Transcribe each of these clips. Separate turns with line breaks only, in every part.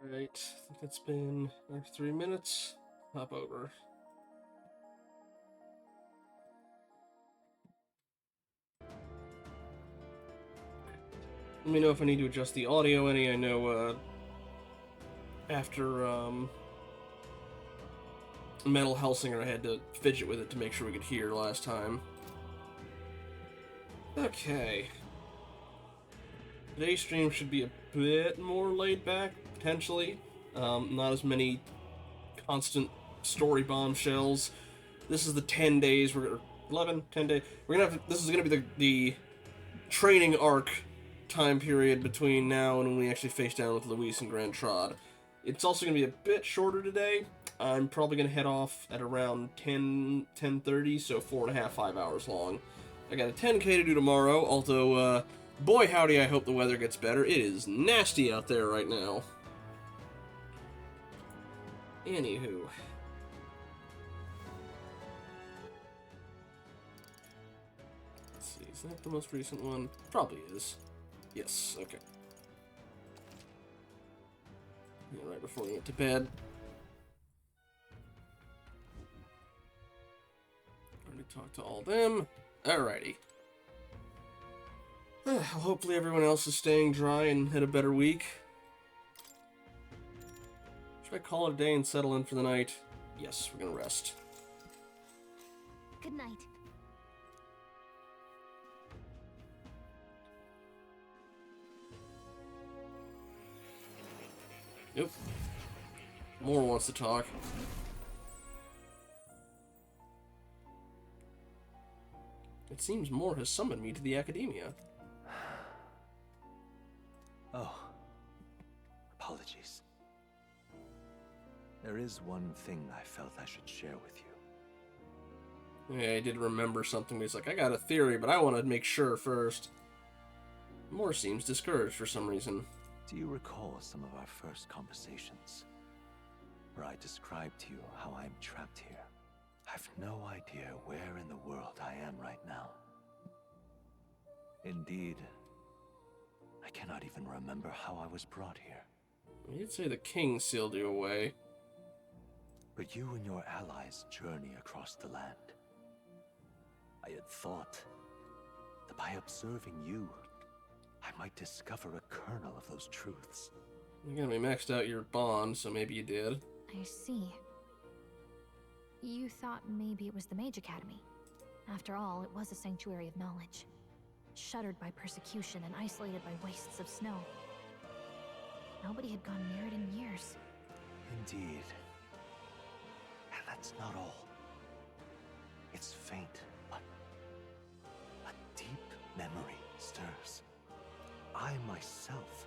Alright, I think it's been like 3 minutes. Hop over. Let me know if I need to adjust the audio any. I know after Metal Hellsinger I had to fidget with it to make sure we could hear last time. Okay. Today's stream should be a bit more laid back, potentially. Not as many constant story bombshells. This is the 10 days, 10 days. We're gonna have, this is gonna be the training arc time period between now and when we actually face down with Luis and Grand Trod. It's also gonna be a bit shorter today. I'm probably gonna head off at around 10:30, so 4.5, 5 hours long. I got a 10K to do tomorrow, although, boy howdy, I hope the weather gets better. It is nasty out there right now. Anywho. Let's see, is that the most recent one? Probably is. Yes, okay. Yeah, right before we went to bed. Already talked to all them. Alrighty. Hopefully everyone else is staying dry and had a better week. Should I call it a day and settle in for the night? Yes, we're gonna rest.
Good night.
Yep. Moore wants to talk. It seems Moore has summoned me to the Academia.
Oh. Apologies. There is one thing I felt I should share with you.
Yeah, I did remember something, but he's like, I got a theory, but I want to make sure first. Moore seems discouraged for some reason.
Do you recall some of our first conversations? Where I described to you how I'm trapped here. I've no idea where in the world I am right now. Indeed, I cannot even remember how I was brought here.
You'd say the king sealed you away.
But you and your allies journey across the land. I had thought that by observing you, I might discover a kernel of those truths.
You're gonna be maxed out your bond, so maybe you did.
I see. You thought maybe it was the Mage Academy. After all, it was a sanctuary of knowledge. Shuttered by persecution and isolated by wastes of snow. Nobody had gone near it in years.
Indeed. And that's not all. It's faint, but a deep memory stirs. I myself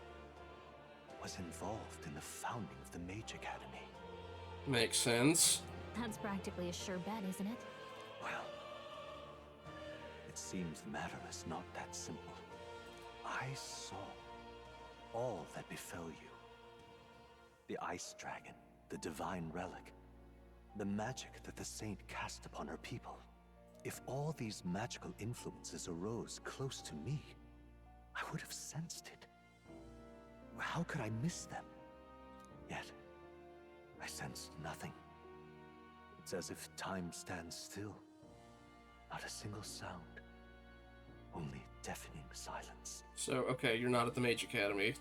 was involved in the founding of the Mage Academy.
Makes sense.
That's practically a sure bet, isn't it?
Well, it seems the matter is not that simple. I saw all that befell you. The ice dragon, the divine relic, the magic that the saint cast upon her people. If all these magical influences arose close to me, I would have sensed it. How could I miss them? Yet, I sensed nothing. It's as if time stands still. Not a single sound. Only deafening silence.
So, okay, you're not at the Mage Academy.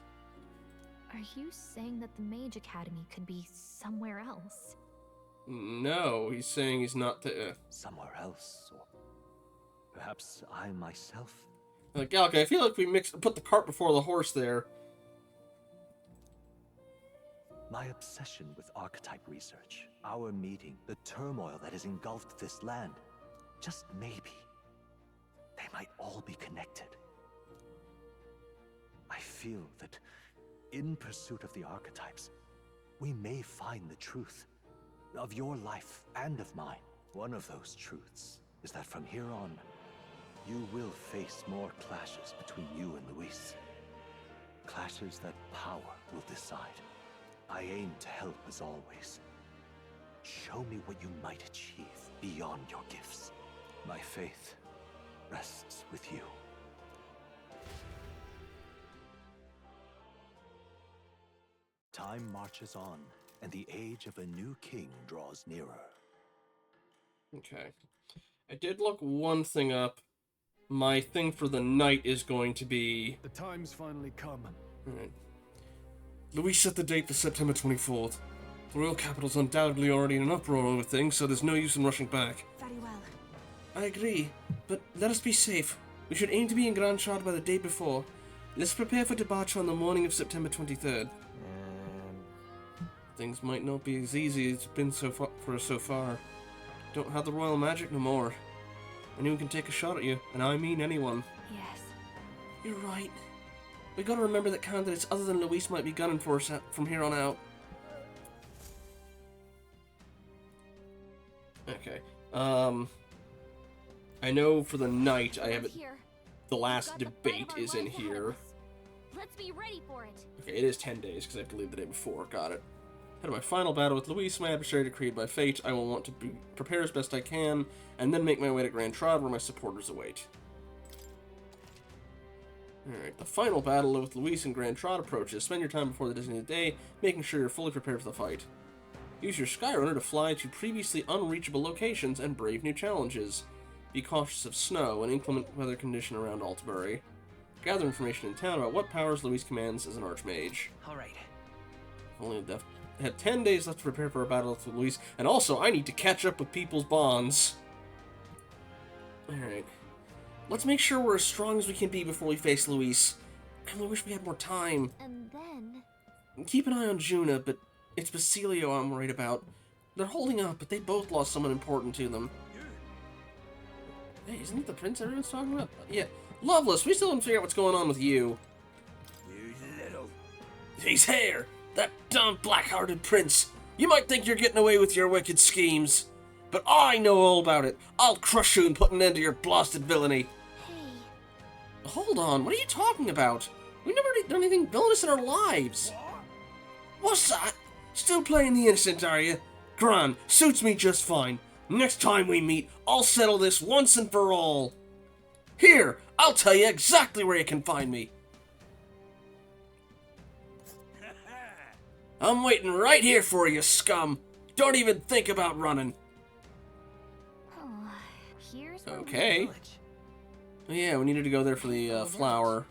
Are you saying that the Mage Academy could be somewhere else?
No, he's saying he's not the...
Somewhere else, or perhaps I myself.
Like, yeah, okay, I feel like we put the cart before the horse there.
My obsession with archetype research, our meeting, the turmoil that has engulfed this land, just maybe, they might all be connected. I feel that in pursuit of the archetypes, we may find the truth of your life and of mine. One of those truths is that from here on, you will face more clashes between you and Luis. Clashes that power will decide. I aim to help as always. Show me what you might achieve beyond your gifts. My faith rests with you. Time marches on, and the age of a new king draws nearer.
Okay. I did look one thing up. My thing for the night is going to be...
The time's finally come.
Alright. Louis set the date for September 24th. The royal capital's undoubtedly already in an uproar over things, so there's no use in rushing back.
Very well.
I agree, but let us be safe. We should aim to be in Grand Shard by the day before. Let's prepare for departure on the morning of September 23rd. Things might not be as easy as it's been for us so far. Don't have the royal magic no more. Anyone can take a shot at you, and I mean anyone.
Yes.
You're right. We gotta remember that candidates other than Luis might be gunning for us from here on out. Okay. I know for the night I have it. The last debate is in here.
Let's be ready for it.
Okay, it is 10 days because I have to leave the day before. Got it. Ahead of my final battle with Luis, my adversary decreed by fate, I will want to prepare as best I can, and then make my way to Grand Trod where my supporters await. Alright, the final battle with Luis and Grand Trod approaches. Spend your time before the designated day, making sure you're fully prepared for the fight. Use your Skyrunner to fly to previously unreachable locations and brave new challenges. Be cautious of snow and inclement weather condition around Altabury. Gather information in town about what powers Luis commands as an Archmage.
Alright.
Only had 10 days left to prepare for a battle with Luis, and also I need to catch up with people's bonds. Alright. Let's make sure we're as strong as we can be before we face Luis. I really wish we had more time.
And then...
Keep an eye on Juna, but it's Basilio I'm worried about. They're holding up, but they both lost someone important to them. Hey, isn't it the prince everyone's talking about? Yeah. Loveless, we still haven't figured out what's going on with you.
You little...
He's here! That dumb black-hearted prince! You might think you're getting away with your wicked schemes, but I know all about it. I'll crush you and put an end to your blasted villainy.
Hey.
Hold on, what are you talking about? We've never done anything villainous in our lives. What's that? Still playing the innocent, are you? Gran, suits me just fine. Next time we meet, I'll settle this once and for all. Here, I'll tell you exactly where you can find me. I'm waiting right here for you, scum. Don't even think about running.
Oh, here's where
Okay. Oh, yeah, we needed to go there for the flower.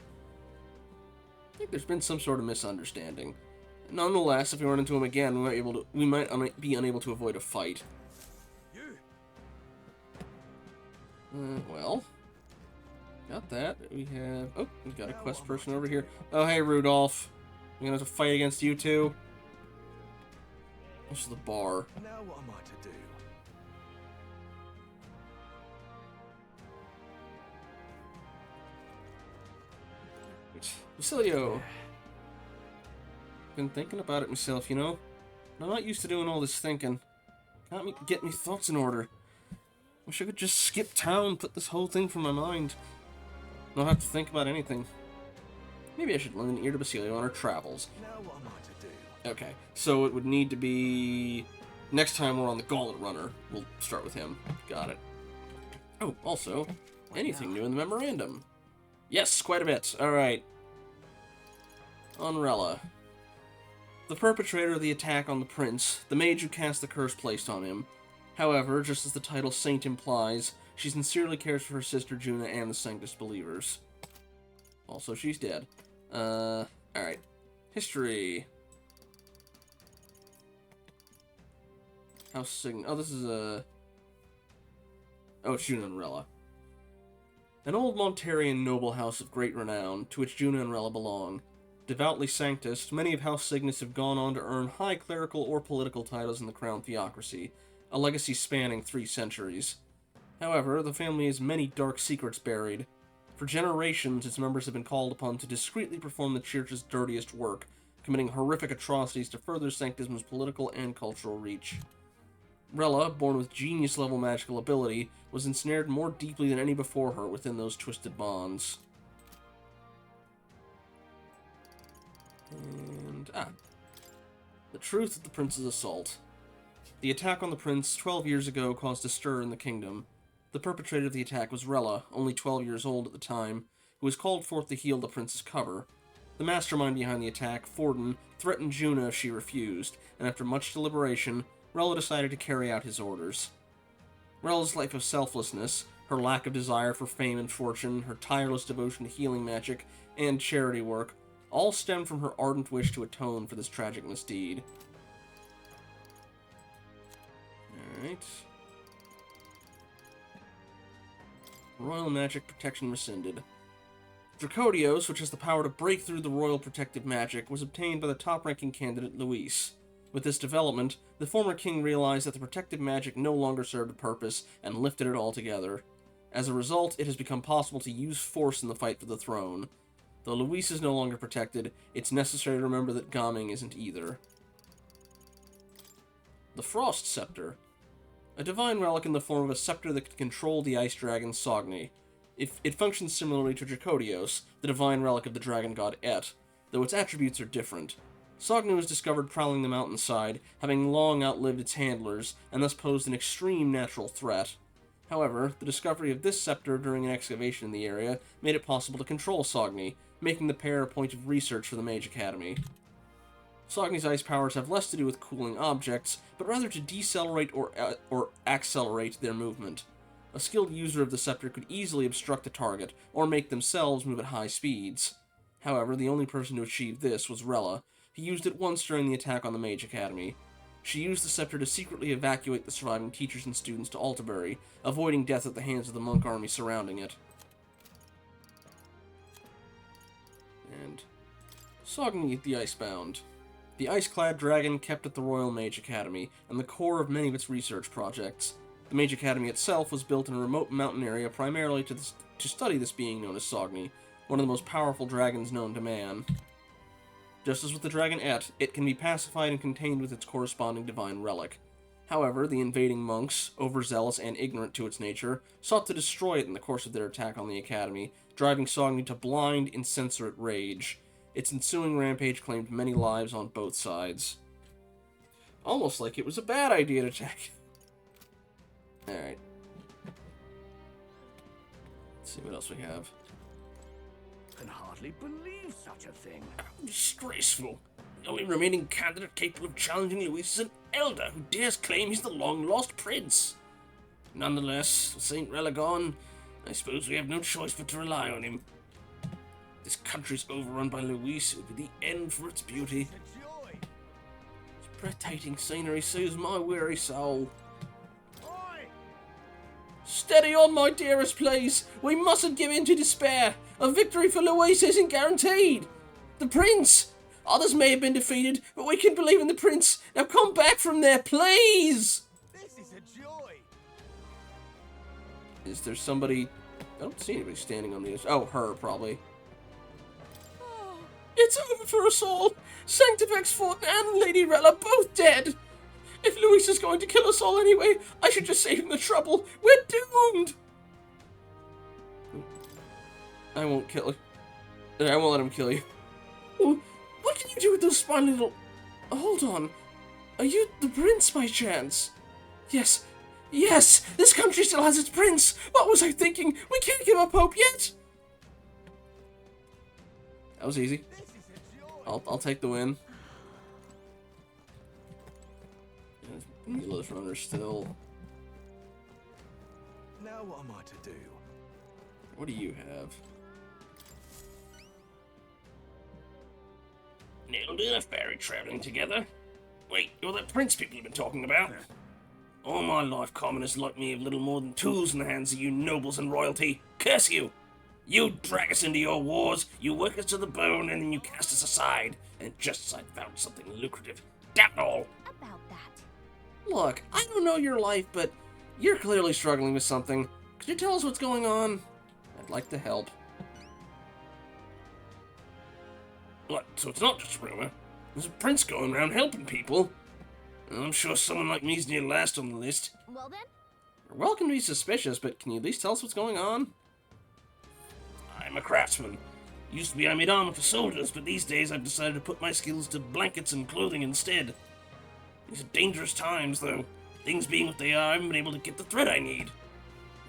I think there's been some sort of misunderstanding. Nonetheless, if we run into him again, we might be unable to avoid a fight. Well, got that. We have... Oh, we've got a quest person over here. Oh, hey, Rudolph. We're gonna have to fight against you, too. This is the bar.
Now what am I to do?
Basilio. Been thinking about it myself, you know. I'm not used to doing all this thinking. Can't get me thoughts in order. Wish I could just skip town, put this whole thing from my mind. Not have to think about anything. Maybe I should lend an ear to Basilio on our travels.
Now what am I to do?
Okay, so it would need to be... Next time we're on the Gauntlet Runner, we'll start with him. Got it. Oh, also, anything new in the memorandum? Yes, quite a bit. Alright. On Rella. The perpetrator of the attack on the prince, the mage who cast the curse placed on him. However, just as the title Saint implies, she sincerely cares for her sister Juna and the Sanctus believers. Also, she's dead. Alright. History. House Sign... Oh, this is a... Oh, it's Juna and Rella. An old Montarian noble house of great renown, to which Juna and Rella belong. Devoutly Sanctus, many of House Cygnus have gone on to earn high clerical or political titles in the crown theocracy, a legacy spanning 3 centuries. However, the family has many dark secrets buried. For generations, its members have been called upon to discreetly perform the church's dirtiest work, committing horrific atrocities to further Sanctus's political and cultural reach. Rella, born with genius-level magical ability, was ensnared more deeply than any before her within those twisted bonds. And, the truth of the prince's assault. The attack on the prince 12 years ago caused a stir in the kingdom. The perpetrator of the attack was Rella, only 12 years old at the time, who was called forth to heal the prince's cover. the mastermind behind the attack, Forden, threatened Juna if she refused, and after much deliberation, Rella decided to carry out his orders. Rella's life of selflessness, her lack of desire for fame and fortune, her tireless devotion to healing magic and charity work, all stem from her ardent wish to atone for this tragic misdeed. Alright. Royal magic protection rescinded. Dracodios, which has the power to break through the royal protective magic, was obtained by the top-ranking candidate, Luis. With this development, the former king realized that the protective magic no longer served a purpose and lifted it altogether. As a result, it has become possible to use force in the fight for the throne. Though Luis is no longer protected, it's necessary to remember that Gaming isn't either. The Frost Scepter. A divine relic in the form of a scepter that can control the ice dragon Sogni. It functions similarly to Dracodios, the divine relic of the dragon god Et, though its attributes are different. Sogni was discovered prowling the mountainside, having long outlived its handlers, and thus posed an extreme natural threat. However, the discovery of this scepter during an excavation in the area made it possible to control Sogni, making the pair a point of research for the Mage Academy. Sogni's ice powers have less to do with cooling objects, but rather to decelerate or accelerate their movement. A skilled user of the scepter could easily obstruct a target, or make themselves move at high speeds. However, the only person to achieve this was Rella, who used it once during the attack on the Mage Academy. She used the scepter to secretly evacuate the surviving teachers and students to Altabury, avoiding death at the hands of the monk army surrounding it. And Sogni the Icebound. The ice-clad dragon kept at the Royal Mage Academy, and the core of many of its research projects. The Mage Academy itself was built in a remote mountain area primarily to study this being known as Sogni, one of the most powerful dragons known to man. Just as with the dragon Et, it can be pacified and contained with its corresponding divine relic. However, the invading monks, overzealous and ignorant to its nature, sought to destroy it in the course of their attack on the Academy, driving Sogni to blind, incensurate rage. Its ensuing rampage claimed many lives on both sides. Almost like it was a bad idea to attack. Alright. Let's see what else we have.
Can hardly believe such a thing.
Disgraceful. The only remaining candidate capable of challenging Luis is an elder who dares claim he's the long-lost prince. Nonetheless, with St. Relagon, I suppose we have no choice but to rely on him. This country's overrun by Luis, it would be the end for its beauty.
It's a joy.
Its breathtaking scenery soothes my weary soul.
Oi!
Steady on, my dearest, please. We mustn't give in to despair. A victory for Luis isn't guaranteed. The prince! Others may have been defeated, but we can believe in the prince. Now come back from there, please!
This is a joy.
Is there somebody... I don't see anybody standing on the... Oh, her, probably. It's over for us all. Sanctifex Fort and Lady Rella both dead. If Luis is going to kill us all anyway, I should just save him the trouble. We're doomed. I won't kill him. I won't let him kill you. What can you do with those spiny little... Hold on. Are you the prince by chance? Yes. Yes! This country still has its prince! What was I thinking? We can't give up hope yet! That was easy.
This is a joy.
I'll take the win. Needless runner still.
Now what am I to do?
What do you have? Nailed in a ferry traveling together. Wait, you're that prince people have been talking about? All my life, commoners like me have little more than tools in the hands of you nobles and royalty. Curse you! You drag us into your wars, you work us to the bone, and then you cast us aside. And just as I found something lucrative. Damn it all!
About that.
Look, I don't know your life, but you're clearly struggling with something. Could you tell us what's going on? I'd like to help. What, so it's not just a rumor? There's a prince going around helping people. And I'm sure someone like me's near last on the list.
Well then?
You're welcome to be suspicious, but can you at least tell us what's going on? I'm a craftsman. Used to be I made armor for soldiers, but these days I've decided to put my skills to blankets and clothing instead. These are dangerous times, though. Things being what they are, I haven't been able to get the thread I need.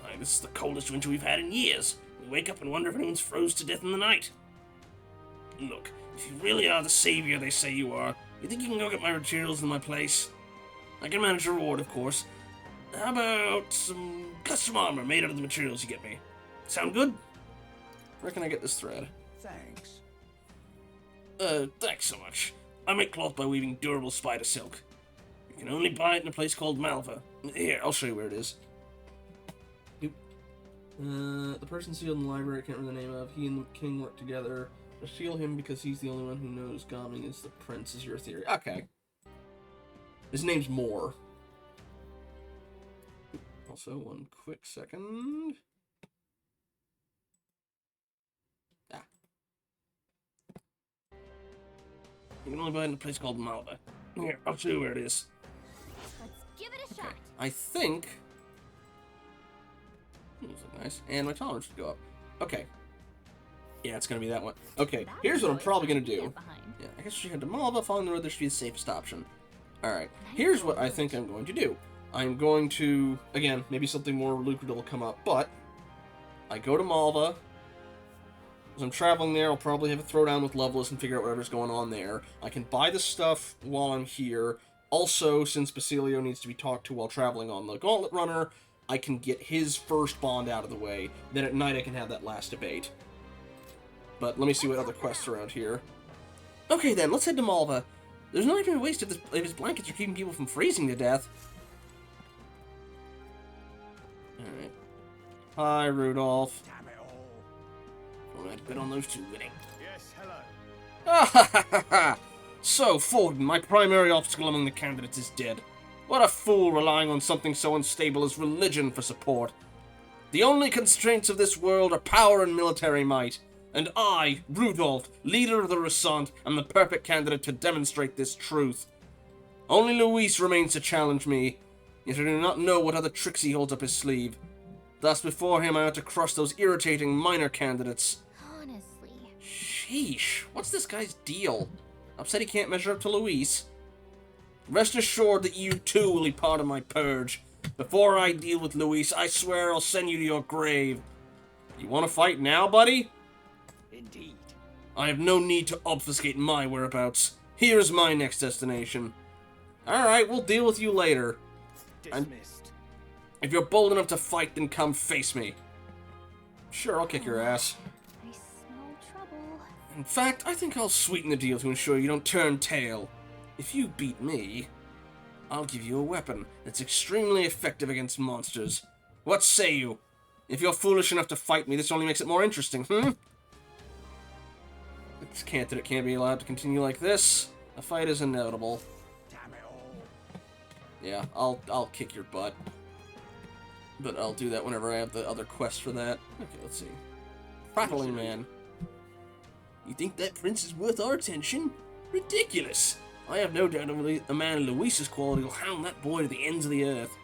Why, this is the coldest winter we've had in years. We wake up and wonder if anyone's froze to death in the night. Look, if you really are the savior they say you are, you think you can go get my materials in my place? I can manage a reward, of course. How about some custom armor made out of the materials you get me? Sound good? Where can I get this thread?
Thanks.
Thanks so much. I make cloth by weaving durable spider silk. You can only buy it in a place called Malva. Here, I'll show you where it is. The person sealed in the library, I can't remember the name of. He and the king work together. To shield him because he's the only one who knows Gaming is the prince, is your theory. Okay. His name's Moore. Also, one quick second. You can only buy it in a place called Malva. Here, I'll show you where it is.
Let's give it a shot.
I think... Those look nice. And my tolerance should go up. Okay. Yeah, it's gonna be that one. Okay, here's what I'm probably gonna do. Yeah, I guess we should head to Malva. Following the road, there should be the safest option. Alright, here's what I think I'm going to do. I'm going to... Again, maybe something more lucrative will come up, but... I go to Malva. As I'm traveling there, I'll probably have a throwdown with Loveless and figure out whatever's going on there. I can buy the stuff while I'm here. Also, since Basilio needs to be talked to while traveling on the Gauntlet Runner, I can get his first bond out of the way. Then at night I can have that last debate. But let me see what other quests are around here. Okay then, let's head to Malva. There's no even a waste if his blankets are keeping people from freezing to death. Alright. Hi, Rudolph.
Damn it all.
Well, I'd bet on those two winning.
Yes, hello.
Ah ha ha ha ha! So, Forden, my primary obstacle among the candidates is dead. What a fool relying on something so unstable as religion for support. The only constraints of this world are power and military might. And I, Rudolph, leader of the Resant, am the perfect candidate to demonstrate this truth. Only Luis remains to challenge me, yet I do not know what other tricks he holds up his sleeve. Thus, before him, I ought to crush those irritating minor candidates.
Honestly.
Sheesh, what's this guy's deal? Upset he can't measure up to Luis? Rest assured that you too will be part of my purge. Before I deal with Luis, I swear I'll send you to your grave. You want to fight now, buddy?
Indeed.
I have no need to obfuscate my whereabouts. Here's my next destination. Alright, we'll deal with you later.
Dismissed.
If you're bold enough to fight, then come face me. Sure, I'll kick your ass.
I smell trouble.
In fact, I think I'll sweeten the deal to ensure you don't turn tail. If you beat me, I'll give you a weapon that's extremely effective against monsters. What say you? If you're foolish enough to fight me, this only makes it more interesting, This candidate can't be allowed to continue like this. A fight is inevitable.
Damn it all.
Yeah, I'll kick your butt. But I'll do that whenever I have the other quest for that. Okay, let's see. Prattling Man. You think that prince is worth our attention? Ridiculous! I have no doubt a man of Luis's quality will hound that boy to the ends of the earth.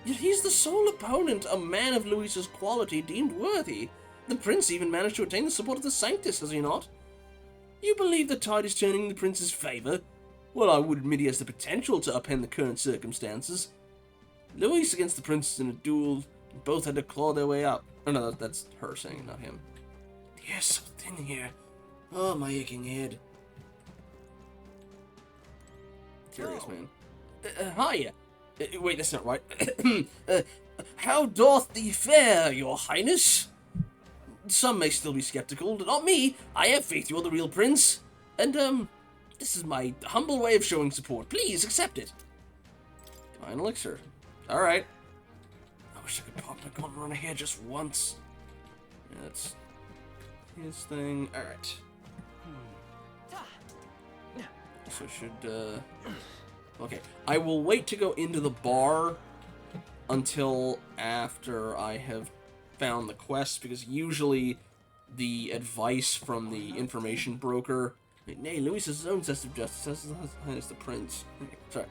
Yet he's the sole opponent a man of Luis's quality deemed worthy. The prince even managed to attain the support of the Sanctus, has he not? You believe the tide is turning in the prince's favor? Well, I would admit he has the potential to upend the current circumstances. Luis against the prince in a duel, both had to claw their way up. Oh no, that's her saying, not him. The air's so thin here. Oh, my aching head. Curious, man. Hiya. Wait, that's not right. How doth thee fare, your highness? Some may still be skeptical, but not me. I have faith you're the real prince. And, this is my humble way of showing support. Please, accept it. Divine elixir. Alright. I wish I could pop my gun run ahead just once. Yeah, that's his thing. Alright. So should, okay. I will wait to go into the bar until after I have found the quest, because usually the advice from the information broker... Nay, Luis has his own sense of justice, as Highness the Prince. Sorry.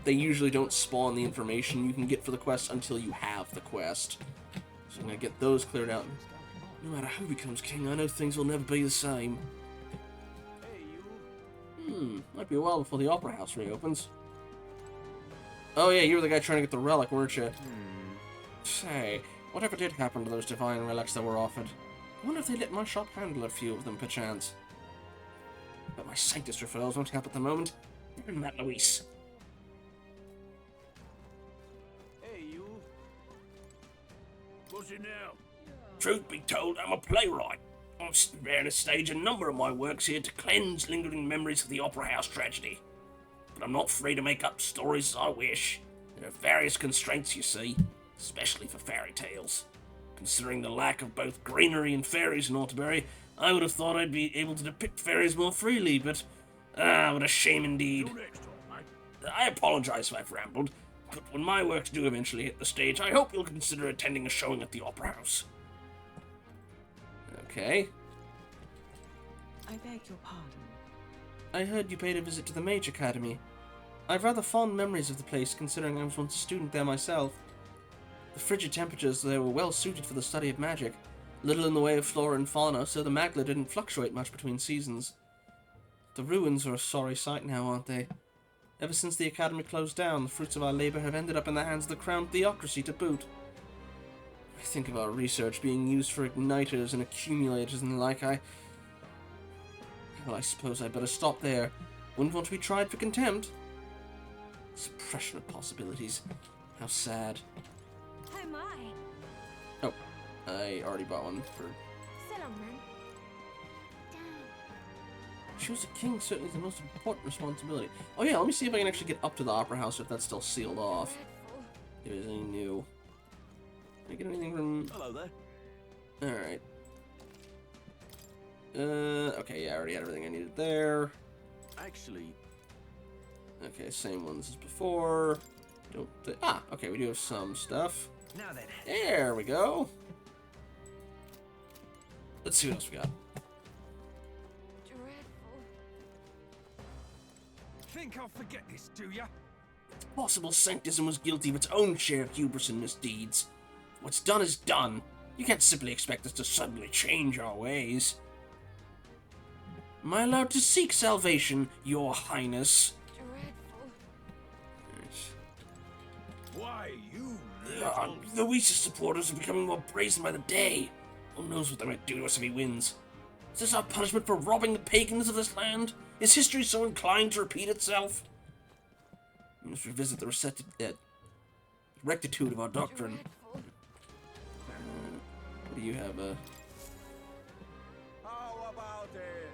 They usually don't spawn the information you can get for the quest until you have the quest. So I'm gonna get those cleared out. No matter who becomes king, I know things will never be the same. Might be a while before the Opera House reopens. Oh yeah, you were the guy trying to get the relic, weren't you? Say, whatever did happen to those divine relics that were offered? wonder if they let my shop handle a few of them, perchance. But my Sanctus referrals won't help at the moment. Burn that, Luis.
Hey, you. What's it now?
Truth be told, I'm a playwright. I'm preparing to stage a number of my works here to cleanse lingering memories of the Opera House tragedy. But I'm not free to make up stories as I wish. There are various constraints, you see, especially for fairy tales. Considering the lack of both greenery and fairies in Alterbury, I would have thought I'd be able to depict fairies more freely, but... what a shame indeed.
Till next time, mate.
I apologize if I've rambled, but when my works do eventually hit the stage, I hope you'll consider attending a showing at the Opera House. Okay.
I beg your pardon.
I heard you paid a visit to the Mage Academy. I've rather fond memories of the place, considering I was once a student there myself. The frigid temperatures there were well suited for the study of magic. Little in the way of flora and fauna, so the magla didn't fluctuate much between seasons. The ruins are a sorry sight now, aren't they? Ever since the academy closed down, the fruits of our labor have ended up in the hands of the crowned theocracy to boot. I think of our research being used for igniters and accumulators and the like. Well, I suppose I'd better stop there. Wouldn't want to be tried for contempt. Suppression of possibilities. How sad.
Oh my.
Oh, I already bought one for...
Sit on, man.
Choose a king certainly is the most important responsibility. Oh yeah, let me see if I can actually get up to the Opera House, if that's still sealed off. If there's any new. Can I get anything from...
Hello there.
Alright. Okay, yeah, I already had everything I needed there.
Actually,
Okay, same ones as before. Okay, we do have some stuff.
now then.
There we go. Let's see what else we got.
Dreadful.
Think I'll forget this, do ya?
Possible Sanctism was guilty of its own share of hubris and misdeeds. What's done is done. You can't simply expect us to suddenly change our ways. Am I allowed to seek salvation, Your Highness?
Dreadful.
Why, you
The Luis's supporters are becoming more brazen by the day. Who knows what they might do to us if he wins? Is this our punishment for robbing the pagans of this land? Is history so inclined to repeat itself? We must revisit the rectitude of our doctrine.
Dreadful.
What do you have,
How about it?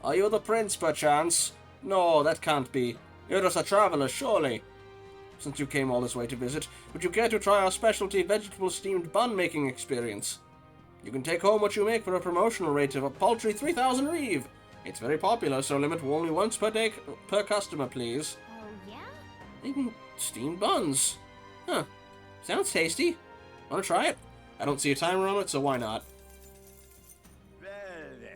Are you the prince, perchance? No, that can't be. You're just a traveler, surely. Since you came all this way to visit, would you care to try our specialty vegetable-steamed bun-making experience? You can take home what you make for a promotional rate of a paltry 3,000 reeve. It's very popular, so limit only once per day per customer, please.
Oh, yeah?
Making steamed buns. Huh. Sounds tasty. Wanna try it? I don't see a timer on it, so why not?
Well then.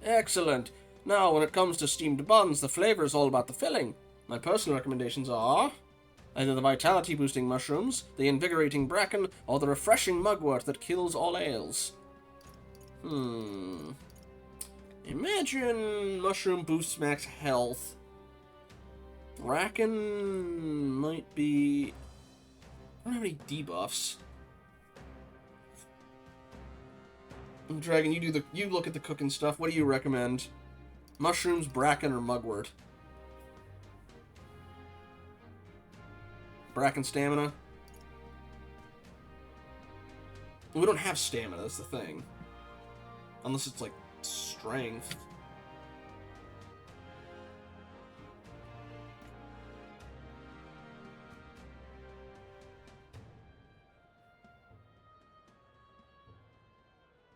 Excellent. Now, when it comes to steamed buns, the flavor is all about the filling. My personal recommendations are either the vitality-boosting mushrooms, the invigorating bracken, or the refreshing mugwort that kills all ails. Imagine mushroom boosts max health. Bracken might be... I don't have any debuffs. Dragon, you look at the cooking stuff. What do you recommend? Mushrooms, bracken, or mugwort? Bracken stamina? We don't have stamina, that's the thing. Unless it's like strength.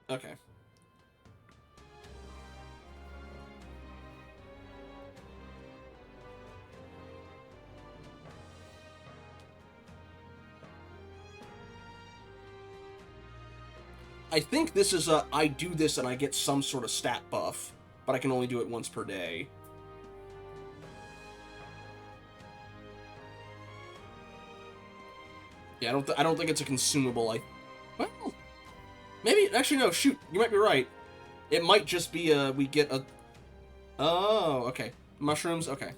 Okay. I think this is I do this and I get some sort of stat buff, but I can only do it once per day. Yeah, I don't think it's a consumable. Well, maybe actually no. Shoot, you might be right. It might just be we get a. Oh, okay. Mushrooms. Okay.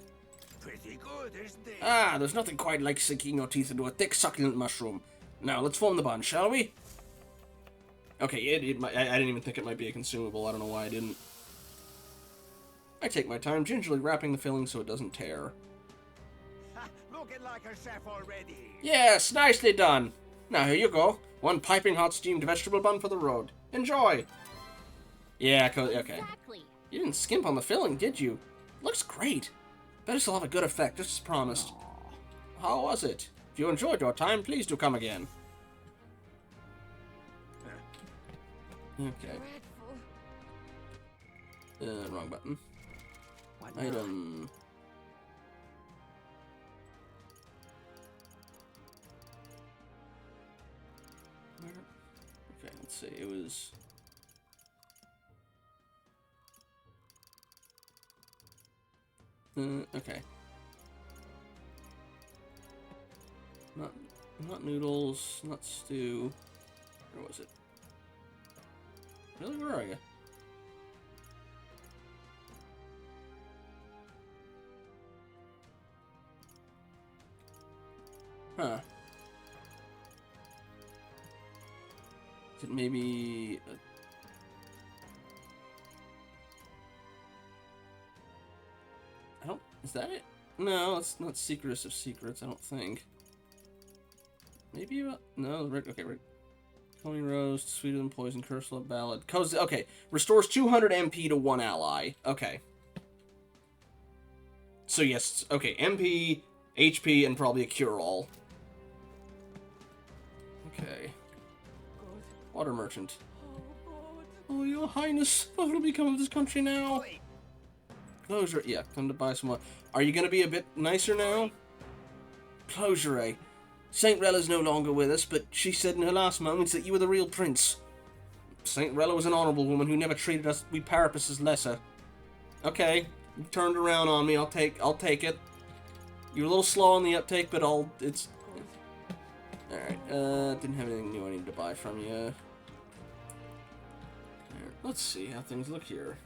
Pretty good, isn't it?
Ah, there's nothing quite like sinking your teeth into a thick, succulent mushroom. Now let's form the bun, shall we? Okay, I didn't even think it might be a consumable. I don't know why I didn't. I take my time gingerly wrapping the filling so it doesn't tear.
Looking like a chef already.
Yes, nicely done. Now here you go. One piping hot steamed vegetable bun for the road. Enjoy. Yeah, okay.
Exactly.
You didn't skimp on the filling, did you? Looks great. Bet it'll have a good effect, just as promised. How was it? If you enjoyed your time, please do come again. Okay. Wrong button. Item. Okay, let's see. It was. Okay. Not noodles, not stew. Where was it? Really? Where are you? Huh. Is it maybe... I don't... Is that it? No, it's not Secretest of Secrets, I don't think. Maybe about... No, okay, right. Coney Roast, Sweeter Than Poison, Curse Love Ballad. Okay, restores 200 MP to one ally. Okay. So yes, okay, MP, HP, and probably a cure-all. Okay. Water Merchant. Oh, your highness, what will become of this country now? Closure, yeah, come to buy some more. Are you gonna be a bit nicer now? Closure, eh? Saint Rella's no longer with us, but she said in her last moments that you were the real prince. Saint Rella was an honorable woman who never treated us, we Parapaces, lesser. Okay, you turned around on me, I'll take it. You're a little slow on the uptake, but it's... Alright, didn't have anything new I needed to buy from you. Alright, let's see how things look here.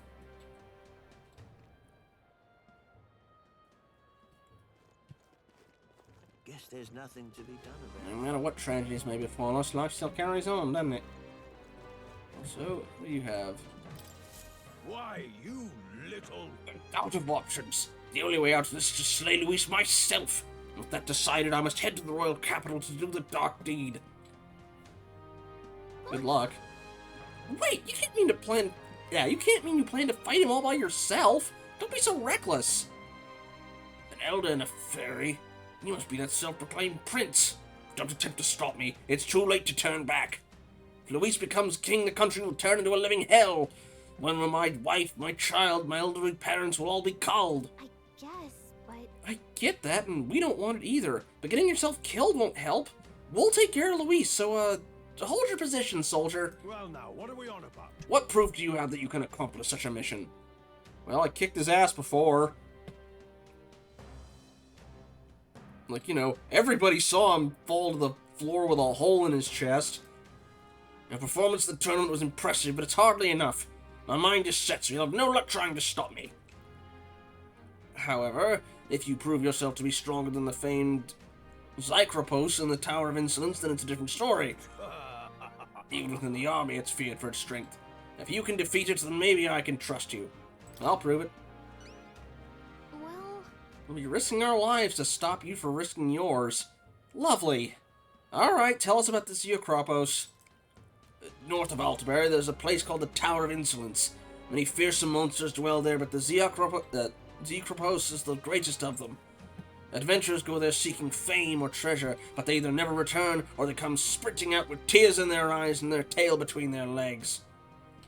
Guess there's nothing to be done about it.
No matter what tragedies may befall us, life still carries on, doesn't it? So, what do you have?
Why, you little...
Out of options. The only way out of this is to slay Luis myself. With that decided, I must head to the royal capital to do the dark deed. Good luck. Wait, you can't mean to plan... Yeah, you can't mean you plan to fight him all by yourself. Don't be so reckless. An elder and a fairy. You must be that self-proclaimed prince. Don't attempt to stop me. It's too late to turn back. If Luis becomes king, the country will turn into a living hell. When will my wife, my child, my elderly parents will all be called?
I guess, but...
I get that, and we don't want it either. But getting yourself killed won't help. We'll take care of Luis, so, hold your position, soldier.
Well now, what are we on about?
What proof do you have that you can accomplish such a mission? Well, I kicked his ass before. Like, you know, everybody saw him fall to the floor with a hole in his chest. Your performance at the tournament was impressive, but it's hardly enough. My mind is set, so you'll have no luck trying to stop me. However, if you prove yourself to be stronger than the famed Zycropos in the Tower of Insolence, then it's a different story. Even within the army, it's feared for its strength. If you can defeat it, then maybe I can trust you. I'll prove it.
Well...
We'll be risking our lives to stop you for risking yours. Lovely. Alright, tell us about the Zycropos. North of Altabury, there's a place called the Tower of Insolence. Many fearsome monsters dwell there, but the Zycropos is the greatest of them. Adventurers go there seeking fame or treasure, but they either never return, or they come sprinting out with tears in their eyes and their tail between their legs.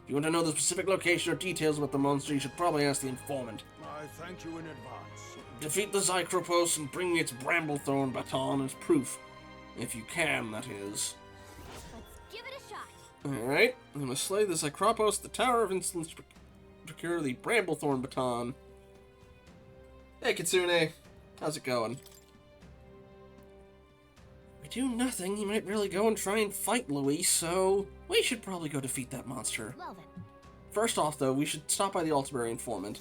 If you want to know the specific location or details about the monster, you should probably ask the informant.
I thank you in advance.
Defeat the Zycropos and bring me its bramblethorn baton as proof. If you can, that is.
Let's give it a shot.
Alright, I'm gonna slay the Zycropos, the Tower of Insolence, to procure the bramblethorn baton. Hey, Kitsune. How's it going? We do nothing, he might really go and try and fight Luis, so we should probably go defeat that monster.
Well then.
First off, though, we should stop by the Altabury informant.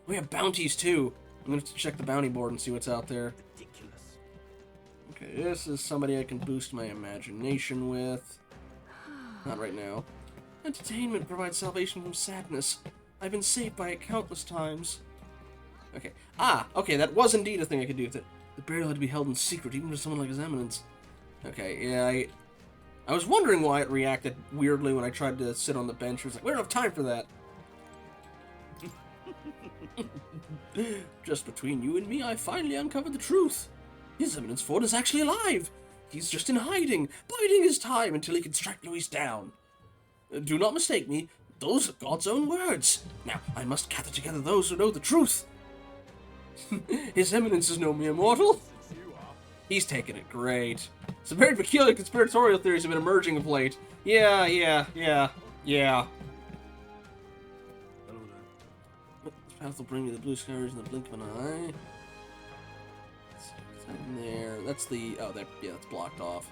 We have bounties, too. I'm gonna check the bounty board and see what's out there.
Ridiculous.
Okay, this is somebody I can boost my imagination with. Not right now. Entertainment provides salvation from sadness. I've been saved by it countless times. Okay. Ah, okay, that was indeed a thing I could do with it. The burial had to be held in secret, even for someone like His Eminence. Okay, yeah, I was wondering why it reacted weirdly when I tried to sit on the bench. It was like, we don't have time for that. Just between you and me, I finally uncovered the truth. His Eminence Ford is actually alive. He's just in hiding, biding his time until he can strike Louis down. Do not mistake me. Those are God's own words. Now, I must gather together those who know the truth. His Eminence is no mere mortal. He's taking it great. Some very peculiar conspiratorial theories have been emerging of late. Yeah. This path will bring me the blue skies in the blink of an eye. In there. That's the... Oh, yeah, that's blocked off.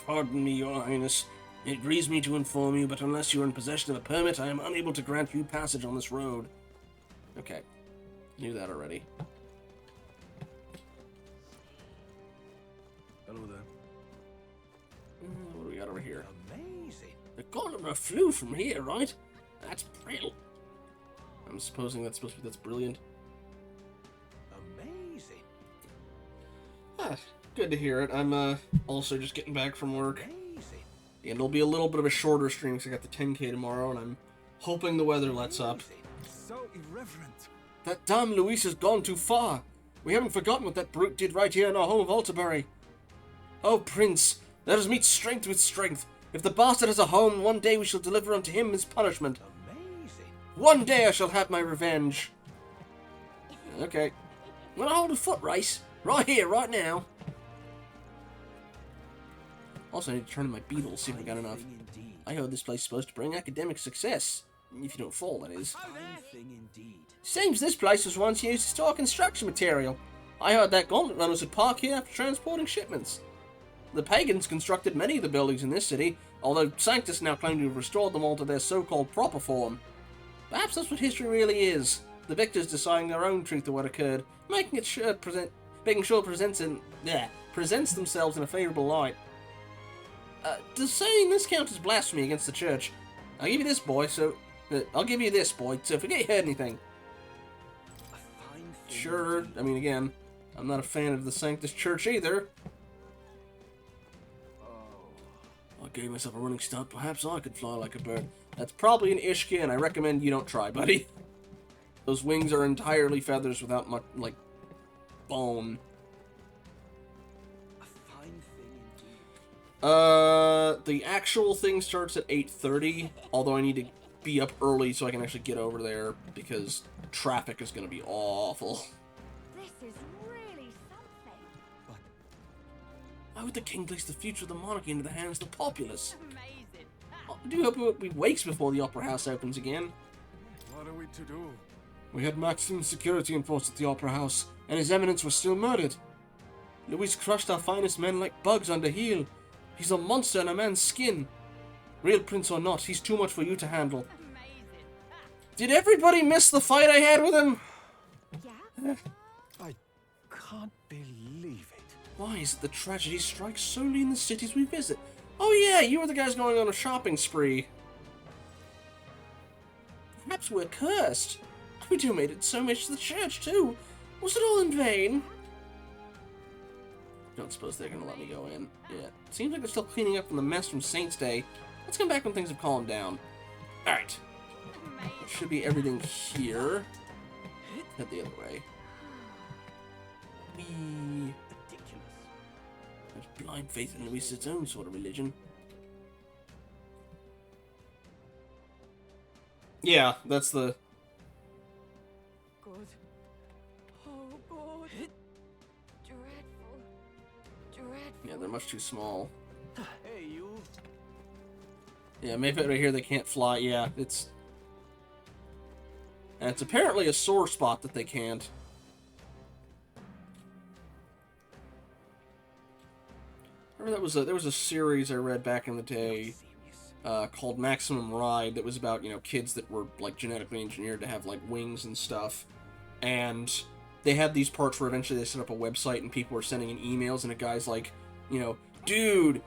Pardon me, Your Highness. It grieves me to inform you, but unless you are in possession of a permit, I am unable to grant you passage on this road. Okay. Knew that already.
Hello there.
What do we got over here?
Amazing.
The Gauntlet flew from here, right? That's brilliant. I'm supposing that's supposed to be... That's brilliant.
Amazing.
Ah, good to hear it. I'm also just getting back from work.
Amazing.
And it'll be a little bit of a shorter stream because I got the 10K tomorrow, and I'm hoping the weather lets up.
So irreverent.
That damn Luis has gone too far. We haven't forgotten what that brute did right here in our home of Altabury. Oh, Prince, let us meet strength with strength. If the bastard has a home, one day we shall deliver unto him his punishment.
Amazing.
One day I shall have my revenge. Okay. I'm gonna hold a foot race. Right here, right now. Also, I need to turn in my beetles, see if I got enough.
Indeed.
I heard this place is supposed to bring academic success. If you don't fall, that is.
Fine thing indeed.
Seems this place was once used to store construction material. I heard that gauntlet runners would park here after transporting shipments. The pagans constructed many of the buildings in this city, although Sanctus now claim to have restored them all to their so-called proper form. Perhaps that's what history really is. The victors deciding their own truth of what occurred, making sure it presents themselves in a favourable light. Does saying this count as blasphemy against the church? I'll give you this, boy, so forget you heard anything.
A fine thing.
Sure,
indeed.
I mean, again, I'm not a fan of the Sanctus Church either. I gave myself a running start, perhaps I could fly like a bird. That's probably an Ishka, and I recommend you don't try, buddy. Those wings are entirely feathers without much, like, bone.
A fine thing indeed.
The actual thing starts at 8:30, although I need to be up early so I can actually get over there, because traffic is going to be awful.
This is really something.
Why would the king place the future of the monarchy into the hands of the populace?
Amazing.
I do hope it will be wakes before the opera house opens again.
What are we to do?
We had maximum security enforced at the Opera House, and His Eminence was still murdered. Louis crushed our finest men like bugs under heel. He's a monster in a man's skin. Real prince or not, he's too much for you to handle.
Amazing.
Did everybody miss the fight I had with him?
Yeah?
I can't believe it.
Why is it the tragedy strikes solely in the cities we visit? Oh yeah, you were the guys going on a shopping spree. Perhaps we're cursed. We donated so much to the church, too. Was it all in vain? Don't suppose they're gonna let me go in. Yeah. Seems like they're still cleaning up from the mess from Saints' Day. Let's come back when things have calmed down. Alright. There should be everything here. Head the other way. Whee.
Ridiculous.
There's blind faith in Louis' own sort of religion. Yeah, that's the...
Good. Oh, God.
Dreadful. Dreadful.
Yeah, they're much too small.
Hey, you.
Yeah, maybe right here they can't fly. Yeah, it's... And it's apparently a sore spot that they can't. Remember there was a series I read back in the day called Maximum Ride that was about, kids that were, like, genetically engineered to have, like, wings and stuff. And they had these parts where eventually they set up a website and people were sending in emails and a guy's like, dude,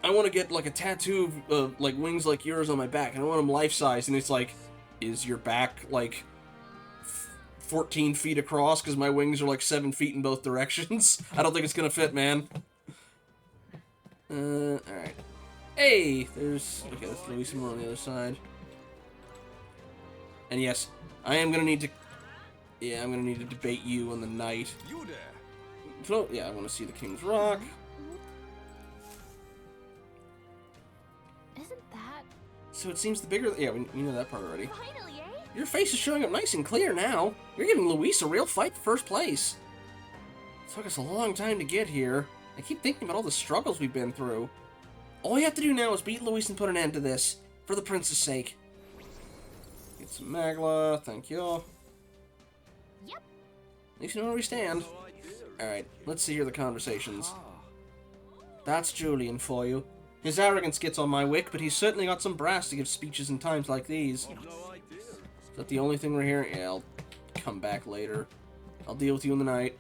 I want to get like a tattoo of like wings like yours on my back, and I want them life-size. And it's like, is your back like 14 feet across? Because my wings are like 7 feet in both directions. I don't think it's gonna fit, man. All right. Hey, there's okay. That's Luis and more on the other side. And yes, I am gonna need to. Yeah, I'm gonna need to debate you on the night.
You there?
So, yeah, I want to see the King's Rock.
Isn't that
So it seems the bigger... Yeah, we know that part already.
finally, eh?
Your face is showing up nice and clear now. You're giving Luis a real fight for first place. It took us a long time to get here. I keep thinking about all the struggles we've been through. All we have to do now is beat Luis and put an end to this. For the prince's sake. Get some Magla, thank you.
Yep.
At least you know where we stand. Alright, let's see here the conversations. That's Julian for you. His arrogance gets on my wick, but he's certainly got some brass to give speeches in times like these. Is that the only thing we're hearing? Yeah, I'll come back later. I'll deal with you in the night.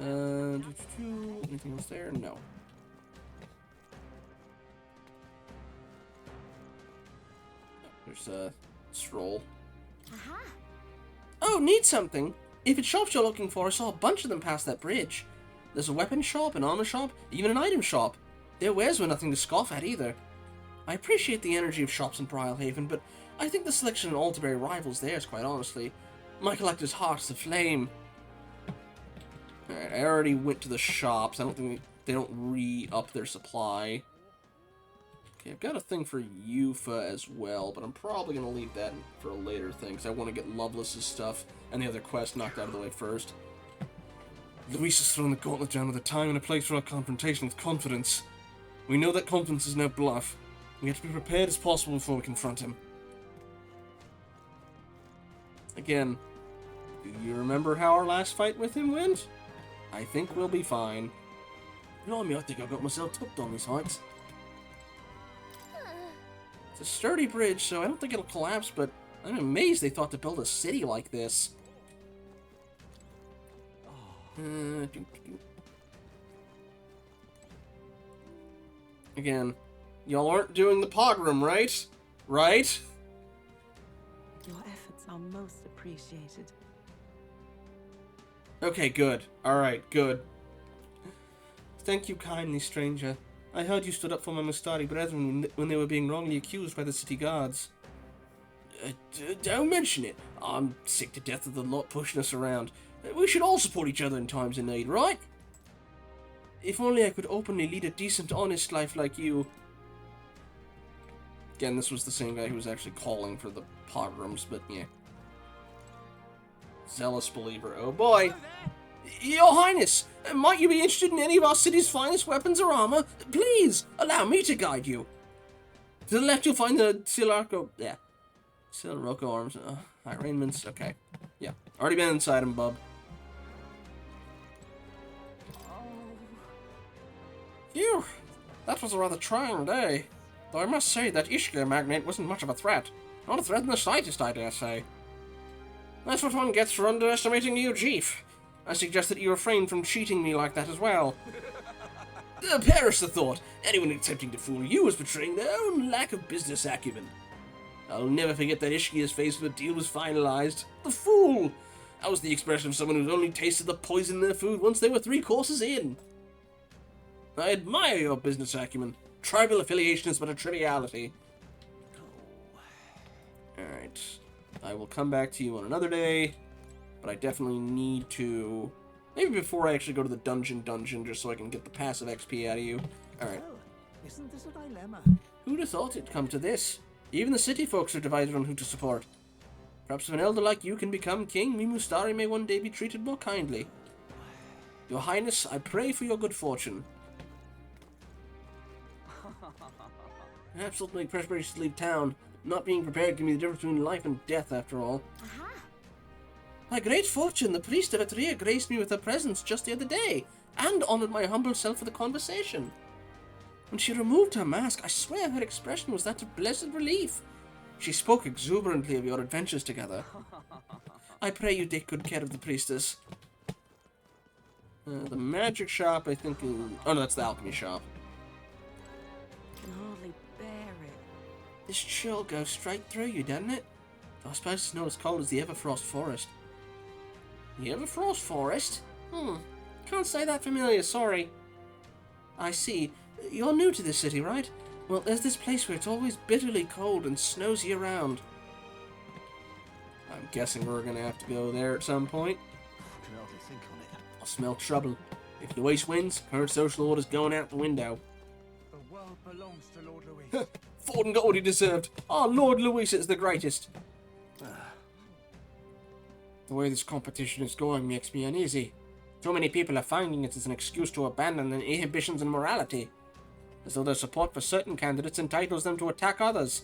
Anything else there? No. There's a stroll.
Aha.
Oh, need something? If it's shops you're looking for, I saw a bunch of them past that bridge. There's a weapon shop, an armor shop, even an item shop. Their wares were nothing to scoff at either. I appreciate the energy of shops in Brylehaven, but I think the selection in Alderbury rivals theirs, quite honestly. My collector's heart's aflame. Alright, I already went to the shops. I don't think they don't re-up their supply. Okay, I've got a thing for Yufa as well, but I'm probably going to leave that for a later thing, because I want to get Lovelace's stuff and the other quest knocked out of the way first. Luis has thrown the gauntlet down with a time and a place for our confrontation with confidence. We know that confidence is no bluff. We have to be prepared as possible before we confront him. Again, do you remember how our last fight with him went? I think we'll be fine. Blimey, I think I got myself tucked on these heights. It's a sturdy bridge, so I don't think it'll collapse, but I'm amazed they thought to build a city like this. Again, y'all aren't doing the pogrom, right? Right?
Your efforts are most appreciated.
Okay, good. Alright, good. Thank you kindly, stranger. I heard you stood up for my Mustari brethren when they were being wrongly accused by the city guards. Don't mention it. I'm sick to death of the lot pushing us around. We should all support each other in times of need, right? If only I could openly lead a decent, honest life like you. Again, this was the same guy who was actually calling for the pogroms, but yeah. Zealous believer. Oh boy! Your Highness, might you be interested in any of our city's finest weapons or armor? Please, allow me to guide you. To the left you'll find the Silarco... Yeah. Silroco arms. Arraignments. Okay. Yeah. Already been inside him, bub. Phew. That was a rather trying day. Though I must say that Ishka magnate wasn't much of a threat. Not a threat in the slightest, I dare say. That's what one gets for underestimating you, Chief. I suggest that you refrain from cheating me like that as well. Perish the thought. Anyone attempting to fool you is betraying their own lack of business acumen. I'll never forget that Ishkia's face when the deal was finalized. The fool! That was the expression of someone who's only tasted the poison in their food once they were 3 courses in. I admire your business acumen. Tribal affiliation is but a triviality. Alright. I will come back to you on another day, but I definitely need to... Maybe before I actually go to the dungeon, just so I can get the passive XP out of you. Alright.
Well, isn't this a dilemma?
Who'd have thought it'd come to this? Even the city folks are divided on who to support. Perhaps if an elder like you can become king, we Mustari may one day be treated more kindly. Your Highness, I pray for your good fortune. Perhaps it'll make preparations to leave town. Not being prepared can be the difference between life and death, after all.
Aha.
By great fortune, the priest of Atria graced me with her presence just the other day, and honoured my humble self with a conversation. When she removed her mask, I swear her expression was that of blessed relief. She spoke exuberantly of your adventures together. I pray you take good care of the priestess. The magic shop, I think, is... Oh no, that's the alchemy shop. This chill goes straight through you, doesn't it? I suppose it's not as cold as the Everfrost Forest. The Everfrost Forest? Can't say that familiar, sorry. I see. You're new to this city, right? Well, there's this place where it's always bitterly cold and snows year-round. I'm guessing we're gonna have to go there at some point.
I can hardly think on it.
I smell trouble. If Luis wins, current social order's going out the window.
The world belongs to Lord Louis.
Forden got what he deserved. Our Lord Luis is the greatest. The way this competition is going makes me uneasy. Too many people are finding it as an excuse to abandon their inhibitions and morality. As though their support for certain candidates entitles them to attack others.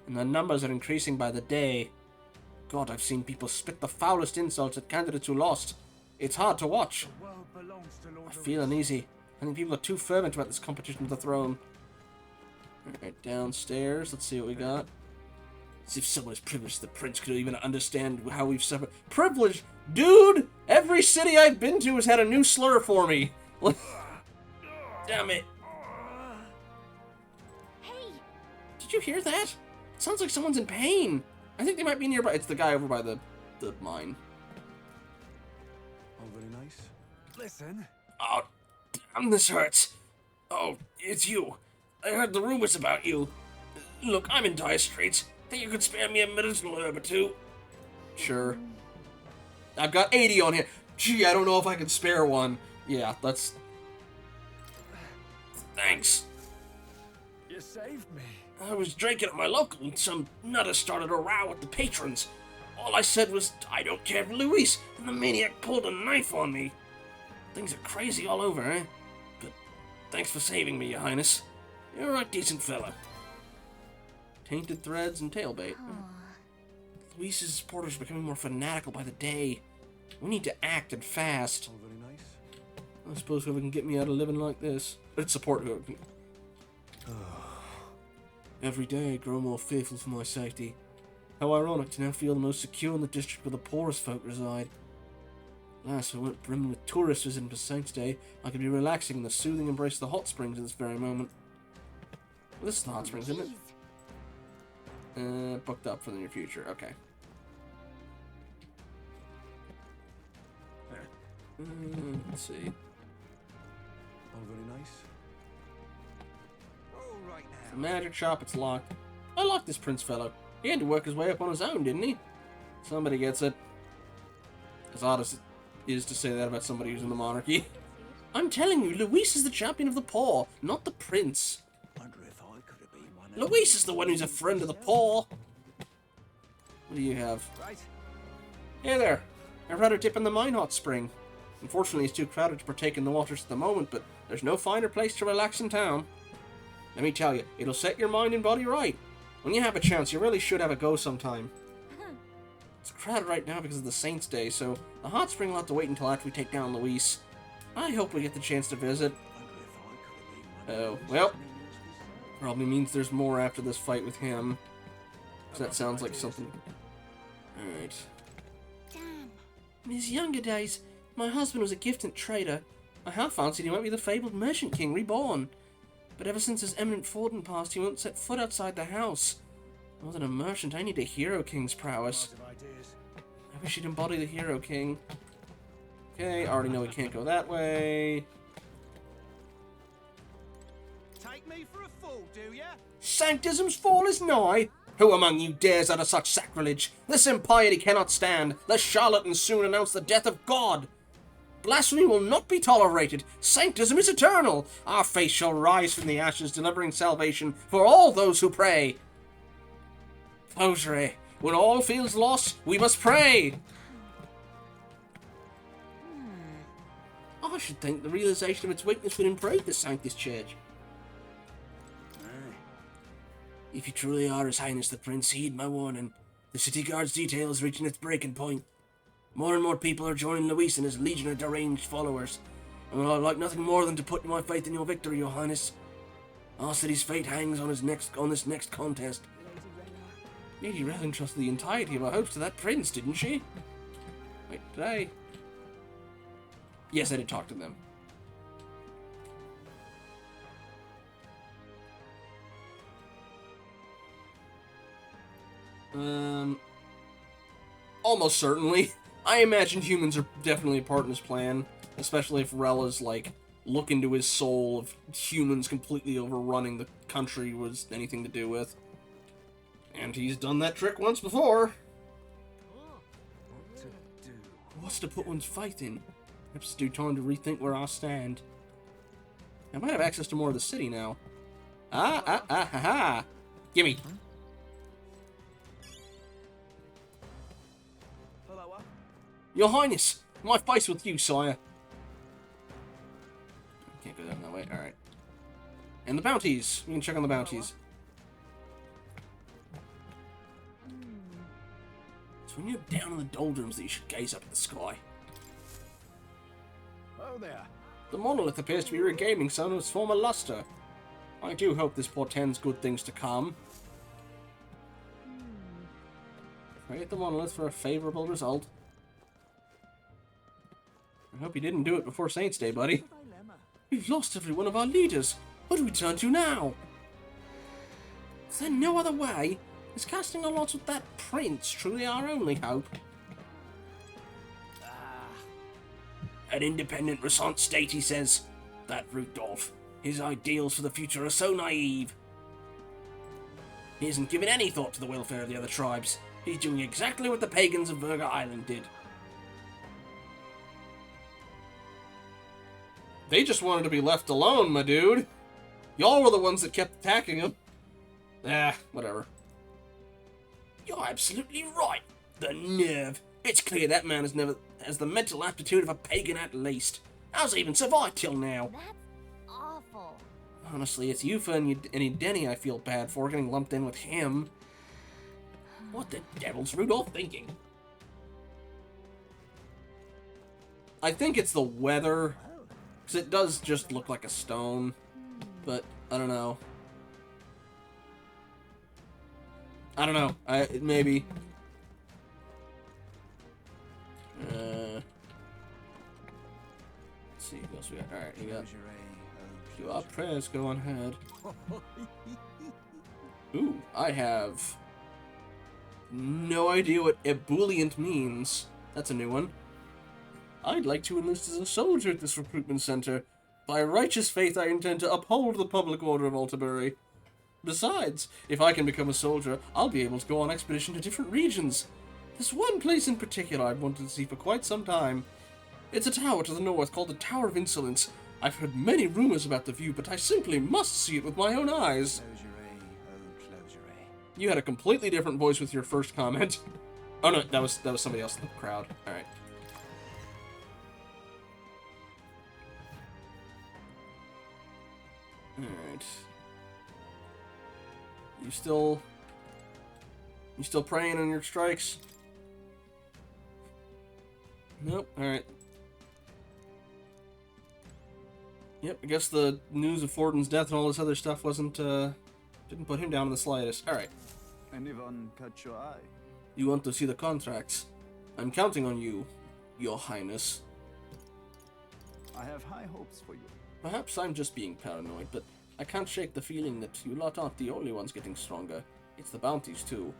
And their numbers are increasing by the day. God, I've seen people spit the foulest insults at candidates who lost. It's hard to watch.
The world belongs to Lord
I feel uneasy. I think people are too fervent about this competition for the throne. Alright, downstairs. Let's see what we got. As if someone as privileged as the prince could even understand how we've suffered. Privilege? Dude! Every city I've been to has had a new slur for me. Damn it.
Hey!
Did you hear that? It sounds like someone's in pain. I think they might be nearby. It's the guy over by the mine.
Oh, very nice.
Listen.
Oh, damn, this hurts. Oh, it's you. I heard the rumors about you. Look, I'm in dire straits. Think you could spare me a medicinal herb or two? Sure. I've got 80 on here. Gee, I don't know if I can spare one. Yeah, let's... Thanks.
You saved me.
I was drinking at my local and some nutter started a row with the patrons. All I said was, I don't care for Luis, and the maniac pulled a knife on me. Things are crazy all over, eh? But thanks for saving me, Your Highness. You're a decent fella. Tainted threads and tailbait. Luis's supporters are becoming more fanatical by the day. We need to act and fast.
Oh, very nice.
I suppose whoever can get me out of living like this. Let's support whoever can. Every day I grow more fearful for my safety. How ironic to now feel the most secure in the district where the poorest folk reside. Last, I went brimming with tourists visiting for Saint's Day. I could be relaxing in the soothing embrace of the hot springs at this very moment. Well, this is the hot springs, isn't it? Booked up for the near future. Okay. Let's see.
Oh, very nice.
All right
The
now.
magic shop, it's locked. I like this prince fellow. He had to work his way up on his own, didn't he? Somebody gets it. As odd as it is to say that about somebody who's in the monarchy. I'm telling you, Luis is the champion of the poor, not the prince.
Wonder if I could have been one of
Luis is the one who's a friend of the poor. What do you have?
Right.
Hey there. I've had a dip in the mine hot spring. Unfortunately, it's too crowded to partake in the waters at the moment, but there's no finer place to relax in town. Let me tell you, it'll set your mind and body right. When you have a chance, you really should have a go sometime. It's crowded right now because of the Saints' Day, so the hot spring will have to wait until after we take down Luis. I hope we get the chance to visit. Oh, well. Probably means there's more after this fight with him. 'Cause that sounds like something... Alright.
Damn.
In his younger days, my husband was a gifted trader. I half fancied he might be the fabled merchant king reborn. But ever since his eminent Forden passed, he won't set foot outside the house. More than a merchant, I need a hero king's prowess. I wish he'd embody the hero king. Okay, I already know we can't go that way.
Take me for a fool, do ya?
Sanctism's fall is nigh. Who among you dares utter such sacrilege? This impiety cannot stand. The charlatans soon announce the death of God. Blasphemy will not be tolerated. Sanctism is eternal. Our faith shall rise from the ashes, delivering salvation for all those who pray. Closure. When all feels lost, we must pray. I should think the realization of its weakness would improve the Sanctus Church. If you truly are His Highness the Prince, heed my warning. The city guard's detail is reaching its breaking point. More and more people are joining Luis and his legion of deranged followers. And I'd like nothing more than to put my faith in your victory, Your Highness. Our city's fate hangs on this next contest. Lady Rell entrusted the entirety of her hopes to that prince, didn't she? Wait, did I? Yes, I did talk to them. Almost certainly. I imagine humans are definitely a part in his plan, especially if Rella's, like, look into his soul of humans completely overrunning the country was anything to do with. And he's done that trick once before. What's to put one's faith in? Perhaps it's due time to rethink where I stand. I might have access to more of the city now. Ha. Gimme. Your Highness, my face with you, sire. Can't go down that way. Alright. And the bounties. We can check on the bounties. It's when you're down in the doldrums that you should gaze up at the sky.
Oh there.
The monolith appears to be regaining some of its former luster. I do hope this portends good things to come. Pray at the monolith for a favorable result. I hope you didn't do it before Saints Day, buddy. We've lost every one of our leaders. What do we turn to now? Is there no other way? Is casting a lot with that prince truly our only hope? An independent Resant state, he says. That Rudolph. His ideals for the future are so naive. He hasn't given any thought to the welfare of the other tribes. He's doing exactly what the pagans of Virga Island did. They just wanted to be left alone, my dude. Y'all were the ones that kept attacking him. Whatever. You're absolutely right. The nerve. It's clear that man has the mental aptitude of a pagan at least. How's he even survived till now?
That's awful.
Honestly, it's Yufa and Denny I feel bad for getting lumped in with him. What the devil's Rudolph thinking? I think it's the weather. Because it does just look like a stone. But, I don't know. Maybe. Let's see, what else we got? Alright, you got... Your prayers go unheard. Ooh, I have... no idea what ebullient means. That's a new one. I'd like to enlist as a soldier at this recruitment center. By righteous faith, I intend to uphold the public order of Altabury. Besides, if I can become a soldier, I'll be able to go on expedition to different regions. There's one place in particular I've wanted to see for quite some time. It's a tower to the north called the Tower of Insolence. I've heard many rumors about the view, but I simply must see it with my own eyes. You had a completely different voice with your first comment. Oh no, that was somebody else in the crowd. Alright. Alright. You still praying on your strikes? Nope. Alright. Yep, I guess the news of Fortin's death and all this other stuff didn't put him down in the slightest. Alright.
Anyone catch your eye?
You want to see the contracts? I'm counting on you, Your Highness.
I have high hopes for you.
Perhaps I'm just being paranoid, but I can't shake the feeling that you lot aren't the only ones getting stronger. It's the bounties, too.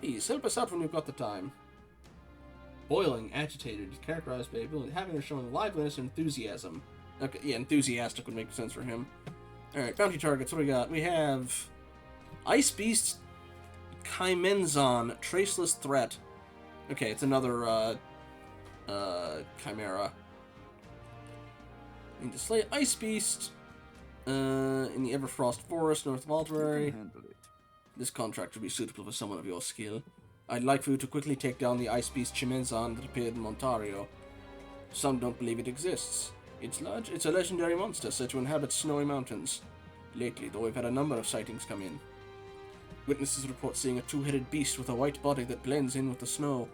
Please, help us out when you've got the time. Boiling, agitated, characterized by ability, having or showing liveliness and enthusiasm. Okay, yeah, enthusiastic would make sense for him. Alright, bounty targets, what do we got? We have... Ice Beast Kaimenzon, Traceless Threat. Okay, it's another, Chimera. Need to slay Ice Beast in the Everfrost Forest, north of Altabury. This contract would be suitable for someone of your skill. I'd like for you to quickly take down the Ice Beast Chimenzon that appeared in Ontario. Some don't believe it exists. It's a legendary monster said to inhabit snowy mountains. Lately, though, we've had a number of sightings come in. Witnesses report seeing a two-headed beast with a white body that blends in with the snow.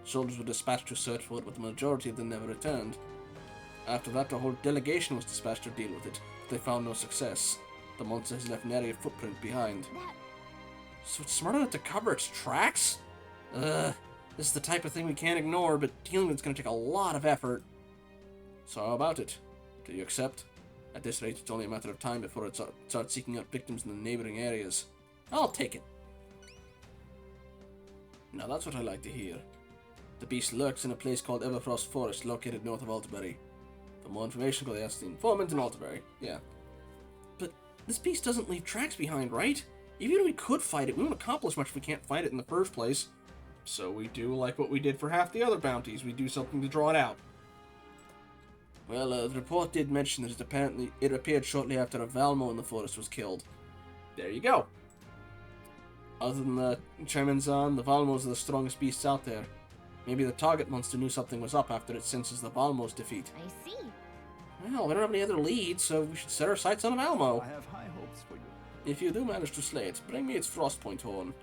Soldiers were dispatched to search for it, but the majority of them never returned. After that, a whole delegation was dispatched to deal with it, but they found no success. The monster has left an area footprint behind. So it's smart enough to cover its tracks? This is the type of thing we can't ignore, but dealing with it's going to take a lot of effort. So how about it? Do you accept? At this rate, it's only a matter of time before it starts seeking out victims in the neighboring areas. I'll take it. Now that's what I like to hear. The beast lurks in a place called Everfrost Forest, located north of Alderbury. For more information, go to ask the informant in Alderbury. Yeah. But this beast doesn't leave tracks behind, right? Even if we could fight it, we won't accomplish much if we can't fight it in the first place. So we do like what we did for half the other bounties. We do something to draw it out. Well, the report did mention that it appeared shortly after a Valmo in the forest was killed. There you go. Other than the Chemenzan, the Valmos are the strongest beasts out there. Maybe the target monster knew something was up after it senses the Valmo's defeat.
I see.
Well, we don't have any other leads, so we should set our sights on a Valmo.
I have high hopes for you.
If you do manage to slay it, bring me its Frostpoint horn.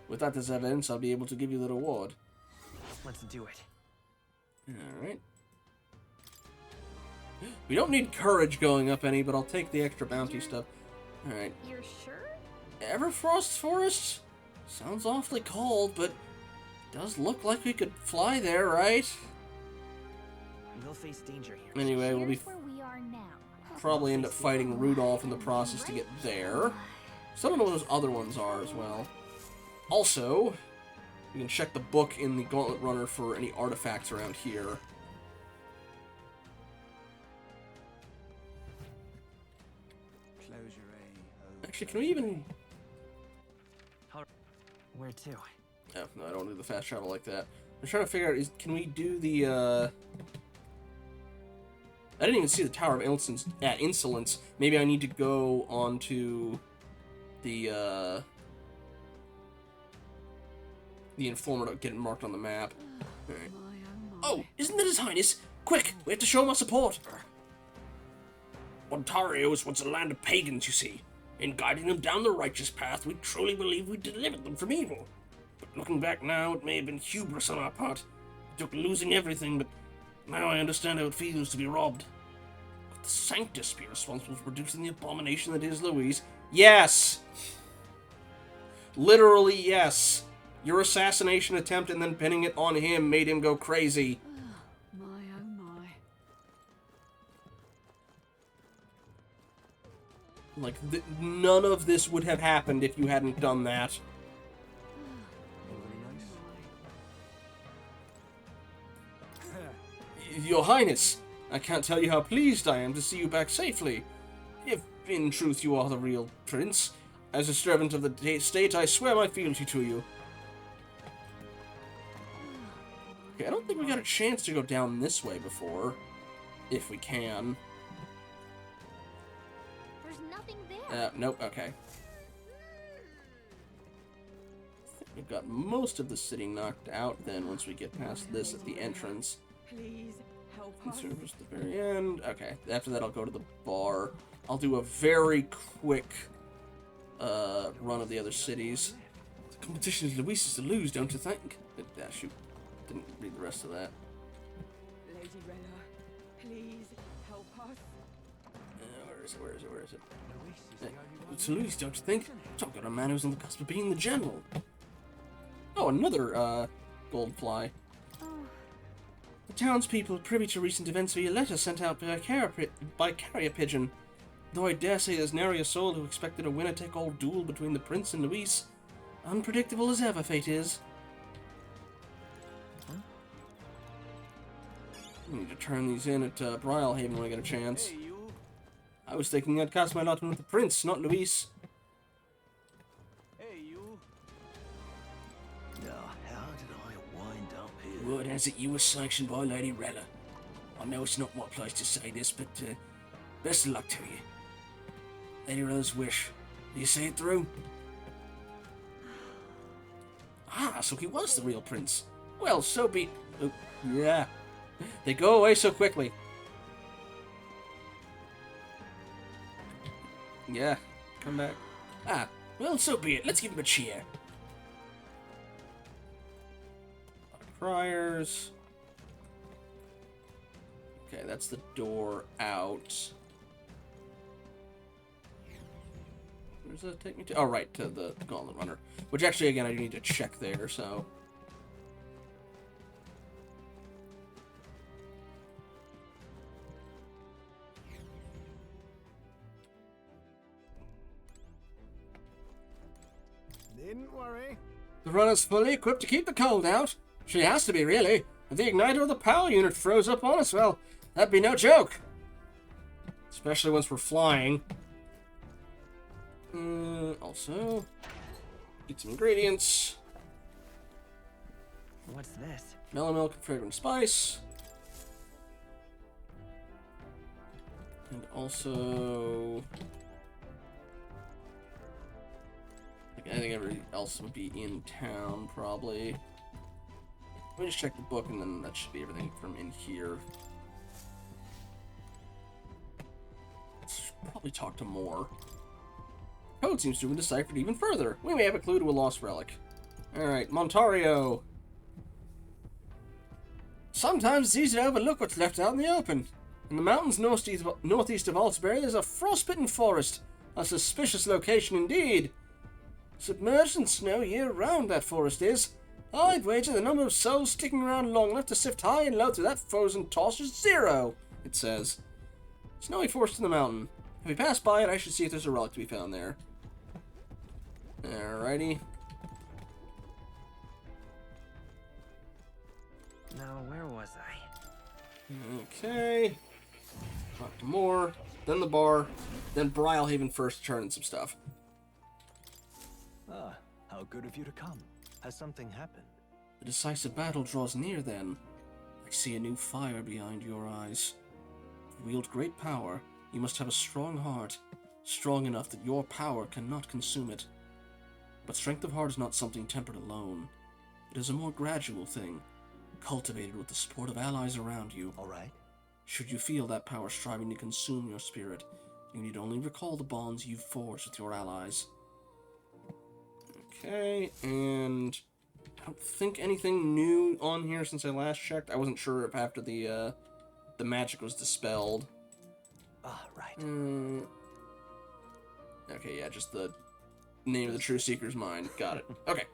With that as evidence, I'll be able to give you the reward.
Let's do it.
Alright. We don't need courage going up any, but I'll take the extra bounty stuff. Alright.
You're sure?
Everfrost Forest? Sounds awfully cold, but does look like we could fly there, right?
We'll face danger here.
Anyway, we'll be
Here's where we are now.
probably end up fighting Rudolph in the process to get there. So I don't know what those other ones are as well. Also, you can check the book in the Gauntlet Runner for any artifacts around here. Actually, can we even...
Where to?
Oh, no, I don't do the fast travel like that. I'm trying to figure out, can we do the, I didn't even see the Tower of Insolence. Maybe I need to go onto the Informer to get it marked on the map. Alright. Oh, isn't that His Highness? Quick, we have to show him our support. Ontario is once a land of pagans, you see. In guiding them down the righteous path, we truly believe we delivered them from evil. But looking back now, it may have been hubris on our part. It took losing everything, but now I understand how it feels to be robbed. Could the Sanctus be responsible for producing the abomination that is Louise? Yes! Literally, yes. Your assassination attempt and then pinning it on him made him go crazy.
My oh my.
Like, none of this would have happened if you hadn't done that. Your Highness, I can't tell you how pleased I am to see you back safely. If, in truth, you are the real prince, as a servant of the state, I swear my fealty to you. Okay, I don't think we got a chance to go down this way before. If we can.
There's nothing there.
Nope, okay. I think we've got most of the city knocked out then once we get past this at the entrance.
Please help us.
Service at the very end. Okay, after that I'll go to the bar. I'll do a very quick run of the other cities. The competition is Luis's to lose, don't you think? Shoot. Didn't read the rest of that.
Lady Rella, please help us.
Where is it? It's Louise, don't you think? Talk about a man who's on the cusp of being the general. Oh, another gold fly. The townspeople privy to recent events via letter sent out by carrier pigeon. Though I dare say there's nary a soul who expected a winner-take-all duel between the prince and Louise. Unpredictable as ever fate is. I need to turn these in at Brylehaven when I get a chance.
Hey, you.
I was thinking I'd cast my lot in with the prince, not Louise.
Hey, you.
Now, how did I wind up here?
Word has it you were sanctioned by Lady Rella. I know it's not my place to say this, but best of luck to you. Lady Rella's wish. Do you see it through? Ah, so he was the real prince. Well, so be... Oh, yeah. They go away so quickly. Yeah, come back. Ah, well, so be it. Let's give him a cheer. Criers. Okay, that's the door out. Where does that take me to? Oh, right, to the Gauntlet Runner. Which actually, again, I do need to check there, so...
Needn't worry.
The runner's fully equipped to keep the cold out. She has to be, really. If the igniter of the power unit froze up on us, well, that'd be no joke. Especially once we're flying. Also, eat some ingredients.
What's this?
Melon milk and fragrant spice. And also... I think everybody else would be in town, probably. Let me just check the book, and then that should be everything from in here. Let's probably talk to more. Code seems to have been deciphered even further. We may have a clue to a lost relic. Alright, Montario. Sometimes it's easy to overlook what's left out in the open. In the mountains northeast of Altsbury, there's a frostbitten forest. A suspicious location indeed. Submerged in snow year-round, that forest is. I'd wager the number of souls sticking around long enough to sift high and low through that frozen toss is 0, it says. Snowy forest in the mountain. If we pass by it, I should see if there's a relic to be found there. Alrighty.
Now, where was I?
Okay. Talk to more. Then the bar. Then Brylehaven first to turn in some stuff.
Ah, how good of you to come. Has something happened?
The decisive battle draws near then. I see a new fire behind your eyes. To wield great power, you must have a strong heart, strong enough that your power cannot consume it. But strength of heart is not something tempered alone. It is a more gradual thing, cultivated with the support of allies around you.
All right.
Should you feel that power striving to consume your spirit, you need only recall the bonds you've forged with your allies. Okay, and I don't think anything new on here since I last checked. I wasn't sure if after the magic was dispelled.
Ah, right.
Okay, yeah, just the name of the true seeker's mind. Got it. Okay.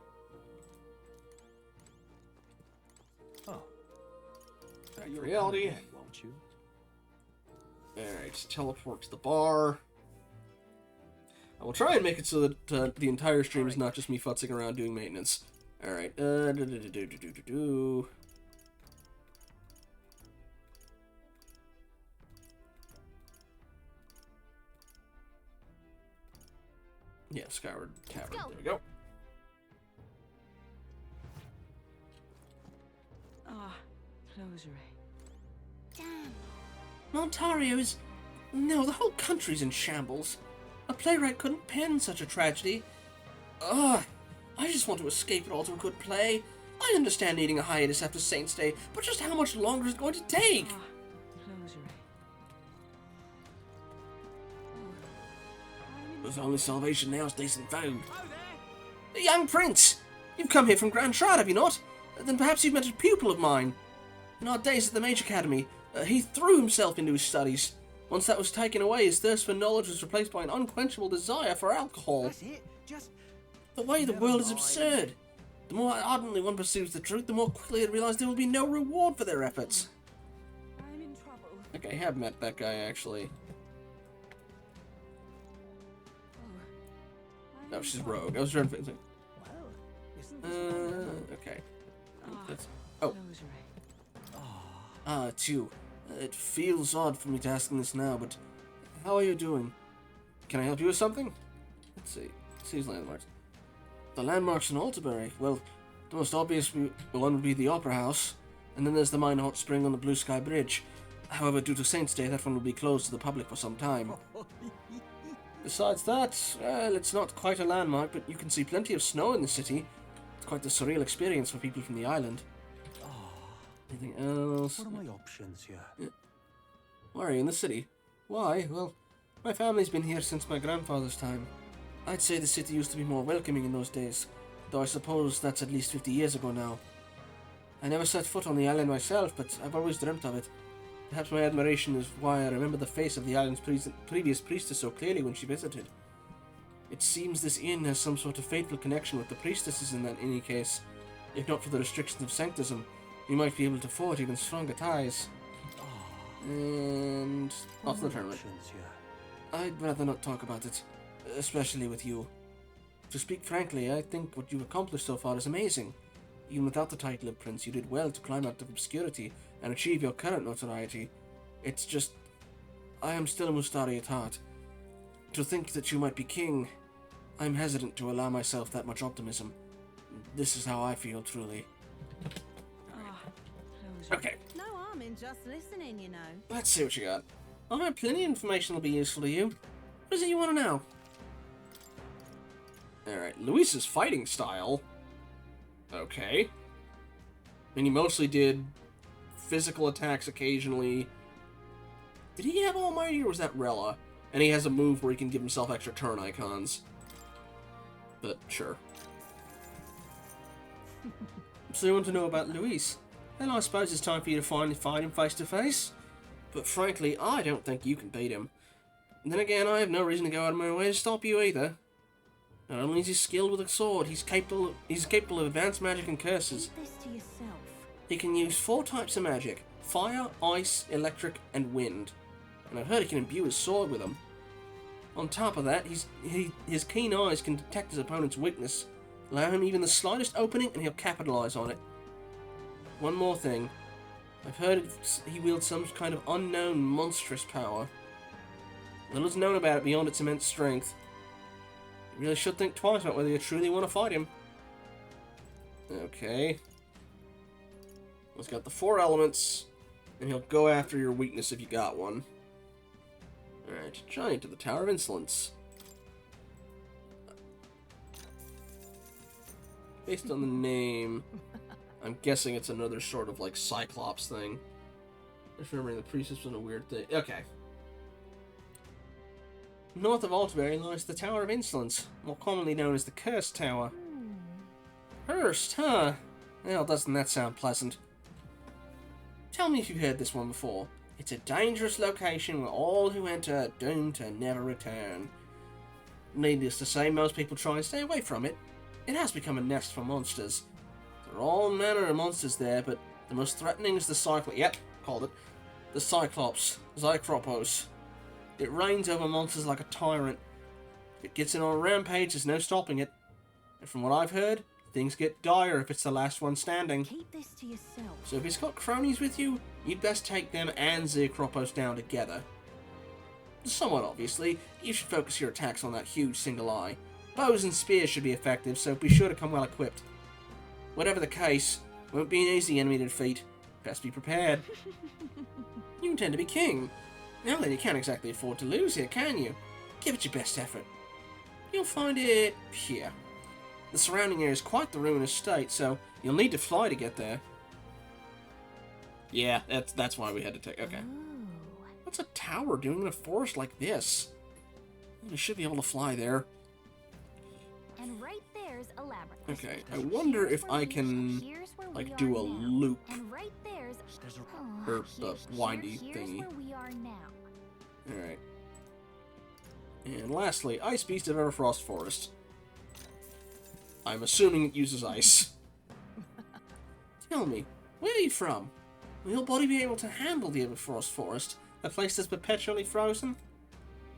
Oh.
Back to reality.
Won't you?
Alright, teleport to the bar. I will try and make it so that the entire stream is not just me futzing around doing maintenance. Alright, yeah, Skyward Tavern. There we go.
Ah, closery.
Damn.
Montario is... No, the whole country's in shambles. A playwright couldn't pen such a tragedy. Ugh, I just want to escape it all to a good play. I understand needing a hiatus after Saint's Day, but just how much longer is it going to take?
Ah, closery.
There's only salvation now is decent food. The young prince! You've come here from Grand Shard, have you not? Then perhaps you've met a pupil of mine. In our days at the Mage Academy, he threw himself into his studies. Once that was taken away, his thirst for knowledge was replaced by an unquenchable desire for alcohol.
That's it. Just
The way the world is absurd. The more ardently one pursues the truth, the more quickly they realize there will be no reward for their efforts.
I'm in trouble.
I think I have met that guy, actually.
Oh.
No, she's rogue. I was trying to think.
Well, isn't this
Okay.
Ah,
That's... Oh.
closery.
Tew. It feels odd for me to ask him this now, but how are you doing? Can I help you with something? Let's see. See his landmarks. The landmarks in Alterbury. Well, the most obvious one would be the Opera House, and then there's the Mine Hot Spring on the Blue Sky Bridge. However, due to Saint's Day, that one will be closed to the public for some time. Besides that, well, it's not quite a landmark, but you can see plenty of snow in the city. It's quite the surreal experience for people from the island. Anything else?
What are my options here?
Why are you in the city? Why? Well, my family's been here since my grandfather's time. I'd say the city used to be more welcoming in those days, though I suppose that's at least 50 years ago now. I never set foot on the island myself, but I've always dreamt of it. Perhaps my admiration is why I remember the face of the island's previous priestess so clearly when she visited. It seems this inn has some sort of fateful connection with the priestesses in any case. If not for the restrictions of sanctism, we might be able to forge even stronger ties. And... off the tournament.
Options here.
I'd rather not talk about it, especially with you. To speak frankly, I think what you've accomplished so far is amazing. Even without the title of Prince, you did well to climb out of obscurity and achieve your current notoriety. It's just... I am still a Mustari at heart. To think that you might be king, I'm hesitant to allow myself that much optimism. This is how I feel, truly. Okay.
No harm in just listening, you know.
Let's see what you got. I have plenty of information that'll be useful to you. What is it you want to know? Alright, Luis's fighting style. Okay. And he mostly did physical attacks occasionally. Did he have Almighty or was that Rella? And he has a move where he can give himself extra turn icons. But, sure. So you want to know about Luis? Well, I suppose it's time for you to finally fight him face to face. But frankly, I don't think you can beat him. And then again, I have no reason to go out of my way to stop you either. Not only is he skilled with a sword, he's capable of advanced magic and curses.
Keep this to yourself.
He can use 4 types of magic: fire, ice, electric, and wind. And I've heard he can imbue his sword with them. On top of that, his keen eyes can detect his opponent's weakness. Allow him even the slightest opening and he'll capitalize on it. One more thing. I've heard he wields some kind of unknown monstrous power. Little is known about it beyond its immense strength. You really should think twice about whether you truly want to fight him. Okay. He's got the 4 elements, and he'll go after your weakness if you got one. Alright, Johnny to the Tower of Insolence. Based on the name, I'm guessing it's another sort of like Cyclops thing. Just remembering the priestess was a weird thing. Okay. North of Altabury lies the Tower of Insolence, more commonly known as the Cursed Tower. Cursed, huh? Well, doesn't that sound pleasant? Tell me if you've heard this one before. It's a dangerous location where all who enter are doomed to never return. Needless to say, most people try and stay away from it. It has become a nest for monsters. There are all manner of monsters there, but the most threatening is the Cyclops. Yep, called it. The Cyclops, Zycropos. It reigns over monsters like a tyrant. If it gets in on a rampage, there's no stopping it. And from what I've heard, things get dire if it's the last one standing.
Keep this to yourself.
So if he's got cronies with you, you'd best take them and Zycropos down together. Somewhat obviously, you should focus your attacks on that huge single eye. Bows and spears should be effective, so be sure to come well equipped. Whatever the case, it won't be an easy enemy to defeat. Best be prepared. You intend to be king. Now then, you can't exactly afford to lose here, can you? Give it your best effort. You'll find it here. The surrounding area is quite the ruinous state, so you'll need to fly to get there. Yeah, that's why we had to take... Okay.
Ooh.
What's a tower doing in a forest like this? We should be able to fly there.
And right there's a labyrinth.
Okay, I wonder if I can, like, do a loop.
And right there's
Or the windy
here's
thingy.
where we are now.
Alright. And lastly, Ice Beast of Everfrost Forest. I'm assuming it uses ice. Tell me, where are you from? Will your body be able to handle the Everfrost Forest, a place that's perpetually frozen?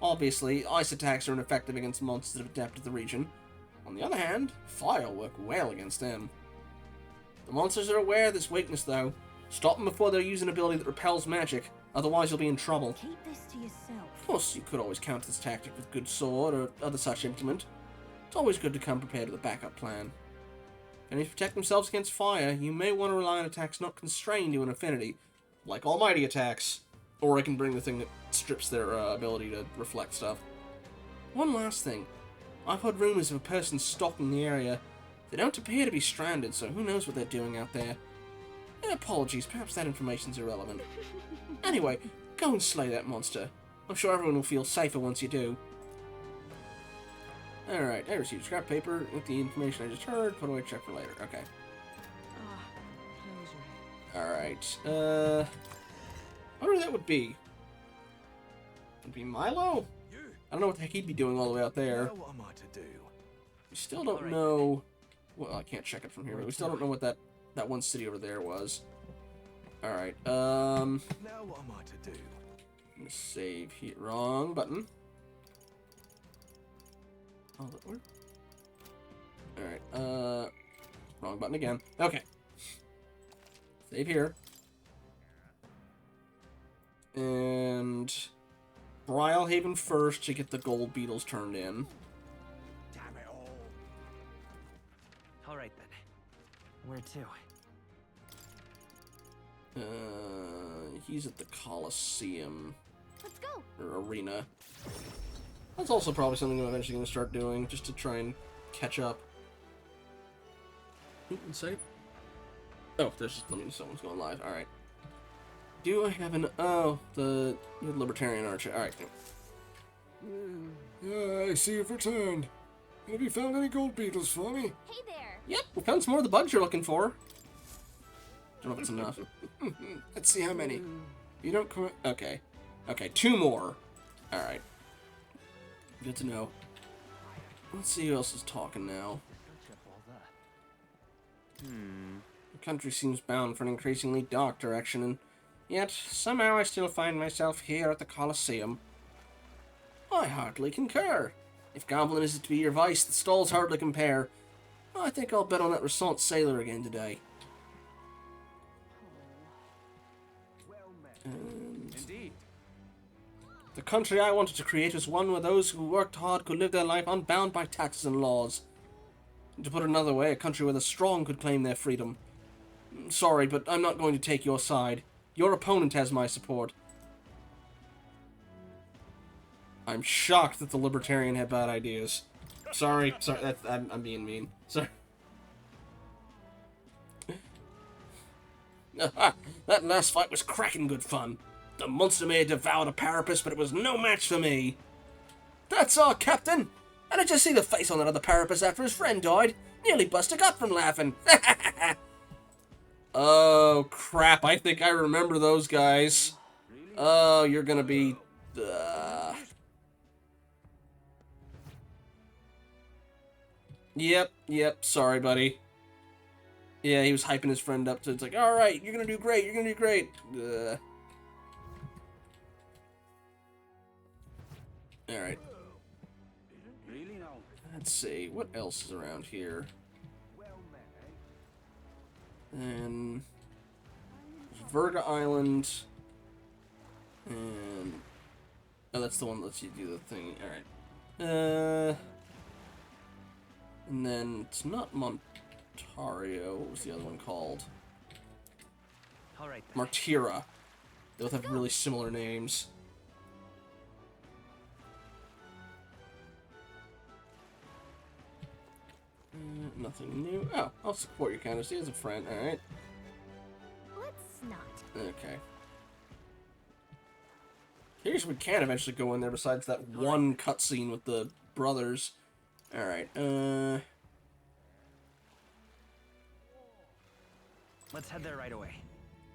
Obviously, ice attacks are ineffective against monsters that have adapted to the region. On the other hand, fire will work well against them. The monsters are aware of this weakness, though. Stop them before they use an ability that repels magic, otherwise you'll be in trouble.
Keep this to yourself.
Of course, you could always counter this tactic with good sword or other such implement. It's always good to come prepared with a backup plan. And if you protect themselves against fire, you may want to rely on attacks not constrained to an affinity, like Almighty attacks, or I can bring the thing that strips their ability to reflect stuff. One last thing. I've heard rumors of a person stalking the area. They don't appear to be stranded, so who knows what they're doing out there. Apologies, perhaps that information's irrelevant. Anyway, go and slay that monster. I'm sure everyone will feel safer once you do. Alright, I received scrap paper with the information I just heard. Put away, check for later. Okay. Alright, I wonder who that would be. Would it be Milo? I don't know what the heck he'd be doing all the way out there.
Now what am I to do?
We still don't know... Well, I can't check it from here, but we still don't know what that one city over there was. Alright,
Now what am I to do?
I'm gonna save here. Wrong button. Oh, where? Alright, wrong button again. Okay. Save here. And Brylehaven first to get the gold beetles turned in.
Damn it all.
All right then. Where to?
He's at the Coliseum.
Let's go.
Or arena. That's also probably something I'm eventually going to start doing, just to try and catch up. Save. Oh, there's, let me, someone's going live. Alright. Do I have an, oh, the Libertarian Archer. Alright.
I see you've returned. Have you found any gold beetles for me?
Hey there.
Yep, we found some more of the bugs you're looking for. Don't know if it's enough.
Let's see how many.
You don't come. Okay. Okay, 2 more. Alright. Good to know. Let's see who else is talking now. The country seems bound for an increasingly dark direction, and yet somehow I still find myself here at the Coliseum. I heartily concur. If Goblin is to be your vice, the stalls hardly compare. I think I'll bet on that Resort Sailor again today. And
Indeed.
the country I wanted to create was one where those who worked hard could live their life unbound by taxes and laws. To put it another way, a country where the strong could claim their freedom. Sorry, but I'm not going to take your side. Your opponent has my support. I'm shocked that the Libertarian had bad ideas. Sorry, I'm being mean. Sorry. That last fight was cracking good fun. The monster may have devoured a parapus, but it was no match for me. That's all, Captain. And I just see the face on that other parapus after his friend died. Nearly busted up from laughing. Oh, crap. I think I remember those guys. Oh, you're gonna be... Yep, sorry, buddy. Yeah, he was hyping his friend up to, it's like, alright, you're gonna do great, you're gonna do great. Alright. Let's see, what else is around here? And Verga Island. And oh, that's the one that lets you do the thing. Alright. And then it's not Montario. What was the other one called?
All right.
Martira. They both have really similar names. Nothing new. Oh, I'll support your candidacy as a friend. Alright.
Let's not.
Okay. Here's we can eventually go in there besides that one cutscene with the brothers. Alright,
Let's head there right away.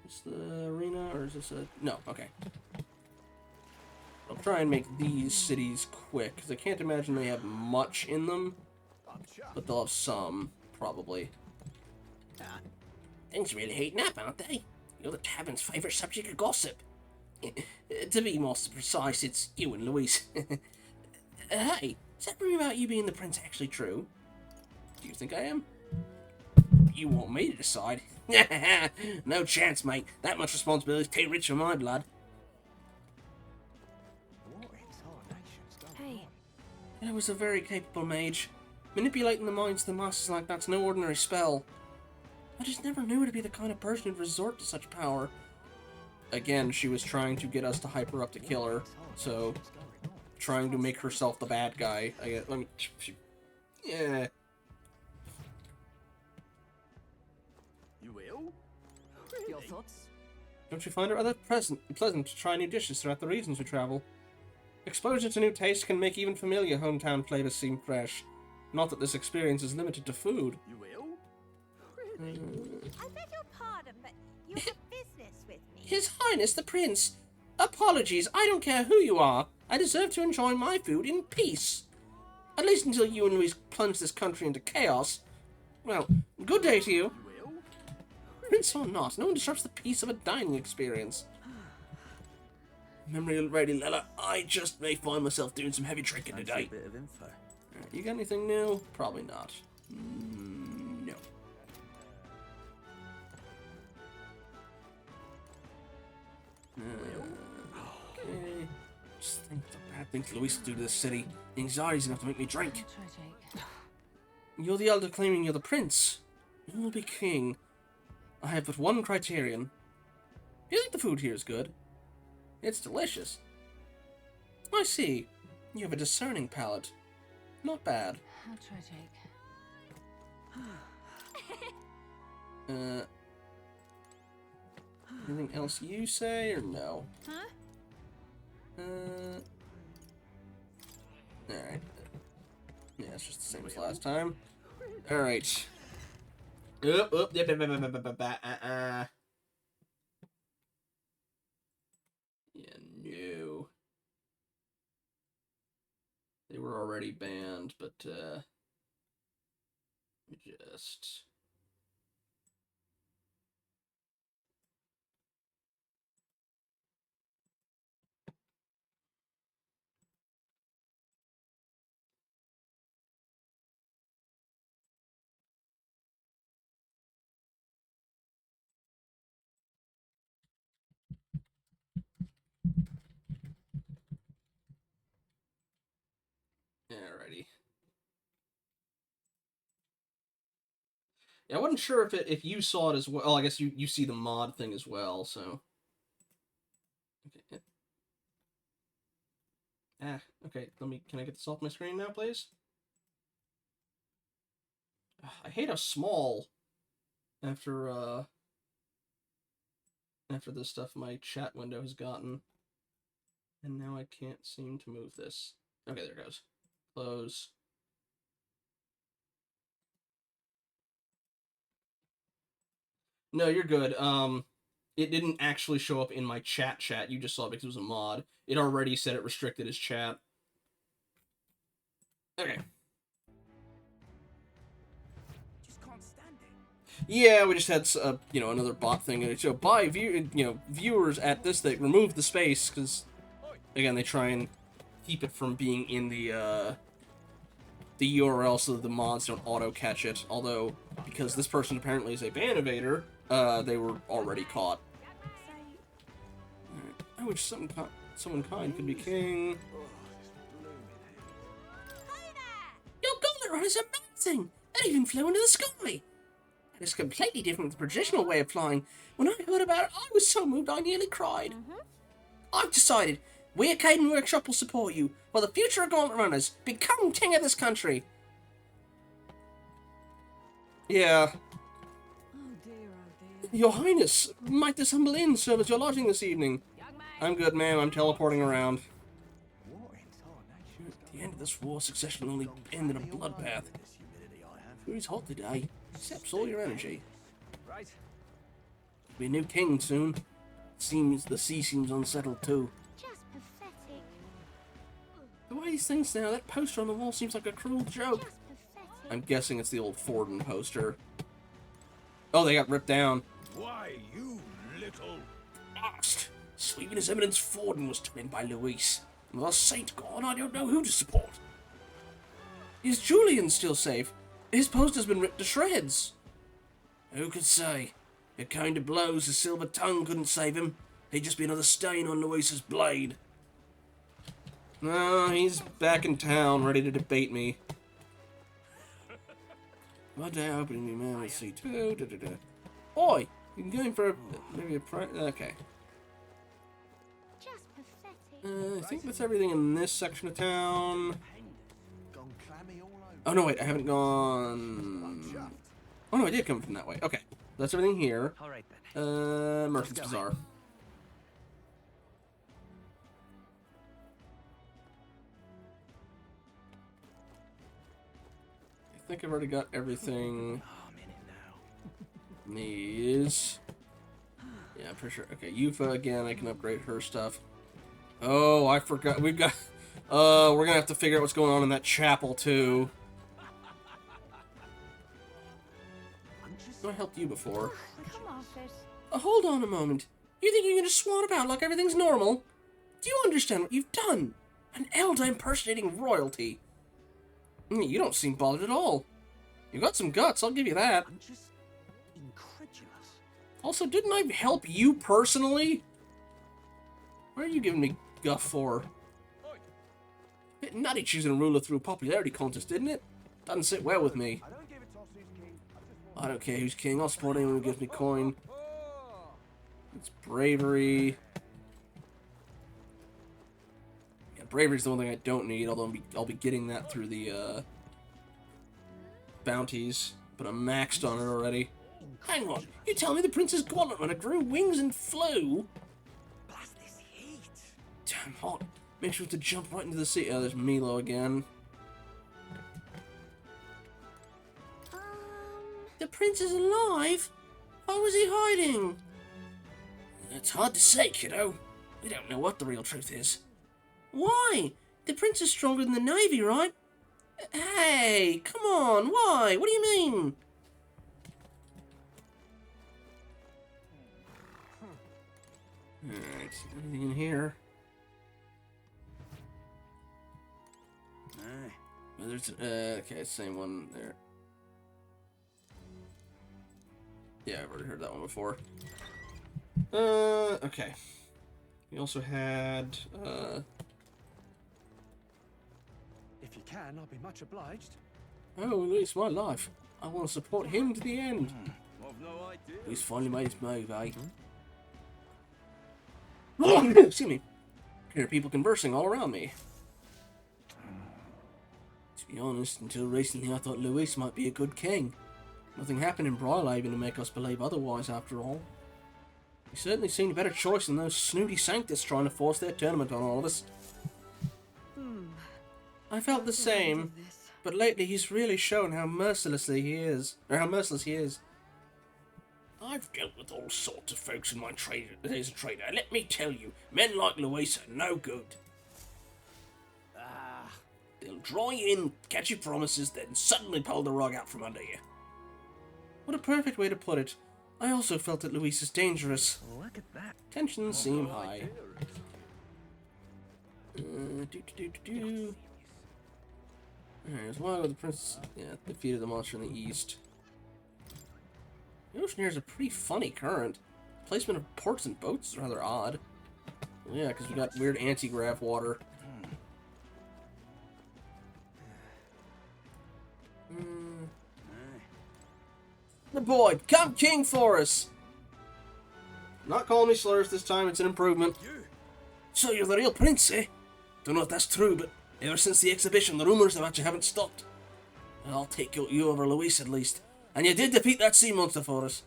is the arena, or is this a... No, okay. I'll try and make these cities quick, because I can't imagine they have much in them. But they'll have some, probably. Things really heating up, aren't they? You're the tavern's favourite subject of gossip. To be more precise, it's you and Louise. Hey, is that rumor about you being the prince actually true? Do you think I am? You want me to decide? No chance, mate. That much responsibility's too rich for my blood.
Hey.
I was a very capable mage. Manipulating the minds of the masses like that's no ordinary spell. I just never knew her to be the kind of person who'd resort to such power. Again, she was trying to get us to hype her up to kill her, so trying to make herself the bad guy. Let me... Yeah.
You will?
Your thoughts?
Don't you find it rather pleasant to try new dishes throughout the regions we travel? Exposure to new tastes can make even familiar hometown flavors seem fresh. Not that this experience is limited to food.
You will?
I beg your pardon, but you have business with me.
His Highness the Prince! Apologies, I don't care who you are. I deserve to enjoy my food in peace. At least until you and Louise plunge this country into chaos. Well, good day to you.
You will?
Prince or not, no one disrupts the peace of a dining experience. Memory ready, Lella. I just may find myself doing some heavy drinking
Fancy
today.
a bit of info.
You got anything new? Probably not. No. Okay. Just think of the bad things Luis do to this city. The anxiety's enough to make me drink.
I'll try, Jake.
You're the elder claiming you're the prince. You will be king. I have but one criterion. Do you think the food here is good? It's delicious. I see. You have a discerning palate. Not bad.
I'll try, Jake.
Anything else you say, or no?
Huh?
Alright. Yeah, it's just the same as last time. Alright. Yeah, no. They were already banned, but, just... Alrighty. Yeah, I wasn't sure if you saw it as well. I guess you see the mod thing as well, so. Okay. Okay. Can I get this off my screen now, please? I hate how small after this stuff my chat window has gotten. And now I can't seem to move this. Okay, there it goes. Close. No, you're good. It didn't actually show up in my chat. You just saw it because it was a mod. It already said it restricted as chat. Okay.
Just can't stand it.
Yeah, we just had another bot thing. So viewers at this thing remove the space because again they try and keep it from being in the URL so that the mods don't auto catch it. Although because this person apparently is a ban evader, they were already caught. I wish someone kind could be king. Your gauntlet run is amazing! It even flew into the sky! That is completely different from the traditional way of flying. When I heard about it, I was so moved I nearly cried. I've decided. We at Caden Workshop will support you. For the future of Gauntlet Runners, become king of this country. Yeah.
Oh dear, oh dear.
Your Highness, might this humble inn serve as your lodging this evening? I'm good, ma'am. I'm teleporting around. At the end of this war, succession will only end in a bloodbath. Food's hot today. Saps all your energy.
Right.
Be a new king soon. Seems the sea seems unsettled too.
Just pathetic.
The way these things now, that poster on the wall seems like a cruel joke.
Just pathetic.
I'm guessing it's the old Forden poster. Oh, they got ripped down.
Why, you little...
Lost. Sweeping His Eminence Forden was turned in by Luis. And with our saint gone, I don't know who to support. Is Julian still safe? His poster's been ripped to shreds. Who could say? It came to blows, his silver tongue couldn't save him. He'd just be another stain on Luis's blade. No, he's back in town, ready to debate me. What day opening me, man? Let's see. Oi! You can go in for maybe a price. Okay.
Just pathetic.
I think that's everything in this section of town.
Gone clammy all over.
Oh no, wait, I haven't gone. Oh no, I did come from that way. Okay, that's everything here.
All right then.
Merchant's Bazaar. I think I've already got everything.
Oh, I'm in it now.
These. Yeah, I'm pretty sure. Okay, Yufa again. I can upgrade her stuff. Oh, I forgot. We've got. We're gonna have to figure out what's going on in that chapel too. I helped you before.
Come off it.
Hold on a moment. You think you're gonna swan about like everything's normal? Do you understand what you've done? An elder impersonating royalty. You don't seem bothered at all. You got some guts, I'll give you that.
I'm just incredulous.
Also, didn't I help you personally? What are you giving me guff for? Bit nutty choosing a ruler through a popularity contest, didn't it? Doesn't sit well with me. I don't care who's king, I'll support anyone who gives me coin. It's bravery. Yeah, bravery's the one thing I don't need, although I'll be getting that through the bounties. But I'm maxed on it already. Hang on, you tell me the Princess Gauntlet Runner grew wings and flew?
Blast this heat.
Damn hot. Make sure to jump right into the sea. Oh, there's Milo again. The prince is alive? Why was he hiding? It's hard to say, kiddo. We don't know what the real truth is. Why? The prince is stronger than the Navy, right? Hey, come on, why? What do you mean? Alright, anything in here? Well, there's okay, same one there. Yeah, I've already heard that one before. Okay. We also had
If you can, I'll be much obliged.
oh, Luis, my life. I want to support him to the end.
I've no idea.
He's finally made his move, eh? Excuse me. I hear people conversing all around me. To be honest, until recently I thought Luis might be a good king. Nothing happened in Brylehaven to make us believe otherwise, after all. He certainly seemed a better choice than those snooty sanctus trying to force their tournament on all of us. I felt the same, but lately he's really shown how merciless he is. I've dealt with all sorts of folks in my trade as a trader. Let me tell you, men like Luis are no good. They'll draw you in, catch your promises, then suddenly pull the rug out from under you. What a perfect way to put it. I also felt that Luis is dangerous.
Look at that.
Tensions seem high. Alright, why the prince defeated the monster in the east. The ocean here is a pretty funny current. Placement of ports and boats is rather odd. Well, yeah, because we got weird anti-grav water. The boy, come king for us! Not calling me slurs this time, it's an improvement. So you're the real prince, eh? Don't know if that's true, but ever since the exhibition, the rumours about you haven't stopped. I'll take you over Luis at least. And you did defeat that sea monster for us.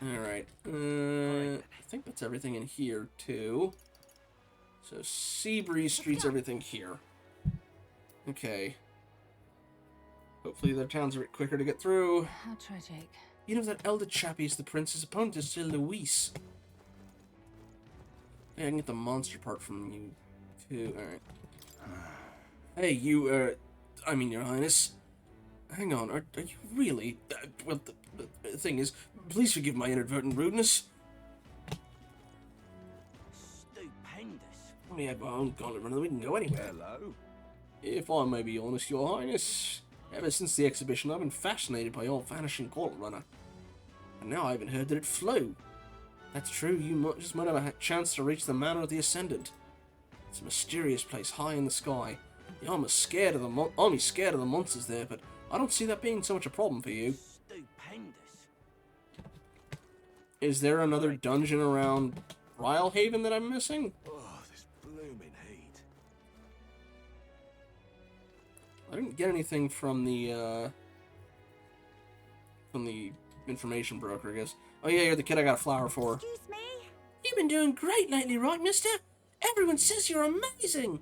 Alright. I think that's everything in here, too. So, Seabreeze Street's everything here. Okay. Hopefully their towns are a bit quicker to get through.
How tragic.
You know that elder chappie's the prince's opponent is still Luis. Yeah, I can get the monster part from you, too. Alright. Hey, you, I mean, Your Highness. Hang on, are you really? Well, the thing is, please forgive my inadvertent rudeness.
Stupendous.
We have our own gauntlet runner, we can go anywhere.
Hello.
If I may be honest, Your Highness, ever since the exhibition, I've been fascinated by your vanishing gauntlet runner. And now I even heard that it flew. That's true, you just might have a chance to reach the Manor of the Ascendant. It's a mysterious place high in the sky. The army's scared of the monsters there, but I don't see that being so much a problem for you.
Stupendous.
Is there another dungeon around Rhylehaven that I'm missing?
Oh, this blooming heat.
I didn't get anything from the information broker, I guess. Oh yeah, you're the kid I got a flower for.
Excuse me?
You've been doing great lately, right, mister? Everyone says you're amazing.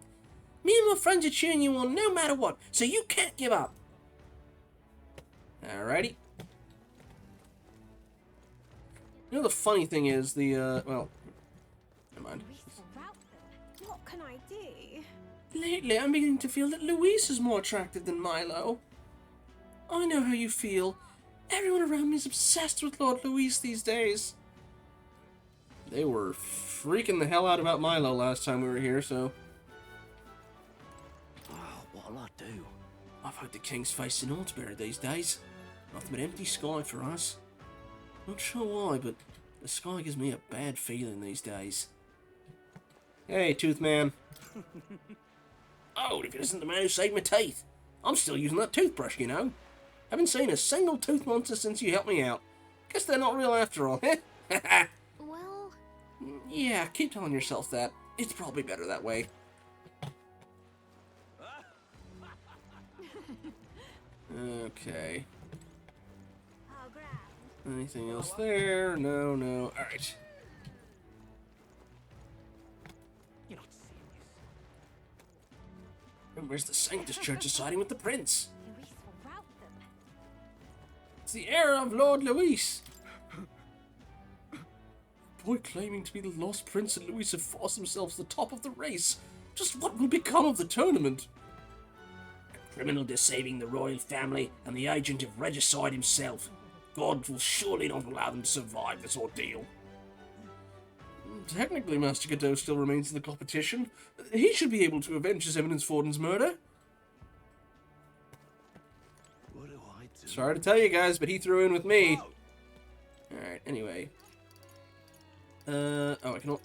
Me and my friends are cheering you on no matter what, so you can't give up. Alrighty. You know the funny thing is, well, never mind.
What can I do?
Lately, I'm beginning to feel that Luis is more attractive than Milo. I know how you feel. Everyone around me is obsessed with Lord Luis these days. They were freaking the hell out about Milo last time we were here, so...
Oh, what
Well, I do.
I've heard the king's facing Altsbury these days. Nothing but empty sky for us. Not sure why, but the sky gives me a bad feeling these days. Hey, Tooth Man. Oh, if it isn't the man who saved my teeth. I'm still using that toothbrush, you know. Haven't seen a single tooth monster since you helped me out. Guess they're not real after all, eh?
Well...
Yeah, keep telling yourself that. It's probably better that way. Okay.
Oh, grand.
Anything else there? No, no. Alright.
You're not serious.
And where's the Sanctus Church siding with the Prince?
Luis will rout them.
It's the heir of Lord Luis. Boy claiming to be the lost Prince and Luis have forced themselves to the top of the race. Just what will become of the tournament? A criminal deceiving the royal family and the agent of regicide himself. God will surely not allow them to survive this ordeal. Technically, Master Godot still remains in the competition. He should be able to avenge His Eminence Forden's murder.
What do I do?
Sorry to tell you guys, but he threw in with me. Alright, anyway. Oh, I can...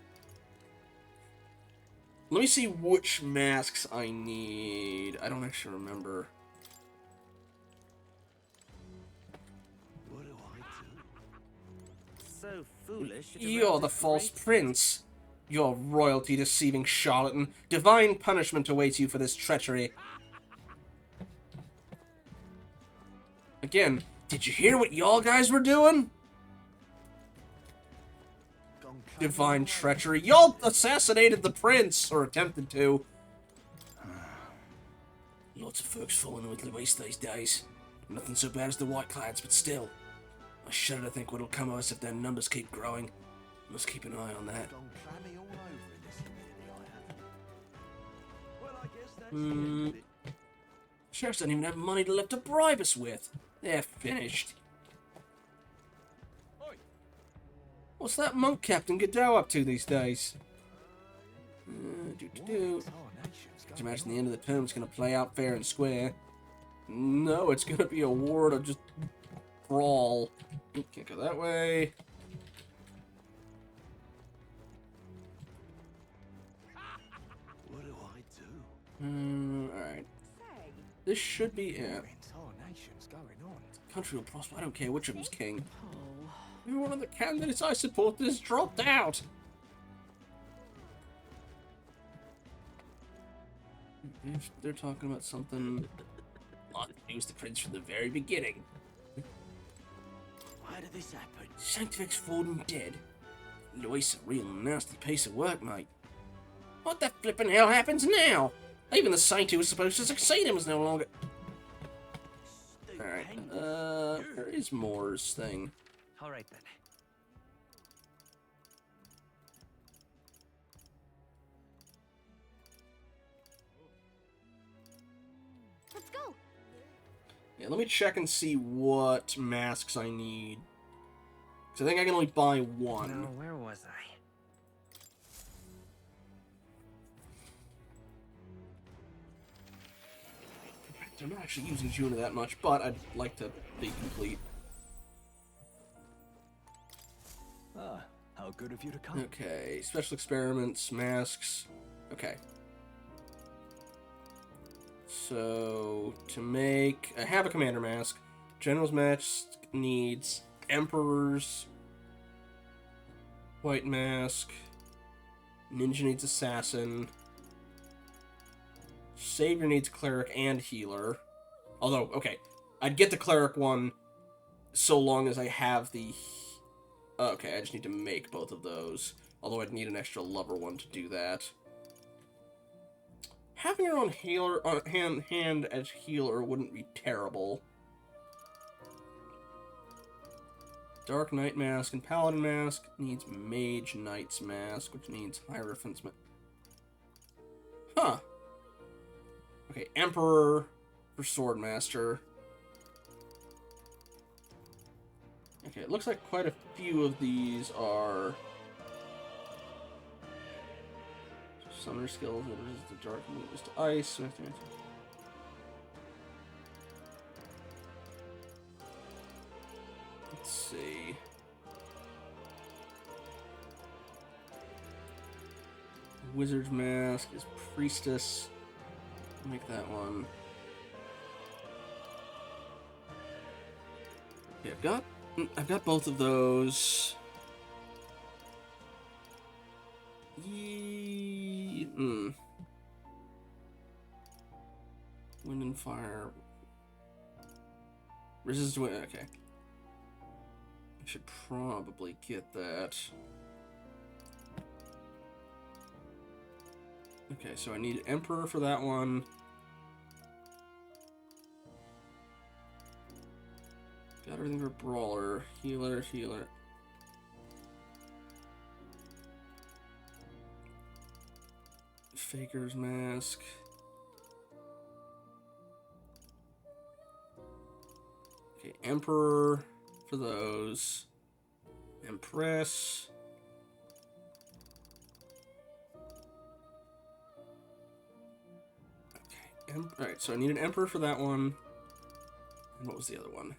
Let me see which masks I need. I don't actually remember.
What do I do?
So foolish. it
You're
arouses
the false
great-
prince. You're royalty-deceiving charlatan. Divine punishment awaits you for this treachery. Again, did you hear what y'all guys were doing? Divine treachery. Y'all assassinated the prince, or attempted to. Lots of folks falling with Luis these days. Nothing so bad as the White Clads, but still. I shudder to think what'll come of us if their numbers keep growing. Must keep an eye on that.
Gone clammy all over in this humidity I have. Well, I guess that's the end of it.
Sheriffs don't even have money left to bribe us with. They're finished. What's that monk Captain Godot up to these days? Just imagine the end of the term's gonna play out fair and square. No, it's gonna be a war to just brawl. Can't go that way.
What do I do?
Alright. This should be it.
Incarnation's going on.
Country will prosper. I don't care which of them's king. Every one of the candidates I supported has dropped out. If they're talking about something, he was the prince from the very beginning.
Why did this happen?
Sanctifex Forden dead. Luis a real nasty piece of work, mate. What the flippin' hell happens now? Even the saint who was supposed to succeed him is no longer... Alright, where is Moore's thing?
All right then.
Let's go!
Yeah, let me check and see what masks I need. Because I think I can only buy one.
Now, where was I?
I'm not actually using Juna that much, but I'd like to be complete.
Ah, how good of you to come.
Okay, special experiments, masks. Okay. So, to make... I have a commander mask. General's mask needs Emperor's white mask. Ninja needs assassin. Savior needs cleric and healer. Although, okay, I'd get the cleric one so long as I have the... Okay, I just need to make both of those. Although I'd need an extra lover one to do that. Having your own healer on hand as healer wouldn't be terrible. Dark Knight Mask and Paladin Mask needs Mage Knight's Mask, which needs Hierophant's Mask. Huh. Okay, Emperor for Swordmaster. Okay, it looks like quite a few of these are summoner skills. What is the dark moves to ice? Let's see. Wizard's Mask is Priestess. Make that one. Okay, I've got both of those. Wind and fire. Resist wind. Okay. I should probably get that. Okay, so I need Emperor for that one. Got everything for Brawler. Healer. Faker's Mask. Okay, Emperor for those. Empress. Okay, alright, so I need an Emperor for that one. And what was the other one?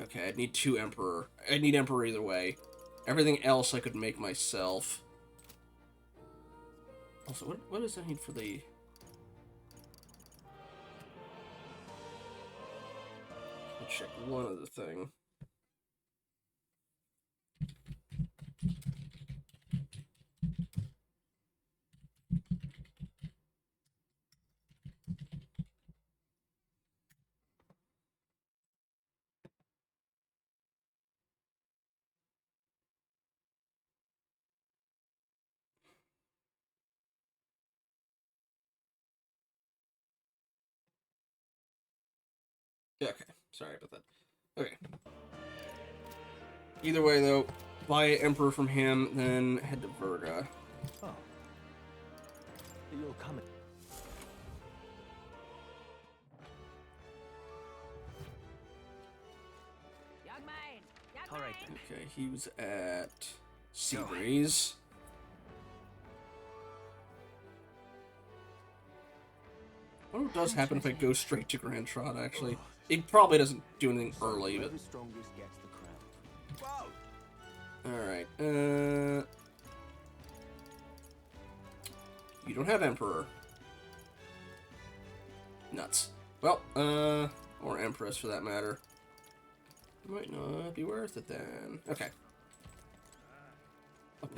Okay, I'd need 2 Emperor. I'd need Emperor either way. Everything else I could make myself. Also, what does I need for the... Let's check one other thing. Yeah, okay. Sorry about that. Okay. Either way, though, buy Emperor from him, then head to Verga.
Oh. You'll come.
Young man!
All right.
Okay, he was at Seabreeze. I wonder what does happen if I go straight to Grand Trot, actually. It probably doesn't do anything early, but...
Whoever's strongest gets the crown. Whoa!
Alright, You don't have Emperor. Nuts. Well, or Empress for that matter. Might not be worth it then. Okay.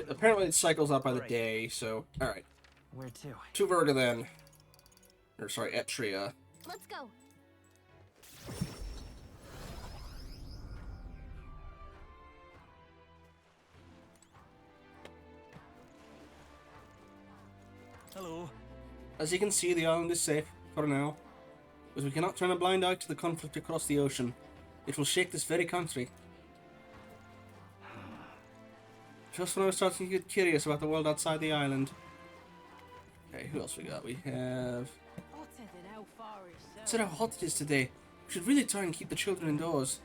Apparently it cycles up by the day, so... Alright.
Where to?
To Verga then. Or, sorry, Etria.
Let's go.
Hello.
As you can see, the island is safe, for now. But we cannot turn a blind eye to the conflict across the ocean. It will shake this very country. Just when I was starting to get curious about the world outside the island. Okay, who else we got? We have... Consider how hot it is today. We should really try and keep the children indoors.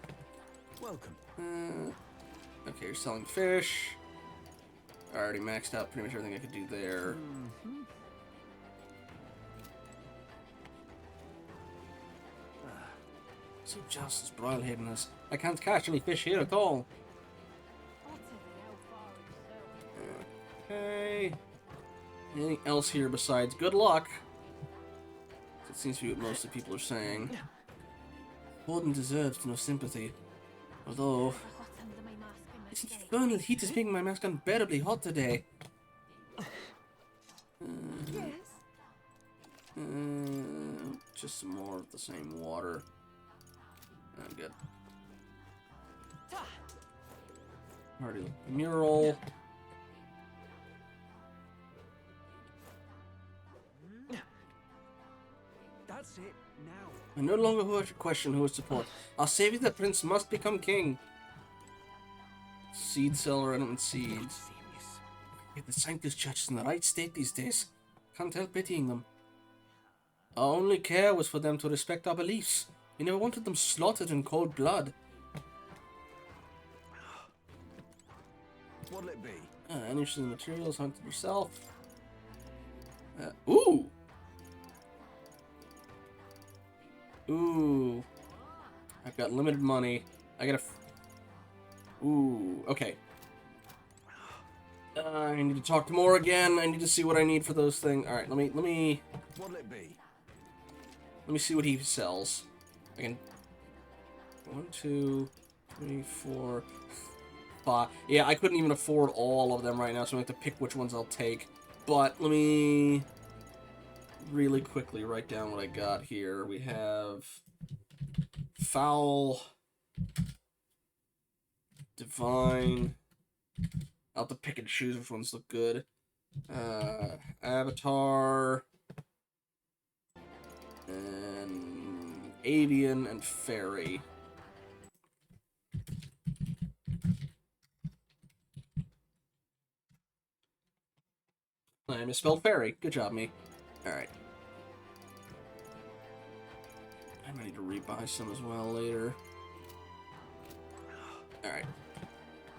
Welcome.
Okay, you're selling fish. I already maxed out pretty much everything I could do there. So just as broiled in us. I can't catch any fish here at all. Okay. Anything else here besides good luck? It seems to be what most of the people are saying. Warden deserves no sympathy. Although... This infernal heat is making my mask unbearably hot today. Just some more of the same water. I'm good. Already mural.
That's it, now.
I no longer question who is support. Our savior, the prince, must become king. Seed seller and seeds. The Sanctus Church is in the right state these days. Can't help pitying them. Our only care was for them to respect our beliefs. We never wanted them slaughtered in cold blood.
What'll it be?
Interesting materials, hunted yourself. Ooh! got limited money. I gotta... Ooh, okay. I need to talk to more again. I need to see what I need for those things. Alright, let me...
What'll it be?
Let me see what he sells. I can... 1, 2, 3, 4, 5. Yeah, I couldn't even afford all of them right now, so I have to pick which ones I'll take. But let me really quickly write down what I got here. We have Foul, Divine. I'll have to pick and choose which ones look good. Avatar, and Avian, and Fairy. I misspelled fairy. Good job, me. Alright. I might need to rebuy some as well later. Alright.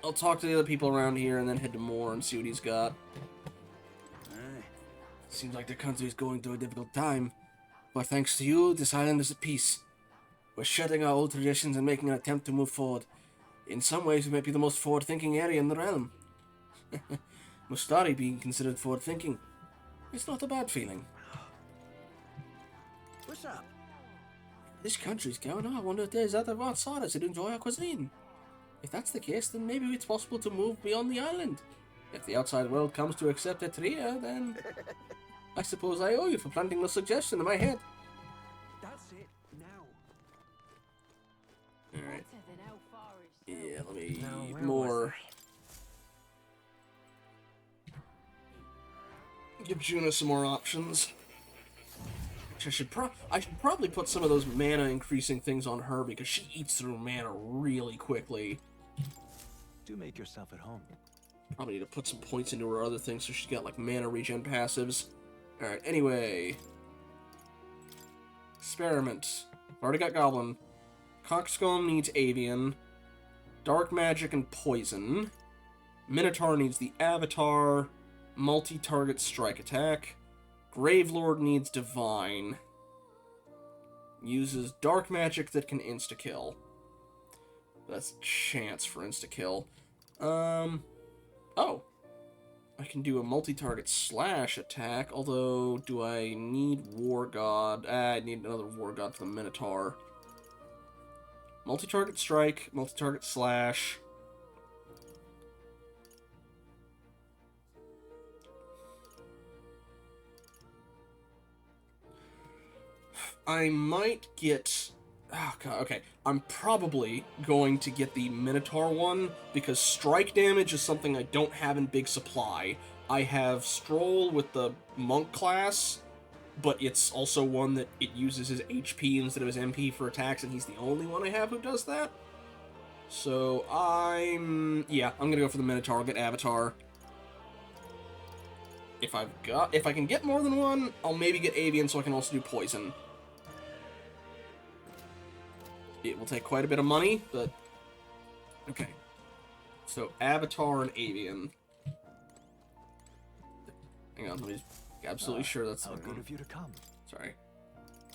I'll talk to the other people around here and then head to Moore and see what he's got. Seems like the country is going through a difficult time. But thanks to you, this island is at peace. We're shedding our old traditions and making an attempt to move forward. In some ways, we might be the most forward-thinking area in the realm. Mustari being considered forward-thinking. It's not a bad feeling.
What's up?
This country's going, I wonder if there's other outsiders who enjoy our cuisine. If that's the case, then maybe it's possible to move beyond the island. If the outside world comes to accept Etria, then I suppose I owe you for planting the suggestion in my head.
That's it, now.
Alright. Yeah, let me...
Now, where
more...
was
Give Juna some more options. Which I should probably put some of those mana increasing things on her because she eats through mana really quickly.
Do make yourself at home.
Probably need to put some points into her other things so she's got like mana regen passives. Alright, anyway. Experiment. Already got Goblin. Coxcomb needs Avian. Dark Magic and Poison. Minotaur needs the Avatar. Multi-target strike attack. Gravelord needs Divine. Uses Dark Magic that can insta-kill. That's chance for insta-kill. Oh. I can do a multi-target slash attack, although do I need War God? I need another War God for the Minotaur. Multi-target strike, multi-target slash. I might get... Oh, God, okay. I'm probably going to get the Minotaur one, because strike damage is something I don't have in big supply. I have Stroll with the Monk class, but it's also one that it uses his HP instead of his MP for attacks, and he's the only one I have who does that. So, I'm gonna go for the Minotaur. I'll get Avatar. If I can get more than one, I'll maybe get Avian so I can also do Poison. It will take quite a bit of money, but... Okay. So, Avatar and Avian. Hang on, let me just... Absolutely sure that's...
How good of you to come.
Sorry.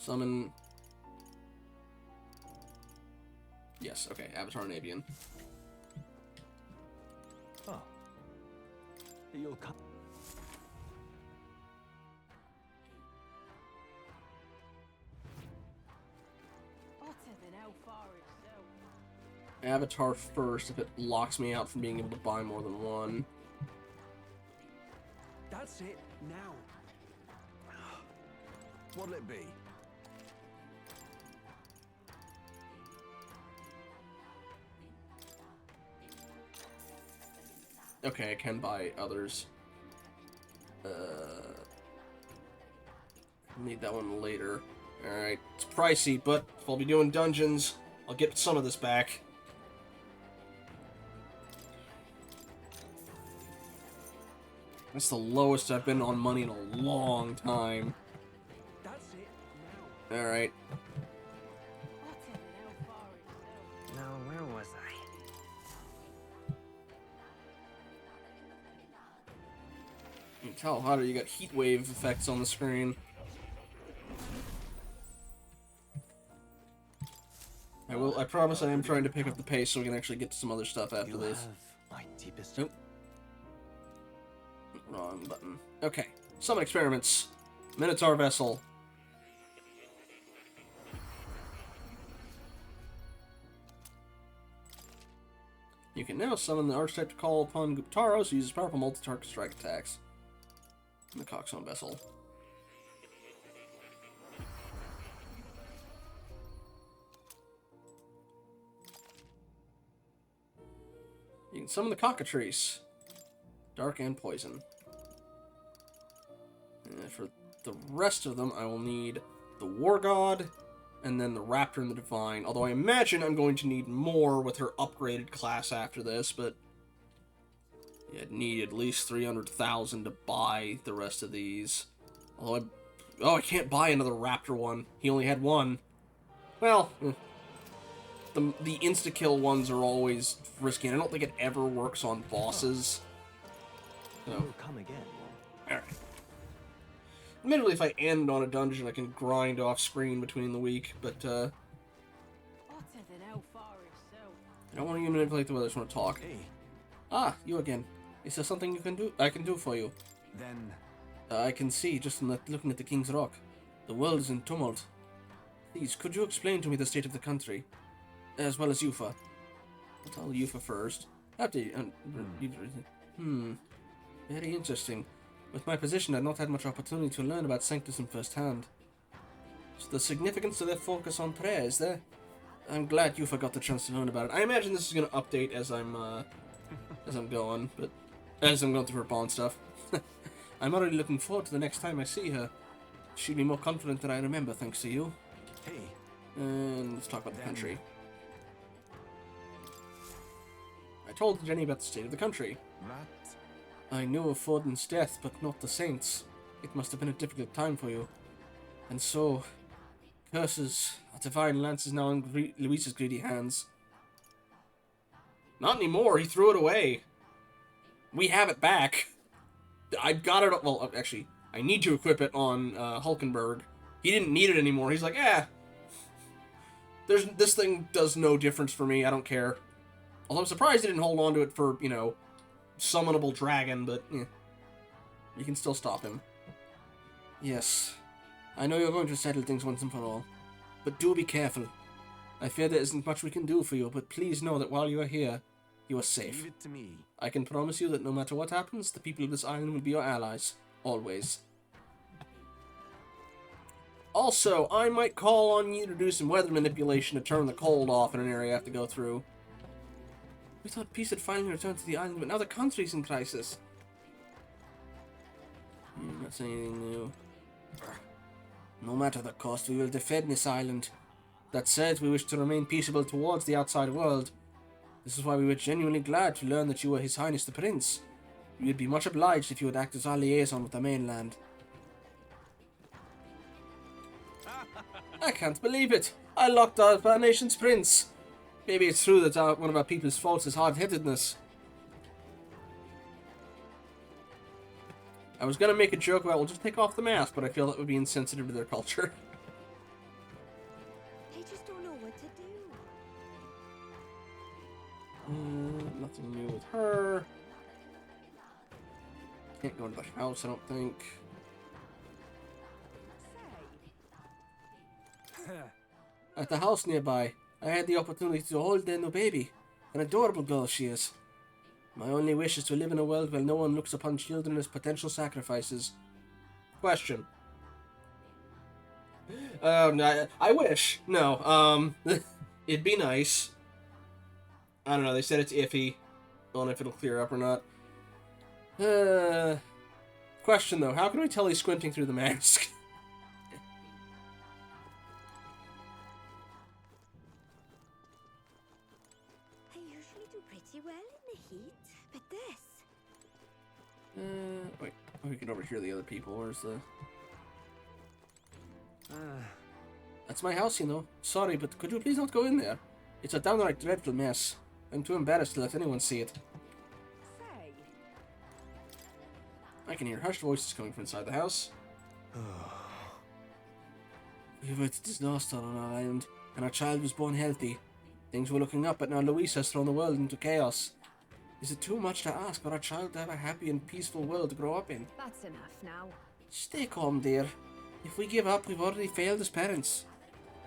Summon... Yes, okay, Avatar and Avian.
Oh. You'll come.
Avatar first if it locks me out from being able to buy more than one.
That's it, now. What'll it be?
Okay, I can buy others. Need that one later. Alright, it's pricey, but if I'll be doing dungeons, I'll get some of this back. That's the lowest I've been on money in a long time.
That's it, now.
Alright.
Now, where was I?
You can tell hotter, you got heat wave effects on the screen. I promise I am trying to pick up the pace so we can actually get to some other stuff after this.
Have my deepest.
Nope. Wrong button. Okay. Summon experiments. Minotaur vessel. You can now summon the archetype to call upon Guptaros, who uses powerful multi-target strike attacks. In the Coxswain vessel. You can summon the cockatrice. Dark and poison. And for the rest of them, I will need the War God, and then the Raptor and the Divine. Although I imagine I'm going to need more with her upgraded class after this, but yeah, I'd need at least 300,000 to buy the rest of these. Although I can't buy another Raptor one. He only had one. Well, the insta-kill ones are always risky, and I don't think it ever works on bosses. So.
Will come again.
Alright. Admittedly, if I end on a dungeon, I can grind off screen between the week, but,
Hotter than how far itself.
I don't want to manipulate the weather, I just want to talk.
Hey,
Ah, you again. Is there something you can do? I can do for you.
then
I can see, just from looking at the King's Rock. The world is in tumult. Please, could you explain to me the state of the country? As well as Yufa. I'll tell Yufa first. After you... Very interesting. With my position, I've not had much opportunity to learn about Sanctism firsthand. So the significance of their focus on prayer, is there? I'm glad Yufa got the chance to learn about it. I imagine this is going to update as I'm going, but as I'm going through her bond stuff. I'm already looking forward to the next time I see her. She'll be more confident than I remember, thanks to you.
hey,
And let's talk about the country. I told Jenny about the state of the country.
that
I knew of Foden's death, but not the saints. It must have been a difficult time for you. And so, curses, a divine lance is now in Luis's greedy hands. Not anymore, he threw it away. We have it back. I got it, well, actually, I need to equip it on Hulkenberg. He didn't need it anymore, he's like, this thing does no difference for me, I don't care. Although I'm surprised he didn't hold on to it for, summonable dragon, but you can still stop him. Yes, I know you're going to settle things once and for all, but do be careful. I fear there isn't much we can do for you, but please know that while you are here, you are safe.
leave it to me.
I can promise you that no matter what happens, the people of this island will be your allies, always. Also, I might call on you to do some weather manipulation to turn the cold off in an area I have to go through. We thought peace had finally returned to the island, but now the country's in crisis. Not saying anything new. No matter the cost, we will defend this island. That said, we wish to remain peaceable towards the outside world. This is why we were genuinely glad to learn that you were His Highness the Prince. We would be much obliged if you would act as our liaison with the mainland. I can't believe it! I locked out our nation's prince! Maybe it's true that one of our people's faults is hard-headedness. I was gonna make a joke about, we'll just take off the mask, but I feel that would be insensitive to their culture.
They just don't know what to do.
Nothing new with her. Can't go into the house, I don't think. At the house nearby, I had the opportunity to hold their new baby. An adorable girl she is. My only wish is to live in a world where no one looks upon children as potential sacrifices. Question. No, I wish. No, it'd be nice. I don't know, they said it's iffy. Don't know if it'll clear up or not. Question though, how can we tell he's squinting through the mask?
I usually do pretty well in the heat, but this...
Wait. Oh, we can overhear the other people. Where's the... That's my house, you know. Sorry, but could you please not go in there? It's a downright dreadful mess. I'm too embarrassed to let anyone see it.
Say,
I can hear hushed voices coming from inside the house. We averted disaster on our island. and our child was born healthy. Things were looking up, but now Luis has thrown the world into chaos. Is it too much to ask for our child to have a happy and peaceful world to grow up in?
That's enough now.
Stay calm, dear. If we give up, we've already failed as parents.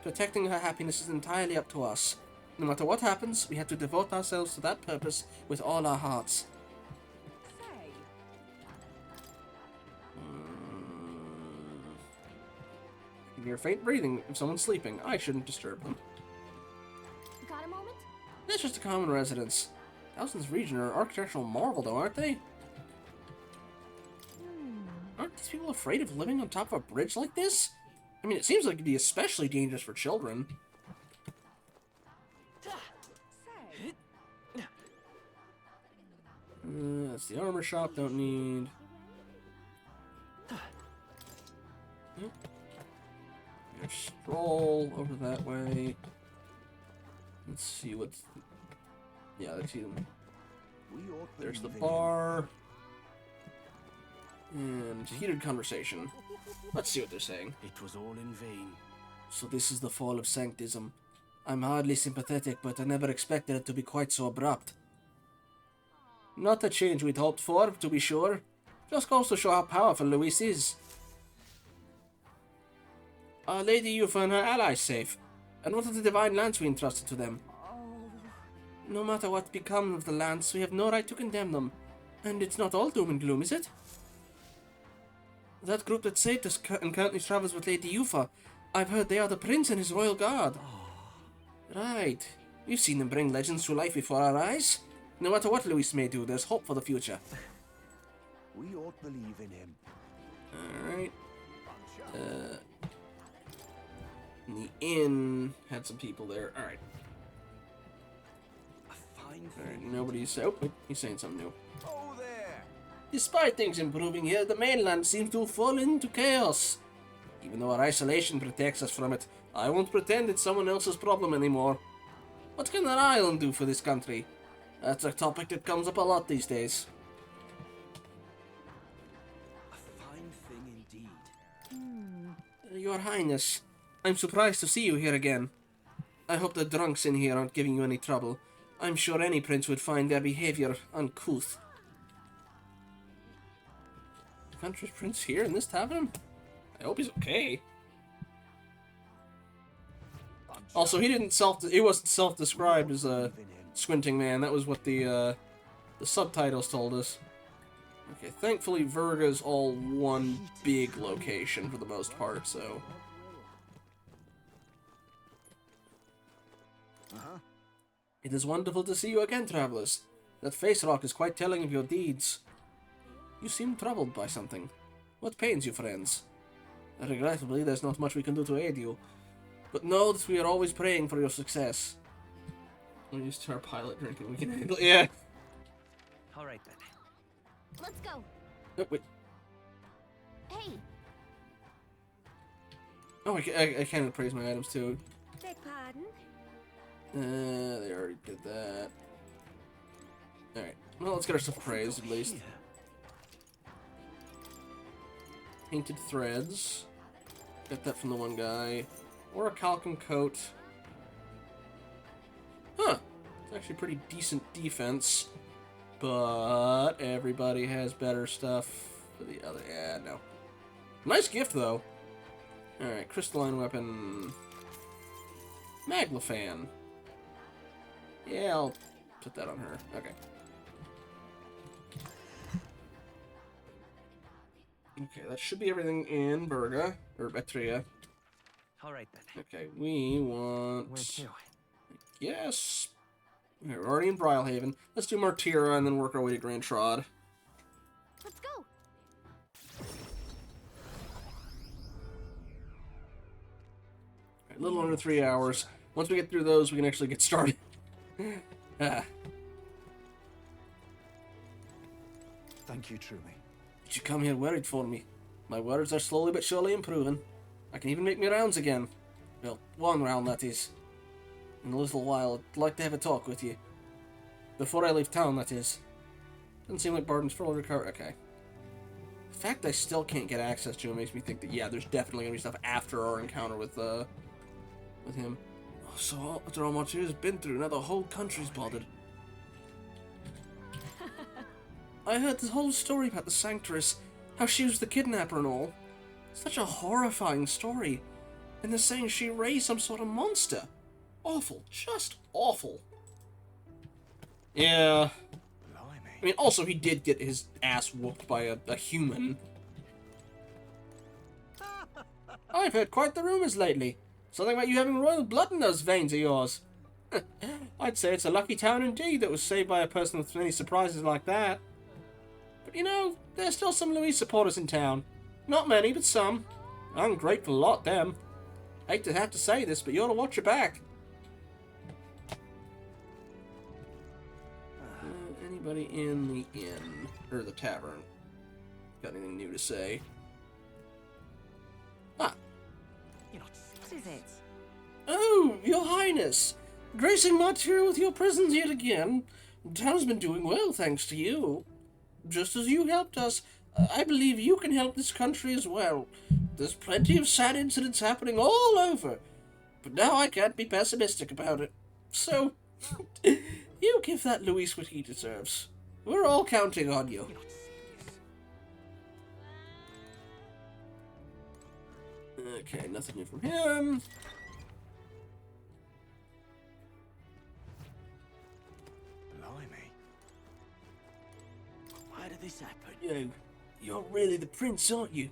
Protecting her happiness is entirely up to us. No matter what happens, we have to devote ourselves to that purpose with all our hearts.
Say,
I can hear faint breathing if someone's sleeping. I shouldn't disturb them.
Got a moment?
That's just a common residence. Thousands region are an architectural marvel, though, aren't they? Aren't these people afraid of living on top of a bridge like this? I mean, it seems like it'd be especially dangerous for children.
say.
That's the armor shop, don't need. Stroll over that way. Let's see what's. Yeah, let's see them. There's the bar. And heated conversation. Let's see what they're saying.
It was all in vain.
So this is the fall of sanctism. I'm hardly sympathetic, but I never expected it to be quite so abrupt. Not the change we'd hoped for, to be sure. Just goes to show how powerful Luis is. Are Lady Yufa and her allies safe? And what of the divine lance we entrusted to them? No matter what becomes of the lance, we have no right to condemn them. And it's not all doom and gloom, is it? That group that saved us in countless travels with Lady Yufa, I've heard they are the prince and his royal guard. Right. We've seen them bring legends to life before our eyes. No matter what Luis may do, there's hope for the future.
We ought to believe in him.
Alright. The inn had some people there. Alright. Alright, nobody's... Oh, wait, he's saying something new.
Oh, there!
Despite things improving here, the mainland seems to have fallen into chaos. Even though our isolation protects us from it, I won't pretend it's someone else's problem anymore. What can an island do for this country? That's a topic that comes up a lot these days.
A fine thing indeed.
Your Highness, I'm surprised to see you here again. I hope the drunks in here aren't giving you any trouble. I'm sure any prince would find their behavior uncouth. The country's prince here in this tavern? I hope he's okay. Also, he wasn't self-described as a squinting man. That was what the subtitles told us. Okay, thankfully Verga's all one big location for the most part, so... It is wonderful to see you again, travelers. That face rock is quite telling of your deeds. You seem troubled by something. What pains you, friends? Regrettably, there's not much we can do to aid you. But know that we are always praying for your success. We're used to our pilot drinking. We can handle it. Yeah.
Alright then.
Let's go.
Oh, wait.
Hey,
Oh, I can't appraise my items too.
Beg pardon?
They already did that. Alright. Well, let's get our stuff appraised at least. Painted threads. Got that from the one guy. Or a Calcum coat. Huh. It's actually pretty decent defense. But everybody has better stuff for the other. Yeah, no. Nice gift, though. Alright, crystalline weapon. Maglafan. Yeah, I'll put that on her. Okay. Okay, that should be everything in Berga. Or Betria.
Alright then.
Okay, we want...
Where to?
Yes. Okay, we're already in Brylehaven. Let's do Martira and then work our way to Grand Trod.
let's go.
A little under 3 hours. Once we get through those, we can actually get started.
Thank you, truly.
Did you come here worried for me? My words are slowly but surely improving. I can even make me rounds again. Well, one round, that is. In a little while, I'd like to have a talk with you. Before I leave town, that is. Doesn't seem like Barton's fully recovered. Okay. The fact I still can't get access to him makes me think that, yeah, there's definitely going to be stuff after our encounter with him. So after all Martina's been through, now the whole country's bothered. I heard the whole story about the Sanctress, how she was the kidnapper and all. Such a horrifying story. And they're saying she raised some sort of monster. Awful. Just awful. Yeah. I mean, also, he did get his ass whooped by a human. I've heard quite the rumors lately. Something about you having royal blood in those veins of yours. I'd say it's a lucky town indeed that was saved by a person with many surprises like that. But you know, there's still some Louis supporters in town. Not many, but some. Ungrateful lot, them. Hate to have to say this, but you ought to watch your back. Anybody in the inn? Or the tavern? Got anything new to say? Ah.
What is it?
Oh, your highness! Gracing Martyr with your presence yet again. The town's been doing well, thanks to you. Just as you helped us, I believe you can help this country as well. There's plenty of sad incidents happening all over, but now I can't be pessimistic about it. So, you give that Luis what he deserves. We're all counting on you. Okay, nothing new from him.
Blimey. Why did this happen?
You're really the prince, aren't you?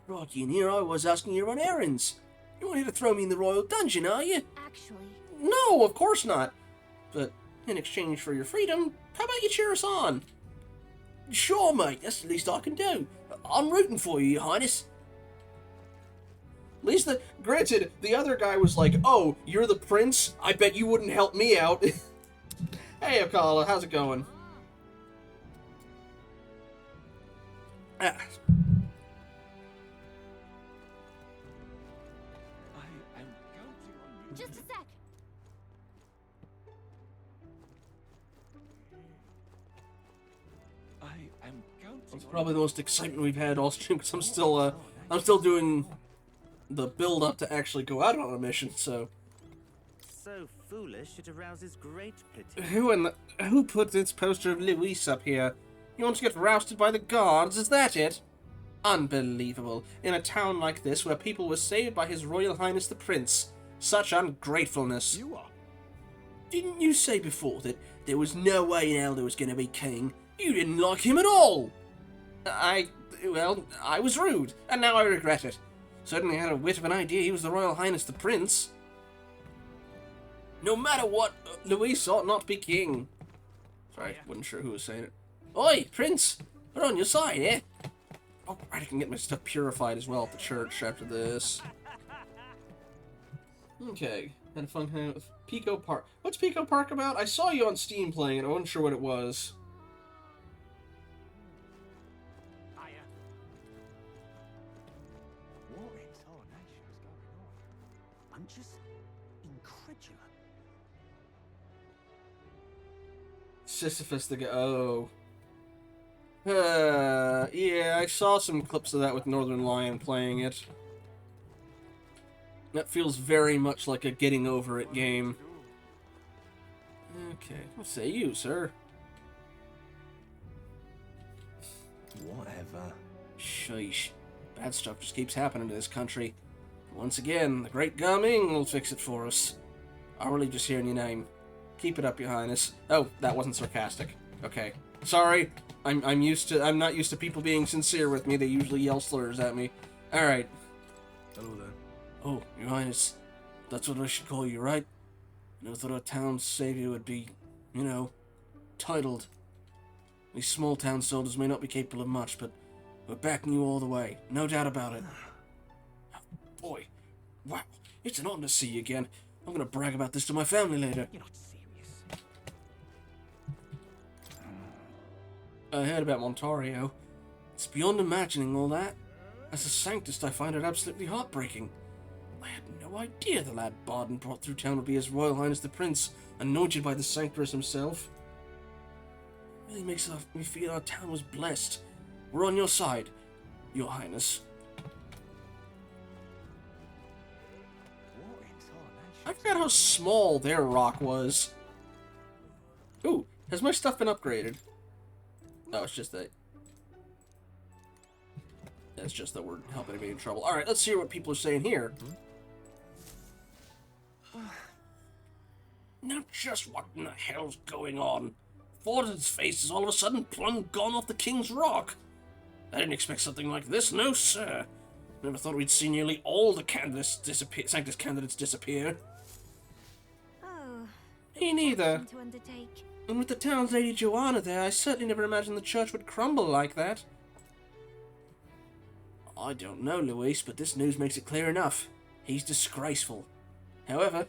Crikey, and here I was asking you on errands. You wanted to throw me in the royal dungeon, are you?
Actually...
No, of course not. But in exchange for your freedom, how about you cheer us on? Sure, mate, that's the least I can do. I'm rooting for you, Your Highness. At least granted, the other guy was like, oh, you're the prince? I bet you wouldn't help me out. Hey, Akala, how's it going? Ah.
Just a sec.
It's probably the most excitement we've had all stream because I'm still doing the build up to actually go out on a mission. So
So foolish it arouses great pity.
who put this poster of Luis up here? You want to get rousted by the guards? Is that it? Unbelievable! In a town like this, where people were saved by His Royal Highness the Prince, such ungratefulness.
You are.
Didn't you say before that there was no way in hell there was going to be king? You didn't like him at all! I was rude, and now I regret it. Certainly had a whit of an idea he was the Royal Highness the Prince. No matter what, Luis ought not be king. Sorry, wasn't sure who was saying it. Oi, Prince! We're on your side, eh? Oh, right, I can get my stuff purified as well at the church after this. Okay, had a fun time with Pico Park. What's Pico Park about? I saw you on Steam playing it, I wasn't sure what it was.
What in tarnation is going on? I'm just incredulous.
Sisyphus the guy. Oh. Yeah, I saw some clips of that with Northern Lion playing it. That feels very much like a getting over it game. Okay, what say you, sir?
Whatever.
Sheesh. Bad stuff just keeps happening to this country. Once again, the great Gaming will fix it for us. I'll really just hearing your name. Keep it up, Your Highness. Oh, that wasn't sarcastic. Okay. Sorry. I'm not used to people being sincere with me. They usually yell slurs at me. Alright.
Hello there.
Oh, Your Highness. That's what I should call you, right? Never thought our town's savior would be, you know, titled. These small town soldiers may not be capable of much, but we're backing you all the way. No doubt about it. Boy. Wow. It's an honor to see you again. I'm gonna brag about this to my family later.
You're not serious.
I heard about Montario. It's beyond imagining all that. As a Sanctist, I find it absolutely heartbreaking. I had no idea the lad Barden brought through town would be His Royal Highness the Prince, anointed by the Sanctress himself. It really makes me feel our town was blessed. We're on your side, Your Highness.
What in tarnation?
I forgot how small their rock was. Ooh, has my stuff been upgraded? Oh, it's just that... It's just that we're helping me in trouble. Alright, let's hear what people are saying here. Now just what in the hell's going on? Fortin's face is all of a sudden plumb gone off the King's Rock. I didn't expect something like this, no sir. Never thought we'd see nearly all the Sanctus candidates disappear.
Oh.
Me neither.
To undertake.
And with the town's Lady Joanna there, I certainly never imagined the church would crumble like that. I don't know, Luis, but this news makes it clear enough. He's disgraceful. However,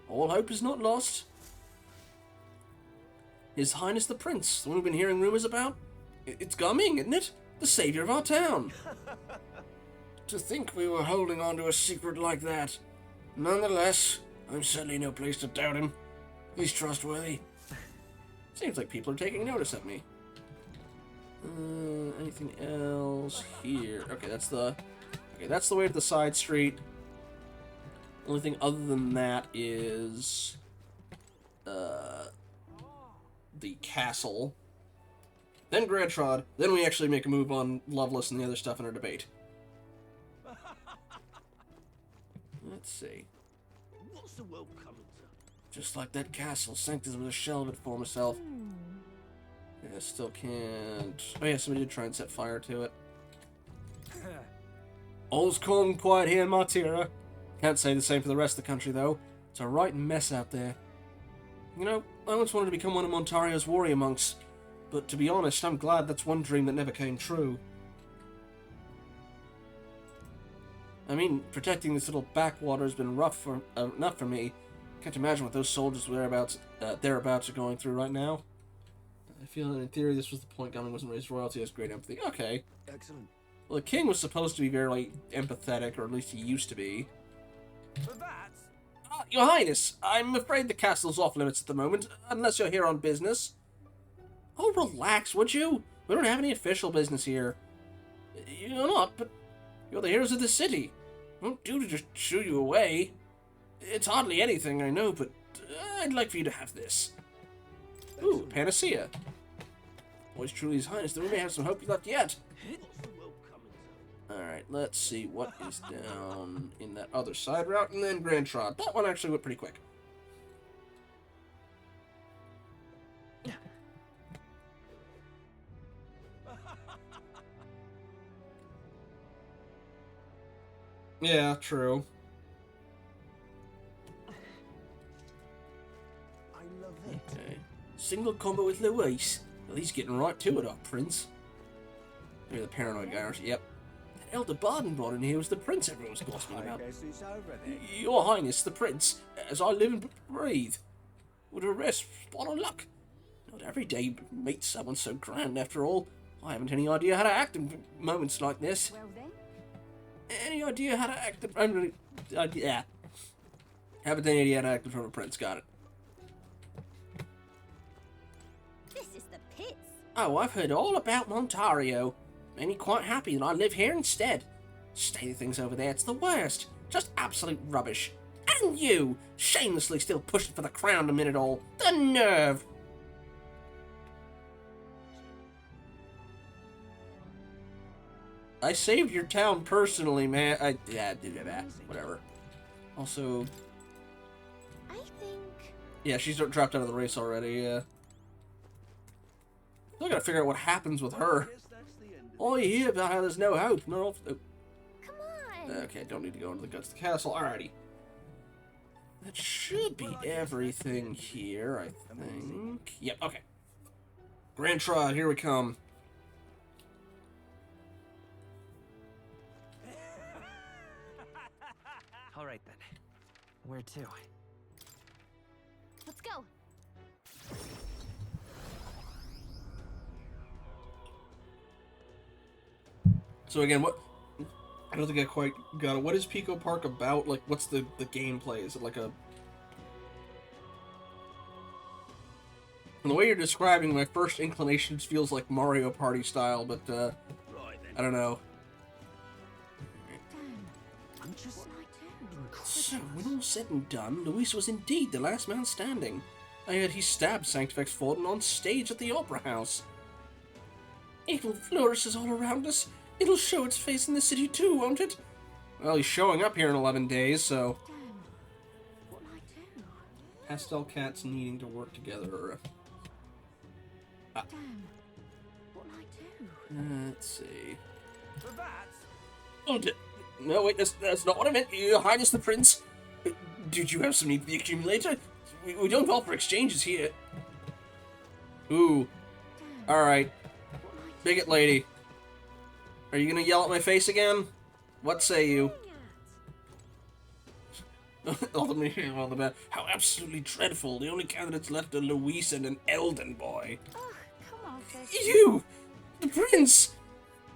all hope is not lost. His Highness the Prince, the one we've been hearing rumors about? It's Gaming, isn't it? The savior of our town. To think we were holding on to a secret like that. Nonetheless, I'm certainly no place to doubt him. He's trustworthy. Seems like people are taking notice of me. Anything else here? Okay, that's the way to the side street. Only thing other than that is the castle. Then Grandtrod. Then we actually make a move on Loveless and the other stuff in our debate. Let's see.
What's the world coming to?
Just like that castle, Sanctus was a shell of its former self. Yeah, still can't... Oh yeah, somebody did try and set fire to it. All's calm and quiet here in Martira. Can't say the same for the rest of the country, though. It's a right mess out there. You know, I once wanted to become one of Montario's warrior monks, but to be honest, I'm glad that's one dream that never came true. I mean, protecting this little backwater has been rough for enough for me. Can't imagine what those soldiers thereabouts are going through right now. I feel that in theory this was the point Gaming wasn't raised royalty, has great empathy. Okay.
Excellent.
Well, the king was supposed to be very, like, empathetic, or at least he used to be.
But that's...
Your Highness, I'm afraid the castle's off limits at the moment, unless you're here on business. Oh, relax, would you? We don't have any official business here. You're not, but you're the heroes of the city. Won't do to just shoo you away. It's hardly anything, I know, but I'd like for you to have this. Ooh, Panacea. Always truly His Highness, then we may have some hope left yet.
What's the world coming to?
Alright, let's see what is down in that other side route, and then Grandtrod. That one actually went pretty quick. Yeah, true.
I love it.
Okay. Single combat with Luis. Well, he's getting right to it, our prince. Maybe the paranoid guy. Yep. That Elder Barden brought in here was the prince everyone was gossiping about.
I guess it's over then.
Your Highness, the prince, as I live and breathe, would arrest spot on luck. Not every day you meet someone so grand, after all. I haven't any idea how to act in moments like this.
Well then,
Any idea how to act in... yeah. Haven't any idea how to act in front of a prince. Got it.
This is the pits.
Oh, I've heard all about Montario. Made me quite happy that I live here instead. State of things over there, it's the worst. Just absolute rubbish. And you, shamelessly still pushing for the crown to win it all. The nerve! I saved your town personally, man. Yeah, whatever. Also...
I think...
Yeah, she's dropped out of the race already, yeah. Still gotta figure out what happens with her.
I guess that's the end.
All you hear about how there's no hope. No.
Come on.
Okay, don't need to go into the guts of the castle. Alrighty. That should be everything here, I think. Yep, okay. Grandtrod, here we come.
All right then. Where to?
Let's go.
So again, what... I don't think I quite got it. What is Pico Park about? Like, what's the gameplay? Is it like a... From the way you're describing, my first inclination feels like Mario Party style, but,
Right then.
I don't know.
I'm just
So, when all said and done, Luis was indeed the last man standing. I heard he stabbed Sanctifex Forden on stage at the Opera House. Evil flourishes all around us. It'll show its face in the city too, won't it? Well, he's showing up here in 11 days, so...
What'll I do?
Pastel cats needing to work together.
Damn. What'll I do?
Let's see.
The bats?
Oh, no, wait, that's not what I meant. Your Highness the Prince. Did you have some need for the accumulator? We don't offer exchanges here. Ooh. Alright. Bigot lady. Are you gonna yell at my face again? What say you? How absolutely dreadful. The only candidates left are Luis and an Elden boy.
Ugh, come on, Fish.
You! The Prince!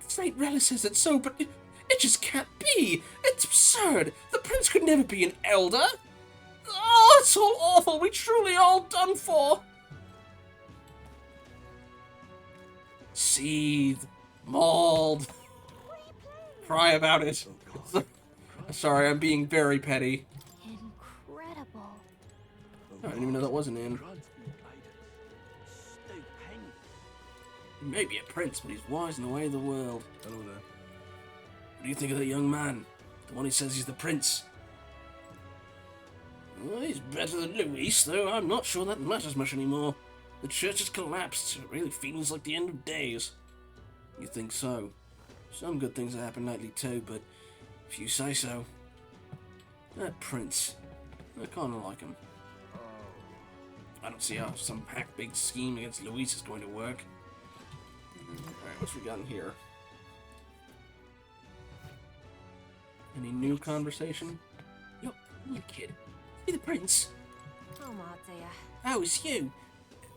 Fate Relic says it's so, but it just can't be! It's absurd! The Prince could never be an Elder! Oh, it's all awful! We truly are all done for! Seethe. Mauled. Cry about it. Sorry, I'm being very petty.
Incredible.
I didn't even know that wasn't in. He may be a prince, but he's wise in the way of the world.
Hello there.
What do you think of that young man? The one who says he's the prince? Well, he's better than Luis, though I'm not sure that matters much anymore. The church has collapsed. It really feels like the end of days. You think so? Some good things have happened lately too, but if you say so. That prince. I kinda like him. I don't see how some hack-baked scheme against Luis is going to work. Alright, what's we got in here? Any new conversation? Yo, you kid. You the prince?
Oh, my dear.
Oh, it's you.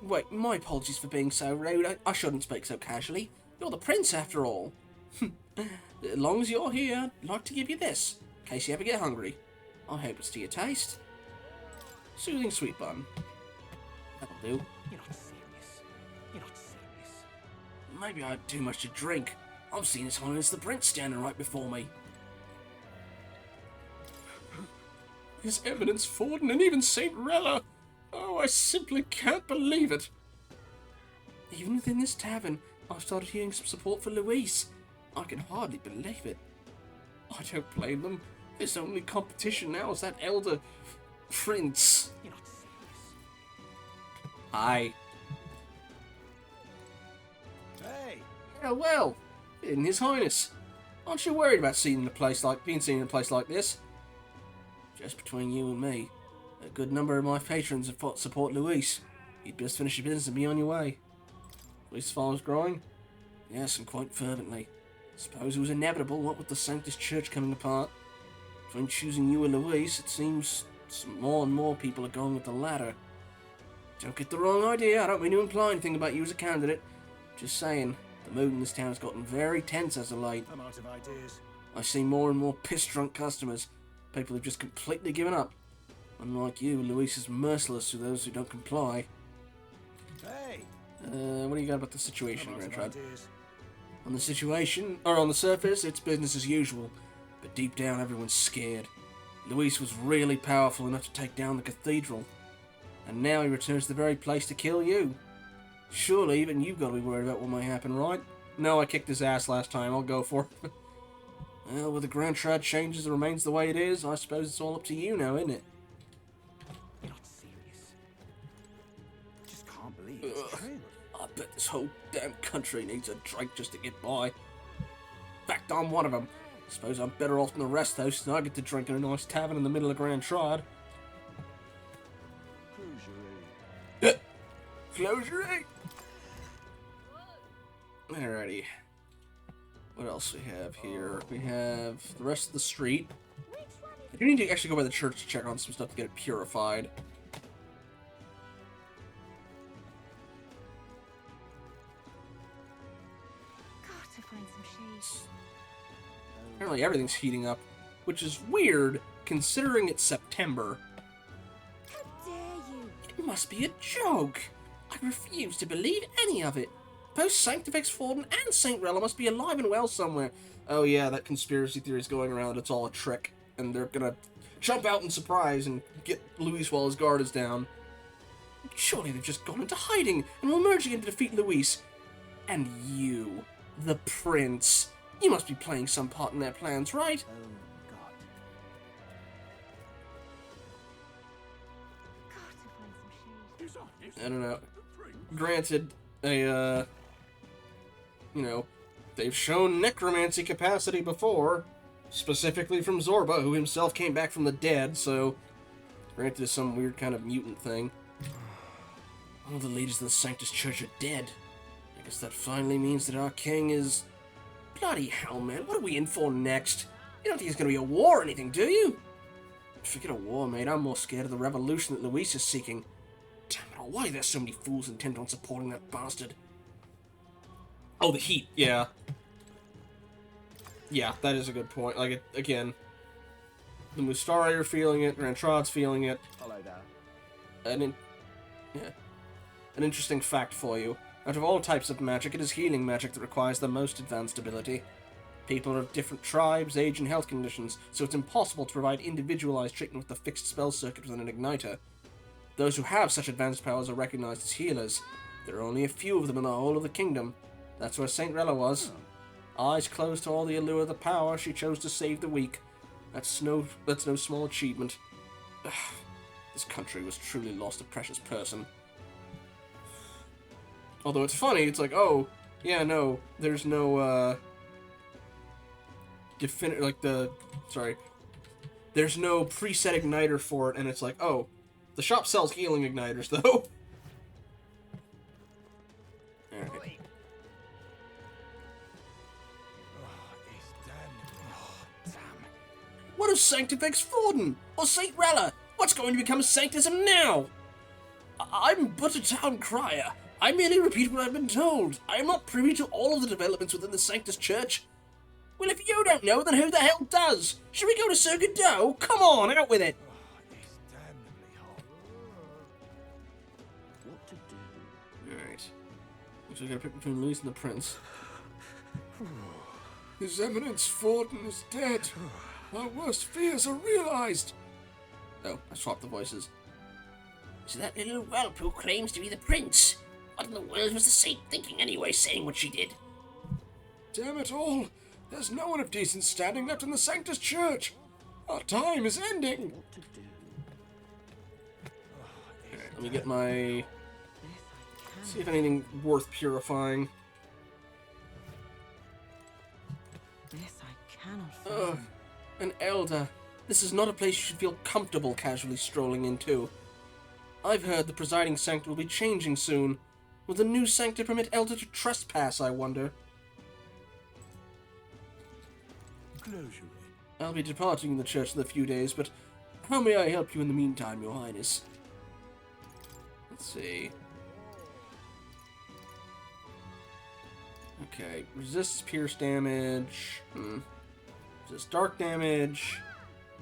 Wait, my apologies for being so rude. I shouldn't speak so casually. You're the prince, after all. As long as you're here, I'd like to give you this, in case you ever get hungry. I hope it's to your taste. Soothing sweet bun. That'll do.
You're not serious. You're not serious.
Maybe I had too much to drink. I've seen His Highness the Prince standing right before me. His Eminence Forden and even Saint Rella. Oh, I simply can't believe it. Even within this tavern, I've started hearing some support for Luis. I can hardly believe it. I don't blame them. His only competition now is that elder prince.
You're not serious.
Aye.
Hey!
Oh well, in His Highness. Aren't you worried about being seen in a place like this? Just between you and me, a good number of my patrons have fought support Luis. You'd best finish your business and be on your way. Luis' farm's growing? Yes, and quite fervently. Suppose it was inevitable, what with the Sanctus Church coming apart. Between choosing you and Luis, it seems more and more people are going with the latter. Don't get the wrong idea, I don't mean to imply anything about you as a candidate. Just saying, the mood in this town has gotten very tense as of late.
I'm out of ideas.
I see more and more piss-drunk customers. People who've just completely given up. Unlike you, Luis is merciless to those who don't comply.
Hey!
What do you got about the situation,
I'm out of
Grandchild?
ideas.
On the situation, or on the surface, it's business as usual. But deep down, everyone's scared. Luis was really powerful enough to take down the cathedral. And now he returns to the very place to kill you. Surely even you've got to be worried about what might happen, right? No, I kicked his ass last time, I'll go for it. Well, with the Grand Trad changes and remains the way it is, I suppose it's all up to you now, isn't it?
You're not serious. I just can't believe it's true.
I bet this whole damn country needs a drink just to get by. In fact, I'm one of them. Suppose I'm better off than the rest, though, since I get to drink in a nice tavern in the middle of Grand Trad. Closure. Alrighty. What else we have here? We have the rest of the street. I do need to actually go by the church to check on some stuff to get it purified.
Got to find some shade.
Apparently everything's heating up, which is weird considering it's September.
How dare you?
It must be a joke. I refuse to believe any of it. Both Sanctifex Forden and Saint Rella must be alive and well somewhere. Oh yeah, that conspiracy theory is going around. It's all a trick, and they're gonna jump out in surprise and get Luis while his guard is down. Surely they've just gone into hiding and will emerge again to defeat Luis. And you, the prince, you must be playing some part in their plans, right?
Oh, God.
God, to find some shade.
His Highness,
I don't know.
the prince.
Granted, you know, they've shown necromancy capacity before, specifically from Zorba, who himself came back from the dead, so granted it's some weird kind of mutant thing. All the leaders of the Sanctus Church are dead. I guess that finally means that our king is... Bloody hell, man, what are we in for next? You don't think it's gonna be a war or anything, do you? Forget a war, mate, I'm more scared of the revolution that Luis is seeking. Damn it all, why are there so many fools intent on supporting that bastard? Oh, the heat, yeah. Yeah, that is a good point. Like, again, the Mustari are feeling it, Rantrad's feeling it.
Follow that.
An interesting fact for you. Out of all types of magic, it is healing magic that requires the most advanced ability. People are of different tribes, age, and health conditions, so it's impossible to provide individualized treatment with a fixed spell circuit within an igniter. Those who have such advanced powers are recognized as healers. There are only a few of them in the whole of the kingdom. That's where Saint Rella was. Eyes closed to all the allure of the power, she chose to save the weak. That's no small achievement. Ugh, this country was truly lost a precious person. Although it's funny, it's like, oh, yeah, no, there's no, there's no preset igniter for it, and it's like, oh, the shop sells healing igniters, though. Alright. What of Sanctifex Forden? Or Saint Rella? What's going to become Sanctism now? I'm but a town crier. I merely repeat what I've been told. I am not privy to all of the developments within the Sanctus Church. Well, if you don't know, then who the hell does? Should we go to Sir Godot? Come on, out with it!
What to do?
Alright. Looks like I gotta pick between Luis and the Prince.
His Eminence Forden is dead. Our worst fears are realized.
Oh, I swapped the voices.
So that little whelp who claims to be the prince. What in the world was the saint thinking anyway, saying what she did?
Damn it all. There's no one of decent standing left in the Sanctus Church. Our time is ending.
What to do?
Alright, let me get my... See if anything worth purifying.
This I cannot
Ugh,
find.
an elder. This is not a place you should feel comfortable casually strolling into. I've heard the presiding sanctum will be changing soon. Will the new sanctum permit elder to trespass, I wonder?
Closure.
I'll be departing the church in a few days, but how may I help you in the meantime, your highness? Let's see. Okay, resists pierce damage. Resists dark damage.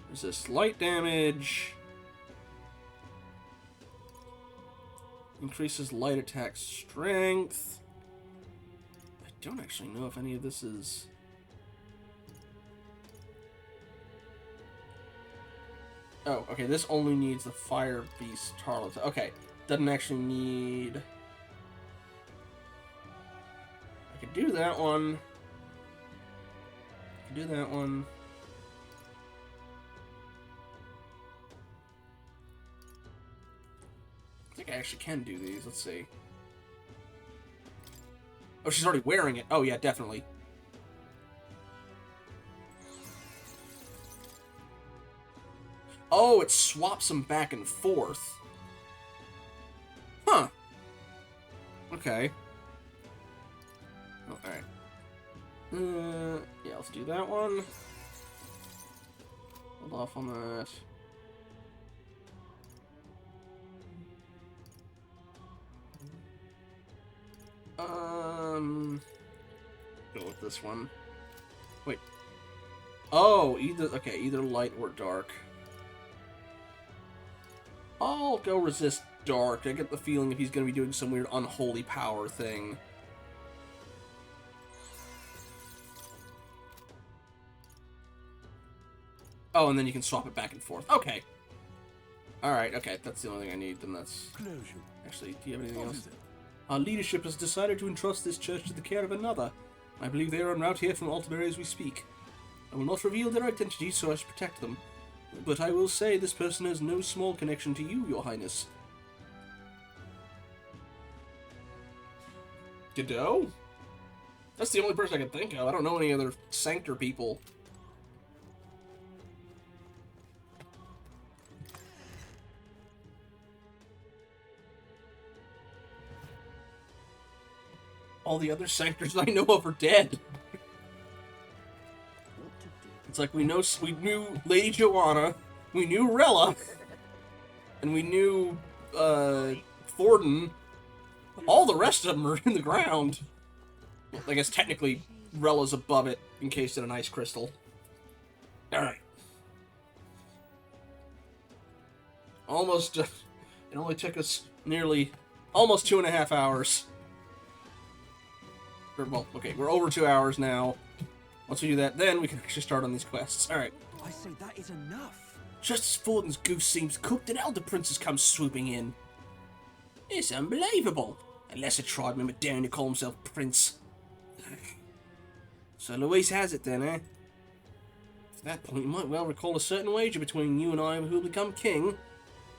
Resists light damage. Increases light attack strength. I don't actually know if any of this is... Oh, okay, this only needs the Fire Beast Harlot. Okay, doesn't actually need... I could do that one. I could do that one. I think I actually can do these. Let's see. Oh, she's already wearing it. Oh, yeah, definitely. Oh, it swaps them back and forth. Huh. Okay. Oh, alright. Yeah, let's do that one. Hold off on that. Go with this one. Wait. Oh, either light or dark. I'll go resist dark. I get the feeling if he's going to be doing some weird unholy power thing. Oh, and then you can swap it back and forth. Okay. Alright, okay. That's the only thing I need, then that's... Actually, do you have anything else? Our leadership has decided to entrust this church to the care of another. I believe they are en route here from Altabury as we speak. I will not reveal their identity so as to protect them. But I will say this person has no small connection to you, Your Highness. Godot? That's the only person I can think of. I don't know any other Sanctor people. All the other Sanctors I know of are dead. It's like we knew Lady Joanna, we knew Rella, and we knew Forden. All the rest of them are in the ground. Well, I guess technically Rella's above it, encased in an ice crystal. Alright. Almost, it only took us nearly, almost 2.5 hours. Well, okay, we're over 2 hours now. Once we do that, then we can actually start on these quests. Alright.
I say that is enough.
Just as Forden's goose seems cooked, an elder princess comes swooping in. It's unbelievable. A lesser tribe member daring to call himself prince. So Louise has it then, eh? At that point, you might well recall a certain wager between you and I who will become king.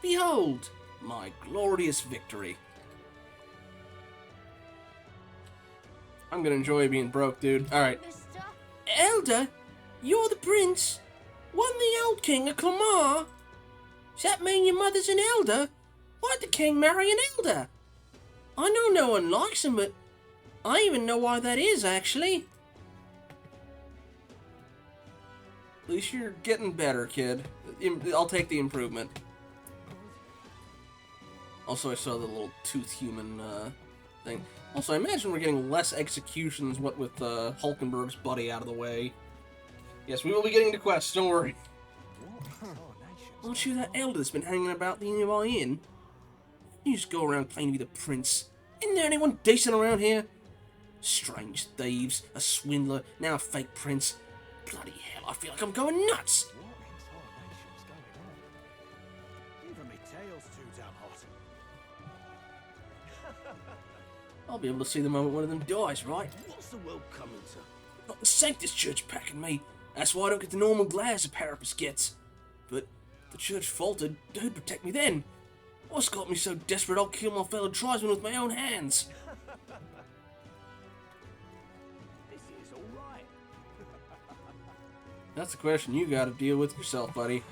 Behold, my glorious victory. I'm gonna enjoy being broke, dude. Alright. Elder? You're the prince? Wasn't the old king a Clamar? Does that mean your mother's an elder? Why'd the king marry an elder? I know no one likes him, but I even know why that is, actually. At least you're getting better, kid. I'll take the improvement. Also, I saw the little tooth human thing. Also, I imagine we're getting less executions, what with Hulkenberg's buddy out of the way. Yes, we will be getting to quests, don't worry. Aren't you that elder that's been hanging about the nearby inn? You just go around claiming to be the prince. Isn't there anyone decent around here? Strange thieves, a swindler, now a fake prince. Bloody hell, I feel like I'm going nuts!
Even my tail's too damn hot.
I'll be able to see the moment one of them dies, right?
What's the world coming to?
Not the Sanctus Church packing me. That's why I don't get the normal glares a Parapus gets. But if the church faltered, who'd protect me then? What's got me so desperate I'll kill my fellow tribesmen with my own hands?
This is alright.
That's the question you gotta deal with yourself, buddy.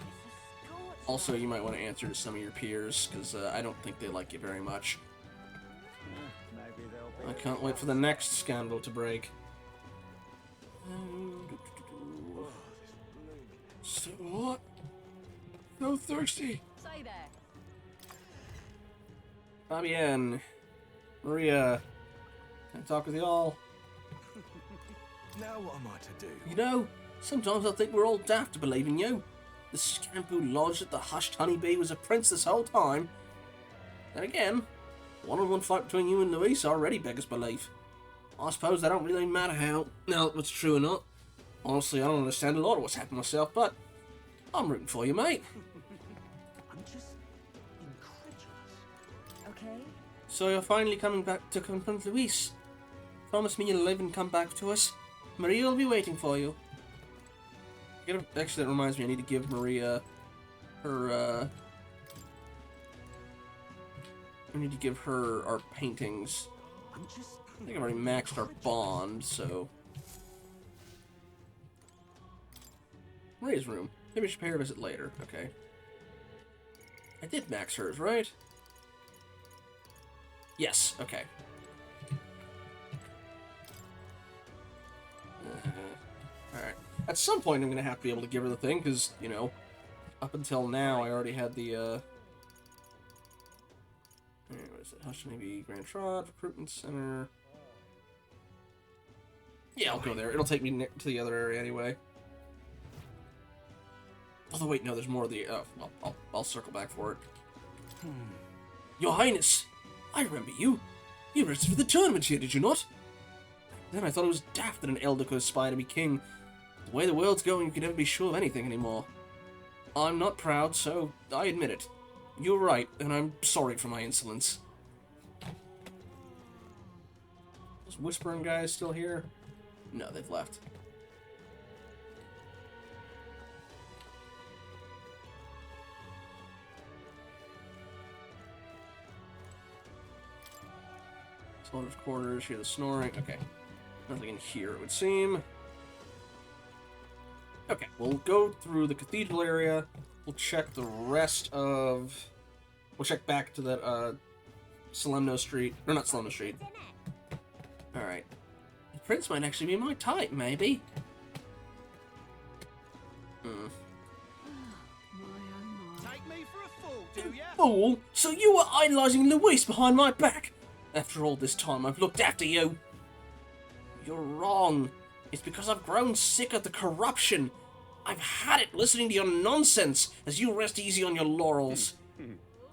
Also, you might want to answer to some of your peers, because I don't think they like you very much. I can't wait for the next scandal to break.
So hot. So thirsty.
Say there.
Fabienne. Maria. Can I talk with y'all?
Now what am I to do?
You know, sometimes I think we're all daft to believe in you. The scamp who lodged at the hushed honeybee was a prince this whole time. And again, one-on-one fight between you and Luis already beggars belief. I suppose that don't really matter how what's true or not. Honestly, I don't understand a lot of what's happened myself, but I'm rooting for you, mate.
I'm just incredulous.
Okay.
So you're finally coming back to confront Luis. Promise me you'll live and come back to us. Maria will be waiting for you.
Actually, that reminds me, I need to give Maria her, I need to give her our paintings. I think I've already maxed our bond, so... Maria's room. Maybe I should pay her a visit later. Okay. I did max hers, right? Yes, okay. Alright. At some point, I'm going to have to be able to give her the thing, because, you know, up until now, I already had the, what is it? Hush Navy Grand Trot, Recruitment Center. Yeah, I'll go there. It'll take me to the other area anyway. Although, wait, no, there's more of the, well, I'll circle back for it. Your Highness! I remember you. You registered for the tournament here, did you not? Then I thought it was daft that an elder could aspire to be king. The way the world's going, you can never be sure of anything anymore. I'm not proud, so I admit it. You're right, and I'm sorry for my insolence. Those whispering guys still here? No, they've left. Soldiers' quarters, hear the snoring. Okay. Nothing in here, it would seem. Okay, we'll go through the cathedral area. We'll check the rest of... We'll check back to that, Salemno Street. Or not Salemno Street. Alright. The prince might actually be my type, maybe.
Take me for a fool, do ya?
Fool? So you were idolizing Luis behind my back? After all this time, I've looked after you. You're wrong. It's because I've grown sick of the corruption. I've had it listening to your nonsense as you rest easy on your laurels.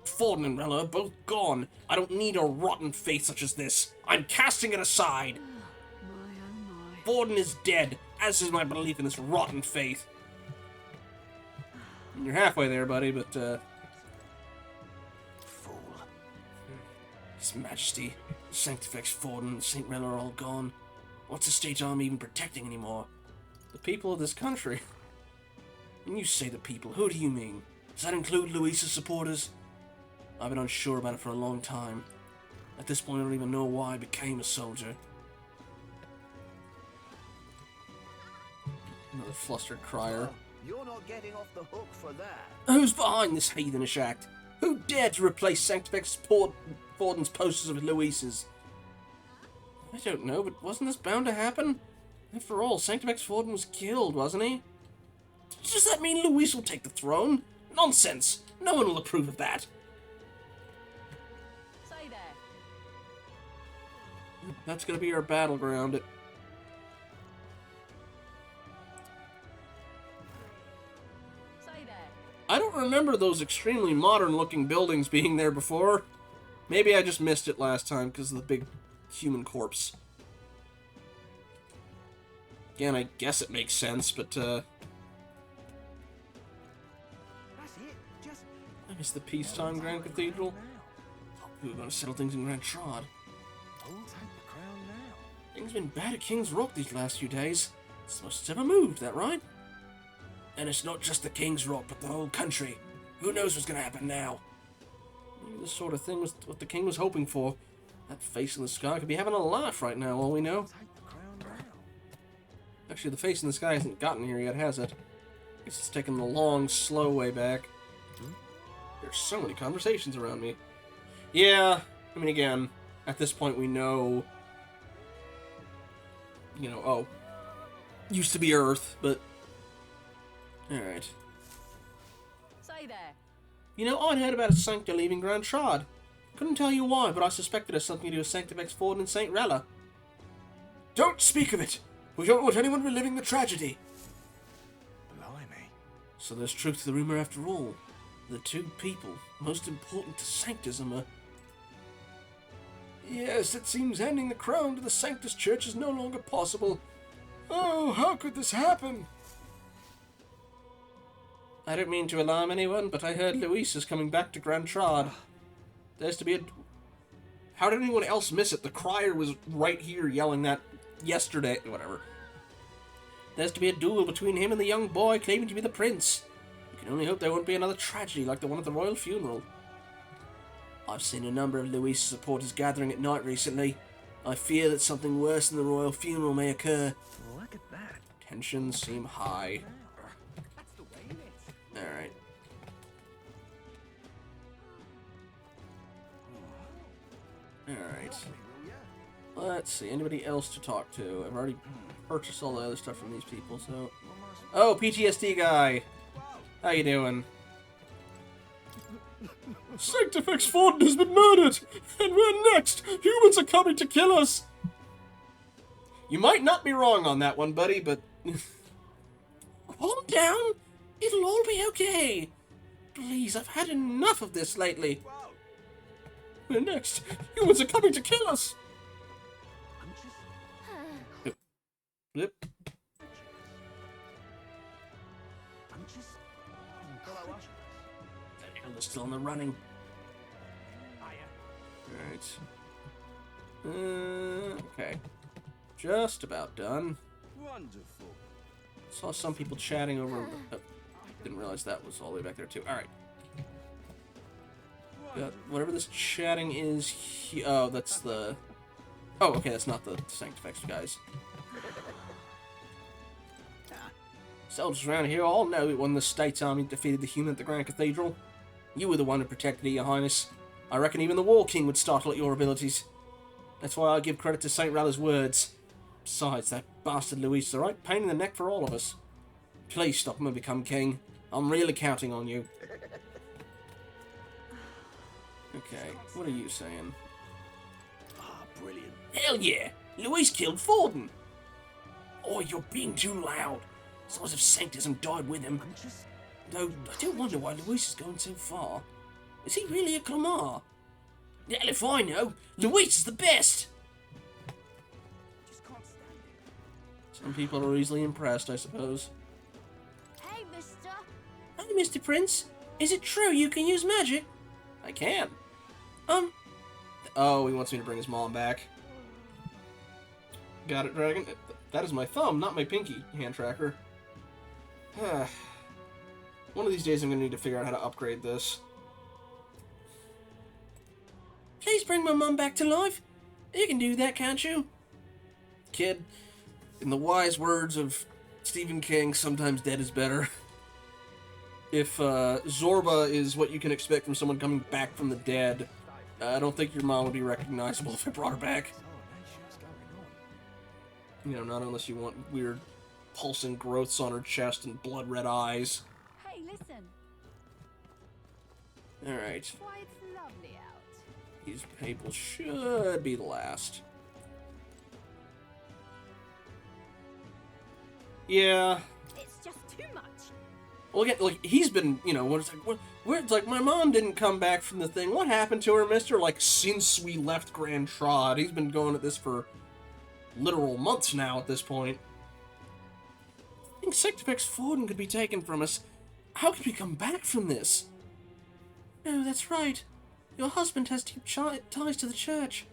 Forden and Rella are both gone. I don't need a rotten faith such as this. I'm casting it aside. Forden is dead, as is my belief in this rotten faith. You're halfway there, buddy, but,
Fool.
His Majesty, Sanctifex Forden and St. Rella are all gone. What's the state arm even protecting anymore? The people of this country. When you say the people, who do you mean? Does that include Luis's supporters? I've been unsure about it for a long time. At this point, I don't even know why I became a soldier. Another flustered crier.
You're not getting off the hook for that.
Who's behind this heathenish act? Who dared to replace Sanctifex Forden's posters with Luis's? I don't know, but wasn't this bound to happen? After all, Sanctifex Forden was killed, wasn't he? Does that mean Luis will take the throne? Nonsense! No one will approve of that.
Say there.
That's gonna be our battleground.
Say there.
I don't remember those extremely modern-looking buildings being there before. Maybe I just missed it last time because of the big human corpse. Again, I guess it makes sense, but,
That's it. Just
I miss the peacetime Grand Cathedral. We were going to settle things in Grand Trod.
who'll take the crown now?
Things been bad at King's Rock these last few days. It's the most it's ever moved, that right? And it's not just the King's Rock, but the whole country. Who knows what's going to happen now? Maybe this sort of thing was what the king was hoping for. That face in the sky could be having a laugh right now, all we know.
Take the crown now.
Actually, the face in the sky hasn't gotten here yet, has it? I guess it's taken the long, slow way back. There's so many conversations around me. Yeah, I mean, again, at this point we know... You know, oh. Used to be Earth, but... Alright.
Say there.
You know, I'd heard about a Sancta leaving Grand Trod. Couldn't tell you why, but I suspected it has something to do with Sanctifex Forden and St. Rella.
Don't speak of it! We don't want anyone reliving the tragedy.
Blimey.
So there's truth to the rumor after all. The two people most important to Sanctism are...
Yes, it seems handing the crown to the Sanctus Church is no longer possible. Oh, how could this happen?
I don't mean to alarm anyone, but I heard Luis is coming back to Grand Trod. There's to be a... How did anyone else miss it? The crier was right here yelling that yesterday. Whatever. There's to be a duel between him and the young boy claiming to be the prince. We can only hope there won't be another tragedy like the one at the royal funeral. I've seen a number of Luis' supporters gathering at night recently. I fear that something worse than the royal funeral may occur.
Look at that.
Tensions seem high.
That's the way it is.
Alright. Alright. Let's see, anybody else to talk to? I've already purchased all the other stuff from these people, so... Oh, PTSD guy! How you doing?
Sanctifex Forden has been murdered! And we're next! Humans are coming to kill us!
You might not be wrong on that one, buddy, but... Calm down! It'll all be okay! Please, I've had enough of this lately.
We're next! Humans are coming to kill us!
Blip.
I'm just
They're still in the running. Alright. Okay. Just about done.
Wonderful.
Saw some people chatting over... Oh, didn't realize that was all the way back there, too. Alright. Whatever this chatting is... Oh, that's the... Oh, okay, that's not the Sanctifex guys. Soldiers around here all know it when the State's army defeated the human at the Grand Cathedral. You were the one who protected it, Your Highness. I reckon even the War King would startle at your abilities. That's why I give credit to Saint Ralla's words. Besides, that bastard Luis is a right pain in the neck for all of us. Please stop him and become king. I'm really counting on you. Okay, what are you saying?
Ah, brilliant.
Hell yeah! Luis killed Forden! Oh, you're being too loud. Sons of Sanctism died with him. Though, I do wonder why Luis is going so far. Is he really a Clamar? Hell if I know, Luis is the best!
Some people are easily impressed, I suppose.
Hey, mister.
Hi, Mr. Prince. Is it true you can use magic?
I can. Oh, he wants me to bring his mom back. Got it, Dragon? That is my thumb, not my pinky hand tracker. One of these days I'm going to need to figure out how to upgrade this.
Please bring my mum back to life. You can do that, can't you?
Kid, in the wise words of Stephen King, sometimes dead is better. If Zorba is what you can expect from someone coming back from the dead, I don't think your mom would be recognizable if I brought her back. You know, not unless you want weird pulsing growths on her chest and blood-red eyes.
Hey, listen.
Alright.
Why, it's lovely out.
These people should be the last. Yeah.
It's just too much.
Well, again, like, he's been, you know, it's like, my mom didn't come back from the thing. What happened to her, mister? Like, since we left Grand Trod. He's been going at this for literal months now at this point. I think Sanctifex Forden could be taken from us. How could we come back from this?
No, that's right. Your husband has deep ties to the church.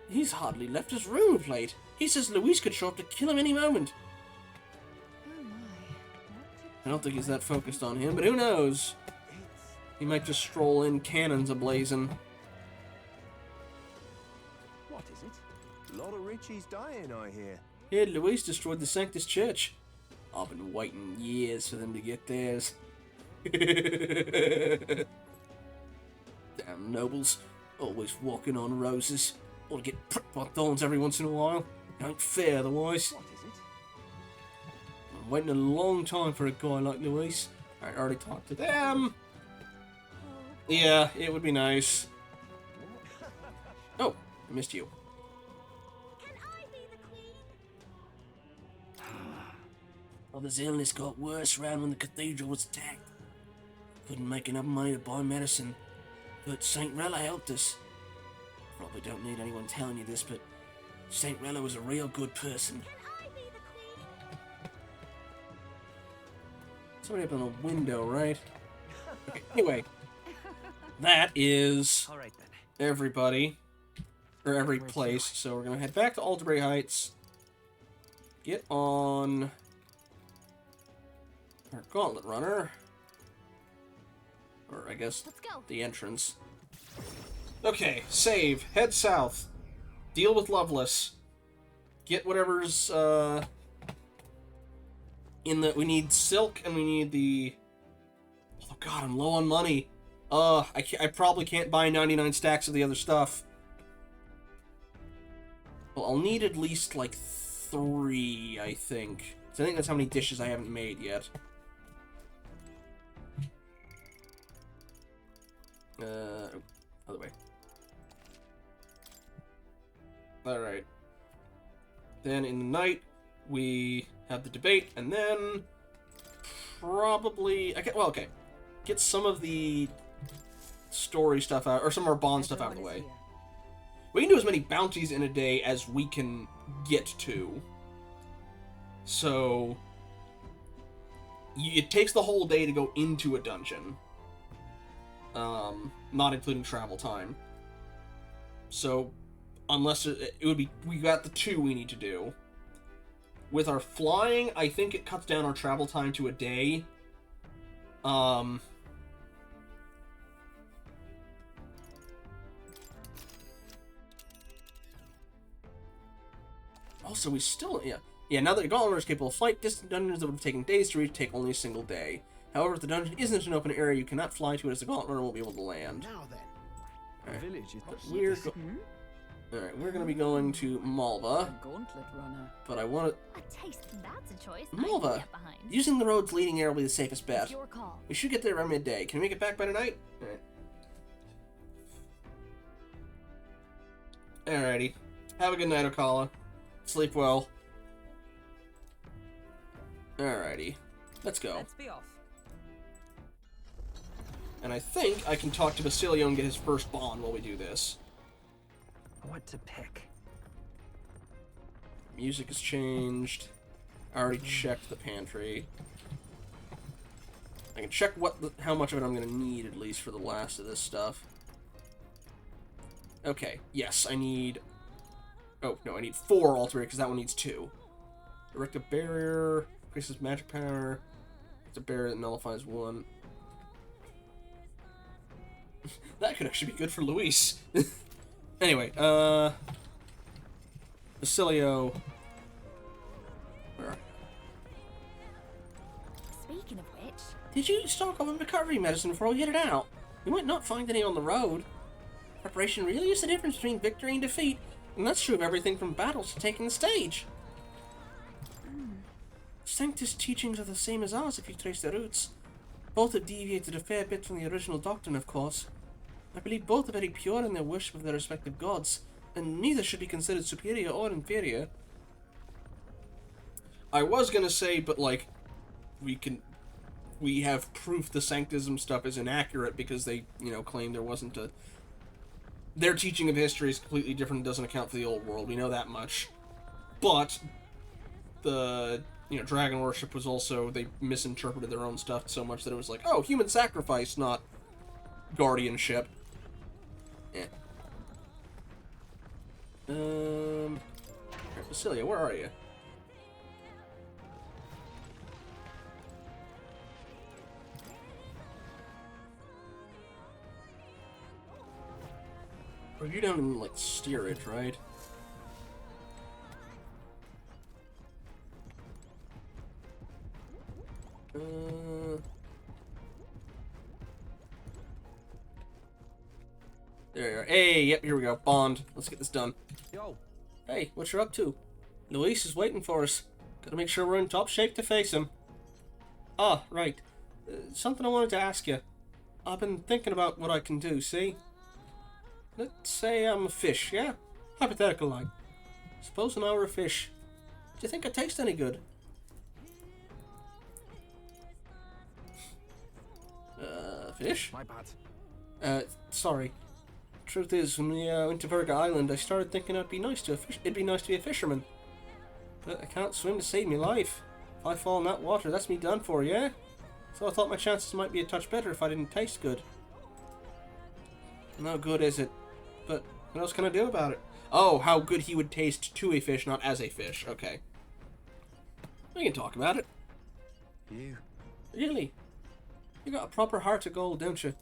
He's hardly left his room of late.
He says Luis could show up to kill him any moment.
I don't think he's that focused on him, but who knows? He might just stroll in, cannons ablazing.
What is it? A lot of Richies dying, I hear.
Yeah, Luis destroyed the Sanctus Church. I've been waiting years for them to get theirs. Damn nobles, always walking on roses, or to get pricked by thorns every once in a while. It ain't fair otherwise.
What is it?
I'm waiting a long time for a guy like Luis. I already talked to them. Yeah, it would be nice. Oh, I missed you.
Can I be the queen?
Mother's illness got worse around when the cathedral was attacked. Couldn't make enough money to buy medicine, but Saint Rella helped us. Probably don't need anyone telling you this, but Saint Rella was a real good person.
Can I be the queen?
Somebody up in the window, right? Okay, anyway. That is
All right then.
everybody. Or every place. So we're going to head back to Alderbury Heights. Get on our Gauntlet Runner. Or I guess
Let's go.
the entrance. Okay, save. Head south. Deal with Loveless. Get whatever's in the... We need silk and we need the... Oh god, I'm low on money. I probably can't buy 99 stacks of the other stuff. Well, I'll need at least, like, 3, I think. So I think that's how many dishes I haven't made yet. Other way. Alright. Then in the night, we have the debate, and then... Probably... Okay, well, okay. Get some of the story stuff out, or some of our bond stuff out of the way. We can do as many bounties in a day as we can get to. So, it takes the whole day to go into a dungeon. Not including travel time. So, unless it would be, we got the 2 we need to do. With our flying, I think it cuts down our travel time to a day. Also, we still, yeah, now that your Gauntlet is capable of flight, distant dungeons that would have taken days to reach take only a single day. However, if the dungeon isn't an open area, you cannot fly to it as the Gauntlet runner won't be able to land.
Now then,
Alright.
village is
Alright, we're gonna be going to Malva,
Gauntlet runner.
but I want
A taste, that's a choice.
Malva. Using the roads leading there will be the safest bet.
It's your call.
We should get there around midday. Can we make it back by tonight? Alrighty. Have a good night, Okala. Sleep well. Alrighty. Let's go.
Let's be off.
And I think I can talk to Basilio and get his first bond while we do this.
What to pick?
Music has changed. I already checked the pantry. I can check how much of it I'm going to need, at least, for the last of this stuff. Okay, yes, I need... Oh, no, I need 4 altogether, because that one needs 2. Erect a barrier, increases magic power. It's a barrier that nullifies 1. That could actually be good for Luis. Anyway, Basilio. Where?
Speaking of which...
Did you stock up on recovery medicine before we headed out? We might not find any on the road. Preparation really is the difference between victory and defeat, and that's true of everything from battles to taking the stage. Sanctus' teachings are the same as ours if you trace their roots. Both have deviated a fair bit from the original doctrine, of course. I believe both are very pure in their worship of their respective gods, and neither should be considered superior or inferior. I was gonna say, but like, we have proof the Sanctism stuff is inaccurate because they, claim there wasn't a... Their teaching of history is completely different and doesn't account for the old world. We know that much. But the, dragon worship was also, they misinterpreted their own stuff so much that it was like, oh, human sacrifice, not guardianship. Yeah. Alright, Basilio, where are you? Or you down in, like, steerage, right? There you are. Hey, yep, here we go. Bond. Let's get this done.
Yo.
Hey, what you up to? Luis is waiting for us. Gotta make sure we're in top shape to face him. Ah, right. Something I wanted to ask you. I've been thinking about what I can do, see? Let's say I'm a fish, yeah? Hypothetical, like. Supposing I were a fish. Do you think I taste any good? Fish?
My bad.
Sorry. Truth is, when we went to Virga Island, I started thinking it'd be nice to be a fisherman. But I can't swim to save me life. If I fall in that water, that's me done for, yeah? So I thought my chances might be a touch better if I didn't taste good. No good, is it? But what else can I do about it? Oh, how good he would taste to a fish, not as a fish. Okay. We can talk about it.
You?
Really? You got a proper heart of gold, don't you?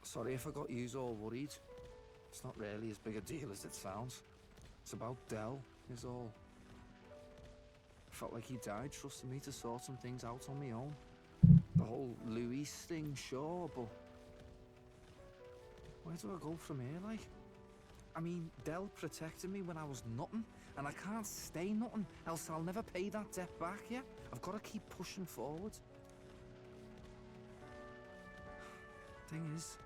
Sorry if I got yous all worried. It's not really as big a deal as it sounds. It's about Del, is all. Felt like he died trusting me to sort some things out on my own. The whole Luis thing, sure, but... Where do I go from here, like? I mean, Del protected me when I was nothing, and I can't stay nothing, else I'll never pay that debt back, yeah? I've got to keep pushing forward. Thing is,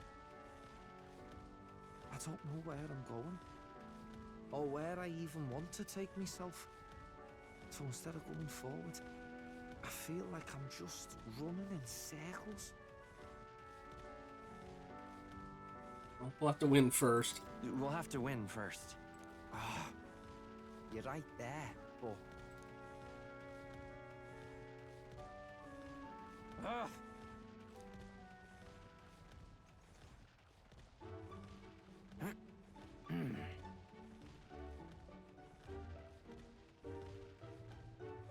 I don't know where I'm going, or where I even want to take myself. So instead of going forward, I feel like I'm just running in circles.
We'll have to win first.
We'll have to win first.
Ah, you're right there, but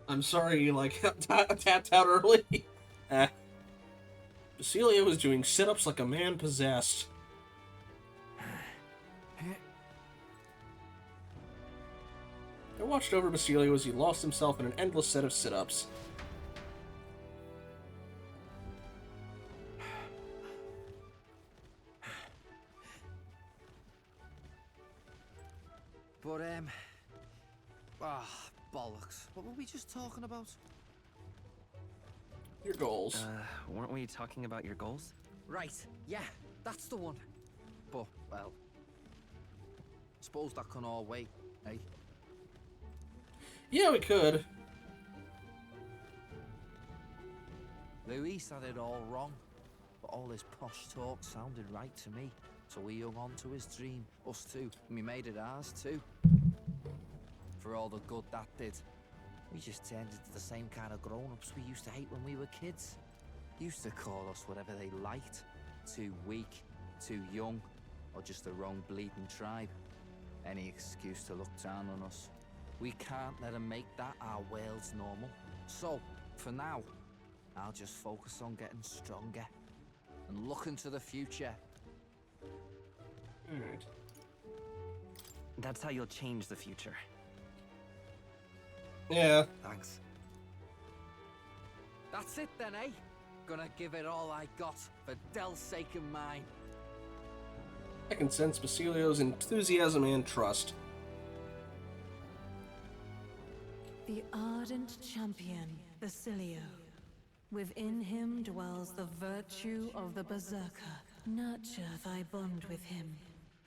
I'm sorry you, like, tapped out early. Basilio was doing sit-ups like a man possessed. I watched over Basilio as he lost himself in an endless set of sit-ups.
But, bollocks. What were we just talking about?
Your goals.
Weren't we talking about your goals?
Right, yeah, that's the one. But, well, suppose that can all wait, eh?
Yeah, we could.
Luis had it all wrong, but all his posh talk sounded right to me. So we hung on to his dream, us two, and we made it ours too. For all the good that did, we just turned into the same kind of grown-ups we used to hate when we were kids. Used to call us whatever they liked. Too weak, too young, or just the wrong bleeding tribe. Any excuse to look down on us. We can't let them make that our world's normal. So, for now, I'll just focus on getting stronger and looking to the future.
Alright.
That's how you'll change the future.
Yeah.
Thanks. That's it then, eh? Gonna give it all I got for Del's sake and mine.
I can sense Basilio's enthusiasm and trust.
The ardent champion, Basilio. Within him dwells the virtue of the berserker. Nurture thy bond with him,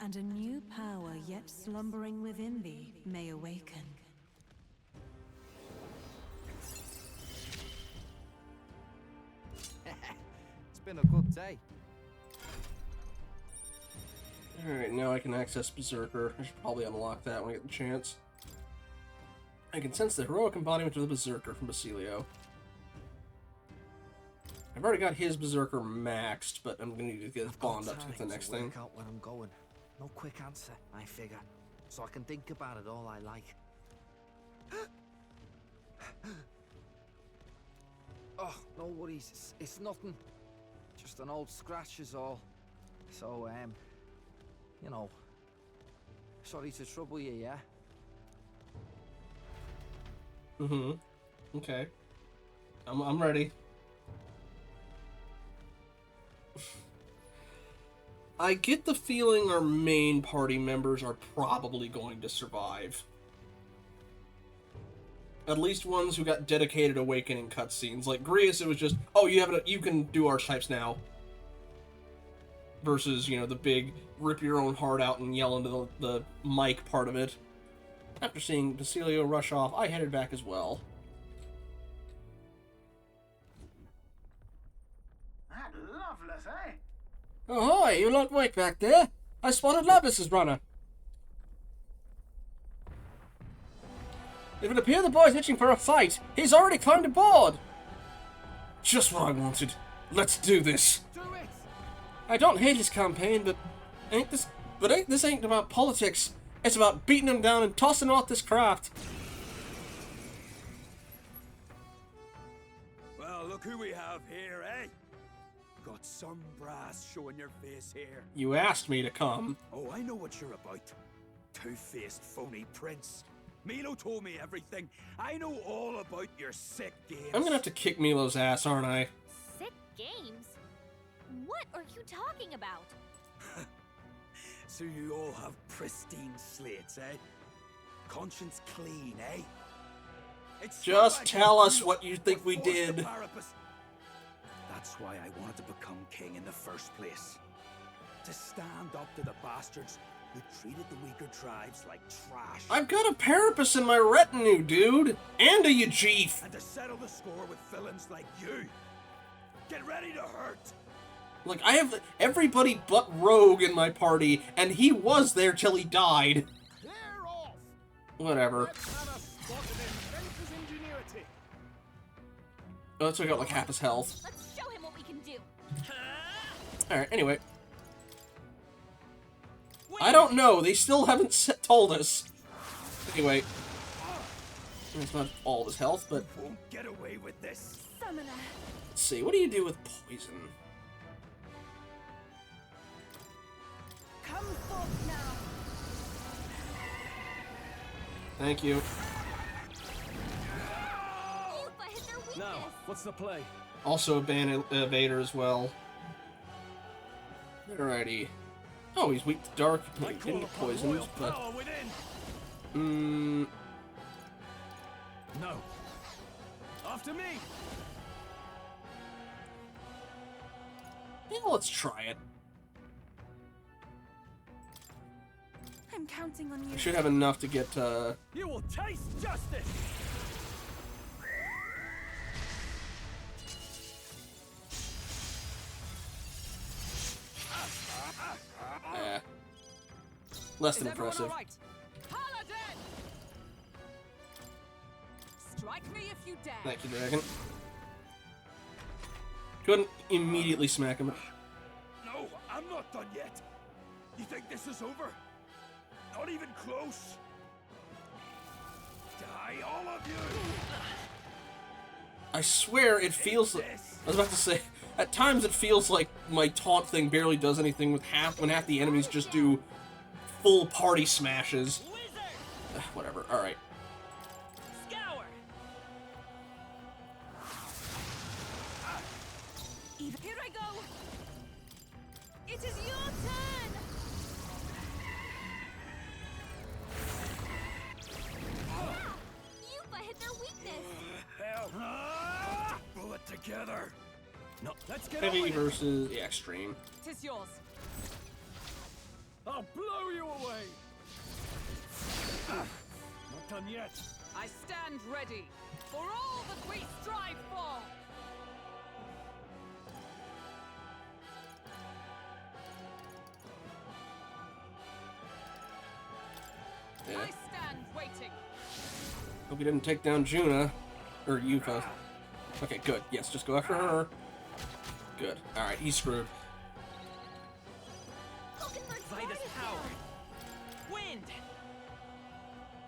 and a new power yet slumbering within thee may awaken.
It's been a good day.
Alright, now I can access Berserker. I should probably unlock that when I get the chance. I can sense the heroic embodiment of the Berserker from Basilio. I've already got his Berserker maxed, but I'm gonna need to get his bond up to get the next thing.
Work out where I'm going. No quick answer, I figure. So I can think about it all I like. Oh, no worries. It's nothing. Just an old scratch is all. So, you know, sorry to trouble you, yeah?
Mm-hmm. Okay. I'm ready. I get the feeling our main party members are probably going to survive. At least ones who got dedicated awakening cutscenes. Like Grius, it was just, oh, you can do archetypes now. Versus, you know, the big rip your own heart out and yell into the mic part of it. After seeing Basilio rush off, I headed back as well.
That loveless, eh?
Ahoy, you lot wait back there. I spotted Labus's runner. It would appear the boy's itching for a fight. He's already climbed aboard.
Just what I wanted. Let's do this.
Do it!
I don't hate his campaign, but this ain't about politics. It's about beating him down and tossing off this craft.
Well, look who we have here, eh? Got some brass showing your face here.
You asked me to come.
Oh, I know what you're about. Two-faced phony prince. Milo told me everything. I know all about your sick games.
I'm gonna have to kick Milo's ass, aren't I?
Sick games? What are you talking about?
So you all have pristine slates, eh? Conscience clean, eh? It's
Just
so
tell
I
us what you think we
forced
did.
the Parapus. That's why I wanted to become king in the first place. To stand up to the bastards who treated the weaker tribes like trash.
I've got a Parapus in my retinue, dude! And a Yajif!
And to settle the score with villains like you. Get ready to hurt!
Like, I have everybody but Rogue in my party, and he was there till he died.
Clear off!
Whatever.
Let's have a spot of inventor's ingenuity.
Oh, that's why I got like half his health.
Let's show
Alright, anyway. I don't know. They still haven't told us. Anyway. It's not all of his health, but...
Won't get away with this.
Summoner.
Let's see. What do you do with poison?
Come forth now.
Thank you.
Now, what's the play?
Also a ban evader as well. Alrighty. Oh, he's weak to dark. He didn't get poisoned, but...
No. After me.
Yeah, let's try it.
I'm counting on you.
We should have enough to get,
You will taste justice.
less than impressive.
Right? Paladin! Strike me if you dare.
Thank you, Dragon. Couldn't immediately smack him.
No, I'm not done yet. You think this is over? Not even close. Die, all of you!
I swear it feels like... I was about to say, at times it feels like my taunt thing barely does anything with when half the enemies just do full party smashes. Whatever, alright.
Scour!
Here I go! It is your turn! You've hit their weakness!
Hell! Pull it together!
No, let's get
Heavy
on.
versus... yeah, extreme.
Tis yours.
I'll blow you away. Not done yet.
I stand ready for all that we strive for.
Yeah.
I stand waiting.
Hope you didn't take down Juna. Or Yuka. Okay, good. Yes, just go after her. Good. Alright, he's screwed.
Vitus power. Wind.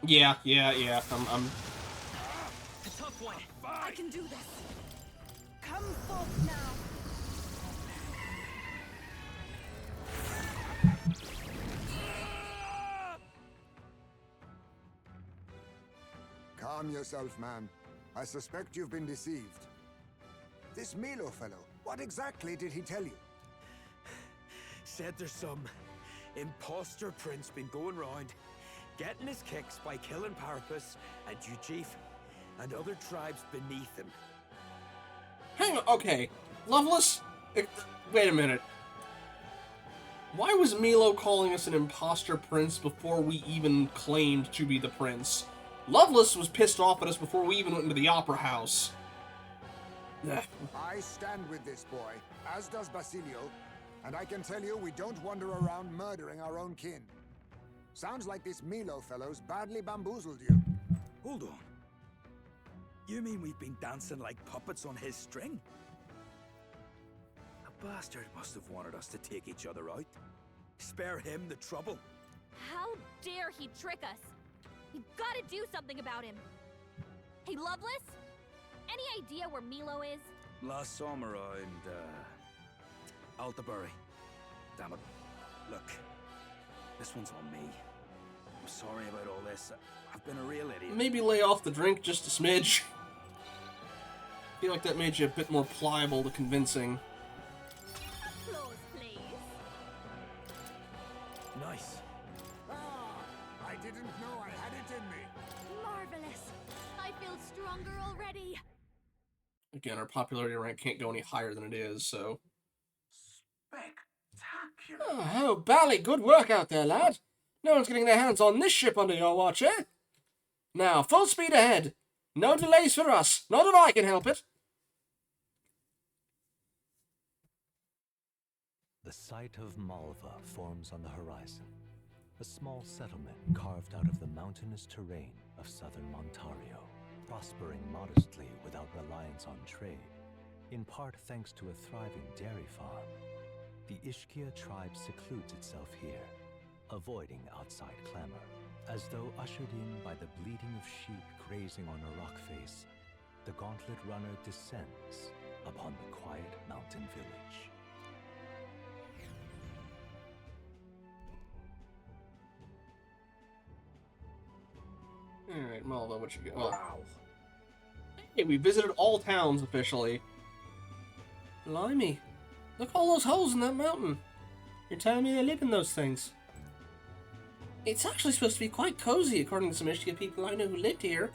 Yeah. I'm...
A tough one.
I can do this. Come forth now.
Calm yourself, man. I suspect you've been deceived. This Milo fellow, what exactly did he tell you?
Said there's some imposter prince been going round, getting his kicks by killing Parapus and Ujif and other tribes beneath him.
Hang on, okay. Loveless? Wait a minute. Why was Milo calling us an imposter prince before we even claimed to be the prince? Loveless was pissed off at us before we even went into the opera house.
I stand with this boy, as does Basilio, and I can tell you we don't wander around murdering our own kin. Sounds like this Milo fellow's badly bamboozled you.
Hold on. You mean we've been dancing like puppets on his string? The bastard must have wanted us to take each other out. Spare him the trouble.
How dare he trick us? You've got to do something about him. Hey, Loveless? Any idea where Milo is?
Last saw him around, Altabury. Damn it. Look, this one's on me. I'm sorry about all this. I've been a real idiot.
Maybe lay off the drink just a smidge. I feel like that made you a bit more pliable to convincing.
Applause, please.
Nice.
I didn't know I had it in me.
Marvelous. I feel stronger already.
Again, our popularity rank can't go any higher than it is, so...
Spectacular.
Oh, bally good work out there, lad. No one's getting their hands on this ship under your watch, eh? Now, full speed ahead. No delays for us, not if I can help it.
The site of Malva forms on the horizon. A small settlement carved out of the mountainous terrain of southern Montario, prospering modestly without reliance on trade, in part thanks to a thriving dairy farm. The Ishkia tribe secludes itself here, avoiding outside clamor. As though ushered in by the bleating of sheep grazing on a rock face, the gauntlet runner descends upon the quiet mountain village.
Alright, Malva, what you got? Wow. Hey, we visited all towns officially. Blimey. Look at all those holes in that mountain. You're telling me they live in those things? It's actually supposed to be quite cozy, according to some Ishkia people I know who lived here.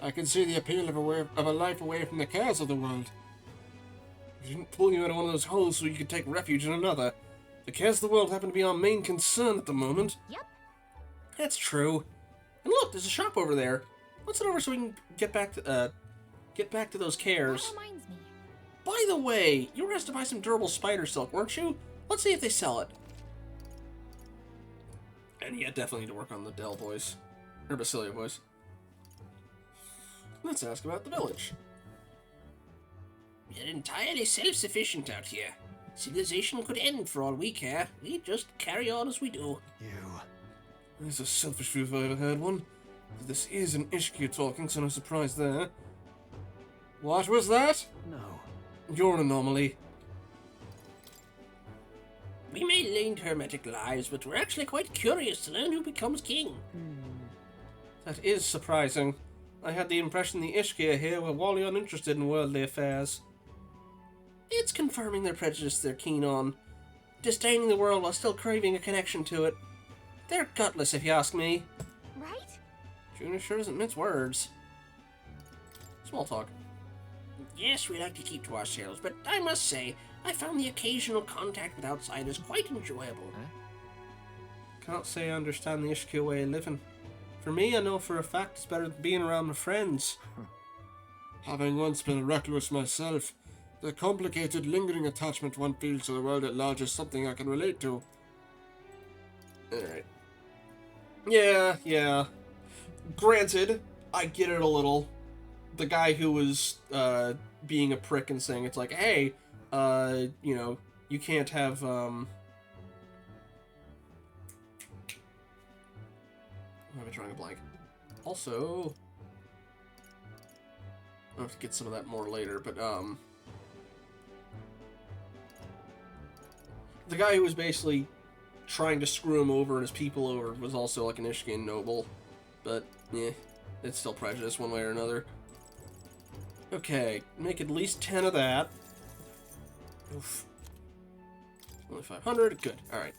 I can see the appeal of a life away from the cares of the world. We didn't pull you out of one of those holes so you could take refuge in another. The cares of the world happen to be our main concern at the moment.
Yep.
That's true. And look, there's a shop over there. Let's head over so we can get back to those cares.
That reminds me.
By the way, you were asked to buy some durable spider silk, weren't you? Let's see if they sell it. And yeah, definitely need to work on the Del voice. Or Basilia voice. Let's ask about the village. We're entirely self-sufficient out here. Civilization could end for all we care. We just carry on as we do. That's a selfish view if I ever heard one. This is an Ishkia talking, so no surprise there. What was that?
No.
You're an anomaly.
We may lead hermetic lives, but we're actually quite curious to learn who becomes king.
That is surprising. I had the impression the Ishkia here were wholly uninterested in worldly affairs. It's confirming their prejudice they're keen on. Disdaining the world while still craving a connection to it. They're gutless, if you ask me.
Right?
Juna sure doesn't mince words. Small talk.
Yes, we like to keep to ourselves, but I must say, I found the occasional contact with outsiders quite enjoyable.
Can't say I understand the Ishkia way of living. For me, I know for a fact it's better than being around my friends. Having once been a recluse myself, the complicated, lingering attachment one feels to the world at large is something I can relate to. Alright. Yeah. Granted, I get it a little. The guy who was being a prick and saying it's like, hey, you know, you can't have, I'm drawing a blank. Also, I'll have to get some of that more later, but, the guy who was basically trying to screw him over and his people over was also like an Ishkian noble, but, yeah, it's still prejudice one way or another. Okay, make at least 10 of that. Oof. Only 500, good, alright.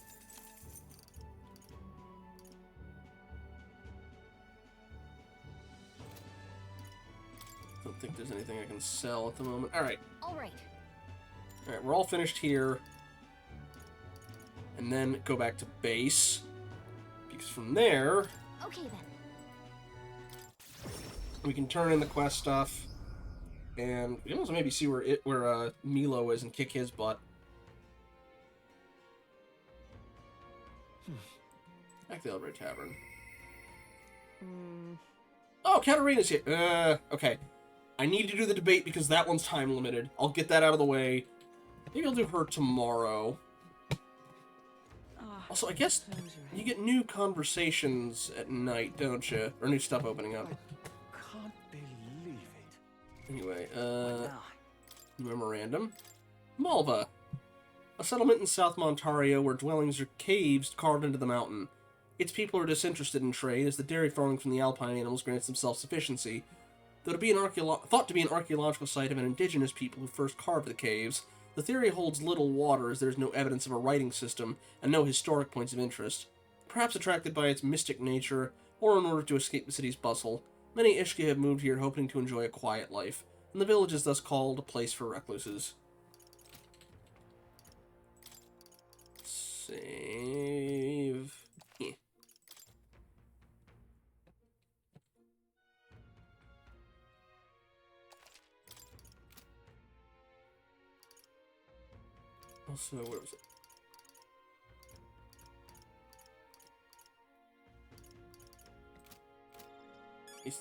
Don't think there's anything I can sell at the moment. Alright.
Alright,
We're all finished here. And then go back to base. Because from there,
okay then.
we can turn in the quest stuff. And we can also maybe see where Milo is and kick his butt. Back to the Elbray Tavern. Oh, Katarina's here. Okay. I need to do the debate because that one's time limited. I'll get that out of the way. Maybe I'll do her tomorrow. Also, I guess you get new conversations at night, don't you? Or new stuff opening up.
I can't believe it.
Anyway, memorandum. Malva. A settlement in South Montario where dwellings are caves carved into the mountain. Its people are disinterested in trade as the dairy farming from the alpine animals grants them self-sufficiency. Though thought to be an archaeological site of an indigenous people who first carved the caves, the theory holds little water as there is no evidence of a writing system and no historic points of interest. Perhaps attracted by its mystic nature, or in order to escape the city's bustle, many Ishki have moved here hoping to enjoy a quiet life, and the village is thus called a place for recluses. Save. Yeah. Also, where was it?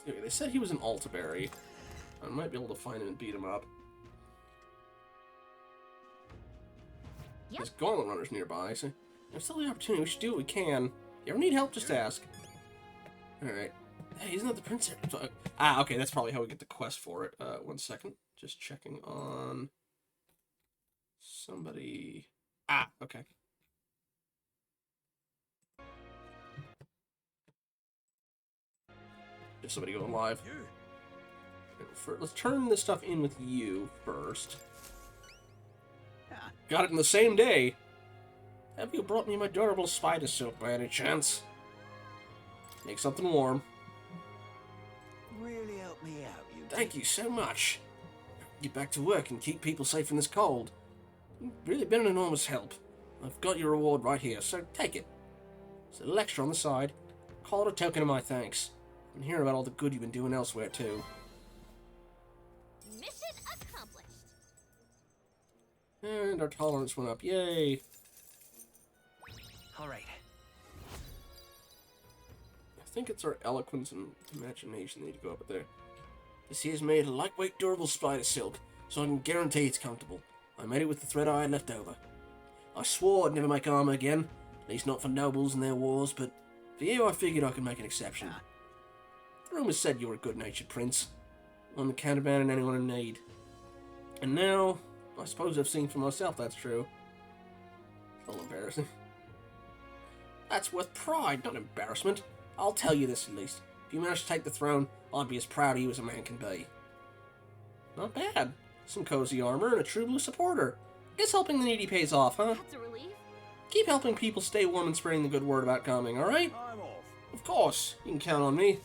They said he was in Altaberry. I might be able to find him and beat him up.
Yep.
There's gauntlet runners nearby, so there's still the opportunity. We should do what we can. You ever need help, just ask. Alright. Hey, isn't that the prince? Okay, that's probably how we get the quest for it. 1 second. Just checking on somebody. Okay. Just somebody going live. Let's turn this stuff in with you first. Got it in the same day. Have you brought me my durable spider silk by any chance? Make something warm.
Really help me out, you.
Thank you so much. Get back to work and keep people safe in this cold. You've really been an enormous help. I've got your reward right here, so take it. There's a little extra on the side. Call it a token of my thanks. And hear about all the good you've been doing elsewhere, too.
Mission accomplished.
And our tolerance went up. Yay.
All right.
I think it's our eloquence and imagination that need to go up there. This here's made of lightweight, durable spider silk, so I can guarantee it's comfortable. I made it with the thread I had left over. I swore I'd never make armor again, at least not for nobles and their wars, but for you I figured I could make an exception. The rumors said you were a good-natured prince, one that can't abandon anyone in need. And now, I suppose I've seen for myself that's true. It's a little embarrassing. That's worth pride, not embarrassment. I'll tell you this at least. If you manage to take the throne, I'd be as proud of you as a man can be. Not bad. Some cozy armor and a true blue supporter. Guess helping the needy pays off, huh?
That's a relief.
Keep helping people stay warm and spreading the good word about coming, alright?
I'm off.
Of course. You can count on me.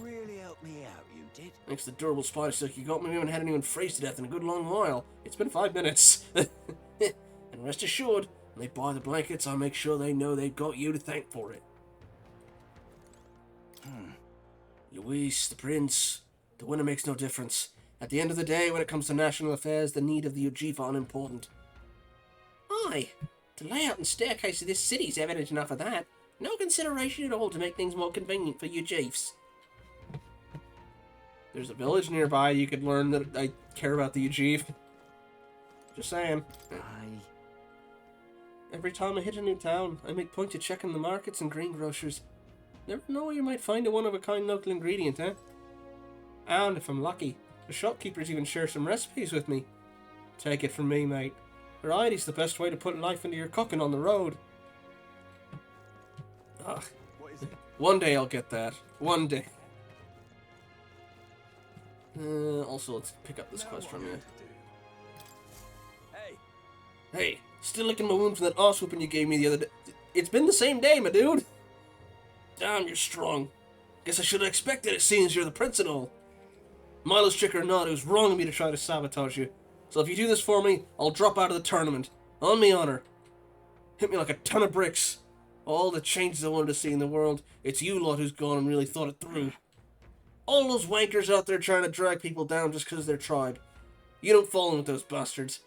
Really help me out, you did.
Thanks to the durable spider silk you got me, we haven't had anyone freeze to death in a good long while. It's been 5 minutes. And rest assured, when they buy the blankets, I'll make sure they know they've got you to thank for it. Luis, the prince. The winner makes no difference. At the end of the day, when it comes to national affairs, the need of the Ujif are unimportant. Aye, the layout and staircase of this city's evident enough of that. No consideration at all to make things more convenient for Ujifs. There's a village nearby. You could learn that I care about the Ujif. Just saying. Every time I hit a new town, I make point of checking the markets and greengrocers. Never know where you might find a one-of-a-kind local ingredient, eh? And if I'm lucky, the shopkeepers even share some recipes with me. Take it from me, mate. Variety's the best way to put life into your cooking on the road. Ugh. One day I'll get that. One day. Also, let's pick up this quest from you. Hey, still licking my wound from that arse whooping you gave me the other day. It's been the same day, my dude. Damn, you're strong. Guess I should have expected it, seeing as you're the prince and all. Milo's trick or not, it was wrong of me to try to sabotage you. So if you do this for me, I'll drop out of the tournament. On me honor. Hit me like a ton of bricks. All the changes I wanted to see in the world, it's you lot who's gone and really thought it through. All those wankers out there trying to drag people down just because they're tribe. You don't fall in with those bastards.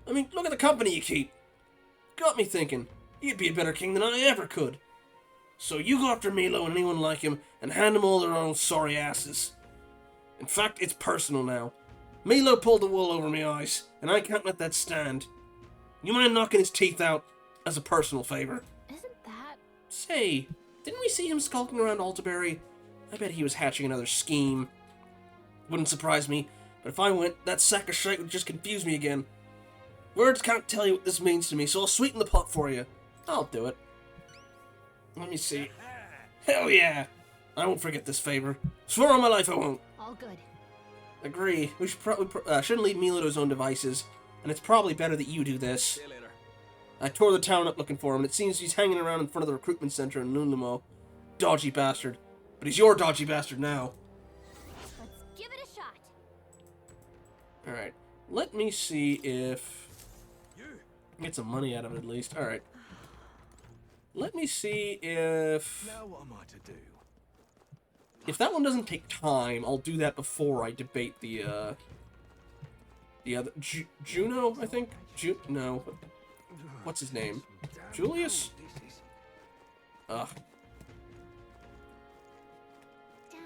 I mean, look at the company you keep. Got me thinking, you'd be a better king than I ever could. So you go after Milo and anyone like him, and hand them all their own sorry asses. In fact, it's personal now. Milo pulled the wool over my eyes, and I can't let that stand. You mind knocking his teeth out, as a personal favor?
Isn't that...
Say, didn't we see him skulking around Altaberry? I bet he was hatching another scheme. Wouldn't surprise me, but if I went, that sack of shite would just confuse me again. Words can't tell you what this means to me, so I'll sweeten the pot for you. I'll do it. Let me see. Hell yeah! I won't forget this favor. Swear on my life I won't.
All good.
Agree. We should probably shouldn't leave Milo to his own devices, and it's probably better that you do this.
See you later.
I tore the town up looking for him, and it seems he's hanging around in front of the recruitment center in Lunlamo. Dodgy bastard. But he's your dodgy bastard now.
Let's give it a shot.
Alright. Let me see if... get some money out of it at least. Alright. Let me see if...
Now what am I to do?
If that one doesn't take time, I'll do that before I debate the other... Juno, I think? No. What's his name? Julius? Ugh.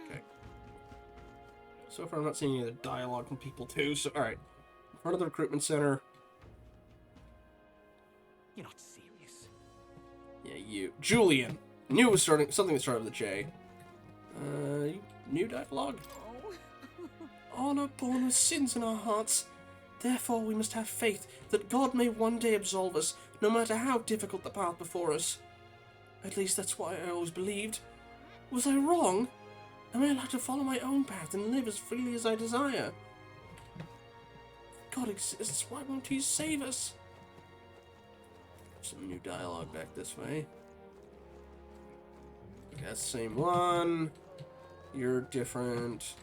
Okay. So far I'm not seeing any other dialogue from people too, so alright. In front of the recruitment center.
You're not serious.
Yeah, you. Julian. Knew it was something that started with a J. New dialogue? All are born with sins in our hearts. Therefore, we must have faith that God may one day absolve us, no matter how difficult the path before us. At least that's what I always believed. Was I wrong? Am I allowed to follow my own path and live as freely as I desire? God exists, why won't he save us? Some new dialogue back this way. Got same one. You're different.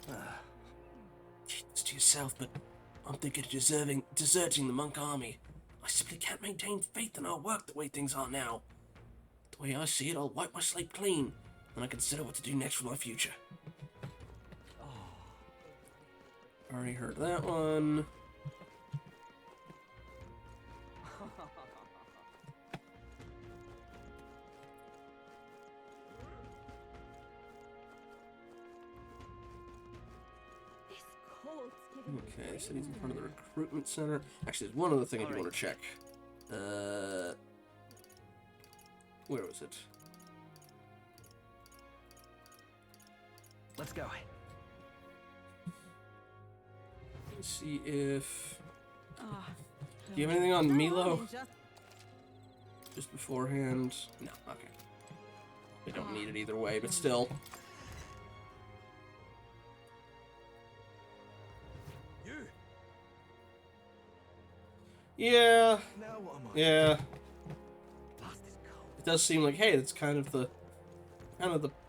Keep this to yourself, but I'm thinking of deserting the monk army. I simply can't maintain faith in our work the way things are now. The way I see it, I'll wipe my slate clean, and I consider what to do next for my future.
Already heard that one. Okay, so he's in front of the recruitment center. Actually, there's one other thing I do want to check. Where was it?
Let's go.
Let's see if... Do you have anything on Milo? Just beforehand? No, okay. We don't need it either way, but still. Yeah. Yeah. It does seem like, hey, that's kind of the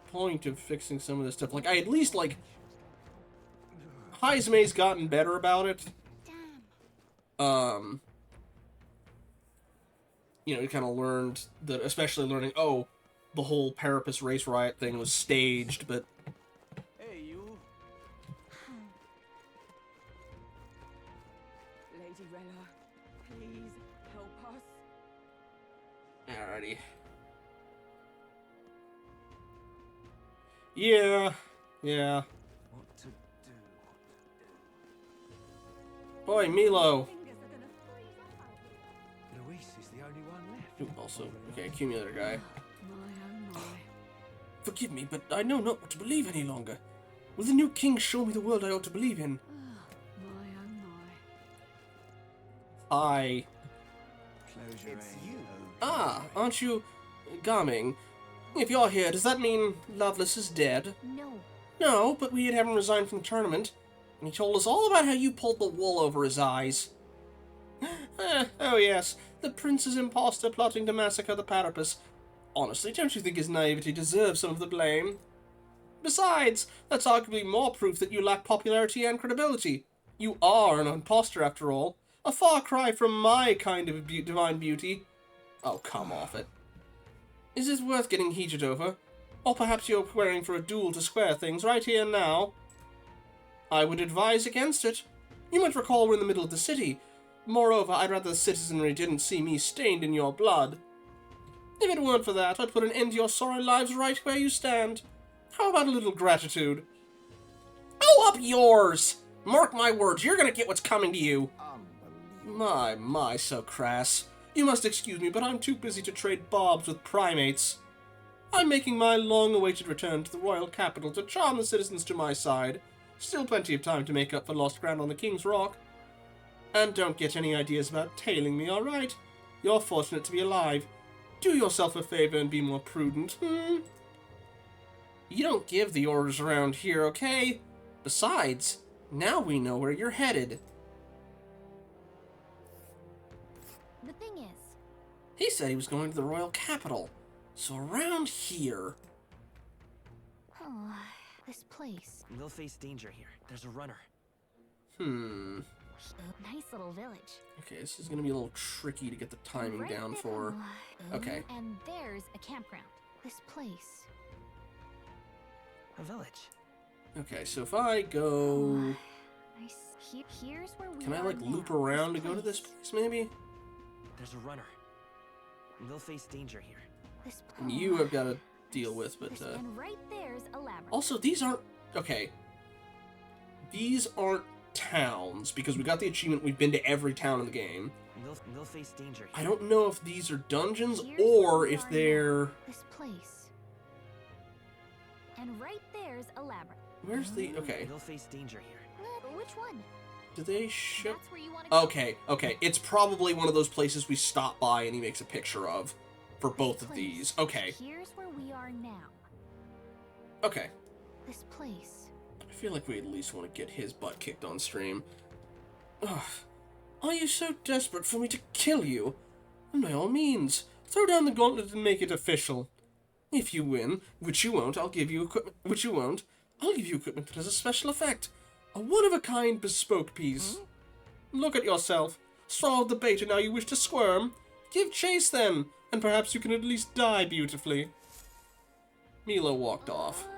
point of fixing some of this stuff. Like, I at least, like, Heismay's gotten better about it. You know, he kind of learned that, especially learning, oh, the whole Parapus race riot thing was staged, but...
Hey, you. Lady Rella, please help us.
Alrighty. Yeah. Yeah.
What to do?
Boy, Milo.
Luis is the only one left.
Ooh, also, okay, accumulator guy.
My, oh my.
Forgive me, but I know not what to believe any longer. Will the new king show me the world I ought to believe in?
My, oh my.
Hi.
It's you.
Ah, aren't you... Garming? If you're here, does that mean Lovelace is dead?
No.
No, but we had him resign from the tournament, and he told us all about how you pulled the wool over his eyes. Oh yes, the prince's impostor plotting to massacre the Parapus. Honestly, don't you think his naivety deserves some of the blame? Besides, that's arguably more proof that you lack popularity and credibility. You are an impostor, after all. A far cry from my kind of divine beauty. Oh, come off it. Is this worth getting heated over? Or perhaps you're preparing for a duel to square things right here and now? I would advise against it. You might recall we're in the middle of the city. Moreover, I'd rather the citizenry didn't see me stained in your blood. If it weren't for that, I'd put an end to your sorry lives right where you stand. How about a little gratitude? Oh, up yours! Mark my words, you're gonna get what's coming to you. My, so crass. You must excuse me, but I'm too busy to trade barbs with primates. I'm making my long-awaited return to the royal capital to charm the citizens to my side. Still plenty of time to make up for lost ground on the King's Rock. And don't get any ideas about tailing me, alright? You're fortunate to be alive. Do yourself a favor and be more prudent, You don't give the orders around here, okay? Besides, now we know where you're headed.
The thing is...
He said he was going to the royal capital. So around here...
Oh, this place.
We'll face danger here. There's a runner.
Nice little village.
Okay, this is gonna be a little tricky to get the timing
Right
down
there.
for... Okay.
And there's a campground. This place.
A village.
Okay, so if I go...
Nice. Here's where we
Can I,
are
like, loop
now.
around to go to this place, maybe?
There's a runner. We'll face danger here.
This
And you have got to deal with, but...
And right there's a labyrinth.
Also, these aren't... Okay. These aren't towns, because we got the achievement, we've been to every town in the game.
They'll face danger.
I don't know if these are dungeons
Here's
or
where we
if
are
they're...
now, this place. And right there's a labyrinth.
Where's the... Okay.
They'll face danger here.
Which one?
Do they show...
That's where you want to go.
Okay. It's probably one of those places we stop by and he makes a picture of for both of
Place.
these. Okay.
Here's where we are now.
Okay.
This place.
I feel like we at least want to get his butt kicked on stream. Ugh. Are you so desperate for me to kill you? Then by all means, throw down the gauntlet and make it official. If you win, which you won't, I'll give you equipment. Which you won't, I'll give you equipment that has a special effect. A one-of-a-kind bespoke piece. Look at yourself. Swallowed the bait and now you wish to squirm? Give chase then, and perhaps you can at least die beautifully. Milo walked off.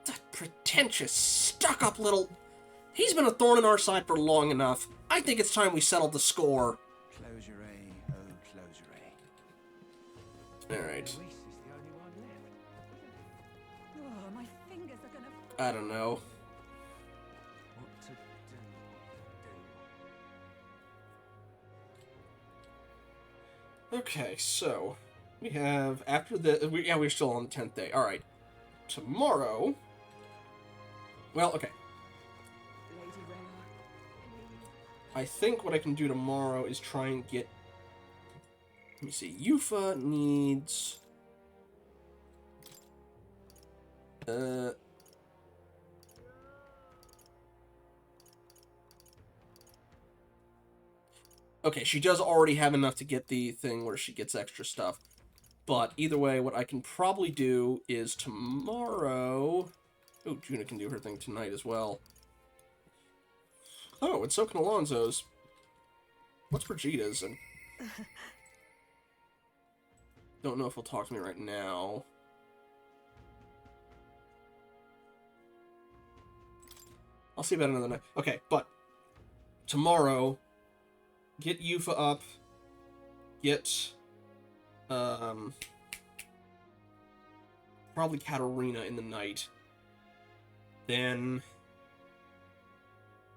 That pretentious, stuck-up little... He's been a thorn in our side for long enough. I think it's time we settled the score.
Close your eye, oh, close your eye.
Alright.
Oh, my fingers are gonna...
I don't know.
What to do?
Okay, so... We have... After the... we're still on the 10th day. Alright. Tomorrow... Well, okay. I think what I can do tomorrow is try and get... Let me see. Yufa needs... Okay, she does already have enough to get the thing where she gets extra stuff. But either way, what I can probably do is tomorrow... Oh, Juna can do her thing tonight as well. Oh, and so can Alonzo's. What's Brigida's? And don't know if he'll talk to me right now. I'll see about another night. Okay, but tomorrow, get Yufa up. Get probably Katarina in the night. Then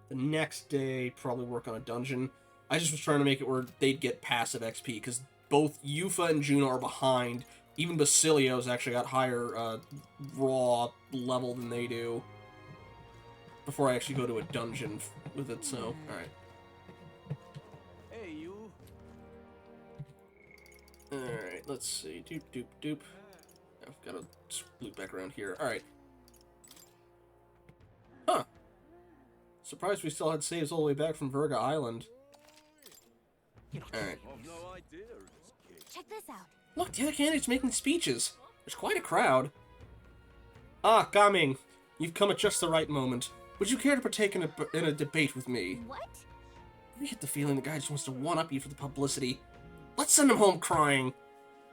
the next day, probably work on a dungeon. I just was trying to make it where they'd get passive XP, because both Yufa and Juno are behind. Even Basilio's actually got higher raw level than they do. Before I actually go to a dungeon with it, so, alright.
Hey, you.
Alright, let's see. Doop, doop, doop. I've got to loop back around here. Alright. Huh. Surprised we still had saves all the way back from Virga Island. Alright.
Check this out.
Look, the other candidate's making speeches. There's quite a crowd. Ah, Gaming. You've come at just the right moment. Would you care to partake in a debate with me?
What?
I get the feeling the guy just wants to one-up you for the publicity. Let's send him home crying.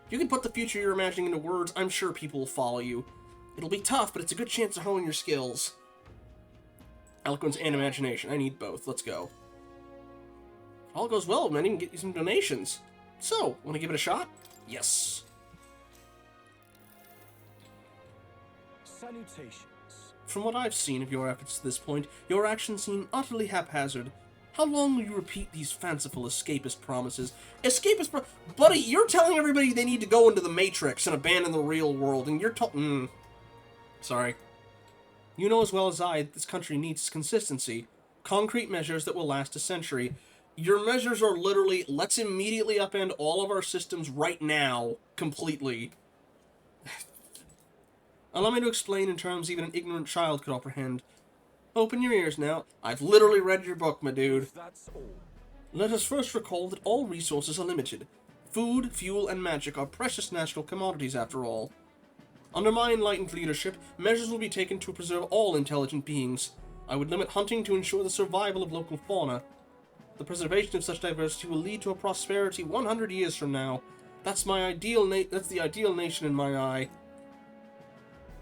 If you can put the future you're imagining into words, I'm sure people will follow you. It'll be tough, but it's a good chance to hone your skills. Eloquence and imagination. I need both. Let's go. If all goes well, we might even get you some donations. So, want to give it a shot? Yes.
Salutations.
From what I've seen of your efforts to this point, your actions seem utterly haphazard. How long will you repeat these fanciful escapist promises? Buddy, you're telling everybody they need to go into the Matrix and abandon the real world, and you're Sorry. You know as well as I that this country needs consistency. Concrete measures that will last a century. Your measures are literally, let's immediately upend all of our systems right now, completely. Allow me to explain in terms even an ignorant child could comprehend. Open your ears now. I've literally read your book, my dude.
That's all.
Let us first recall that all resources are limited. Food, fuel, and magic are precious natural commodities after all. Under my enlightened leadership, measures will be taken to preserve all intelligent beings. I would limit hunting to ensure the survival of local fauna. The preservation of such diversity will lead to a prosperity 100 years from now. That's the ideal nation in my eye.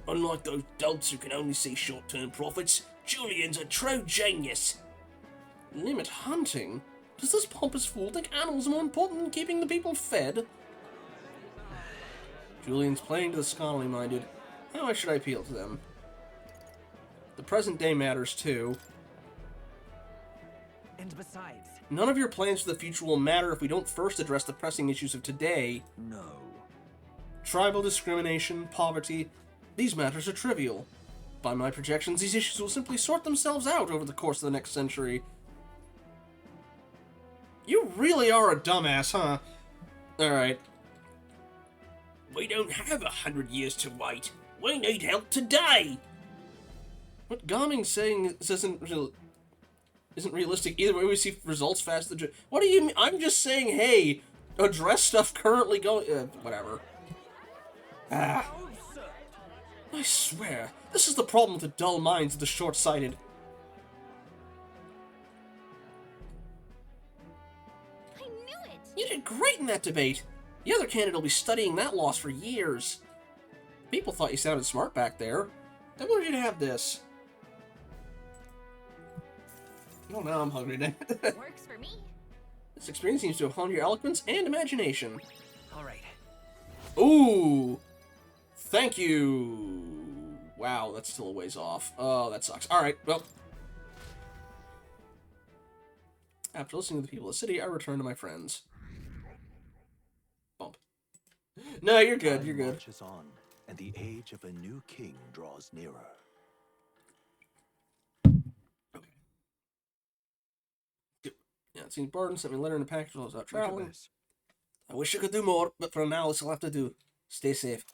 Unlike those dolts who can only see short-term profits, Julian's a true genius.
Limit hunting? Does this pompous fool think animals are more important than keeping the people fed? Julian's playing to the scholarly minded. How should I appeal to them? The present day matters too.
And besides...
None of your plans for the future will matter if we don't first address the pressing issues of today.
No.
Tribal discrimination, poverty, these matters are trivial. By my projections, these issues will simply sort themselves out over the course of the next century. You really are a dumbass, huh? Alright.
We don't have 100 years to wait. We need help today.
What Gaming's saying isn't realistic either way. We see results faster. What do you mean? I'm just saying, hey, address stuff currently going. Whatever. Ah. I swear, this is the problem with the dull minds of the short-sighted.
I knew it!
You did great in that debate. The other candidate will be studying that loss for years. People thought you sounded smart back there. They wanted you to have this. Oh, now I'm hungry now.
Works for me.
This experience seems to have honed your eloquence and imagination.
Alright.
Ooh! Thank you! Wow, that's still a ways off. Oh, that sucks. Alright, well. After listening to the people of the city, I return to my friends. Bump. No, you're good, you're good.
Marches on, and the age of a new king draws nearer.
Okay. Yeah, it seems Barton sent me a letter in a package while I was out traveling. I wish I could do more, but for now, this will have to do. Stay safe.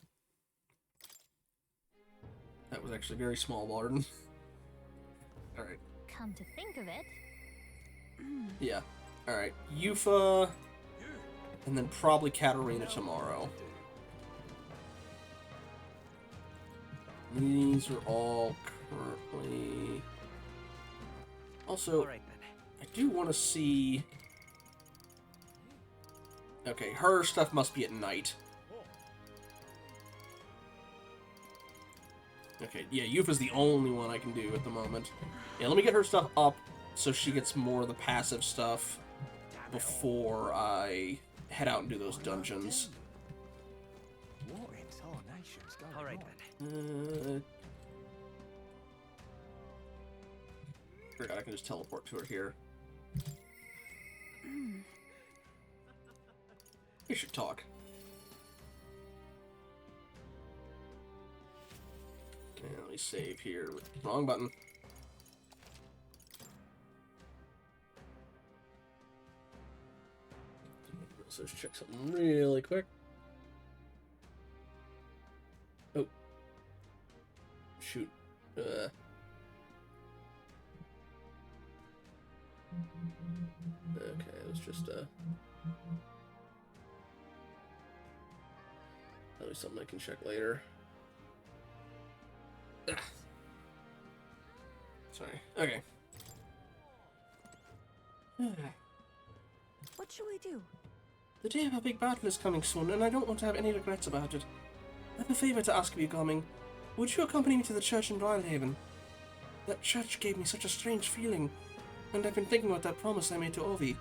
That was actually very small, Barton. Alright.
Come to think of it.
Yeah. Alright. Yufa. And then probably Katarina tomorrow. These are all currently... Also, I do want to see... Okay, her stuff must be at night. Okay, yeah, Yufa's the only one I can do at the moment. Yeah, let me get her stuff up so she gets more of the passive stuff before I head out and do those dungeons.
Alright then.
Forgot I can just teleport to her here. We should talk. Yeah, let me save here. Wrong button. Let's just check something really quick. Oh. Shoot. Okay, it was just probably something I can check later. Ah. Sorry. Okay.
What should we do?
The day of our big battle is coming soon, and I don't want to have any regrets about it. I have a favor to ask of you, Coming. Would you accompany me to the church in Royalhaven? That church gave me such a strange feeling, and I've been thinking about that promise I made to Ovi.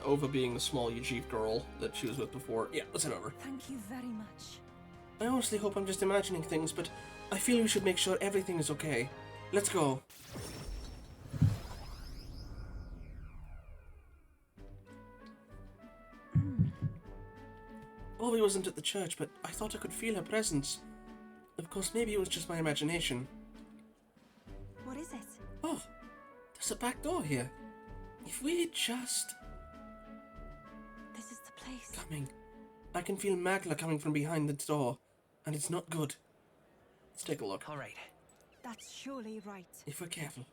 Ova being the small Yajif girl that she was with before. Yeah, let's head over.
Thank you very much.
I honestly hope I'm just imagining things, but I feel we should make sure everything is okay. Let's go. Ovi wasn't at the church, but I thought I could feel her presence. Of course, maybe it was just my imagination.
What is it?
Oh, there's a back door here. If we just...
This is the place.
Coming. I can feel Magla coming from behind the door, and it's not good. Let's take a look.
Alright.
That's surely right.
If we're careful.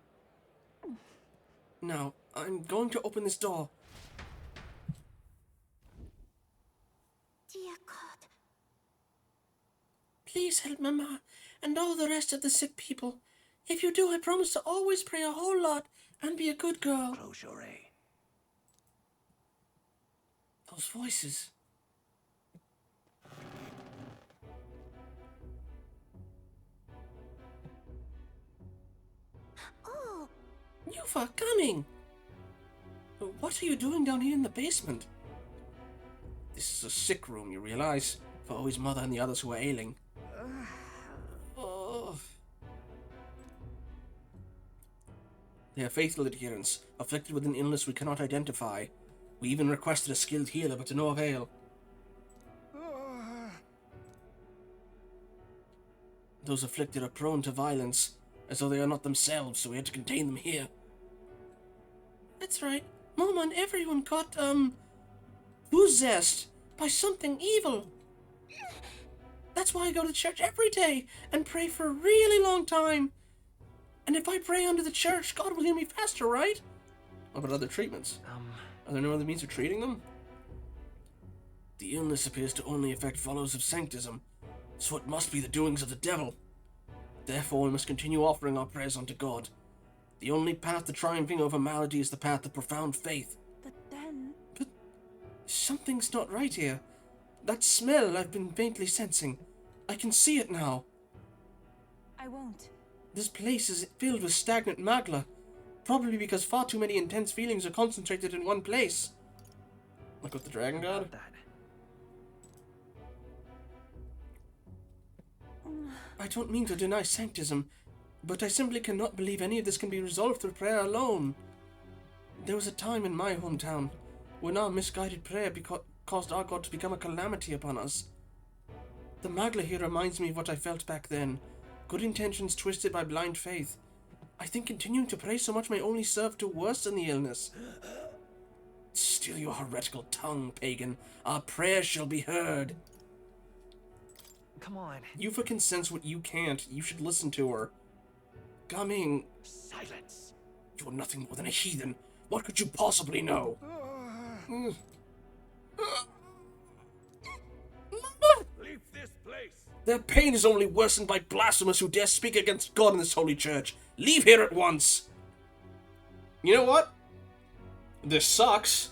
Now, I'm going to open this door.
Dear God.
Please help Mama and all the rest of the sick people. If you do, I promise to always pray a whole lot and be a good girl.
Close your eye.
Those voices.
Oh!
Yufa, coming! What are you doing down here in the basement? This is a sick room, you realize? For Oi's mother and the others who are ailing. Oh.
They are faithful adherents, afflicted with an illness we cannot identify. We even requested a skilled healer, but to no avail. Those afflicted are prone to violence, as though they are not themselves, so we had to contain them here.
That's right. Mama and everyone got, possessed by something evil. That's why I go to church every day and pray for a really long time. And if I pray under the church, God will heal me faster, right?
What about other treatments? Are there no other means of treating them?
The illness appears to only affect followers of Sanctism, so it must be the doings of the devil. Therefore, we must continue offering our prayers unto God. The only path to triumphing over malady is the path of profound faith.
But then...
But something's not right here. That smell I've been faintly sensing. I can see it now.
I won't.
This place is filled with stagnant magla, probably because far too many intense feelings are concentrated in one place.
Like with the Dragon God?
I don't mean to deny Sanctism, but I simply cannot believe any of this can be resolved through prayer alone. There was a time in my hometown when our misguided prayer caused our God to become a calamity upon us. The magla here reminds me of what I felt back then. Good intentions twisted by blind faith. I think continuing to pray so much may only serve to worsen the illness.
Still your heretical tongue, pagan. Our prayers shall be heard.
Come on.
Yufa can sense what you can't. You should listen to her.
Gaming.
Silence. You're nothing more than a heathen. What could you possibly know?
Leave this place!
Their pain is only worsened by blasphemers who dare speak against God in this holy church. Leave here at once!
You know what? This sucks,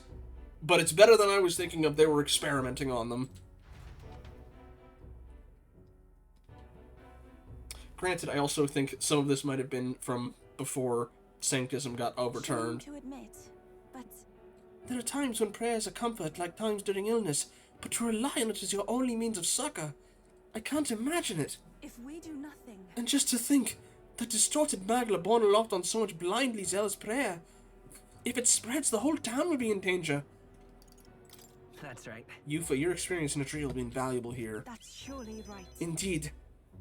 but it's better than I was thinking of. They were experimenting on them. Granted, I also think some of this might have been from before Sanctism got overturned.
To admit, but...
There are times when prayer is a comfort, like times during illness, but to rely on it as your only means of succor, I can't imagine it.
If we do nothing...
And just to think, that distorted magla born aloft on so much blindly zealous prayer, if it spreads, the whole town will be in danger.
That's right.
Yufa, your experience in a tree will be invaluable here.
That's surely right.
Indeed.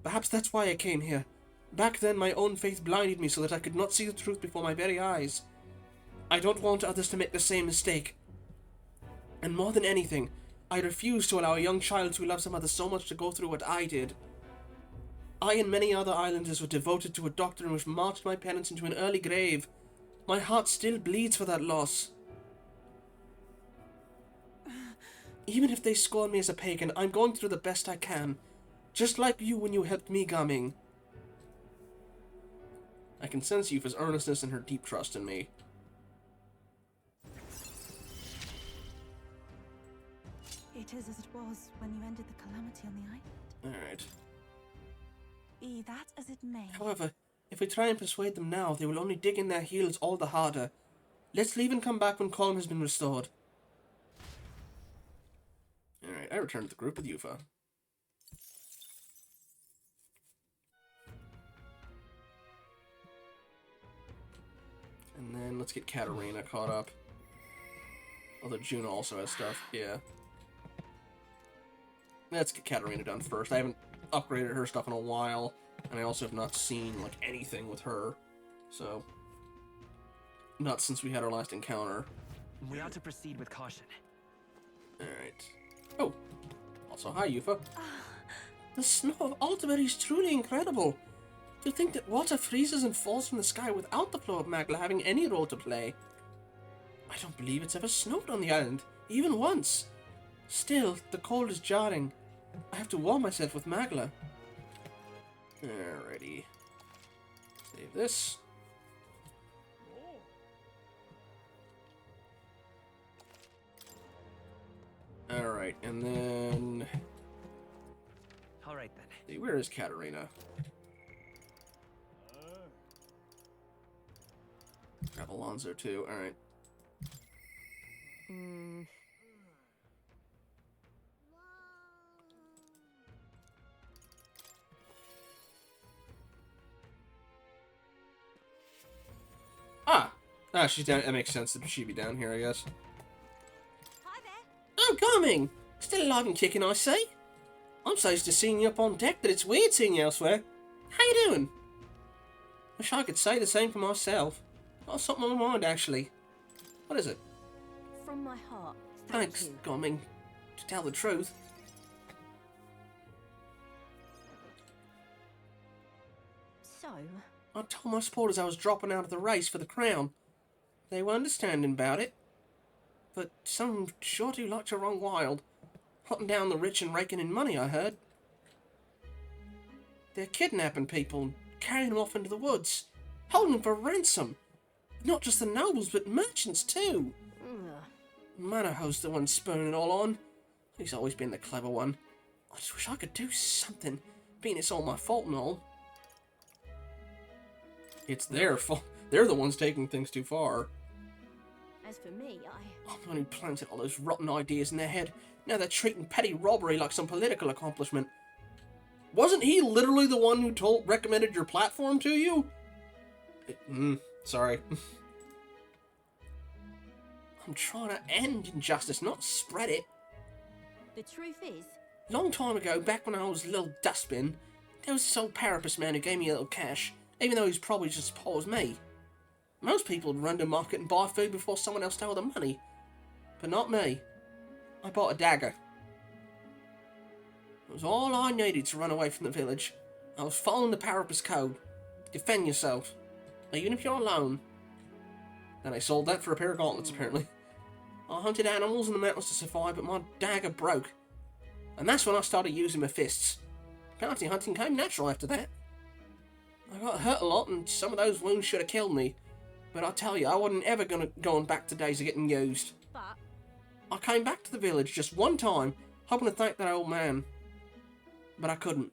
Perhaps that's why I came here. Back then, my own faith blinded me so that I could not see the truth before my very eyes. I don't want others to make the same mistake. And more than anything, I refuse to allow a young child who loves her mother so much to go through what I did. I and many other islanders were devoted to a doctrine which marched my parents into an early grave. My heart still bleeds for that loss. Even if they scorn me as a pagan, I'm going to do the best I can. Just like you when you helped me, Gaming.
I can sense Yufa's earnestness and her deep trust in me.
It is as it was when you ended the calamity on the island.
Alright.
Be that as it may.
However, if we try and persuade them now, they will only dig in their heels all the harder. Let's leave and come back when calm has been restored.
Alright, I return to the group with Yufa. And then let's get Katarina caught up. Although Juna also has stuff, yeah. Let's get Katarina done first. I haven't upgraded her stuff in a while, and I also have not seen, like, anything with her. So, not since we had our last encounter.
We ought to proceed with caution.
Alright. Oh, also hi, Yufa.
The snow of Altabury is truly incredible. To think that water freezes and falls from the sky without the flow of magla having any role to play. I don't believe it's ever snowed on the island, even once. Still, the cold is jarring. I have to warm myself with magla.
Alrighty. Save this. Alright, and then...
Alright then.
See, where is Katarina? Grab Alonzo too, alright. Ah!
Ah, she's down. That makes sense that she'd be down here, I guess.
Hi there.
Oh, coming! Still alive and kicking, I see. I'm so used to seeing you up on deck that it's weird seeing you elsewhere. How you doing? Wish I could say the same for myself. Got something on my mind, actually. What is it?
From my heart.
Thanks, Coming. To tell the truth.
So,
I told my supporters I was dropping out of the race for the crown. They were understanding about it. But some sure do like to run wild. Hunting down the rich and raking in money, I heard. They're kidnapping people and carrying them off into the woods. Holding them for ransom. Not just the nobles, but merchants too. Manaho's the one spurring it all on. He's always been the clever one. I just wish I could do something, being it's all my fault and all.
It's their fault. They're the ones taking things too far.
as for me,
I'm the one who planted all those rotten ideas in their head. Now they're treating petty robbery like some political accomplishment.
Wasn't he literally the one who recommended your platform to you? Sorry.
I'm trying to end injustice, not spread it.
The truth is...
Long time ago, back when I was a little dustbin, there was this old parapus man who gave me a little cash, even though he's probably just as poor as me. Most people would run to market and buy food before someone else stole the money. But not me. I bought a dagger. It was all I needed to run away from the village. I was following the parapus code. Defend yourself, even if you're alone.
And I sold that for a pair of gauntlets, apparently.
I hunted animals in the mountains to survive, but my dagger broke. And that's when I started using my fists. Bounty hunting came natural after that. I got hurt a lot, and some of those wounds should have killed me. But I tell you, I wasn't ever going back to days of getting used.
But...
I came back to the village just one time, hoping to thank that old man. But I couldn't.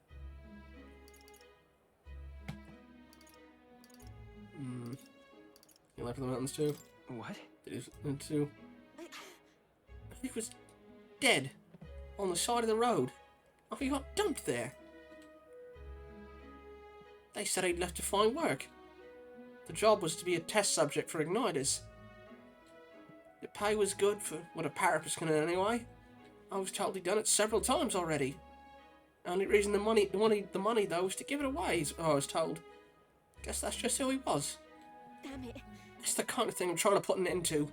He left the mountains too?
What?
Did he too?
He was dead. On the side of the road. He got dumped there. They said he'd left to find work. The job was to be a test subject for igniters. The pay was good for what a parapus can earn anyway. I was told he'd done it several times already. The only reason the money though was to give it away, I was told. Guess that's just who he was.
Damn it.
It's the kind of thing I'm trying to put an end to.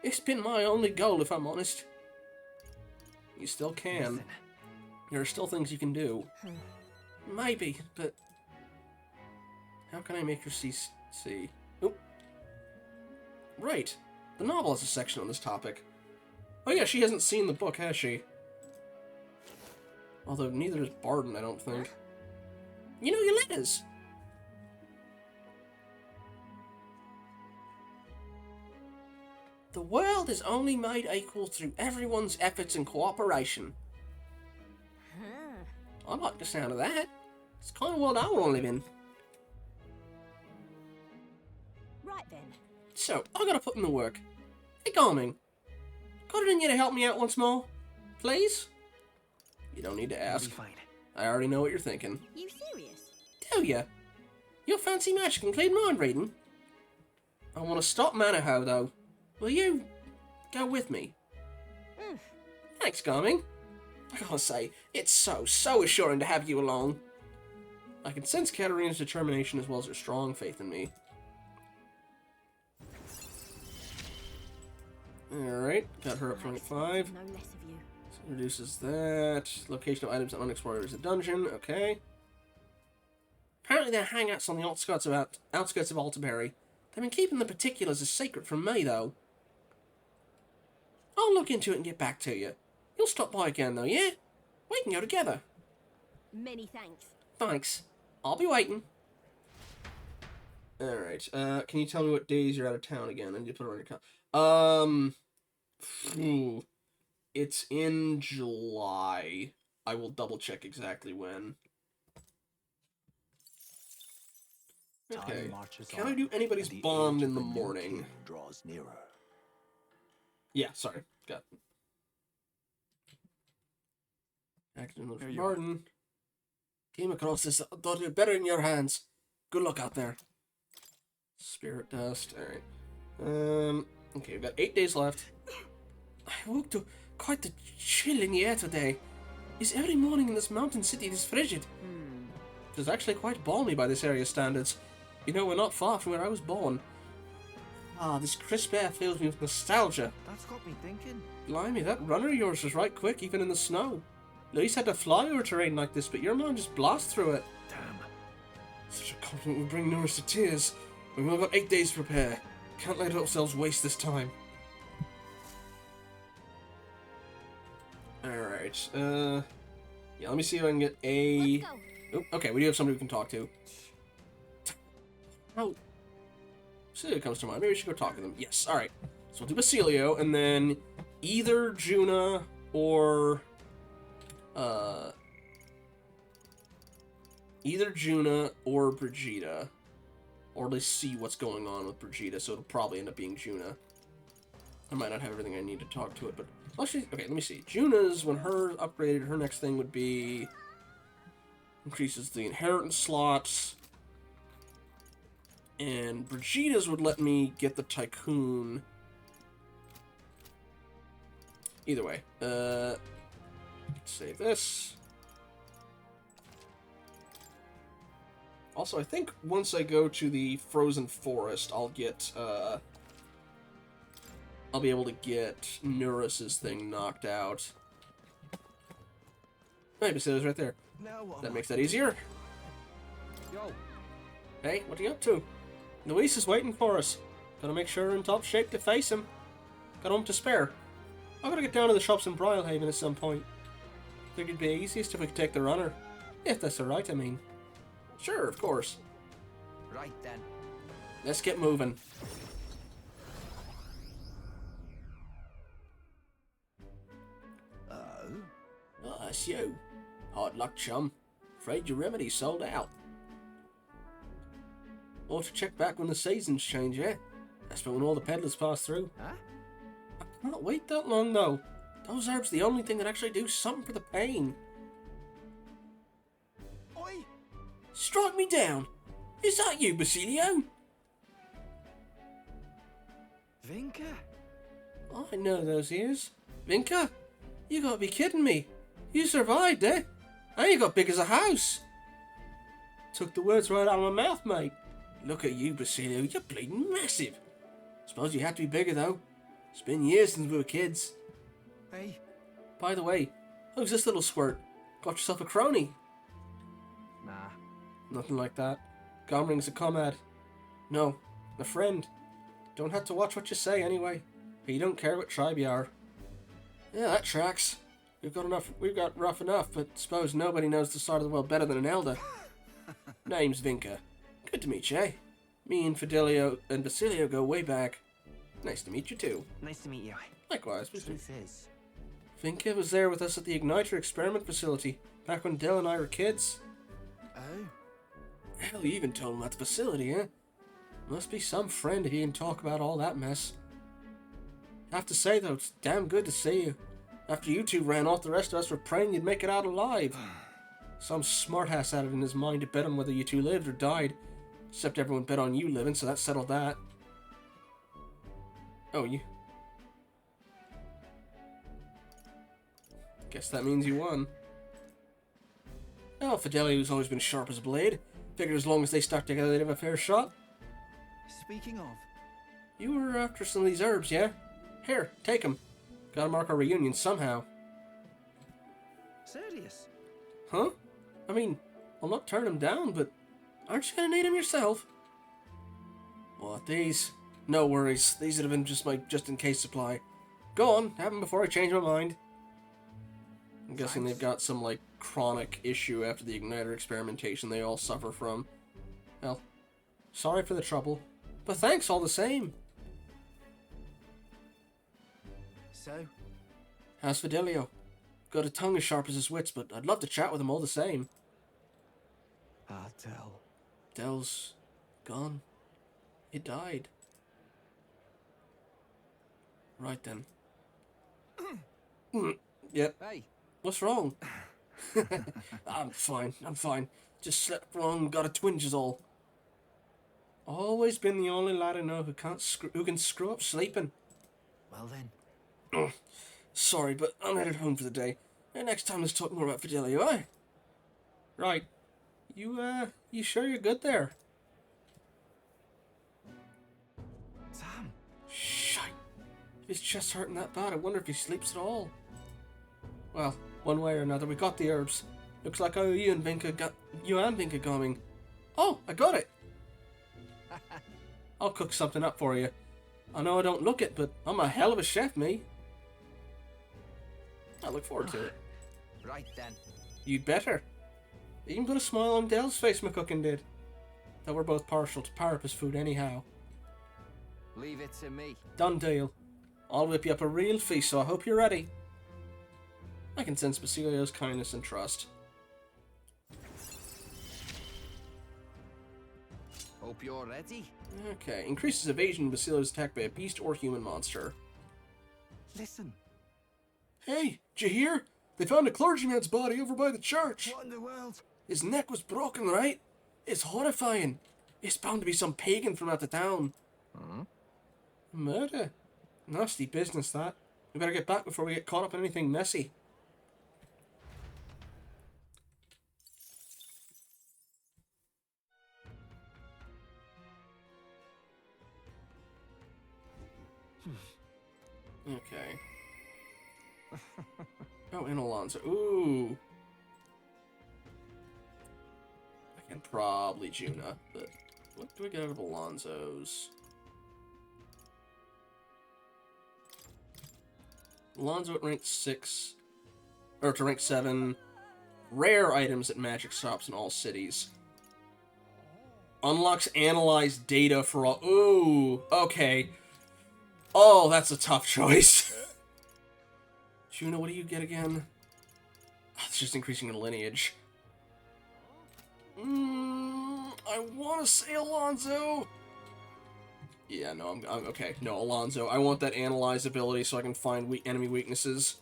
It's been my only goal, if I'm honest.
You still can.
Listen.
There are still things you can do.
Maybe, but...
How can I make her see? Oh. Right. The novel has a section on this topic. Oh yeah, she hasn't seen the book, has she? Although neither is Barden, I don't think.
You know your letters. The world is only made equal through everyone's efforts and cooperation. I like the sound of that. It's the kind of world I want to live in.
Right then.
So, I gotta put in the work. Hey, Garming. Got it in you to help me out once more? Please?
You don't need to ask.
Fine.
I already know what you're thinking.
You serious?
Do ya? Your fancy magic include mind reading? I want to stop Manaho, though. Will you go with me? Thanks, Garming. I gotta say, it's so assuring to have you along.
I can sense Katarina's determination as well as her strong faith in me. Alright, got her up from 5.
No less of you.
So reduces that. Location of items and unexplored areas of dungeon. Okay.
Apparently there are hangouts on the outskirts of Altaberry. They've been keeping the particulars a secret from me, though. I'll look into it and get back to you. You'll stop by again, though, yeah? We can go together.
Many thanks.
Thanks. I'll be waiting.
Alright, can you tell me what days you're out of town again? And you put it on your it's in July. I will double check exactly when. Okay. Can I do anybody's bond in the morning?
Draws nearer.
Yeah, sorry. Got it. Acting with Martin.
Came across this. Thought you'd better in your hands. Good luck out there.
Spirit dust. Alright. Okay, we've got 8 days left. I woke to quite the chill in the air today. Is every morning in this mountain city this frigid? It's actually quite balmy by this area's standards. You know, we're not far from where I was born. Ah, this crisp air fills me with nostalgia.
That's got me thinking.
Blimey, that runner of yours was right quick, even in the snow. Louise had to fly over terrain like this, but your man just blasts through it.
Damn.
Such a compliment would bring Norris to tears. We've only got 8 days to prepare. Can't let ourselves waste this time. Alright, yeah, let me see if I can get a... Oh, okay, we do have somebody we can talk to. Oh, Basilio comes to mind. Maybe we should go talk to them. Yes, alright. So we'll do Basilio, and then either Juna or... either Juna or Brigida. Or at least see what's going on with Brigida, so it'll probably end up being Juna. I might not have everything I need to talk to it, but... Actually, okay, let me see. Juna's, when her upgraded, her next thing would be... Increases the inheritance slots. And Brigida's would let me get the Tycoon. Either way. Save this. Also, I think once I go to the Frozen Forest, I'll get, I'll be able to get Neurus's thing knocked out. Maybe it was right there. That makes that easier.
Yo.
Hey, what are you up to? Luis is waiting for us. Gotta make sure we're in top shape to face him. Got home to spare. I gotta get down to the shops in Brylehaven at some point. Think it'd be easiest if we could take the runner. If that's alright, I mean. Sure, of course.
Right then.
Let's get moving. Ah, it's you. Hard luck, chum. Afraid your remedy's sold out. Ought to check back when the seasons change, eh? That's when all the peddlers pass through.
Huh?
I can't wait that long, though. Those herbs are the only thing that actually do something for the pain.
Oi!
Strike me down. Is that you, Basilio?
Vinka?
I know those ears. Vinka? You gotta be kidding me. You survived, eh? And you got big as a house. Took the words right out of my mouth, mate. Look at you, Basilio. You're bleeding massive. Suppose you had to be bigger, though. It's been years since we were kids.
Hey.
By the way, who's this little squirt? Got yourself a crony?
Nah.
Nothing like that. Gomring's a comrade. No, a friend. Don't have to watch what you say, anyway. But you don't care what tribe you are. Yeah, that tracks. We've got rough enough, but suppose nobody knows the side of the world better than an elder. Name's Vinka. Good to meet you, eh? Me and Fidelio and Basilio go way back. Nice to meet you, too.
Nice to meet you.
Likewise.
Truth is,
Vinka was there with us at the Igniter experiment facility, back when Dell and I were kids.
Oh?
Hell, you even told him at the facility, eh? Must be some friend if you can talk about all that mess. Have to say, though, it's damn good to see you. After you two ran off, the rest of us were praying you'd make it out alive. Some smartass had it in his mind to bet on whether you two lived or died. Except everyone bet on you living, so that settled that. Oh, you... Guess that means you won. Well, Fideli's always been sharp as a blade. Figured as long as they stuck together, they'd have a fair shot.
Speaking of...
You were after some of these herbs, yeah? Here, take them. Gotta mark our reunion somehow.
Serious?
Huh? I mean, I'll not turn them down, but aren't you gonna need them yourself? What, these? No worries. These would have been just my just-in-case supply. Go on, have them before I change my mind. I'm guessing they've got some, like, chronic issue after the Igniter experimentation they all suffer from. Well, sorry for the trouble, but thanks all the same.
So?
How's Fidelio? Got a tongue as sharp as his wits, but I'd love to chat with him all the same.
Dell.
Dell's gone. He died. Right then. Yep.
Hey.
What's wrong? I'm fine. Just slept wrong, got a twinge is all. Always been the only lad I know who can screw up sleeping.
Well then.
Oh, sorry, but I'm headed home for the day. And next time let's talk more about Fidelio, eh? Right. You sure you're good there?
Sam!
Shite. If his chest's hurting that bad, I wonder if he sleeps at all. Well, one way or another, we got the herbs. Looks like you and Vinka going. Oh, I got it! I'll cook something up for you. I know I don't look it, but I'm a hell of a chef, me. I look forward to it.
Right then.
You'd better. Even put a smile on Dell's face, my cooking did. Though we're both partial to Parapus food anyhow.
Leave it to me.
Done deal. I'll whip you up a real feast, so I hope you're ready. I can sense Basilio's kindness and trust.
Hope you're ready.
Okay. Increases evasion when Basilio's attacked by a beast or human monster.
Listen.
Hey, did you hear? They found a clergyman's body over by the church.
What in the world?
His neck was broken, right? It's horrifying. It's bound to be some pagan from out of town.
Hmm?
Murder. Nasty business, that. We better get back before we get caught up in anything messy. Okay. Oh, and Alonso. Ooh. I can probably Juna, but what do we get out of Alonso's? Alonso at rank 6, or to rank 7. Rare items at magic shops in all cities. Unlocks analyzed data for all. Ooh, okay. Oh, that's a tough choice. Juna, what do you get again? Oh, it's just increasing your lineage. I want to say Alonso. Yeah, no, I'm okay. No, Alonso. I want that analyze ability so I can find enemy weaknesses.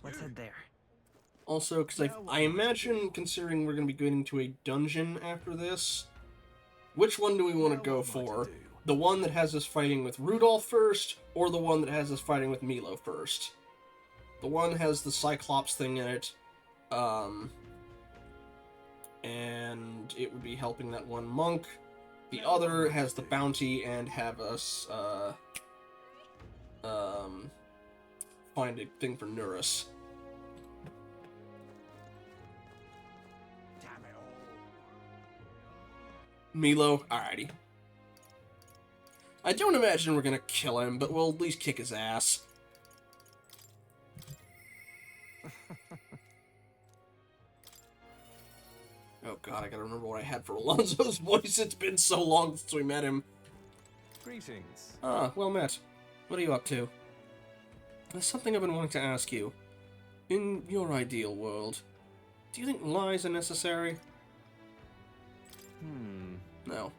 Let's head there.
Also, because I imagine, considering we're going to be going into a dungeon after this, which one do we want to go for? The one that has us fighting with Rudolph first, or the one that has us fighting with Milo first? The one has the Cyclops thing in it, and it would be helping that one monk. The other has the bounty and have us, find a thing for Nurus. Milo, alrighty. I don't imagine we're gonna kill him, but we'll at least kick his ass. Oh god, I gotta remember what I had for Alonso's voice. It's been so long since we met him.
Greetings.
Ah, well met. What are you up to? There's something I've been wanting to ask you. In your ideal world, do you think lies are necessary? No.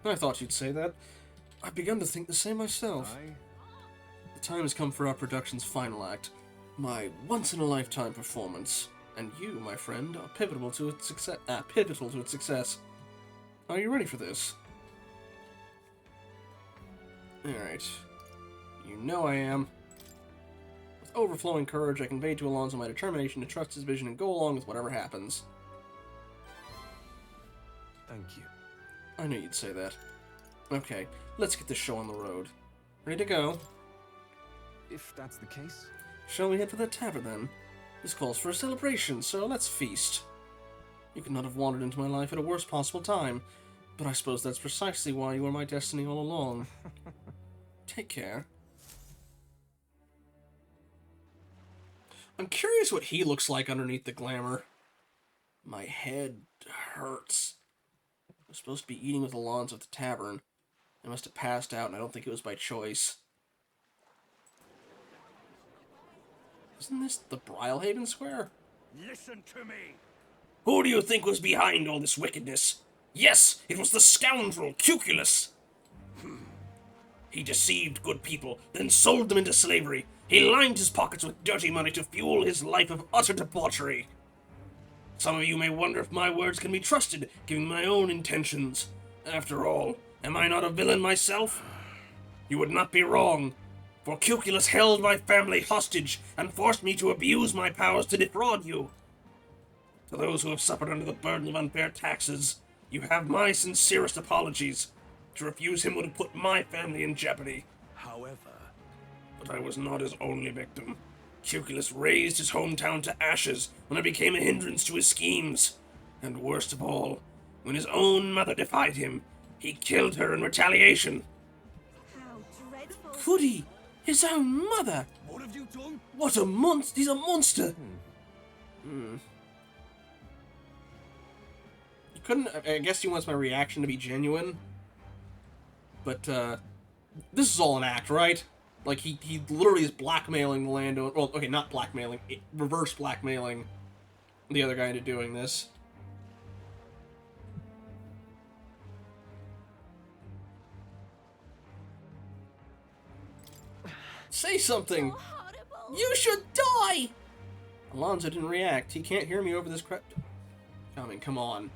I thought you'd say that. I've begun to think the same myself. The time has come for our production's final act. My once-in-a-lifetime performance. And you, my friend, are pivotal to its success. Are you ready for this? Alright. You know I am. With overflowing courage, I conveyed to Alonso my determination to trust his vision and go along with whatever happens.
Thank you.
I knew you'd say that. Okay, let's get this show on the road. Ready to go?
If that's the case.
Shall we head for the tavern then? This calls for a celebration, so let's feast. You could not have wandered into my life at a worse possible time, but I suppose that's precisely why you were my destiny all along. Take care. I'm curious what he looks like underneath the glamour. My head hurts. I was supposed to be eating with Alonso at the tavern. I must have passed out, and I don't think it was by choice. Isn't this the Brylehaven Square?
Listen to me!
Who do you think was behind all this wickedness? Yes, it was the scoundrel Cuculus! He deceived good people, then sold them into slavery. He lined his pockets with dirty money to fuel his life of utter debauchery. Some of you may wonder if my words can be trusted, given my own intentions. After all, am I not a villain myself? You would not be wrong, for Cuculus held my family hostage and forced me to abuse my powers to defraud you. To those who have suffered under the burden of unfair taxes, you have my sincerest apologies. To refuse him would have put my family in jeopardy.
However,
But I was not his only victim. Cuculus razed his hometown to ashes when I became a hindrance to his schemes. And worst of all, when his own mother defied him, he killed her in retaliation.
How dreadful.
Could he? His own mother?
what have you done?
What a monster! He's a monster!
You couldn't... I guess he wants my reaction to be genuine. But, this is all an act, right? Like, he literally is blackmailing the landowner... Well, okay, not blackmailing. Reverse blackmailing the other guy into doing this. Say something!
Horrible.
You should die!
Alonzo didn't react. He can't hear me over this crap. I mean, come on.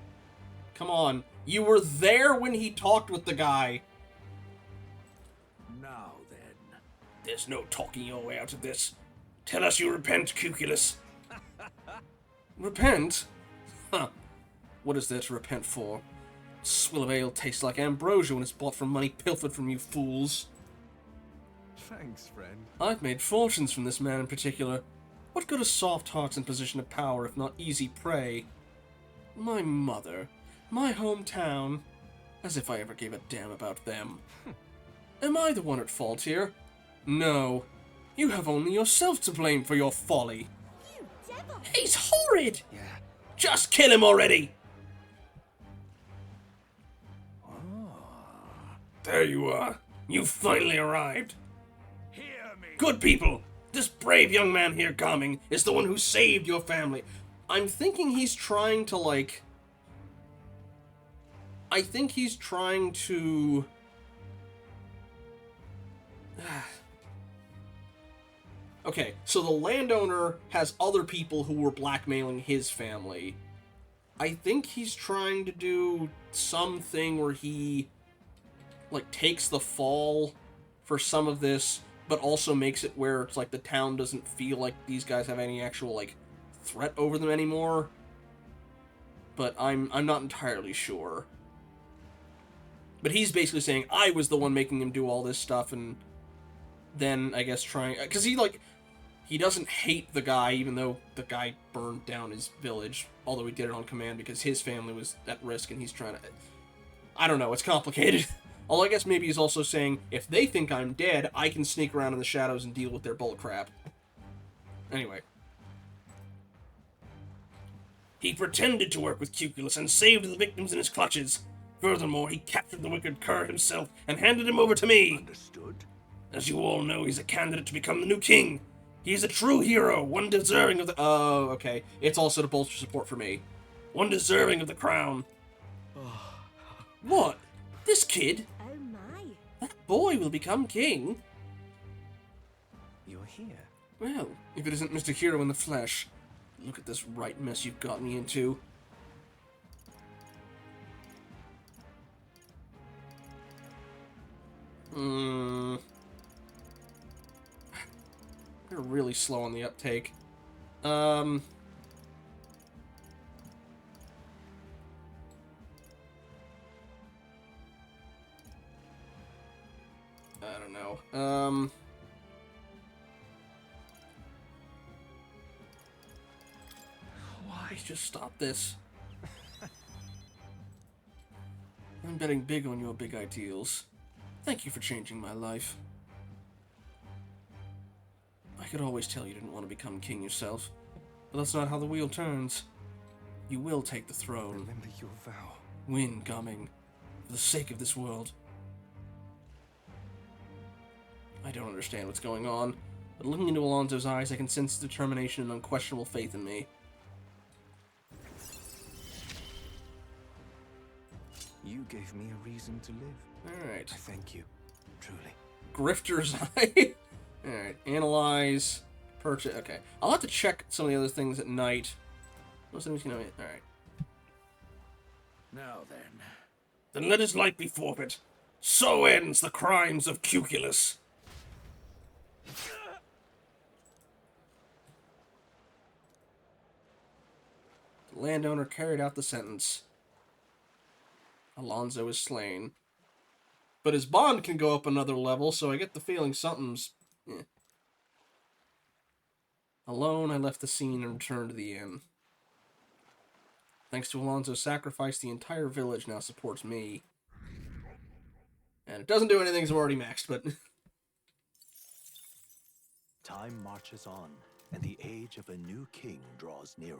Come on. You were there when he talked with the guy.
Now then.
There's no talking your way out of this. Tell us you repent, Cuculus.
Repent? Huh. What is there to repent for? Swill of ale tastes like ambrosia when it's bought from money pilfered from you fools.
Thanks, friend.
I've made fortunes from this man in particular. What good are soft hearts in position of power if not easy prey? My mother. My hometown. As if I ever gave a damn about them. Am I the one at fault here? No. You have only yourself to blame for your folly.
You devil.
He's horrid!
Yeah.
Just kill him already! There you are. You finally arrived.
Hear me.
Good people, this brave young man here coming is the one who saved your family.
I'm thinking he's trying to, like... I think he's trying to... Okay, so the landowner has other people who were blackmailing his family. I think he's trying to do something where he, like, takes the fall for some of this, but also makes it where it's like the town doesn't feel like these guys have any actual, like, threat over them anymore. But I'm not entirely sure. But he's basically saying, I was the one making him do all this stuff, and then, I guess, trying... Because he doesn't hate the guy, even though the guy burned down his village, although he did it on command because his family was at risk, and he's trying to... I don't know, it's complicated. Although I guess maybe he's also saying, if they think I'm dead, I can sneak around in the shadows and deal with their bullcrap. Anyway.
He pretended to work with Cuculus and saved the victims in his clutches. Furthermore, he captured the wicked cur himself and handed him over to me.
Understood.
As you all know, he's a candidate to become the new king. He is a true hero, one deserving of the...
Oh, okay. It's also to bolster support for me.
One deserving of the crown. What? This kid?
Oh my.
That boy will become king.
You're here.
Well, if it isn't Mr. Hero in the flesh. Look at this right mess you've got me into. They're really slow on the uptake. I don't know. Why just stop this? I'm betting big on your big ideals. Thank you for changing my life. I could always tell you didn't want to become king yourself, but that's not how the wheel turns. You will take the throne.
Remember your vow.
Win, Gumming, for the sake of this world. I don't understand what's going on, but looking into Alonzo's eyes, I can sense determination and unquestionable faith in me.
You gave me a reason to live.
Alright.
I thank you, truly.
Grifter's Eye. Alright, analyze, purchase. Okay, I'll have to check some of the other things at night. Alright.
Now then.
Then let his life be forfeit. So ends the crimes of Cuculus.
The landowner carried out the sentence. Alonso is slain. But his bond can go up another level, so I get the feeling something's... Eh. Alone, I left the scene and returned to the inn. Thanks to Alonso's sacrifice, the entire village now supports me. And it doesn't do anything because I'm already maxed, but...
Time marches on, and the age of a new king draws nearer.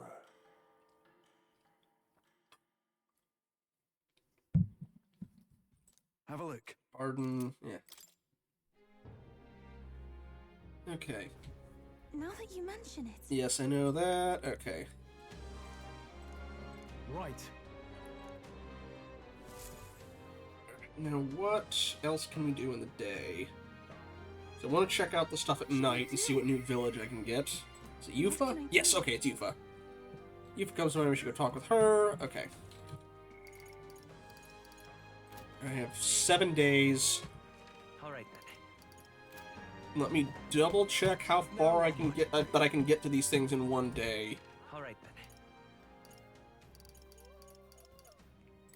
Have a look.
Pardon, yeah. Okay.
Now that you mention it.
Yes, I know that. Okay.
Right.
Now, what else can we do in the day? So I want to check out the stuff at night and see what new village I can get. Is it Yufa? Yes, okay, it's Yufa. Yufa comes around, we should go talk with her. Okay. I have 7 days.
Alright then.
Let me double check how far I can get, that I can get to these things in 1 day.
Alright then.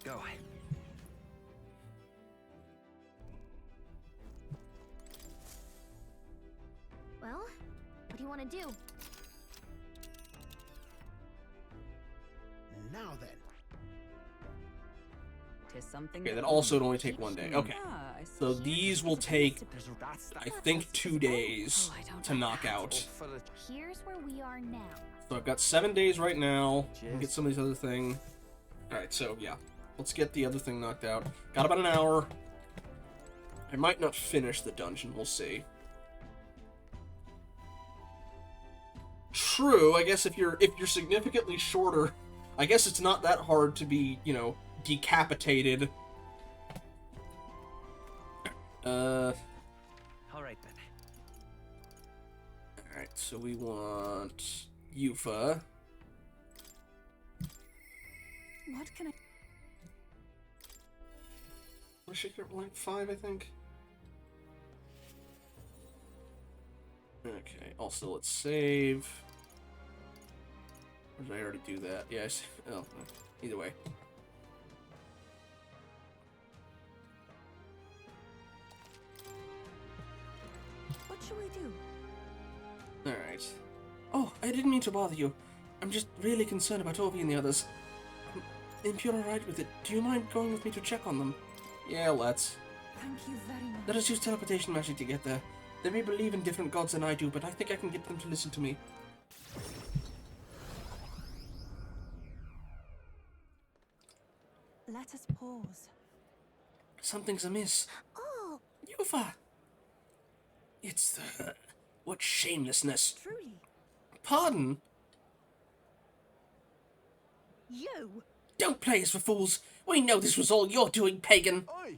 Go.
Well, what do you want to do?
Now then.
Okay, that also would only take 1 day. Okay. So these will take, I think, 2 days to knock out.
Here's where we are now.
So I've got 7 days right now. Get some of these other thing. Alright, so yeah. Let's get the other thing knocked out. Got about an hour. I might not finish the dungeon, we'll see. True, I guess if you're significantly shorter, I guess it's not that hard to be, you know, decapitated.
Alright then.
Alright, so we want Yufa.
What can I...
What should get rank 5, I think? Okay, also let's save. Or did I already do that? Yeah, oh, either way.
What should we do?
Alright. Oh, I didn't mean to bother you. I'm just really concerned about Obi and the others. If you're alright with it, do you mind going with me to check on them? Yeah, let's.
Thank you very much.
Let us use teleportation magic to get there. They may believe in different gods than I do, but I think I can get them to listen to me.
Let us pause.
Something's amiss.
Oh,
Yufa! It's the... What shamelessness.
truly.
Pardon?
You?
Don't play us for fools. We know this was all your doing, pagan.
Oi!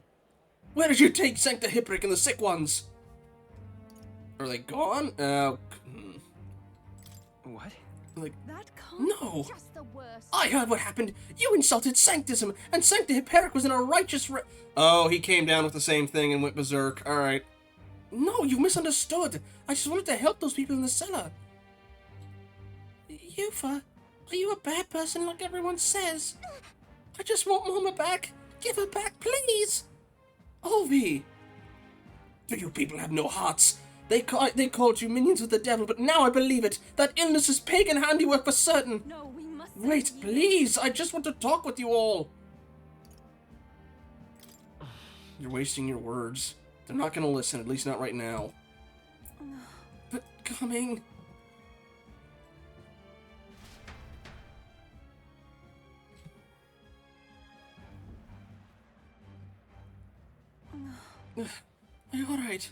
Where did you take Sancta Hipric and the sick ones? Are they gone?
What?
Like,
That can't
no.
Just the worst.
I heard what happened. You insulted Sanctism, and Sancta Hipperic was in a righteous Oh, he came down with the same thing and went berserk. Alright. No, you misunderstood. I just wanted to help those people in the cellar. Yufa, are you a bad person like everyone says? I just want Mama back. Give her back, please. Ovi. Do you people have no hearts? They called you minions of the devil, but now I believe it. That illness is pagan handiwork for certain.
No, we must...
Wait, please. I just want to talk with you all. You're wasting your words. They're not going to listen, at least not right now. But coming... Are you alright?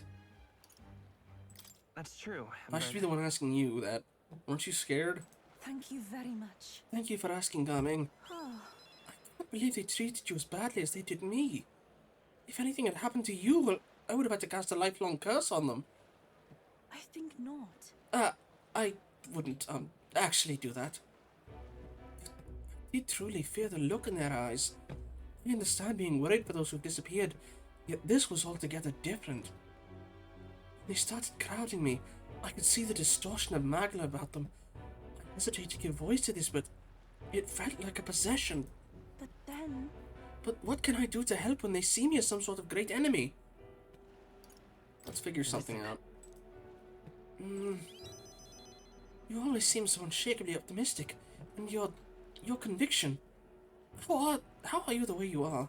That's true.
I should be the one asking you that. Weren't you scared?
Thank you very much.
Thank you for asking, Gaming. I can't believe they treated you as badly as they did me. If anything had happened to you, well,
I would have had to cast a lifelong curse on them.
I think not.
I wouldn't, actually do that. I did truly fear the look in their eyes. I understand being worried for those who've disappeared, yet this was altogether different. They started crowding me. I could see the distortion of Magla about them. I hesitate to give voice to this, but it felt like a possession.
But then...
But what can I do to help when they see me as some sort of great enemy? Let's figure something out. You always seem so unshakably optimistic, and your conviction. How are you the way you are?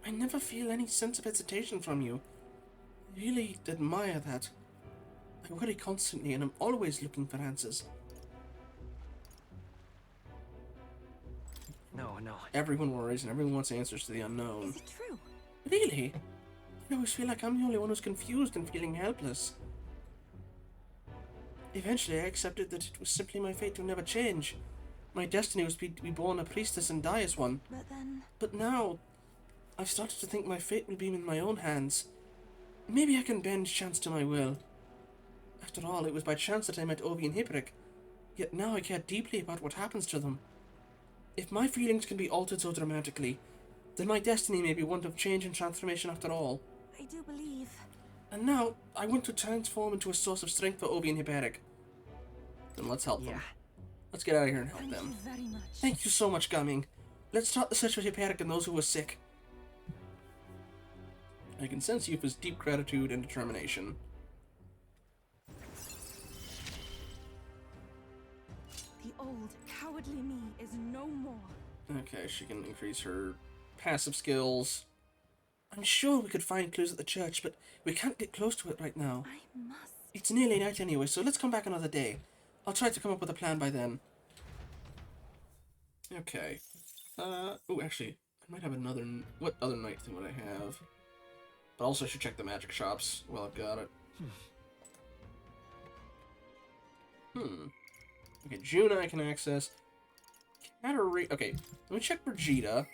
I never feel any sense of hesitation from you. I really admire that. I worry constantly, and I'm always looking for answers.
No.
Everyone worries, and everyone wants answers to the unknown.
Is it true?
Really? I always feel like I'm the only one who's confused and feeling helpless. Eventually, I accepted that it was simply my fate to never change. My destiny was to be born a priestess and die as one.
But then...
But now, I've started to think my fate will be in my own hands. Maybe I can bend chance to my will. After all, it was by chance that I met Ovi and Hipperic. Yet now I care deeply about what happens to them. If my feelings can be altered so dramatically, then my destiny may be one of change and transformation after all.
I do believe...
And now, I want to transform into a source of strength for Ovi and Hipperic. Then let's help them. Let's get out of here and help them.
Thank you very much.
Thank you so much, Gaming. Let's start the search for Hipperic and those who were sick. I can sense Yuffie's deep gratitude and determination.
The old, cowardly me is no more.
Okay, she can increase her passive skills. I'm sure we could find clues at the church, but we can't get close to it right now.
I must.
It's nearly night anyway, so let's come back another day. I'll try to come up with a plan by then. Okay. Oh, actually, I might have another... What other night thing would I have? But also I should check the magic shops while I've got it. Okay, Juna I can access. Katarina... Okay, let me check Brigida.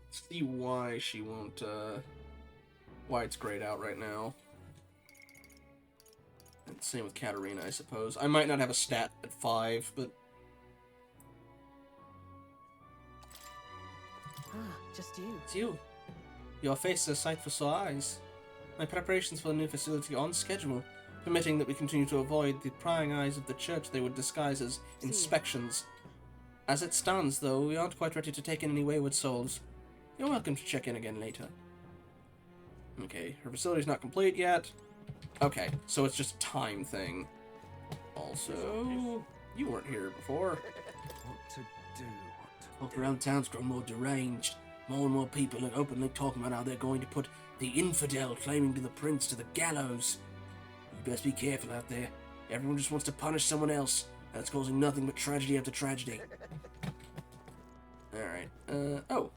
See why she won't, why it's grayed out right now. And same with Katarina, I suppose. I might not have a stat at 5, but...
Just you.
It's you. Your face is a sight for sore eyes. My preparations for the new facility are on schedule, permitting that we continue to avoid the prying eyes of the church they would disguise as inspections. As it stands, though, we aren't quite ready to take in any wayward souls. You're welcome to check in again later. Okay, her facility's not complete yet. Okay, so it's just a time thing. Also, you weren't here before.
What to do?
Talk around town's grown more deranged. More and more people are openly talking about how they're going to put the infidel claiming to the prince to the gallows. You best be careful out there. Everyone just wants to punish someone else, and it's causing nothing but tragedy after tragedy.
Alright, oh.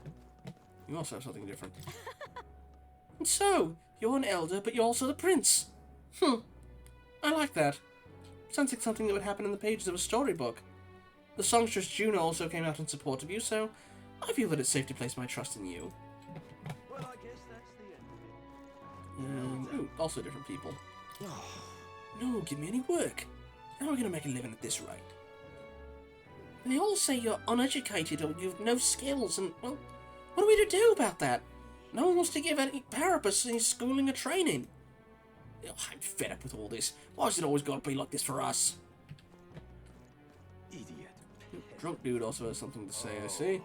You also have something different. And so, you're an elder, but you're also the prince. I like that. Sounds like something that would happen in the pages of a storybook. The songstress Juno also came out in support of you, so I feel that it's safe to place my trust in you.
Well, I guess that's the end of it.
Ooh, also different people. No, give me any work. How are we going to make a living at this rate? And they all say you're uneducated or you've no skills, and, well, what are we to do about that? No one wants to give any Parapus any schooling or training. Oh, I'm fed up with all this. Why's it always got to be like this for us?
Idiot.
Drunk dude also has something to say, I see.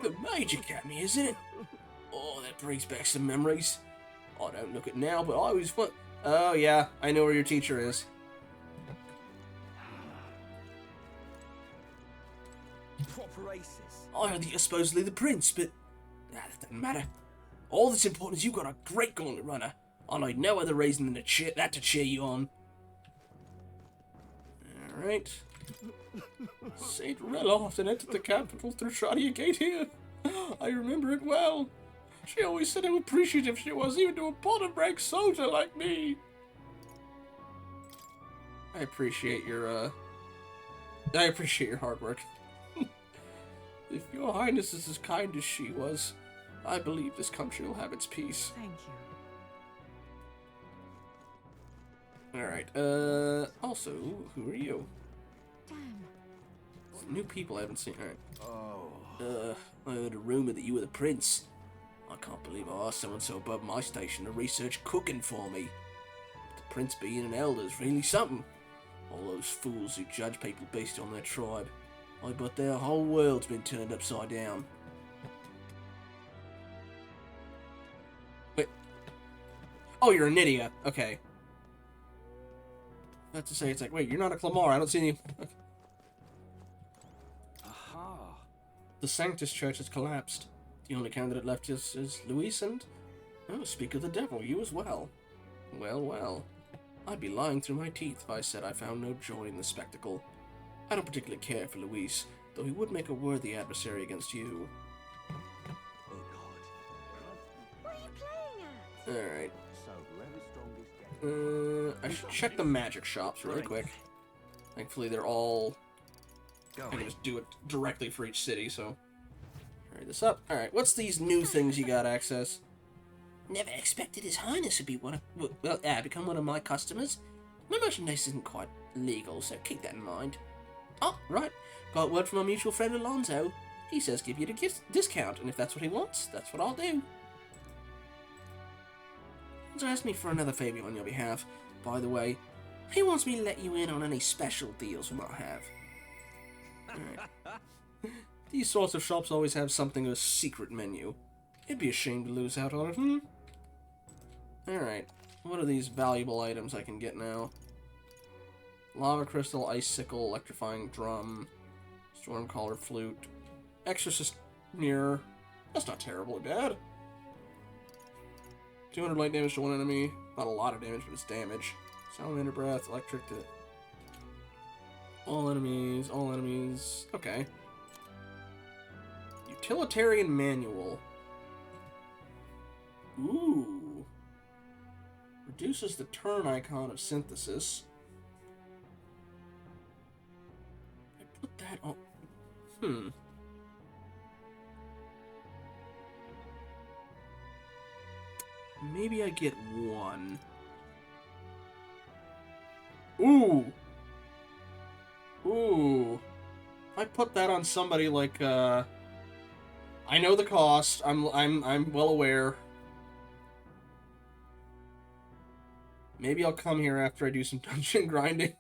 The Major Academy, isn't it? Oh, that brings back some memories. I don't look it now, but I was fun. Oh, yeah, I know where your teacher is.
Proper aces.
I heard that you're supposedly the prince, but that doesn't matter. All that's important is you've got a great gauntlet runner. I know no other reason than to cheer you on. Alright. Saint Rella often entered the capital through Shadia Gate here. I remember it well. She always said how appreciative she was even to a bottom-rank soldier like me. I appreciate your,
I appreciate your hard work. If your highness is as kind as she was, I believe this country will have its peace.
Thank you.
Alright, also, who are you?
Damn.
Some new people I haven't seen. Alright.
Oh.
I heard a rumor that you were the prince. I can't believe I asked someone so above my station to research cooking for me. But the prince being an elder is really something. All those fools who judge people based on their tribe. I bet their whole world's been turned upside down.
Wait. Oh, you're an idiot. Okay. That's to say, it's like, wait, you're not a Clamar. I don't see any.
Aha.
The Sanctus Church has collapsed. The only candidate left is Luis and... Oh, speak of the devil, you as well. Well, well. I'd be lying through my teeth if I said I found no joy in the spectacle. I don't particularly care for Luis, though he would make a worthy adversary against you.
Oh God.
What are you playing at?
Alright.
So whoever's strongest gets.
I should check the magic shops really quick. Thankfully, they're all... I can just do it directly for each city, so... Hurry this up. Alright, what's these new things you got access?
Never expected His Highness would be become one of my customers. My merchandise isn't quite legal, so keep that in mind. Oh, right. Got word from our mutual friend Alonzo. He says give you a discount, and if that's what he wants, that's what I'll do. Alonzo asked me for another favor on your behalf. By the way, he wants me to let you in on any special deals we might have. Alright. These sorts of shops always have something of a secret menu. It'd be a shame to lose out on it, Alright. What are these valuable items I can get now? Lava crystal, icicle, electrifying drum, stormcaller flute, exorcist mirror. That's not terribly bad. 200 light damage to one enemy. Not a lot of damage, but it's damage. Salamander breath, electric to all enemies, all enemies. Okay. Utilitarian manual. Ooh. Reduces the turn icon of synthesis. I put that on. Maybe I get one. Ooh. Ooh. If I put that on somebody like I know the cost. I'm well aware. Maybe I'll come here after I do some dungeon grinding.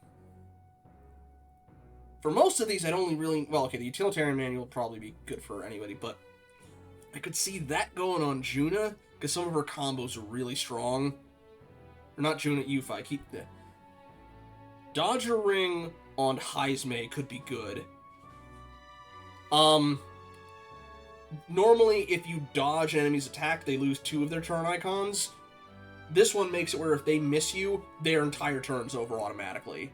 For most of these, I'd only really... Well, okay, the utilitarian manual would probably be good for anybody, but I could see that going on Juna, because some of her combos are really strong. Or not Juna, Yuffie. I keep the... Dodger Ring on Heismei could be good. Normally, if you dodge an enemy's attack, they lose 2 of their turn icons. This one makes it where if they miss you, their entire turn's over automatically.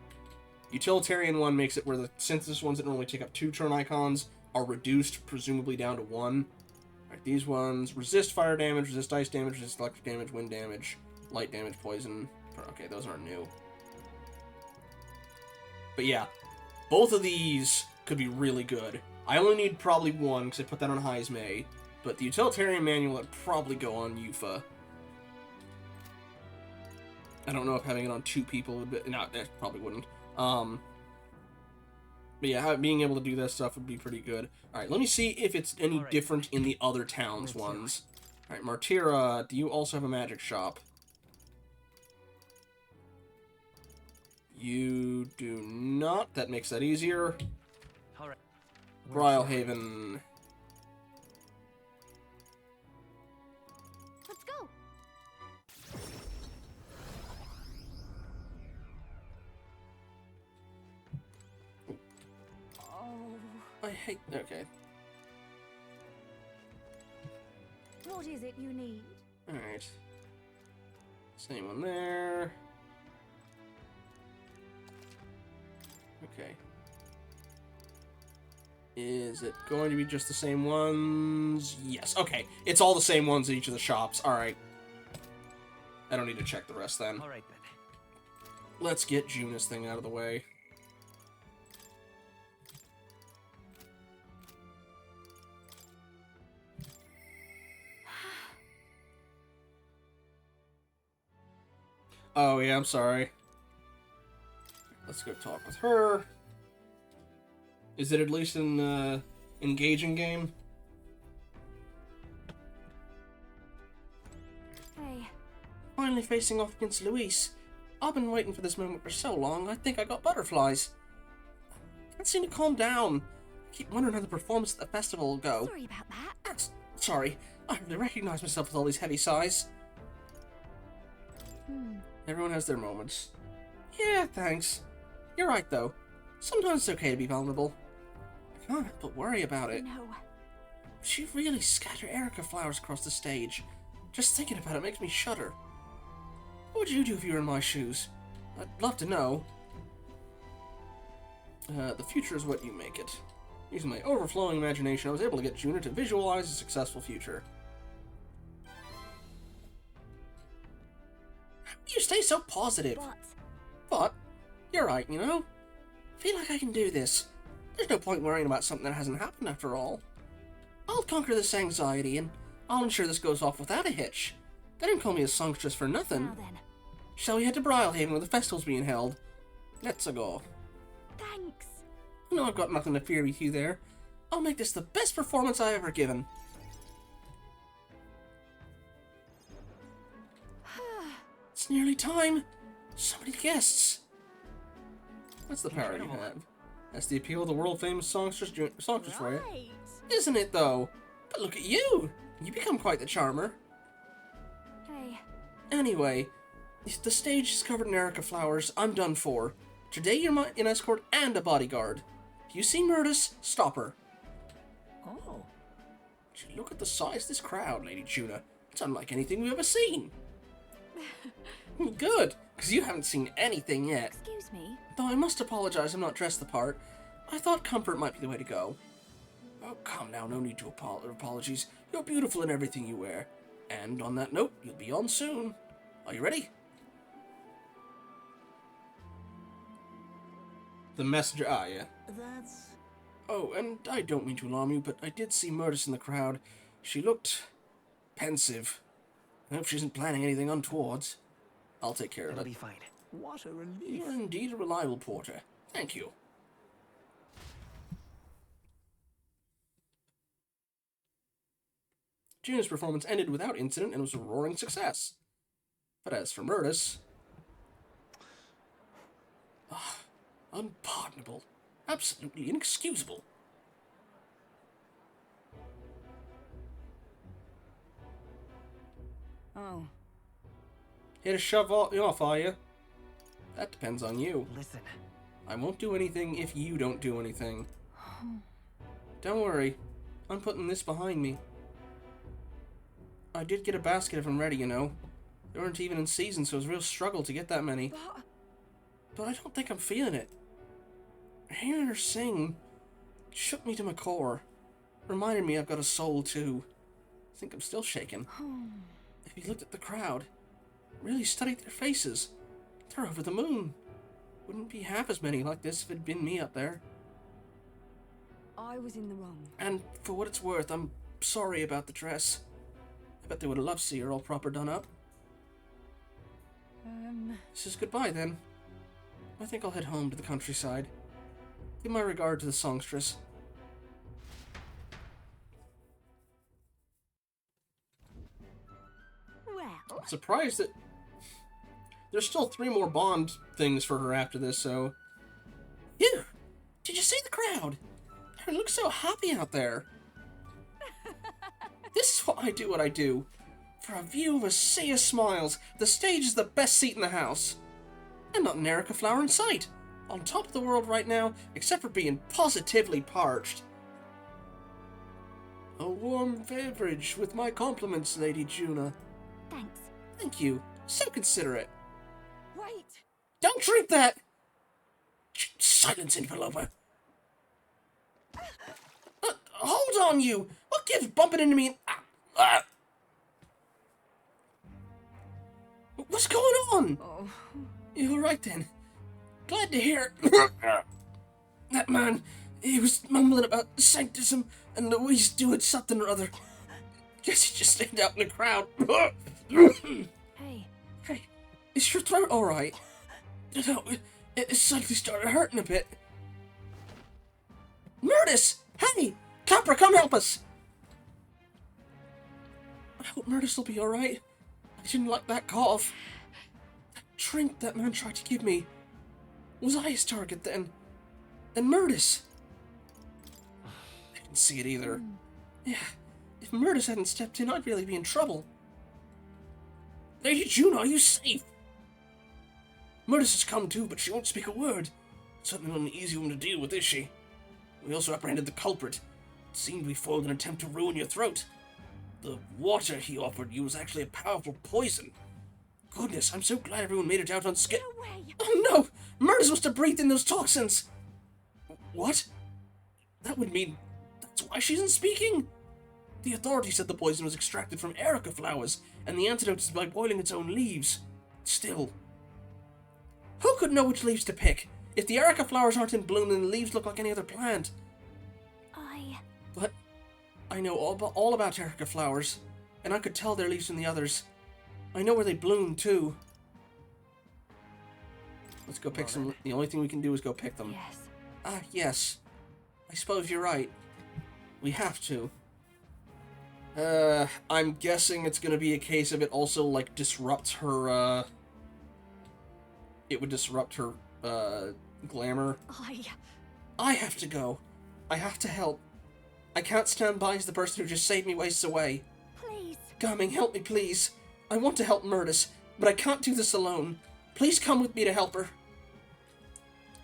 Utilitarian one makes it where the synthesis ones that normally take up 2 turn icons are reduced, presumably down to 1. Alright, these ones resist fire damage, resist ice damage, resist electric damage, wind damage, light damage, poison. Okay, those aren't new. But yeah, both of these could be really good. I only need probably one, because I put that on Heismei, but the utilitarian manual would probably go on Yuffie. I don't know if having it on 2 people would be... No, that probably wouldn't. But yeah, being able to do that stuff would be pretty good. Alright, let me see if it's any different in the other towns ones. Alright, Martira, do you also have a magic shop? You do not. That makes that easier. Brylehaven.
Let's go.
Oh.
I hate... Okay.
What is it you need?
Alright. Same one there. Okay. Is it going to be just the same ones? Yes. Okay. It's all the same ones at each of the shops. Alright. I don't need to check the rest then.
Alright then.
Let's get Juna's thing out of the way. Oh, yeah, I'm sorry. Let's go talk with her. Is it at least an engaging game?
Hey.
Finally facing off against Luis. I've been waiting for this moment for so long, I think I got butterflies. Can't seem to calm down. I keep wondering how the performance at the festival will go.
Sorry about that.
Sorry, I hardly recognize myself with all these heavy sighs.
Everyone has their moments.
Yeah, thanks. You're right, though. Sometimes it's okay to be vulnerable. I can't help but worry about it.
No.
She really scattered Erica flowers across the stage. Just thinking about it makes me shudder. What would you do if you were in my shoes? I'd love to know.
The future is what you make it. Using my overflowing imagination, I was able to get Juna to visualize a successful future.
How do you stay so positive? But, you're right, you know? I feel like I can do this. There's no point worrying about something that hasn't happened after all. I'll conquer this anxiety, and I'll ensure this goes off without a hitch. They didn't call me a songstress for nothing.
Now then.
Shall we head to Brialhaven where the festival's being held? Let's go.
Thanks.
No, I've got nothing to fear with you there. I'll make this the best performance I've ever given. It's nearly time. So many guests.
That's the power you have. That's the appeal of the world-famous songstress for you.
Isn't it, though? But look at you. You become quite the charmer.
Hey.
Anyway, if the stage is covered in Erica flowers, I'm done for. Today you're an escort and a bodyguard. If you see Murtis, stop her.
Oh.
Look at the size of this crowd, Lady Juna. It's unlike anything we've ever seen. Good, because you haven't seen anything yet.
Excuse me.
Though I must apologize I'm not dressed the part. I thought comfort might be the way to go. Oh, come now, no need to apologies. You're beautiful in everything you wear. And on that note, you'll be on soon. Are you ready?
The messenger, yeah.
That's...
Oh, and I don't mean to alarm you, but I did see Murtis in the crowd. She looked pensive. I hope she isn't planning anything untoward. I'll take care of it.
It'll be fine.
What a relief.
You're indeed a reliable porter. Thank you.
Juna's performance ended without incident and was a roaring success. But as for Murtis...
Unpardonable. Absolutely inexcusable.
Oh.
Here to shove you off, are you? That depends on you.
Listen.
I won't do anything if you don't do anything. Don't worry. I'm putting this behind me. I did get a basket of them ready, you know. They weren't even in season, so it was a real struggle to get that many. But I don't think I'm feeling it. Hearing her sing shook me to my core. Reminded me I've got a soul, too. I think I'm still shaking. If you looked at the crowd, really studied their faces, they're over the moon. Wouldn't be half as many like this if it'd been me up there.
I was in the wrong.
And for what it's worth, I'm sorry about the dress. I bet they would have loved to see her all proper done up. This is goodbye, then. I think I'll head home to the countryside. Give my regard to the songstress.
Well.
I'm surprised that there's still 3 more Bond things for her after this, so...
Phew! Did you see the crowd? They look so happy out there. This is why I do what I do. For a view of a sea of smiles, the stage is the best seat in the house. And not an Erica flower in sight. On top of the world right now, except for being positively parched. A warm beverage with my compliments, Lady Juna.
Thanks.
Thank you. So considerate.
Wait!
Don't drink that! Silence, Interloper. Hold on, you! What gives bumping into me? What's going on?
Oh.
You alright then? Glad to hear. That man, he was mumbling about sanctism and Louise doing something or other. Guess he just stayed out in the crowd.
Hey.
Hey,
Is your throat alright? No, it suddenly started hurting a bit. Murtis! Hey! Capra, come help us! I hope Murtis will be alright. I didn't like that cough. That drink that man tried to give me. Was I his target then? And Murtis? I didn't see it either. Yeah, if Murtis hadn't stepped in, I'd really be in trouble. Lady June, are you safe? Murtis has come too, but she won't speak a word. Certainly not an easy one to deal with, is she? We also apprehended the culprit. It seemed we foiled an attempt to ruin your throat. The water he offered you was actually a powerful poison. Goodness, I'm so glad everyone made it out unscathed.
No way!
Oh no! Murtis must have breathed in those toxins! What? That would mean that's why she isn't speaking? The authorities said the poison was extracted from erica flowers, and the antidote is by boiling its own leaves. Still, who could know which leaves to pick? If the erica flowers aren't in bloom, then the leaves look like any other plant. But I know all about erica flowers, and I could tell their leaves from the others. I know where they bloom, too. Let's go pick some. The only thing we can do is go pick them.
Yes.
Ah, yes. I suppose you're right. We have to. I'm guessing it's gonna be a case of it also, like, disrupts her, It would disrupt her, glamour. I have to go. I have to help. I can't stand by as the person who just saved me wastes away.
Please.
Gumming, help me, please. I want to help Murtis, but I can't do this alone. Please come with me to help her.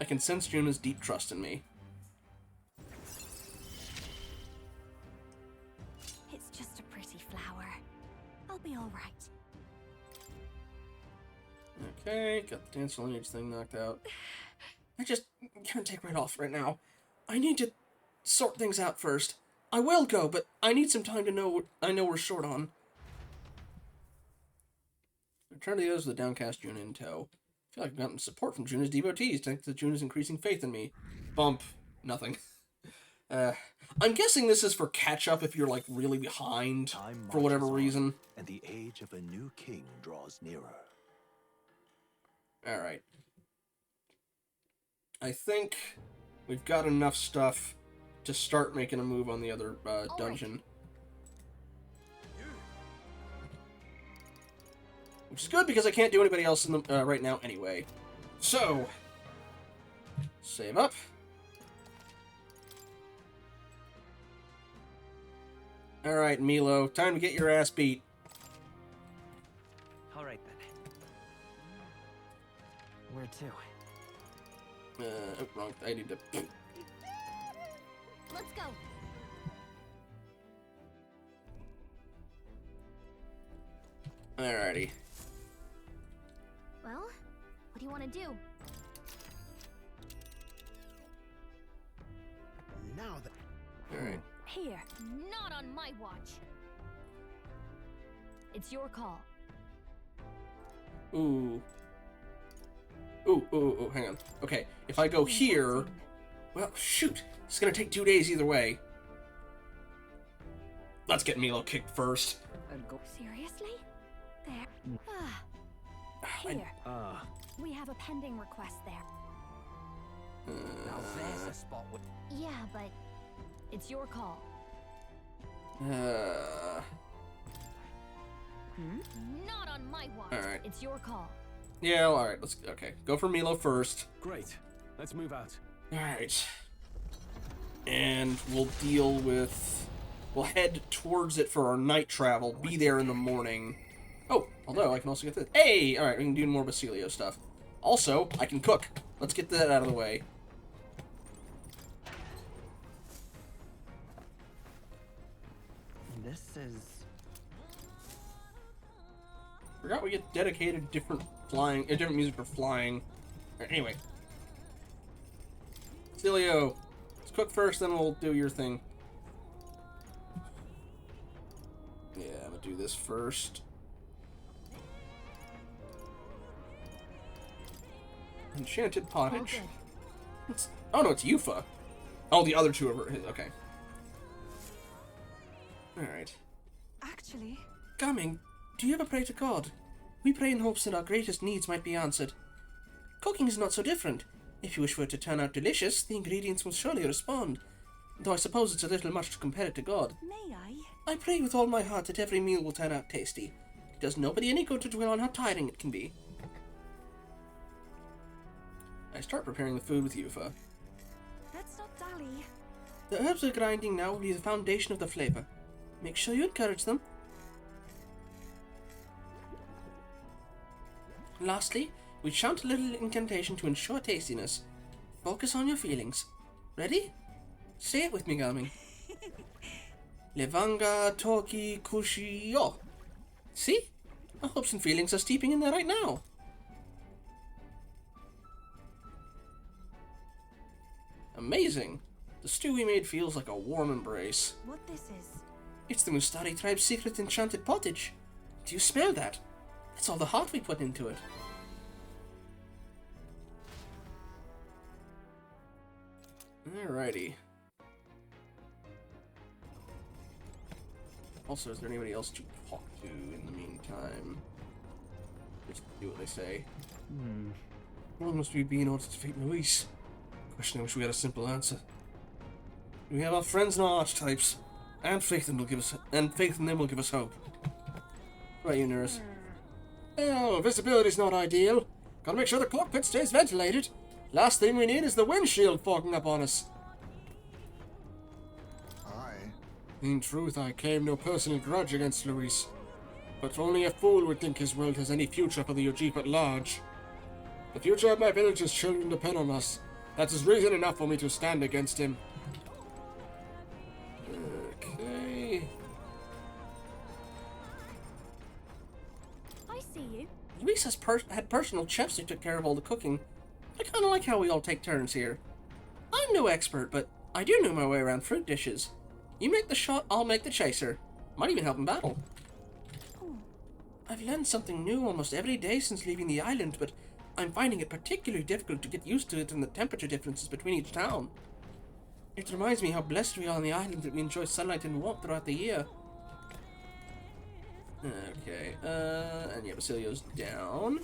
I can sense Juna's deep trust in me.
It's just a pretty flower. I'll be all right.
Okay, got the dance lineage thing knocked out. I just can't take right off right now. I need to sort things out first. I will go, but I need some time to know what I know we're short on. Return to the others with the downcast Juna in tow. I feel like I've gotten support from Juna's devotees, thanks to Juna's increasing faith in me. Bump. Nothing. I'm guessing this is for catch-up if you're, like, really behind for whatever reason.
And the age of a new king draws nearer.
Alright. I think we've got enough stuff to start making a move on the other dungeon. Which is good because I can't do anybody else in the right now anyway. So, save up. Alright, Milo, time to get your ass beat.
Alright then. Where to?
Oh, wrong. I need to...
Let's go.
Alrighty.
Well, what do you want to do?
Now that...
Alright.
Here. Not on my watch. It's your call.
Ooh. Ooh, hang on. Okay, if I go here... Well, shoot! It's gonna take 2 days either way. Let's get Milo kicked first.
Seriously? There. Here. We have a pending request there.
Now there's a spot with...
Yeah, but it's your call. Not on my watch.
Alright.
It's your call.
Yeah, alright, okay. Go for Milo first.
Great. Let's move out.
Alright. And we'll deal with... We'll head towards it for our night travel. Be there in the morning. Oh, although I can also get this. Hey! Alright, we can do more Basilio stuff. Also, I can cook. Let's get that out of the way.
This is...
Forgot we get dedicated different music for flying. Right, anyway. Basilio, let's cook first, then we'll do your thing. Yeah, I'm gonna do this first. Enchanted pottage. Oh no, it's Yufa. Oh, the other two are his. Okay. Alright.
Actually...
Coming, do you ever pray to God?
We pray in hopes that our greatest needs might be answered. Cooking is not so different. If you wish for it to turn out delicious, the ingredients will surely respond. Though I suppose it's a little much to compare it to God.
May I?
I pray with all my heart that every meal will turn out tasty. It does nobody any good to dwell on how tiring it can be. I start preparing the food with Yufa.
Let's not dally.
The herbs we're grinding now will be the foundation of the flavor. Make sure you encourage them. Lastly, we chant a little incantation to ensure tastiness. Focus on your feelings. Ready? Say it with me, Galming. Levanga Toki Kushi Yo. See? Our hopes and feelings are steeping in there right now. Amazing. The stew we made feels like a warm embrace.
What this is?
It's the Mustari tribe's secret enchanted pottage. Do you smell that? That's all the heart we put into it. Alrighty. Also, is there anybody else to talk to in the meantime? Just do what they say. How long must we be in order to defeat Luis? Question I wish we had a simple answer. We have our friends and our archetypes, and faith in them will give us hope. What about you, nurse? Oh, visibility's not ideal. Gotta make sure the cockpit stays ventilated. Last thing we need is the windshield fogging up on us. In truth, I claim no personal grudge against Luis. But only a fool would think his world has any future for the Ujip at large. The future of my village's children depend on us. That is reason enough for me to stand against him. Okay.
I see you.
Luis had personal chefs who took care of all the cooking. I kind of like how we all take turns here. I'm no expert, but I do know my way around fruit dishes. You make the shot, I'll make the chaser. Might even help in battle. I've learned something new almost every day since leaving the island, but I'm finding it particularly difficult to get used to it and the temperature differences between each town. It reminds me how blessed we are on the island that we enjoy sunlight and warmth throughout the year. Okay, and yeah, Basilio's down.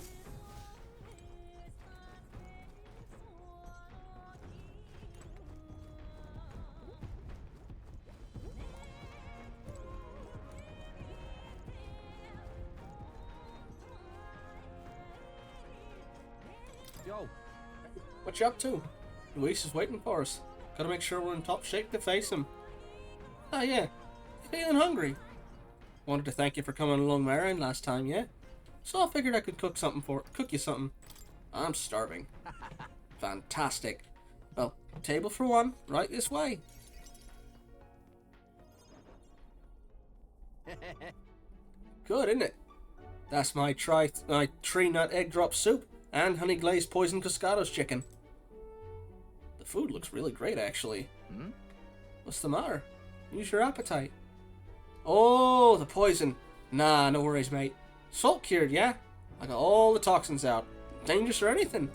Yo,
what you up to? Luis is waiting for us. Gotta make sure we're in top shape to face him. Ah, yeah. Feeling hungry. Wanted to thank you for coming along my errand last time, yeah? So I figured I could cook you something. I'm starving. Fantastic. Well, table for one, right this way. Good, isn't it? That's my tree nut egg drop soup and honey glazed poison Cascados chicken. The food looks really great, actually. What's the matter? Use your appetite. Oh, the poison. Nah, no worries, mate. Salt cured, yeah? I got all the toxins out. Dangerous or anything.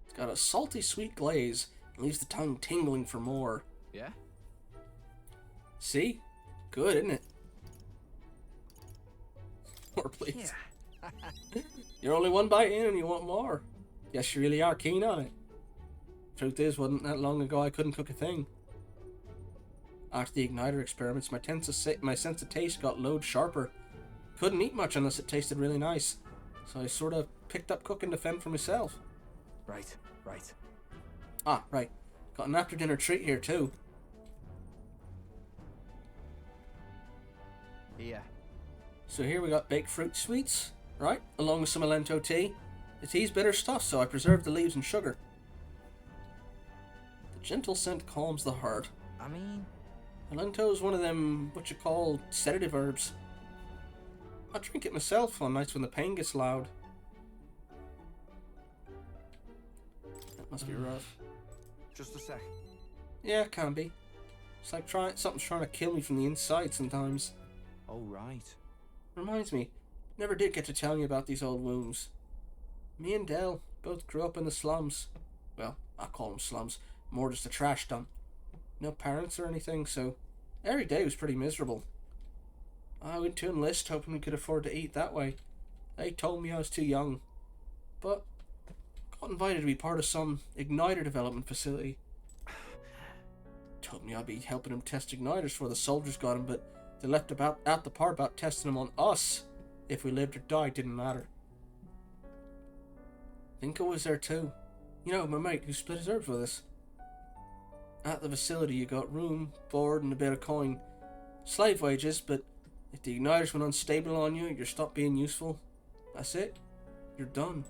It's got a salty, sweet glaze. It leaves the tongue tingling for more.
Yeah?
See? Good, isn't it? More, please.
Yeah.
You're only one bite in and you want more. Guess you really are keen on it. Truth is, wasn't that long ago I couldn't cook a thing. After the igniter experiments, my sense of taste got loads sharper. Couldn't eat much unless it tasted really nice. So I sort of picked up cooking to fend for myself.
Right.
Ah, right. Got an after dinner treat here too.
Yeah.
So here we got baked fruit sweets, right? Along with some Alento tea. The tea's bitter stuff, so I preserved the leaves and sugar. The gentle scent calms the heart.
I mean...
Alento is one of them, what you call, sedative herbs. I drink it myself on nights when the pain gets loud. That must be rough.
Just a sec.
Yeah, it can be. It's like something's trying to kill me from the inside sometimes.
Oh, right.
Reminds me, never did get to tell you about these old wounds. Me and Del both grew up in the slums. Well, I call them slums, more just a trash dump.
no parents or anything, so every day was pretty miserable. I went to enlist hoping we could afford to eat that way. They told me I was too young, but got invited to be part of some igniter development facility. Told me I'd be helping them test igniters before the soldiers got them, but they left out the part about testing them on us. If we lived or died, didn't matter. Vinka was there too. You know, my mate who split his herbs with us. At the facility you got room, board, and a bit of coin. Slave wages, but if the igniters went unstable on you, you stopped being useful. That's it. You're done.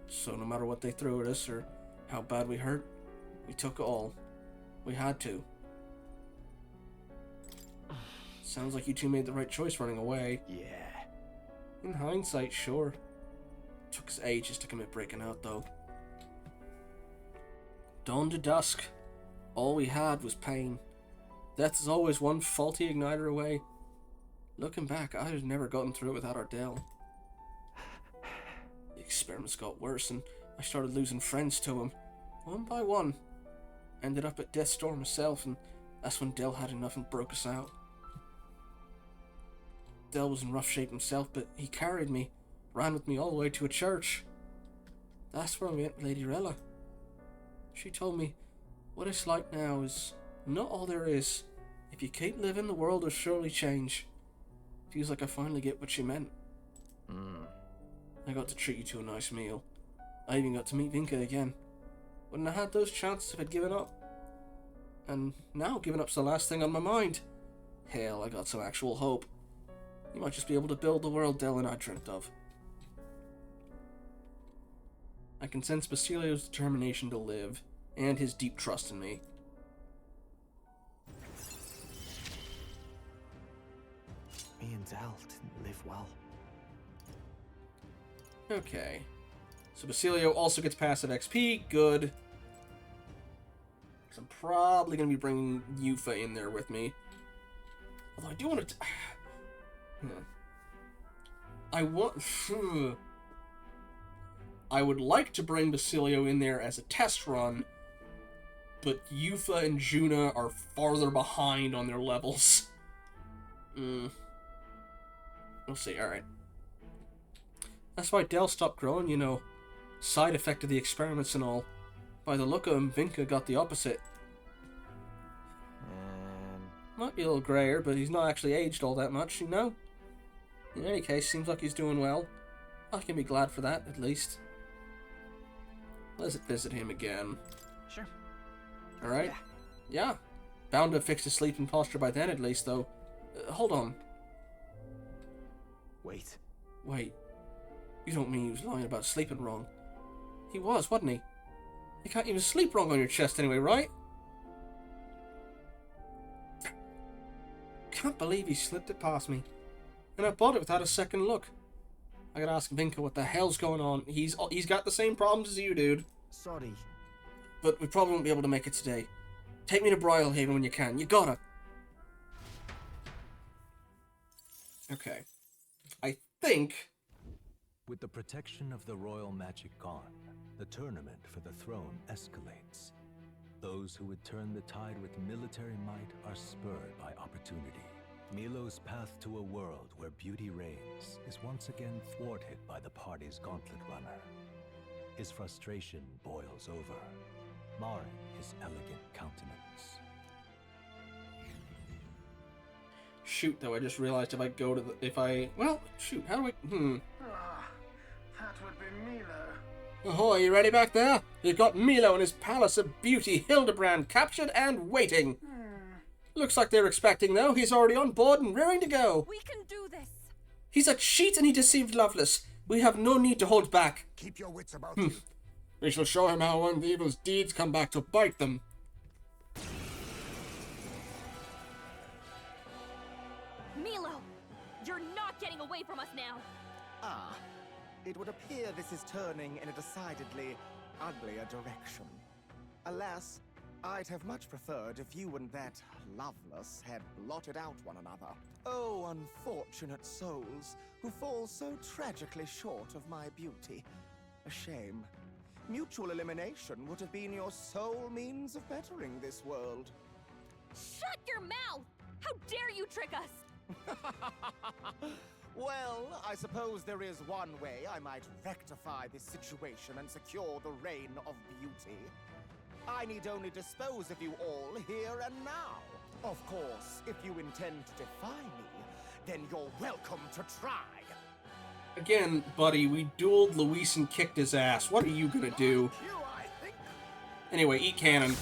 So no matter what they threw at us or how bad we hurt, we took it all. We had to. Sounds like you two made the right choice running away.
Yeah.
In hindsight, sure. Took us ages to commit breaking out, though. Dawn to dusk. All we had was pain. Death is always one faulty igniter away. Looking back, I'd have never gotten through it without Ardell. The experiments got worse, and I started losing friends to him. One by one. Ended up at death's door myself, and that's when Dell had enough and broke us out. Dell was in rough shape himself, but he carried me, ran with me all the way to a church. That's where I met Lady Rella. She told me, what it's like now is not all there is. If you keep living, the world will surely change. Feels like I finally get what she meant. I got to treat you to a nice meal. I even got to meet Vinka again. Wouldn't have had those chances if I'd given up. And now giving up's the last thing on my mind. Hell, I got some actual hope. You might just be able to build the world Dell and I dreamt of. I can sense Basilio's determination to live, and his deep trust in me.
Me and Dell didn't live well.
Okay. So Basilio also gets passive XP, good. I'm probably going to be bringing Yufa in there with me. Although I do want to... I would like to bring Basilio in there as a test run, but Yufa and Juna are farther behind on their levels. We'll see, alright. That's why Dell stopped growing, you know. Side effect of the experiments and all. By the look of him, Vinka got the opposite. Might be a little grayer, but he's not actually aged all that much, you know? In any case, seems like he's doing well. I can be glad for that, at least. Let's visit him again.
Sure.
Alright? Yeah. Bound to have fixed his sleeping posture by then, at least, though. Hold on.
Wait.
Wait. You don't mean he was lying about sleeping wrong? He was, wasn't he? You can't even sleep wrong on your chest anyway, right? Can't believe he slipped it past me. And I bought it without a second look. I gotta ask Vinka what the hell's going on. He's got the same problems as you, dude.
Sorry.
But we probably won't be able to make it today. Take me to Bridlehaven when you can. You gotta. Okay. I think...
With the protection of the royal magic gone, the tournament for the throne escalates. Those who would turn the tide with military might are spurred by opportunity. Milo's path to a world where beauty reigns is once again thwarted by the party's gauntlet runner. His frustration boils over, marring his elegant countenance.
Shoot, though, I just realized if I go to the... Well, shoot, how do I...
That would be Milo.
Ahoy, you ready back there? We've got Milo and his palace of beauty, Hildebrand, captured and waiting. Looks like they're expecting, though. He's already on board and raring to go.
We can do this.
He's a cheat and he deceived Lovelace. We have no need to hold back.
Keep your wits about you.
We shall show him how one of the evil's deeds come back to bite them.
Milo, you're not getting away from us now.
Ah, it would appear this is turning in a decidedly uglier direction. Alas, I'd have much preferred if you and that Lovelace had blotted out one another. Oh, unfortunate souls who fall so tragically short of my beauty. A shame. Mutual elimination would have been your sole means of bettering this world.
Shut your mouth! How dare you trick us!
Well, I suppose there is one way I might rectify this situation and secure the reign of beauty. I need only dispose of you all here and now. Of course, if you intend to defy me, then you're welcome to try.
Again, buddy, we dueled Luis and kicked his ass. What are you gonna do? Anyway, eat cannon.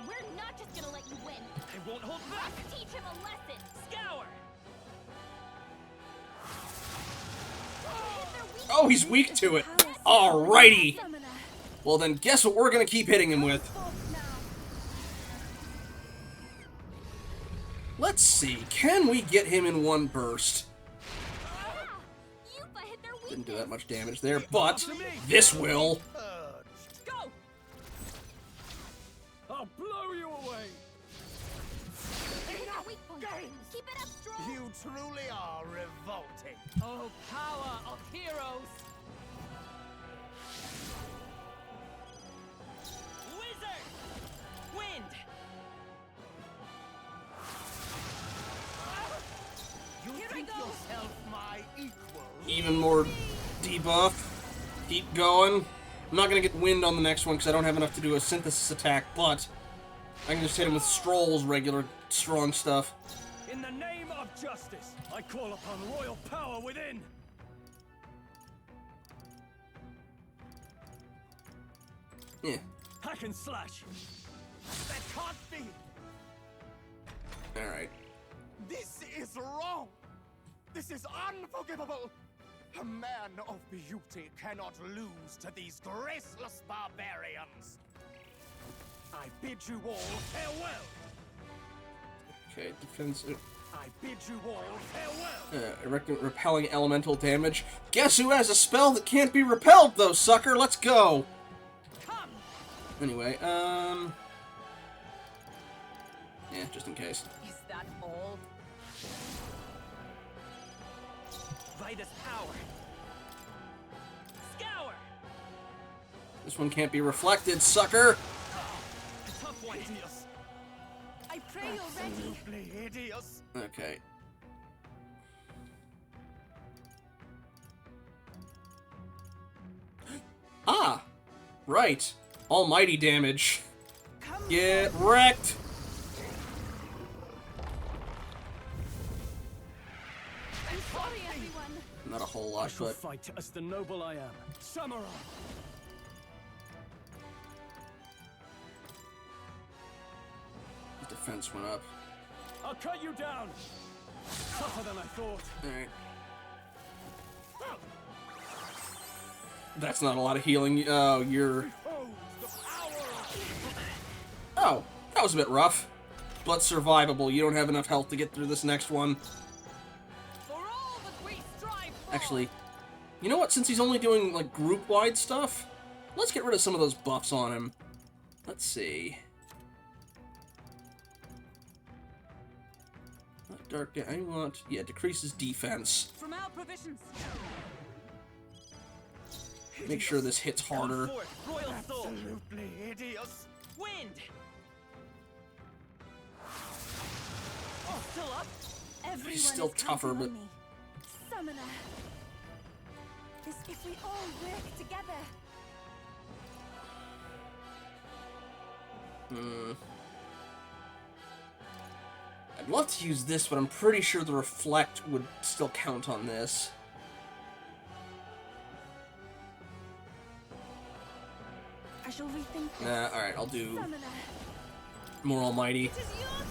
We're not just gonna let you win.
I won't hold back.
Teach him a lesson.
Scour.
Oh, he's weak to it. Alrighty. Well, then guess what we're gonna keep hitting him with? Let's see. Can we get him in one burst? Didn't do that much damage there, but this will.
Go. I'll blow you away.
Keep it up strong.
You truly are revolting.
Oh, power of heroes.
Wizard. Wind.
You think yourself my equal?
Even more debuff. Keep going. I'm not gonna get wind on the next one because I don't have enough to do a synthesis attack, but I can just hit him with Stroll's regular strong stuff.
In the name of justice, I call upon royal power within.
Yeah.
Hack and slash.
That can't be.
Alright.
This is wrong. This is unforgivable. A man of beauty cannot lose to these graceless barbarians. I bid you all farewell.
Okay, defensive.
I bid you all farewell.
Repelling elemental damage. Guess who has a spell that can't be repelled, though, sucker? Let's go.
Come.
Anyway, yeah, just in case.
Is that all?
Vitus power. Scour.
This one can't be reflected, sucker.
A tough one.
Hideous.
I pray you're ready.
Absolutely hideous.
Okay. Ah! Right. Almighty damage. Get wrecked!
I'm sorry, everyone.
Not a whole
I
lot,
shall
but...
fight as the noble I am. Samurai.
His defense went up.
I'll cut you down. Tougher than I thought.
Alright. That's not a lot of healing. Oh, you're... Oh, that was a bit rough. But survivable. You don't have enough health to get through this next one.
For all that we strive for.
Actually, you know what? Since he's only doing, like, group-wide stuff, let's get rid of some of those buffs on him. Let's see. Not dark... I want... Yeah, decreases defense.
From our provisions.
Make sure this hits harder.
Royal soul.
Absolutely hideous.
Wind.
Oh, still up?
Everyone
He's still
is
tougher,
counting
but...
on me. Summoner. This if we all work together.
I'd love to use this, but I'm pretty sure the reflect would still count on this.
I shall rethink this.
Nah, alright, I'll do
Summoner.
more almighty.
It is your turn.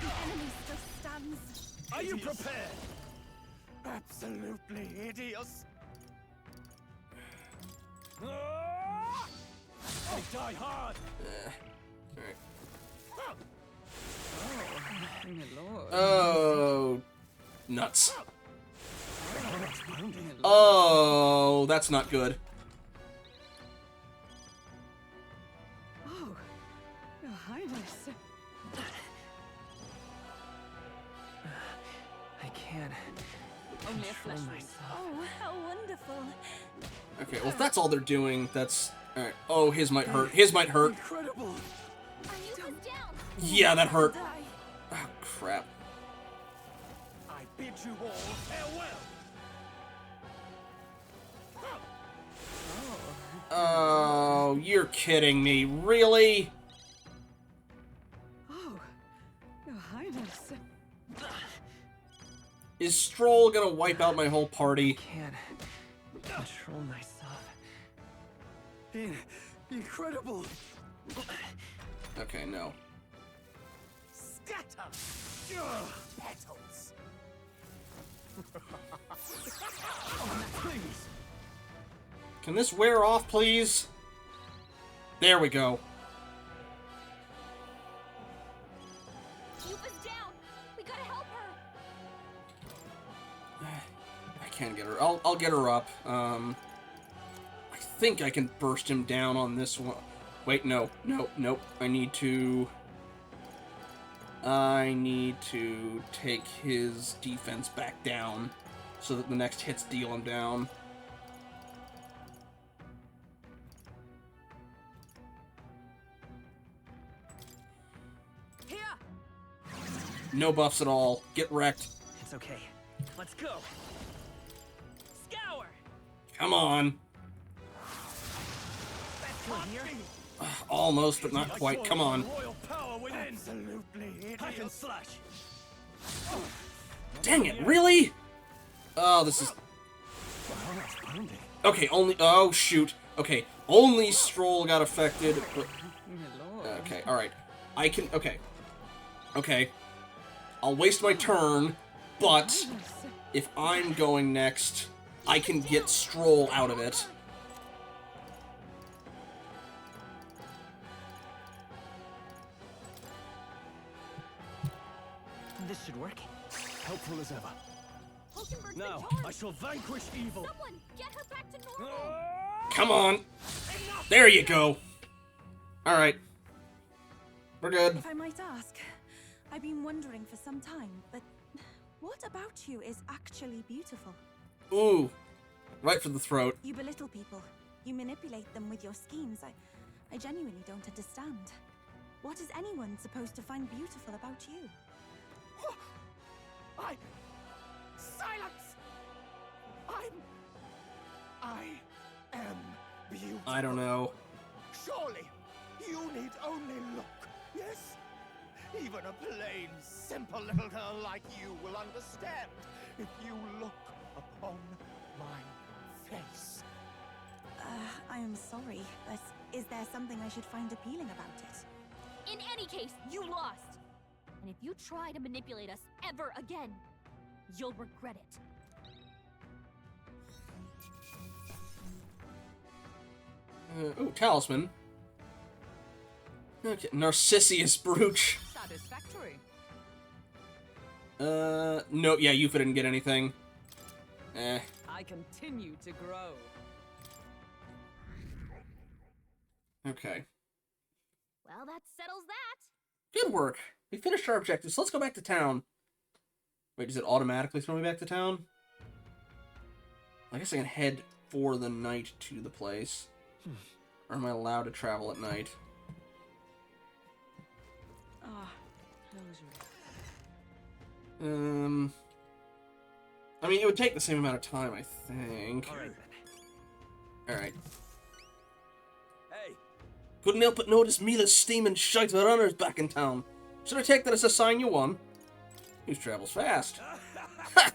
The enemy still stands.
Are you prepared?
Absolutely hideous.
I die hard.
Alright. Oh, nuts. Oh, that's not good.
Oh, Your Highness.
I can't.
Only a flesh.
Oh, how wonderful.
Okay, well if that's all they're doing, that's... Alright. Oh, his might hurt. His might hurt.
Incredible.
Yeah, that hurt. Oh, crap.
I bid you all farewell.
Oh, you're kidding me. Really?
Oh, Your Highness.
Is Stroll gonna wipe out my whole party?
Can't control myself.
Incredible.
Okay, no.
Scatter. Petals.
Please.
Can this wear off, please? There we go.
Yuba's down. We gotta help her.
I can't get her. I'll get her up. I think I can burst him down on this one. Wait, no. Nope. I need to take his defense back down so that the next hits deal him down.
Here.
No buffs at all. Get wrecked.
It's okay. Let's go. Scour.
Come on. Almost, but not quite. Come on.
Royal power within.
Absolutely.
Hack and slash.
Dang it, really? Oh, this is... Okay, only... Oh, shoot. Okay, only Stroll got affected, but... Okay, alright. I can... Okay. Okay. I'll waste my turn, but... If I'm going next, I can get Stroll out of it.
This should work.
Helpful as ever. Now, I shall vanquish evil.
Someone, get her back to normal.
Come on. There you go. Alright. We're good.
If I might ask, I've been wondering for some time, but what about you is actually beautiful?
Ooh. Right for the throat.
You belittle people. You manipulate them with your schemes. I genuinely don't understand. What is anyone supposed to find beautiful about you?
Silence! I am beautiful.
I don't know.
Surely, you need only look, yes? Even a plain, simple little girl like you will understand if you look upon my face.
I am sorry, but is there something I should find appealing about it?
In any case, you lost. And if you try to manipulate us ever again, you'll regret it.
Ooh, talisman. Okay, Narcissus brooch.
Satisfactory.
No, yeah, Yufa didn't get anything.
I continue to grow.
Okay.
Well, that settles that.
Good work. We finished our objectives, so let's go back to town. Wait, does it automatically throw me back to town? I guess I can head for the night to the place. Or am I allowed to travel at night?
Ah,
I mean, it would take the same amount of time, I think.
All right then.
Alright.
Hey.
Couldn't help but notice Mila's steaming shite of runners back in town. Should I take that as a sign you won? News travels fast. Ha!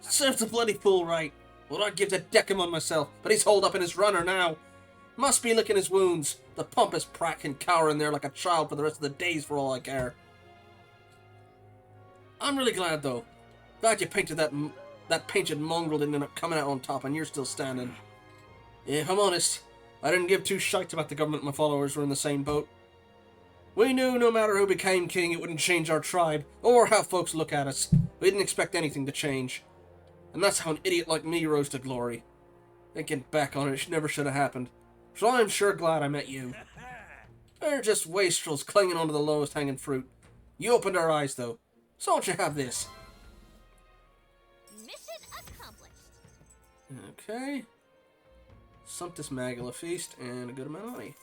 Serves the bloody fool right. What I'd give to deck him on myself, but he's holed up in his runner now. Must be licking his wounds. The pompous prat can cower in there like a child for the rest of the days for all I care. I'm really glad though. Glad you painted that painted mongrel didn't end up coming out on top and you're still standing. If I'm honest, I didn't give two shites about the government and my followers were in the same boat. We knew no matter who became king, it wouldn't change our tribe, or how folks look at us. We didn't expect anything to change. And that's how an idiot like me rose to glory. Thinking back on it, it never should have happened. So I'm sure glad I met you. They're just wastrels clinging onto the lowest hanging fruit. You opened our eyes, though. So why don't you have this?
Mission
Okay. Sumptus Magula Feast and a good amount of money.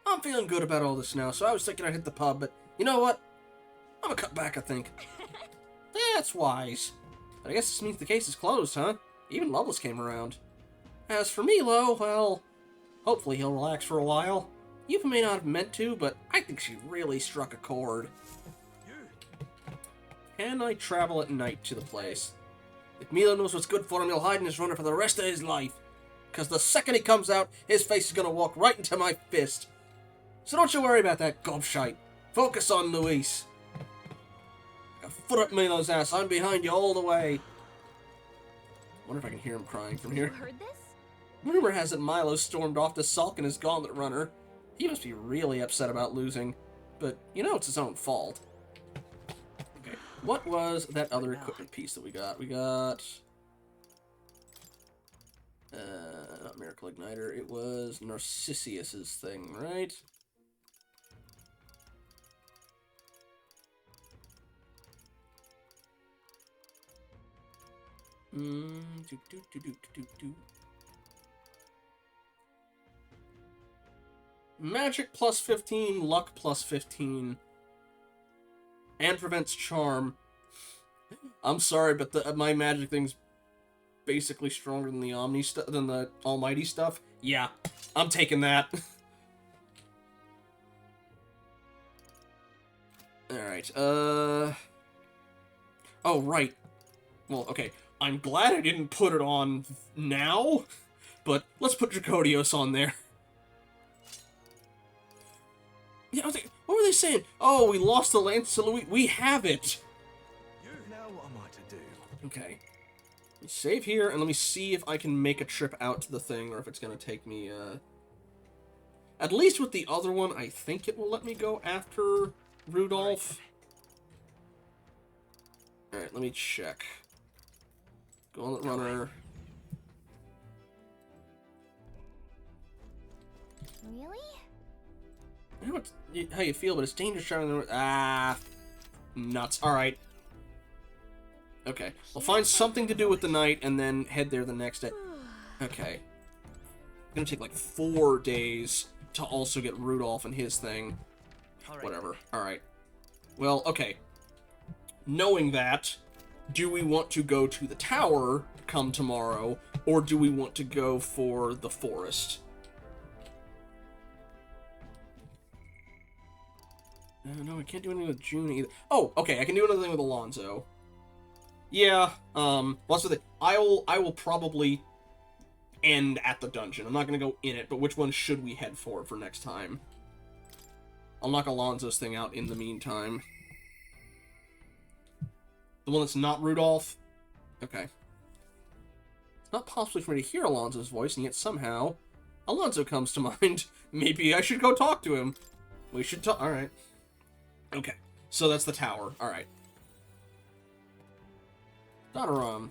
I'm feeling good about all this now, so I was thinking I'd hit the pub, but you know what? I'm gonna cut back, I think. That's wise. But I guess this means the case is closed, huh? Even Loveless came around. As for Milo, well, hopefully he'll relax for a while. Yuffie may not have meant to, but I think she really struck a chord. Can I travel at night to the place? If Milo knows what's good for him, he'll hide in his runner for the rest of his life. Because the second he comes out, his face is gonna walk right into my fist. So don't you worry about that gobshite. Focus on Luis. Like a foot up Milo's ass, I'm behind you all the way. Wonder if I can hear him crying from here.
You heard this?
Rumor has it Milo stormed off to sulk in his gauntlet runner. He must be really upset about losing. But, you know it's his own fault. Okay, what was that other equipment piece that we got? We got... not Miracle Igniter. It was Narcissus's thing, right? Magic plus 15, luck plus 15, and prevents charm. I'm sorry, but my magic thing's basically stronger than the than the Almighty stuff. Yeah, I'm taking that. All right. Oh right. Well, okay. I'm glad I didn't put it on now, but let's put Dracodios on there. Yeah, I was like, what were they saying? Oh, we lost the Lance to Louis. We have it.
Now what am I to do?
Okay. Save here, and let me see if I can make a trip out to the thing, or if it's going to take me, At least with the other one, I think it will let me go after Rudolph. Alright, let me check. Gauntlet Runner.
Really?
I know how you feel, but it's dangerous trying to... nuts. Alright. Okay. We'll find something to do with the night, and then head there the next day. Okay. It's gonna take like 4 days to also get Rudolph and his thing. Whatever. Alright. Well, okay. Knowing that, do we want to go to the tower come tomorrow, or do we want to go for the forest? No, I can't do anything with June either. Oh, okay, I can do another thing with Alonzo. Yeah, well, that's the thing. I will probably end at the dungeon. I'm not gonna go in it, but which one should we head for next time? I'll knock Alonzo's thing out in the meantime. The one that's not Rudolph? Okay. It's not possible for me to hear Alonzo's voice, and yet somehow Alonzo comes to mind. Maybe I should go talk to him. We should talk. Alright. Okay. So that's the tower. Alright. Dotteron.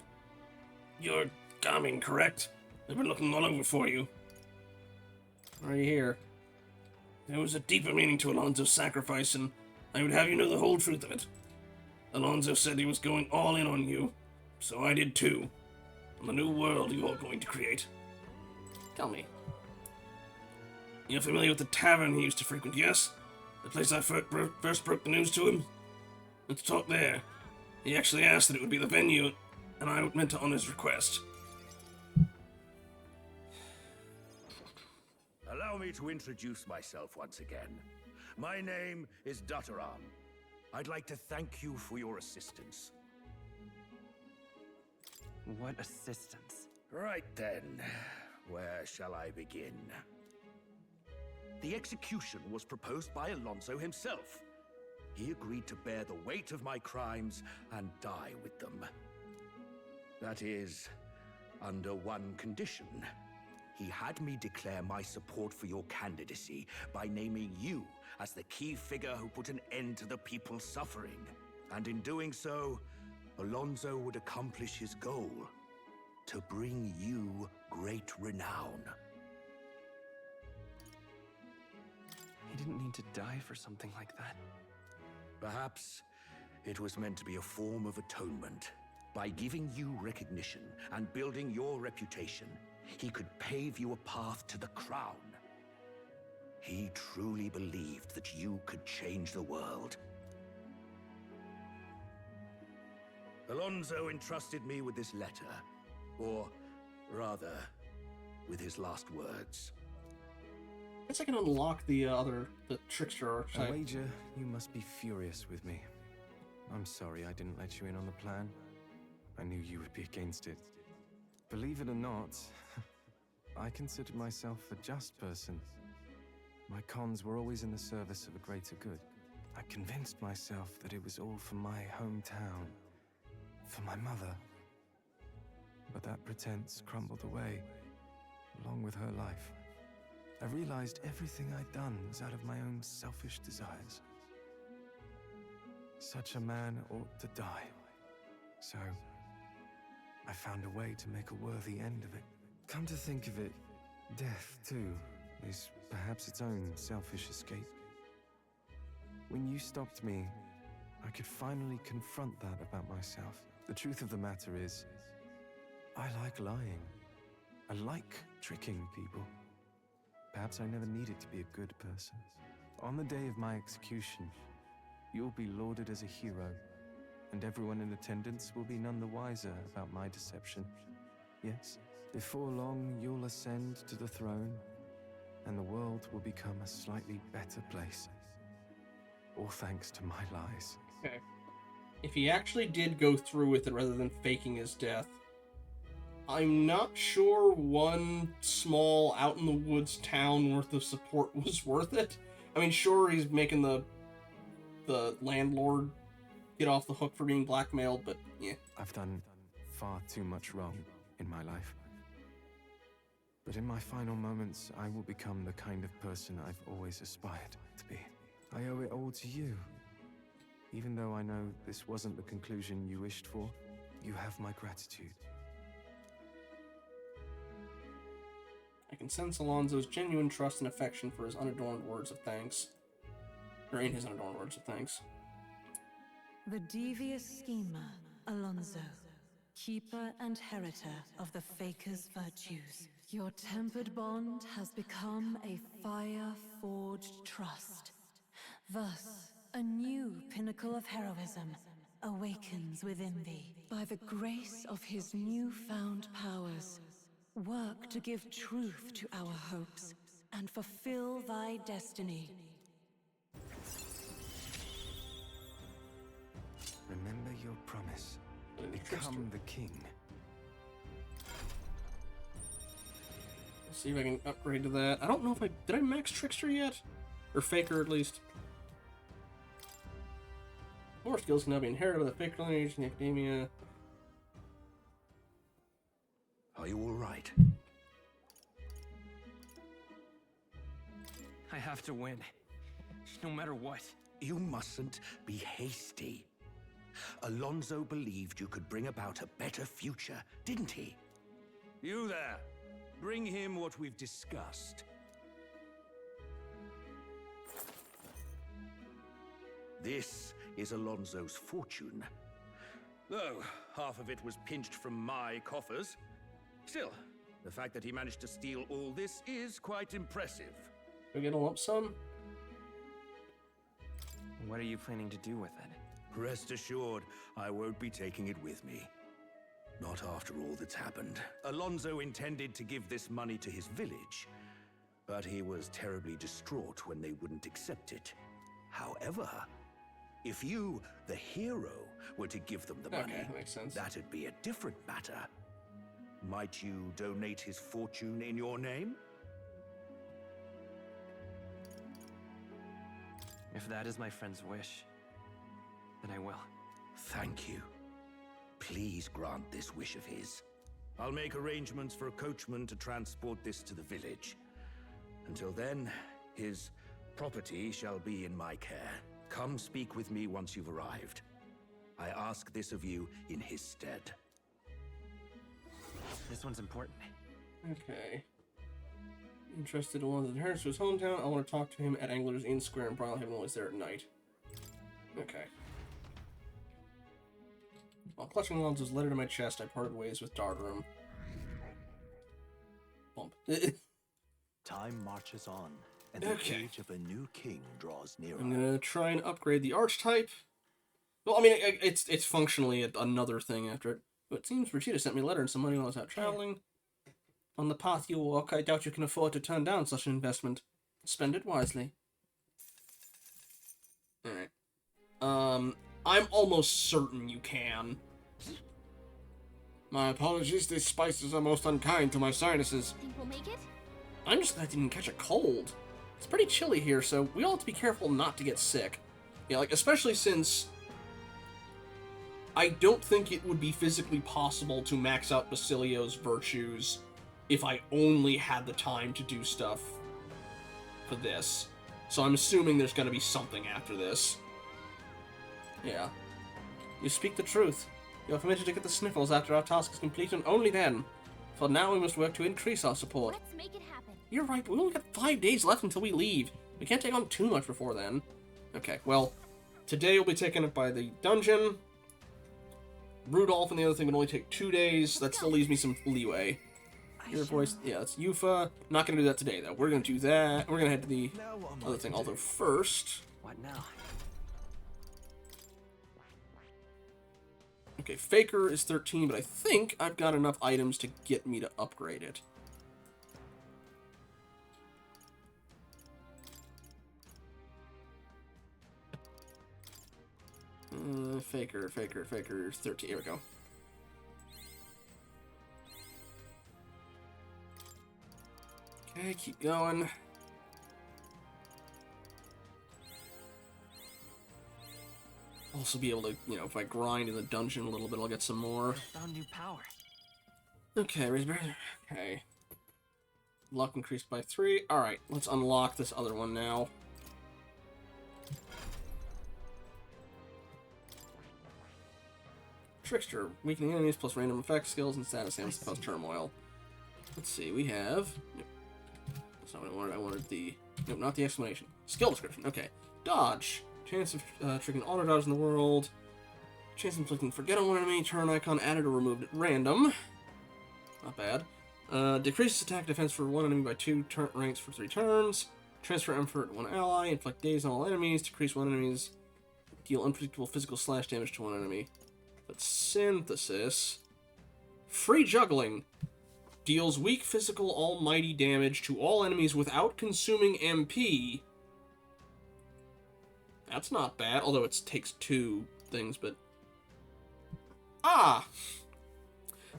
You're Garmin, correct? I've been looking all over for you.
Why are you here?
There was a deeper meaning to Alonzo's sacrifice, and I would have you know the whole truth of it. Alonzo said he was going all in on you, so I did too. On the new world you're going to create.
Tell me.
You're familiar with the tavern he used to frequent, yes? The place I first broke the news to him? Let's talk there. He actually asked that it would be the venue, and I meant to honor his request.
Allow me to introduce myself once again. My name is Dotteron. I'd like to thank you for your assistance.
What assistance?
Right then, where shall I begin? The execution was proposed by Alonzo himself. He agreed to bear the weight of my crimes and die with them. That is, under one condition. He had me declare my support for your candidacy by naming you as the key figure who put an end to the people's suffering. And in doing so, Alonzo would accomplish his goal, to bring you great renown.
He didn't need to die for something like that.
Perhaps it was meant to be a form of atonement. By giving you recognition and building your reputation, he could pave you a path to the crown. He truly believed that you could change the world. Alonso entrusted me with this letter, or rather, with his last words.
I guess I can unlock the trickster
I
archetype.
wager you must be furious with me. I'm sorry I didn't let you in on the plan. I knew you would be against it. Believe it or not, I considered myself a just person. My cons were always in the service of a greater good. I convinced myself that it was all for my hometown, for my mother. But that pretense crumbled away, along with her life. I realized everything I'd done was out of my own selfish desires. Such a man ought to die. So, I found a way to make a worthy end of it. Come to think of it, death, too, is perhaps its own selfish escape. When you stopped me, I could finally confront that about myself. The truth of the matter is, I like lying. I like tricking people. Perhaps I never needed to be a good person. On the day of my execution, you'll be lauded as a hero, and everyone in attendance will be none the wiser about my deception. Yes, before long you'll ascend to the throne, and the world will become a slightly better place. All thanks to my lies.
Okay. If he actually did go through with it rather than faking his death, I'm not sure one small out-in-the-woods town worth of support was worth it. I mean, sure, he's making the landlord get off the hook for being blackmailed, but yeah.
I've done far too much wrong in my life. But in my final moments, I will become the kind of person I've always aspired to be. I owe it all to you. Even though I know this wasn't the conclusion you wished for, you have my gratitude.
I can sense Alonso's genuine trust and affection for his unadorned words of thanks. Or in his unadorned words of thanks.
The devious schemer, Alonso, keeper and heritor of the Faker's virtues. Your tempered bond has become a fire-forged trust. Thus, a new pinnacle of heroism awakens within thee. By the grace of his newfound powers, work to give truth to our hopes and fulfill thy destiny.
Remember your promise. Become the king.
Let's see if I can upgrade to that. I don't know if did I max Trickster yet? Or Faker, at least. More skills can now be inherited by the Faker lineage in the Academia.
Are you all right?
I have to win. No matter what.
You mustn't be hasty. Alonso believed you could bring about a better future, didn't he? You there. Bring him what we've discussed. This is Alonso's fortune. Though half of it was pinched from my coffers. Still, the fact that he managed to steal all this is quite impressive.
Do I get a lump sum?
What are you planning to do with it?
Rest assured, I won't be taking it with me. Not after all that's happened. Alonso intended to give this money to his village, but he was terribly distraught when they wouldn't accept it. However, if you, the hero, were to give them the money,
that makes sense.
That'd be a different matter. Might you donate his fortune in your name?
If that is my friend's wish, then I will.
Thank you. Please grant this wish of his. I'll make arrangements for a coachman to transport this to the village. Until then, his property shall be in my care. Come speak with me once you've arrived. I ask this of you in his stead.
This one's important.
Okay. Interested in one's inheritance to his hometown. I want to talk to him at Angler's Inn Square in Bridlehaven while he's there at night. Okay. While clutching Alonso's letter to my chest, I parted ways with Dardarum. Bump.
Time marches on, and
Okay.
the age of a new king draws nearer.
I'm gonna try and upgrade the archetype. Well, I mean, it's functionally another thing after it. But it seems Regina sent me a letter and some money while I was out traveling. On the path you walk, I doubt you can afford to turn down such an investment. Spend it wisely. Alright. I'm almost certain you can. My apologies, these spices are most unkind to my sinuses.
Think we'll make it?
I'm just glad I didn't catch a cold. It's pretty chilly here, so we all have to be careful not to get sick. Yeah, like, especially since I don't think it would be physically possible to max out Basilio's virtues if I only had the time to do stuff for this. So I'm assuming there's going to be something after this. Yeah. You speak the truth. You are permitted to get the sniffles after our task is complete, and only then. For now, we must work to increase our support.
Let's make it happen.
You're right, but we only got 5 days left until we leave. We can't take on too much before then. Okay, well, today we'll be taken up by the dungeon. Rudolph and the other thing would only take 2 days. That still leaves me some leeway. Your voice, yeah, that's Yufa. Not gonna do that today, though. We're gonna do that. We're gonna head to the other thing. Although first,
What now?
okay, Faker is 13, but I think I've got enough items to get me to upgrade it. Faker, 13. Here we go. Okay, keep going. Also be able to, you know, if I grind in the dungeon a little bit, I'll get some more.
I found new power.
Okay, okay. Luck increased by 3. Alright, let's unlock this other one now. Trickster, weakening enemies plus random effect skills and status damage plus turmoil. Let's see, we have... Nope. That's not what I wanted. I wanted the... Nope, not the explanation. Skill description, okay. Dodge. Chance of triggering auto dodge in the world. Chance of inflicting forget on one enemy. Turn icon added or removed at random. Not bad. Decreases attack defense for one enemy by 2 ranks for 3 turns. Transfer effort to one ally. Inflict daze on all enemies. Decrease one enemy's... Deal unpredictable physical slash damage to one enemy. But synthesis. Free juggling. Deals weak physical almighty damage to all enemies without consuming MP. That's not bad, although it takes 2 things, but... Ah!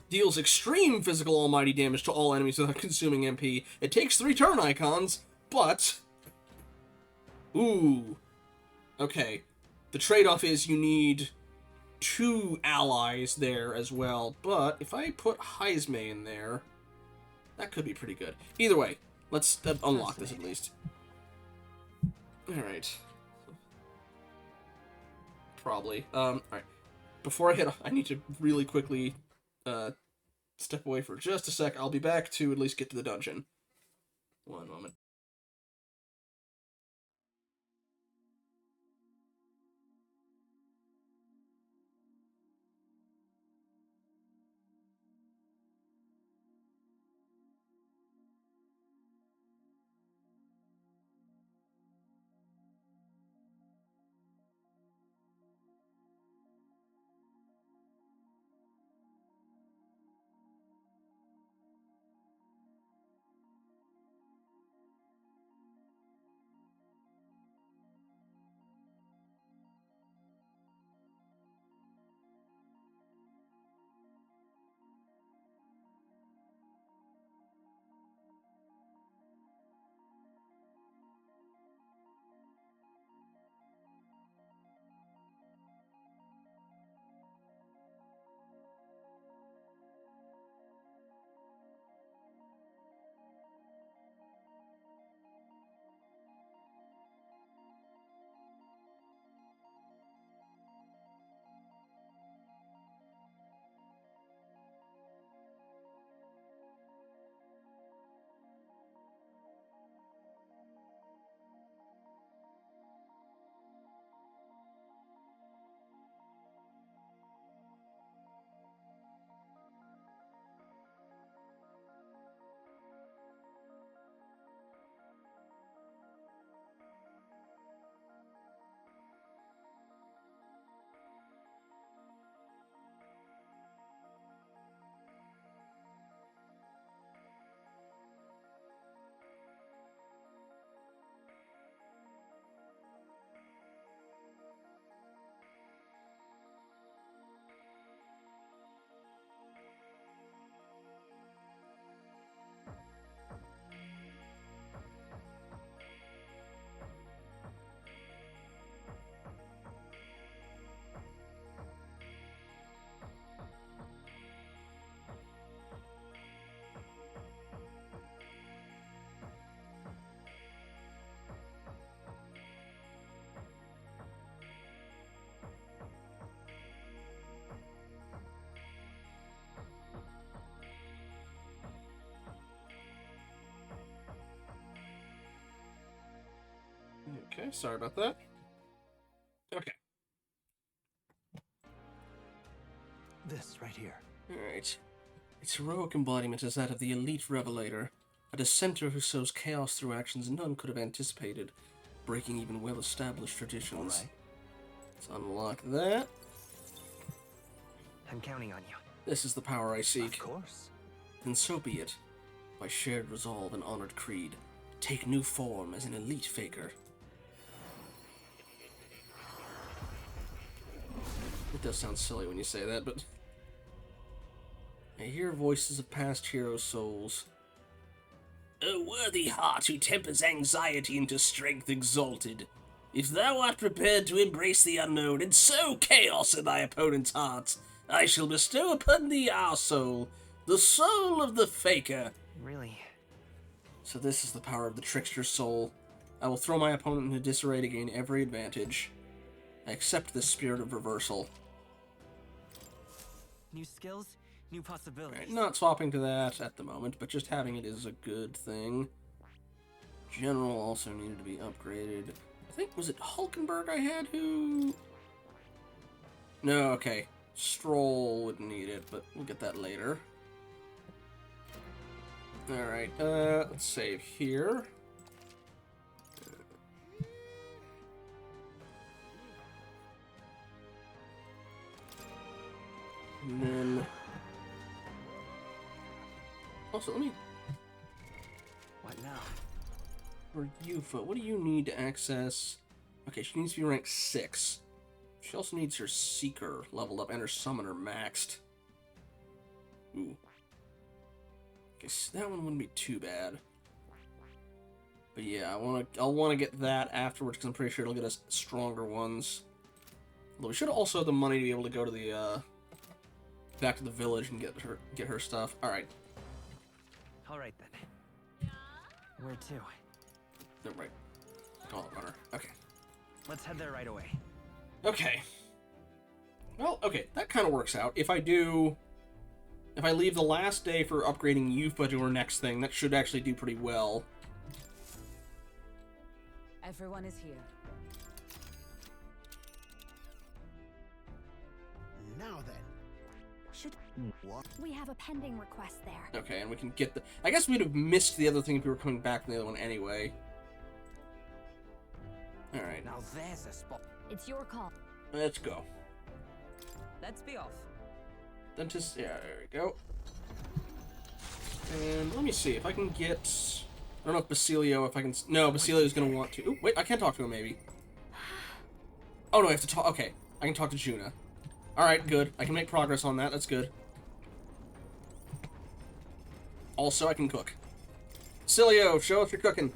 Deals extreme physical almighty damage to all enemies without consuming MP. It takes 3 turn icons, but... Ooh. Okay. The trade-off is you need 2 allies there as well, but if I put Heisme in there, that could be pretty good. Either way, let's unlock this at least. Alright. Probably. Alright. Before I hit, I need to really quickly step away for just a sec. I'll be back to at least get to the dungeon. One moment. Okay, sorry about that. Okay.
This right here.
Alright. Its heroic embodiment is that of the elite revelator, a dissenter who sows chaos through actions none could have anticipated, breaking even well-established traditions.
Right.
Let's unlock that.
I'm counting on you.
This is the power I seek.
Of course.
Then so be it. By shared resolve and honored creed, take new form as an elite faker. It does sound silly when you say that, but... I hear voices of past hero souls.
O worthy heart who tempers anxiety into strength exalted, if thou art prepared to embrace the unknown and sow chaos in thy opponent's heart, I shall bestow upon thee our soul, the soul of the faker.
Really?
So this is the power of the trickster's soul. I will throw my opponent into disarray to gain every advantage. I accept this spirit of reversal.
New skills, new possibilities.
Right, not swapping to that at the moment, but just having it is a good thing. General also needed to be upgraded. I think, was it Hulkenberg I had who... No, okay. Stroll would need it, but we'll get that later. Alright, let's save here. And then... Also, let me...
What now?
For Yufa, what do you need to access? Okay, she needs to be ranked 6. She also needs her Seeker leveled up and her Summoner maxed. Ooh. Guess that one wouldn't be too bad. But yeah, I'll want to get that afterwards because I'm pretty sure it'll get us stronger ones. Although we should also have the money to be able to go to the back to the village and get her stuff. All right.
All right then. Where to?
No, right. Call it runner. Okay.
Let's head there right away.
Okay. Well, okay, that kind of works out. If I leave the last day for upgrading Yufa to her next thing, that should actually do pretty well.
Everyone is here.
Now then.
Should
What?
we have a pending request there?
Okay, and we can get the... I guess we'd have missed the other thing if we were coming back from the other one anyway. Alright.
Now there's a spot.
It's your call.
Let's go.
Let's be off.
Dentist... Yeah, there we go. And let me see if I can get... I don't know if Basilio, if I can... No, Basilio's gonna want to... Ooh, wait, I can't talk to him, maybe. Oh, no, I have to talk... Okay, I can talk to Juna. Alright, good. I can make progress on that. That's good. Also, I can cook. Basilio, show us your cooking.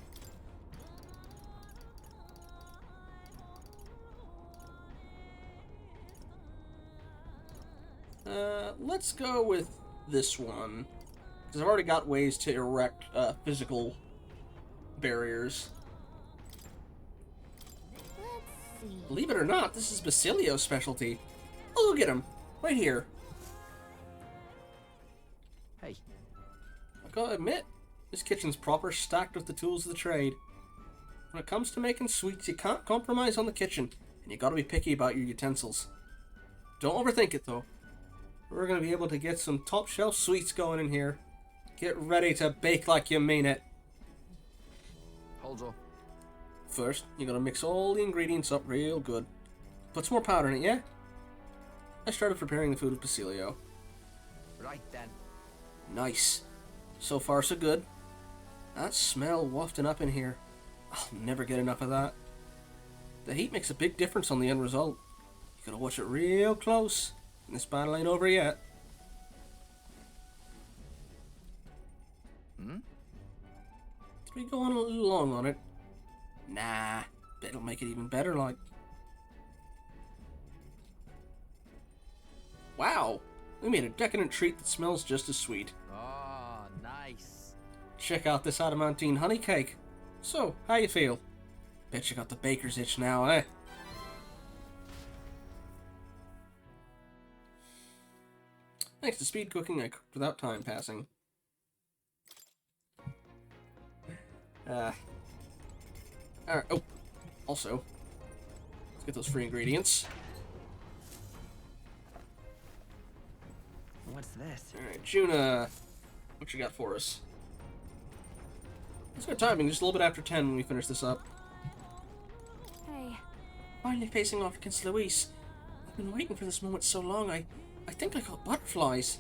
Let's go with this one. Because I've already got ways to erect physical barriers.
Let's see.
Believe it or not, this is Basilio's specialty. Oh, look at him. Right here.
Hey.
I gotta admit, this kitchen's proper stacked with the tools of the trade. When it comes to making sweets, you can't compromise on the kitchen, and you gotta be picky about your utensils. Don't overthink it, though. We're gonna be able to get some top-shelf sweets going in here. Get ready to bake like you mean it.
Hold on.
First, you gotta mix all the ingredients up real good. Put some more powder in it, yeah? I started preparing the food with Basilio.
Right then.
Nice. So far, so good. That smell wafting up in here. I'll never get enough of that. The heat makes a big difference on the end result. You gotta watch it real close. This battle ain't over yet. We going a little long on it. Nah, bet it'll make it even better, like. Wow, we made a decadent treat that smells just as sweet.
Oh, nice.
Check out this adamantine honey cake. So, how you feel? Bet you got the baker's itch now, eh? Thanks to speed cooking, I cooked without time passing. Alright, oh. Also, let's get those free ingredients.
What's this?
Alright, Juna, what you got for us? It's good timing, just a little bit after 10 when we finish this up.
Hey.
Finally facing off against Luis. I've been waiting for this moment so long, I think I caught butterflies.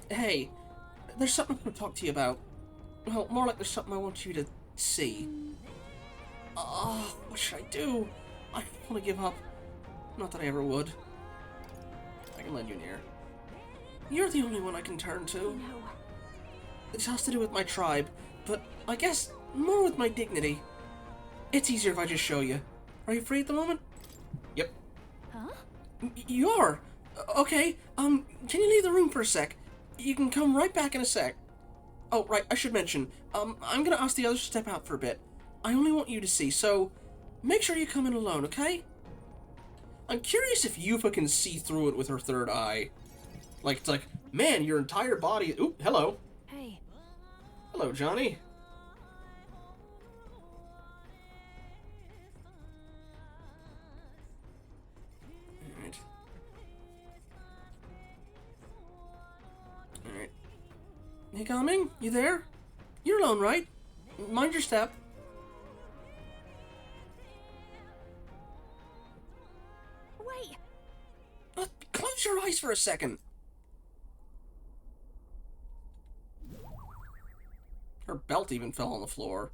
Hey, there's something I want to talk to you about. Well, more like there's something I want you to see. What should I do? I don't want to give up. Not that I ever would. I can lend you an ear. You're the only one I can turn to.
No.
This has to do with my tribe, but I guess more with my dignity. It's easier if I just show you. Are you free at the moment? Yep.
Huh?
You are? Okay, can you leave the room for a sec? You can come right back in a sec. Oh, right, I should mention, I'm gonna ask the others to step out for a bit. I only want you to see, so make sure you come in alone, okay? I'm curious if Yufa can see through it with her third eye. Like, it's like, man, your entire body... Oop, hello.
Hey.
Hello, Johnny. Alright. Alright. Hey, coming? You there? You're alone, right? Mind your step.
Wait!
Close your eyes for a second. Her belt even fell on the floor.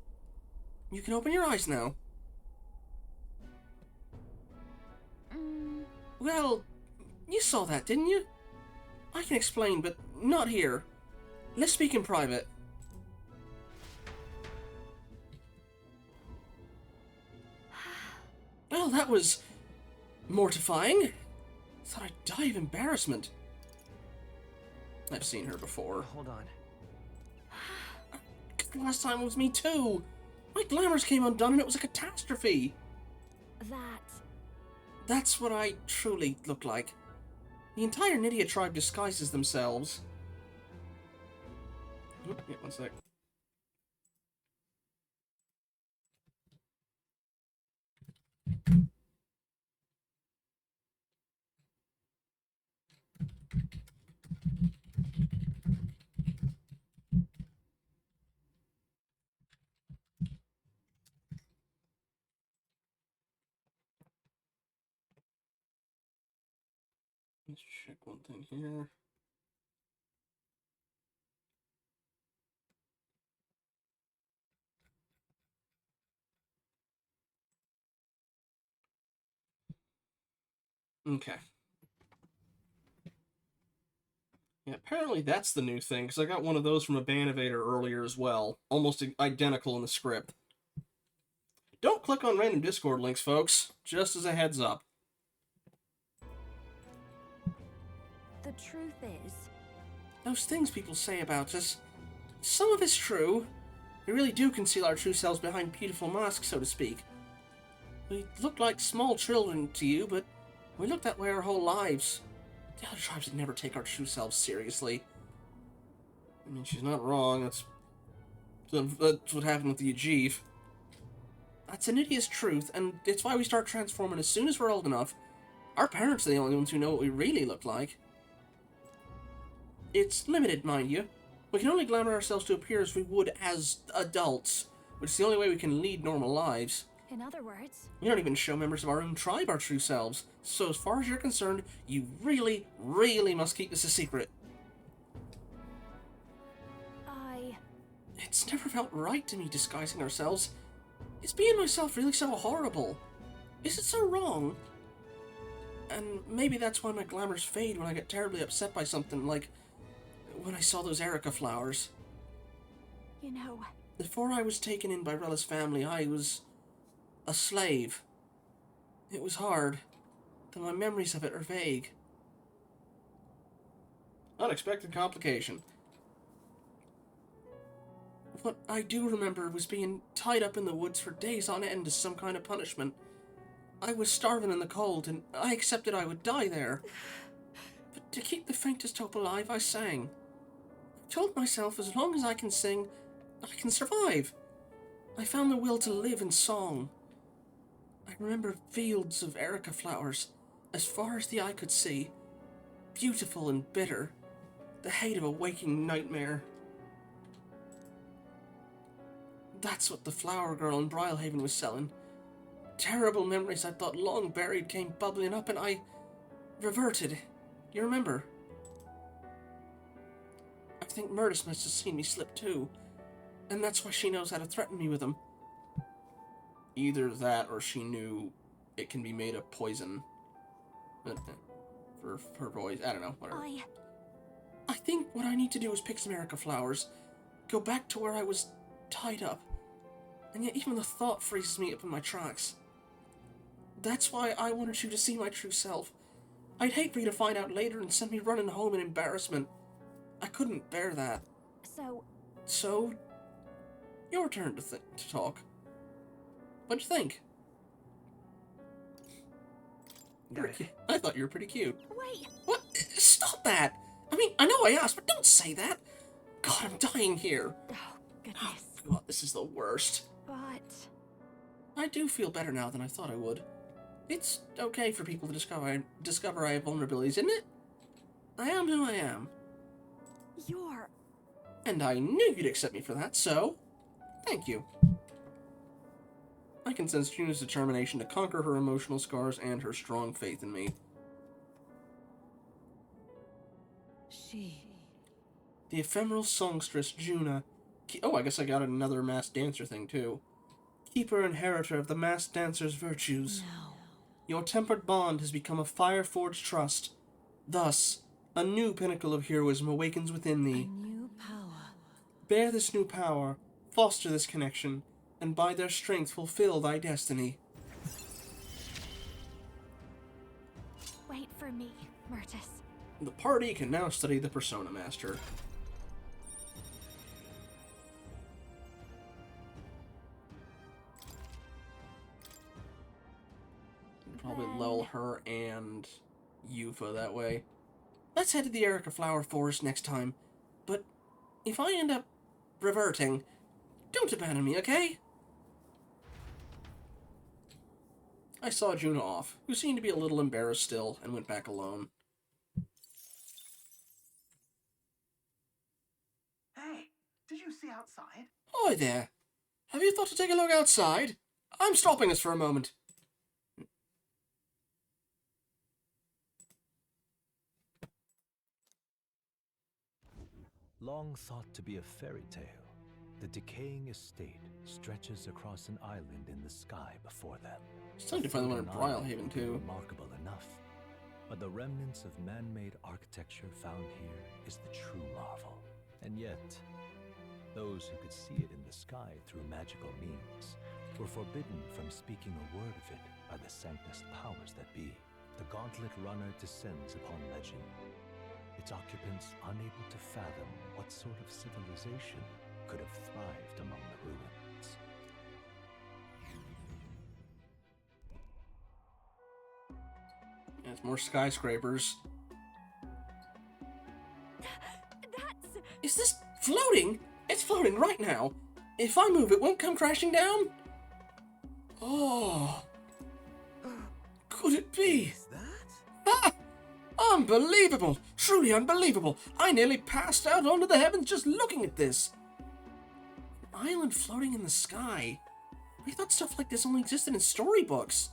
You can open your eyes now. Well, you saw that, didn't you? I can explain, but not here. Let's speak in private. Well, that was mortifying. Thought I'd die of embarrassment. I've seen her before.
Hold on.
Last time it was me too. My glamours came undone and it was a catastrophe. That's what I truly look like. The entire Nydia tribe disguises themselves. Oop, yeah, one sec. Let's check one thing here. Okay. Yeah, apparently that's the new thing, because I got one of those from a Banivator earlier as well. Almost identical in the script. Don't click on random Discord links, folks. Just as a heads up.
The truth is...
Those things people say about us, some of it's true. We really do conceal our true selves behind beautiful masks, so to speak. We look like small children to you, but we look that way our whole lives. The other tribes would never take our true selves seriously. I mean, she's not wrong. That's what happened with the Ajif. That's an idiot's truth, and it's why we start transforming as soon as we're old enough. Our parents are the only ones who know what we really look like. It's limited, mind you. We can only glamour ourselves to appear as we would as adults, which is the only way we can lead normal lives.
In other words...
We don't even show members of our own tribe our true selves, so as far as you're concerned, you really, really must keep this a secret. It's never felt right to me disguising ourselves. Is being myself really so horrible? Is it so wrong? And maybe that's why my glamours fade when I get terribly upset by something, like when I saw those Erica flowers.
You know...
Before I was taken in by Rella's family, I was a slave. It was hard, though my memories of it are vague. Unexpected complication. What I do remember was being tied up in the woods for days on end as some kind of punishment. I was starving in the cold, and I accepted I would die there. But to keep the faintest hope alive, I sang. I told myself, as long as I can sing, I can survive. I found the will to live in song.
I remember fields of Erica flowers, as far as the eye could see, beautiful and bitter, the hate of a waking nightmare. That's what the flower girl in Brylehaven was selling. Terrible memories I thought long buried came bubbling up, and I reverted. You remember? I think Murtis must have seen me slip too, and that's why she knows how to threaten me with them. Either that, or she knew it can be made of poison. For boys, I don't know, whatever. I think what I need to do is pick some Erica flowers, go back to where I was tied up, and yet even the thought freezes me up in my tracks. That's why I wanted you to see my true self. I'd hate for you to find out later and send me running home in embarrassment. I couldn't bear that. So, your turn to talk. What'd you think? I thought you were pretty cute.
Wait!
What? Stop that! I mean, I know I asked, but don't say that! God, I'm dying here.
Oh, goodness.
Oh, God, this is the worst.
But...
I do feel better now than I thought I would. It's okay for people to discover I have vulnerabilities, isn't it? I am who I am.
You're...
And I knew you'd accept me for that, so... thank you. I can sense Juna's determination to conquer her emotional scars and her strong faith in me. The ephemeral songstress, Juna. Oh, I guess I got another masked dancer thing, too. Keeper and inheritor of the masked dancer's virtues.
No.
Your tempered bond has become a fire-forged trust. Thus, a new pinnacle of heroism awakens within thee.
A new power.
Bear this new power, foster this connection, and by their strength fulfill thy destiny.
Wait for me, Murtis.
The party can now study the Persona Master. Probably lull her and Yufa that way. Let's head to the Erica Flower Forest next time. But if I end up reverting, don't abandon me, okay? I saw Juna off, who seemed to be a little embarrassed still, and went back alone.
Hey, did you see outside?
Hi there. Have you thought to take a look outside? I'm stopping us for a moment.
Long thought to be a fairy tale, the decaying estate stretches across an island in the sky before them.
It's time to find the one in Brylehaven, too.
Remarkable enough. But the remnants of man-made architecture found here is the true marvel. And yet, those who could see it in the sky through magical means were forbidden from speaking a word of it by the sanctest powers that be. The Gauntlet Runner descends upon legend, its occupants unable to fathom what sort of civilization could have thrived among the ruins.
There's more skyscrapers. Is this floating? It's floating right now. If I move, it won't come crashing down? Oh. Could it be? Ah! Unbelievable! Truly unbelievable! I nearly passed out onto the heavens just looking at this. An island floating in the sky. I thought stuff like this only existed in storybooks.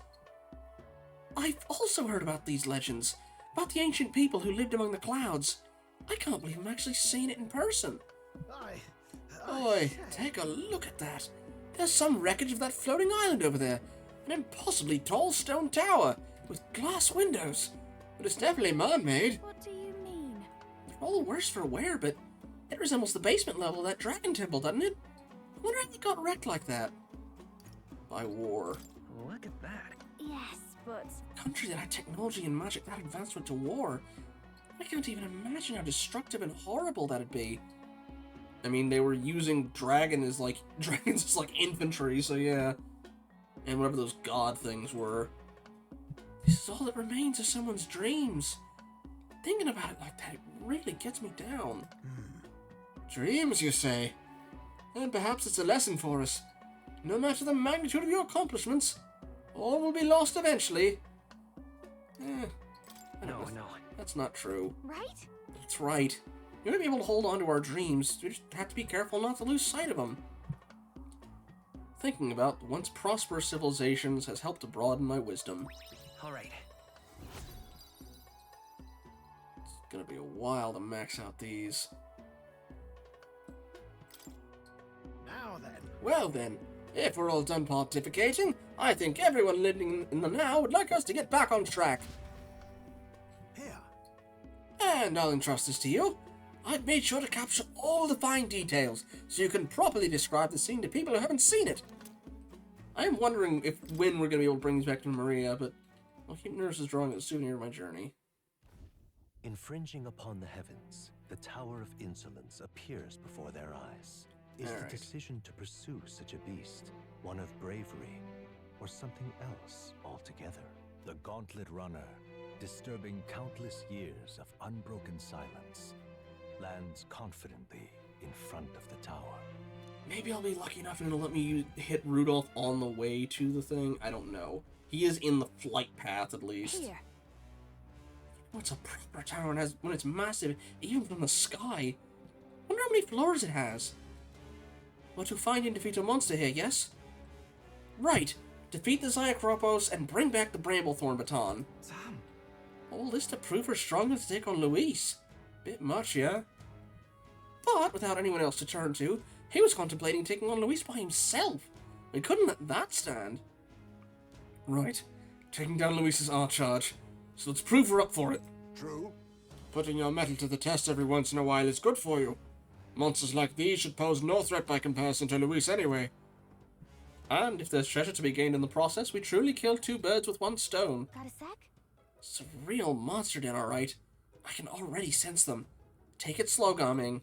I've also heard about these legends, about the ancient people who lived among the clouds. I can't believe I'm actually seeing it in person. Boy, take a look at that. There's some wreckage of that floating island over there. An impossibly tall stone tower with glass windows. But it's definitely man-made.
What do you mean?
All the worse for wear, but it resembles the basement level of that dragon temple, doesn't it? I wonder how it got wrecked like that. By war.
Look at that.
Yes, but...
A country that had technology and magic that advanced went to war. I can't even imagine how destructive and horrible that'd be. I mean, they were using dragons as like infantry, so yeah. And whatever those god things were. This is all that remains of someone's dreams. Thinking about it like that, it really gets me down. Dreams, you say? And perhaps it's a lesson for us. No matter the magnitude of your accomplishments,
All will be lost eventually.
No.
That's not true.
Right?
That's right. We might be able to hold on to our dreams. We just have to be careful not to lose sight of them. Thinking about the once prosperous civilizations has helped to broaden my wisdom.
Alright.
It's gonna be a while to max out these.
Now then.
Well then, if we're all done pontificating, I think everyone living in the now would like us to get back on track.
Here.
And I'll entrust this to you. I've made sure to capture all the fine details, so you can properly describe the scene to people who haven't seen it. I am wondering when we're going to be able to bring these back to Maria, but I'll keep nurses drawing a souvenir of my journey.
Infringing upon the heavens, the Tower of Insolence appears before their eyes. Is the decision to pursue such a beast one of bravery, or something else altogether? The Gauntlet Runner, disturbing countless years of unbroken silence, lands confidently in front of the tower.
Maybe I'll be lucky enough and it'll let me hit Rudolph on the way to the thing. I don't know. He is in the flight path, at least.
Here.
What's a proper tower and has when it's massive, even from the sky? Wonder how many floors it has. Well, to find and defeat a monster here, yes? Right. Defeat the Zyakropos and bring back the Bramblethorn baton.
Sam.
All this to prove her strong enough to take on Luis. Bit much, yeah? But without anyone else to turn to, he was contemplating taking on Luis by himself. We couldn't let that stand. Right. Taking down Luis's art charge. So let's prove we're up for it.
True.
Putting your metal to the test every once in a while is good for you. Monsters like these should pose no threat by comparison to Luis anyway. And if there's treasure to be gained in the process, we truly killed two birds with one stone.
Got a sec?
It's a real monster den, alright. I can already sense them. Take it slow, Gaming.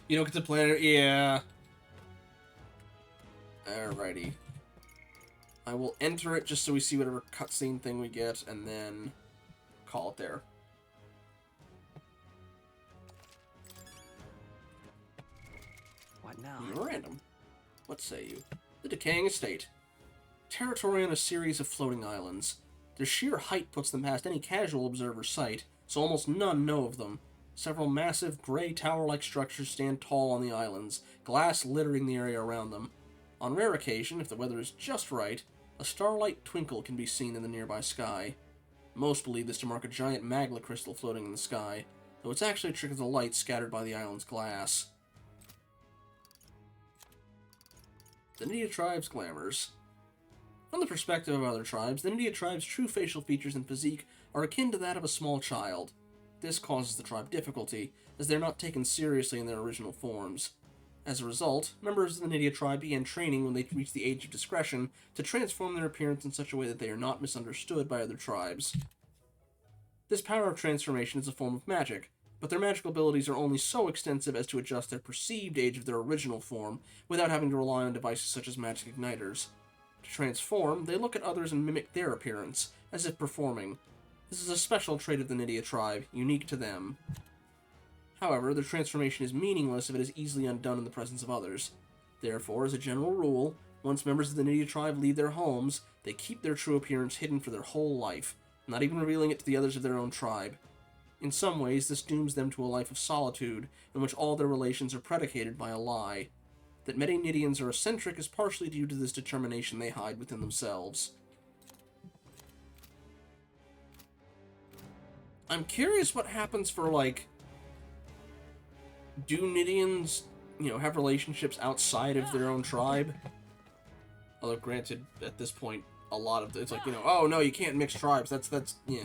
You don't get to play it? Yeah. Alrighty. I will enter it just so we see whatever cutscene thing we get, and then call it there.
What now?
Random. What say you? The Decaying Estate. Territory on a series of floating islands. Their sheer height puts them past any casual observer's sight, so almost none know of them. Several massive, gray tower-like structures stand tall on the islands, glass littering the area around them. On rare occasion, if the weather is just right, a starlight twinkle can be seen in the nearby sky. Most believe this to mark a giant magma crystal floating in the sky, though it's actually a trick of the light scattered by the island's glass. The Nydia tribe's glamours. From the perspective of other tribes, the Nydia tribe's true facial features and physique are akin to that of a small child. This causes the tribe difficulty, as they are not taken seriously in their original forms. As a result, members of the Nydia tribe began training when they reached the age of discretion to transform their appearance in such a way that they are not misunderstood by other tribes. This power of transformation is a form of magic, but their magical abilities are only so extensive as to adjust their perceived age of their original form without having to rely on devices such as magic igniters. To transform, they look at others and mimic their appearance, as if performing. This is a special trait of the Nydia tribe, unique to them. However, their transformation is meaningless if it is easily undone in the presence of others. Therefore, as a general rule, once members of the Nydia tribe leave their homes, they keep their true appearance hidden for their whole life, not even revealing it to the others of their own tribe. In some ways, this dooms them to a life of solitude, in which all their relations are predicated by a lie. That many Nydians are eccentric is partially due to this determination they hide within themselves. I'm curious what happens for, like, do Nydians, have relationships outside of their own tribe? Although, granted, at this point, a lot of it's like, oh no, you can't mix tribes. That's yeah.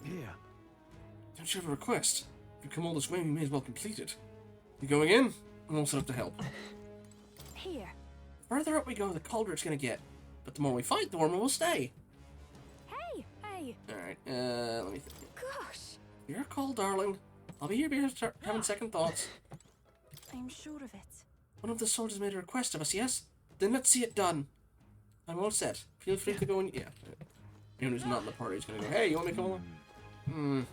Here.
Don't you have a request? If you come all this way, we may as well complete it. You going in? I'm all set up to help.
Here.
The further up we go, the colder it's gonna get. But the more we fight, the warmer we'll stay.
Hey!
Alright, let me think.
Gosh!
Your call, darling. I'll be here having second thoughts.
I'm sure of it.
One of the soldiers made a request of us, yes? Then let's see it done. I'm all set. Feel free to go in. Yeah. Anyone who's not in the party is gonna go, hey, you want me to come along?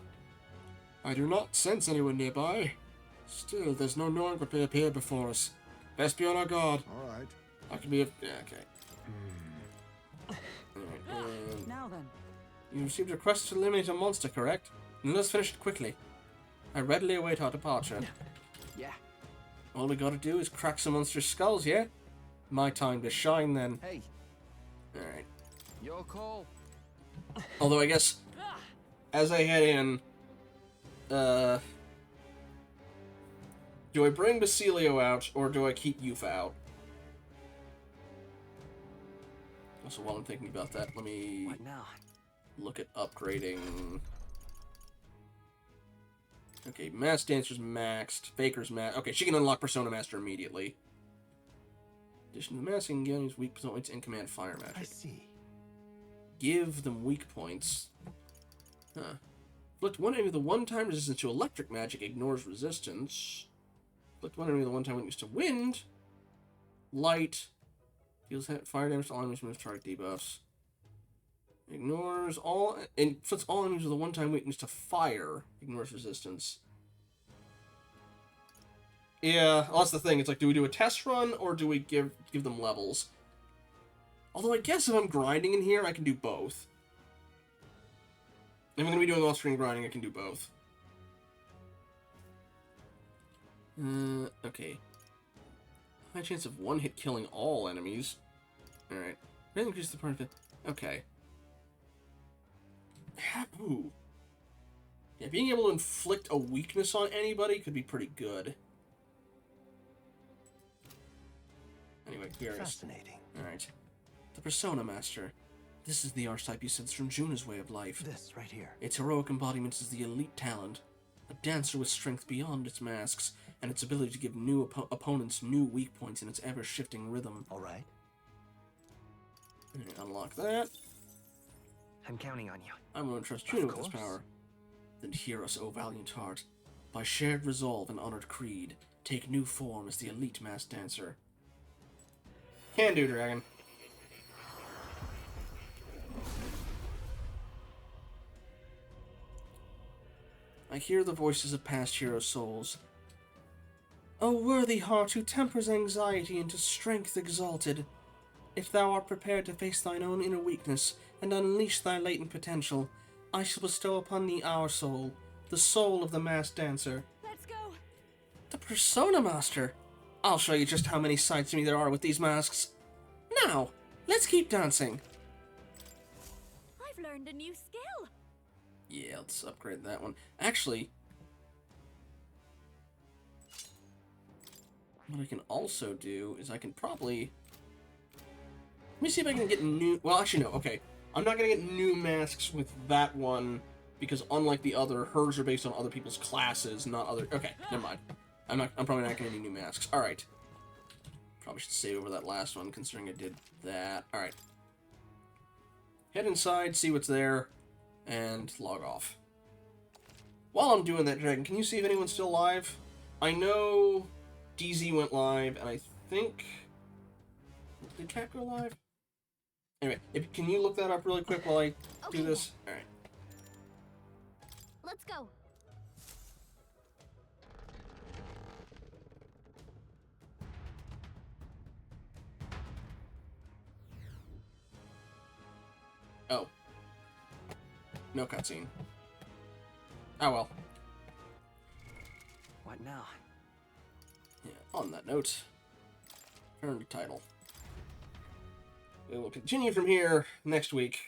I do not sense anyone nearby. Still, there's no knowing what may appear before us. Best be on our guard.
All right.
I can be a... Yeah, okay. Alright,
Now then.
you received a request to eliminate a monster, correct? Then let's finish it quickly. I readily await our departure.
Yeah.
All we gotta do is crack some monster skulls, yeah? My time to shine, then.
Hey.
Alright.
Your call.
Although, I guess, as I head in, do I bring Basilio out, or do I keep Yufa out? Also, while I'm thinking about that, let me
What now?
look at upgrading. Okay, Mass Dancer's maxed. Faker's maxed. Okay, she can unlock Persona Master immediately. Addition to the masking, gains weak points in command fire magic.
I see.
Give them weak points. Huh. Inflict one enemy with a one-time resistance to electric magic, ignores resistance. Inflict one enemy with a one-time weakness to wind. Light. Deals fire damage to all enemies with target debuffs. Ignores all... Inflicts all enemies with a one-time weakness to fire. Ignores resistance. Yeah, well, that's the thing. It's like, do we do a test run, or do we give them levels? Although I guess if I'm grinding in here, I can do both. If I'm going to be doing off-screen grinding, I can do both. Okay. High chance of one-hit killing all enemies. Alright. Increase the part of it. Okay. Ooh. Yeah, being able to inflict a weakness on anybody could be pretty good. Anyway, curious.
Fascinating.
Alright. The Persona Master. This is the archetype you sense from Juna's way of life.
This right here.
Its heroic embodiment is the elite talent. A dancer with strength beyond its masks, and its ability to give new opponents new weak points in its ever-shifting rhythm.
Alright.
Unlock that.
I'm counting on you.
I'm going to trust Juna with this power. Then hear us, O valiant heart. By shared resolve and honored creed, take new form as the elite masked dancer. Can do, Dragon. I hear the voices of past hero souls. O worthy heart who tempers anxiety into strength exalted, if thou art prepared to face thine own inner weakness and unleash thy latent potential, I shall bestow upon thee our soul, the soul of the masked dancer.
Let's go.
The Persona Master! I'll show you just how many sides to me there are with these masks. Now, let's keep dancing.
I've learned a new skill.
Yeah, let's upgrade that one. Actually, what I can also do is I can probably... Let me see if I can get new... Well, actually, no. Okay. I'm not going to get new masks with that one, because unlike the other, hers are based on other people's classes, not other... Okay, never mind. I'm probably not getting any new masks. Alright. Probably should save over that last one, considering I did that. Alright. Head inside, see what's there, and log off. While I'm doing that, Dragon, can you see if anyone's still live? I know DZ went live, and I think... Did Cat go live? Anyway, can you look that up really quick while I do this? Alright.
Let's go.
Oh. No cutscene. Oh well.
What now?
Yeah, on that note, turn to title. We will continue from here next week.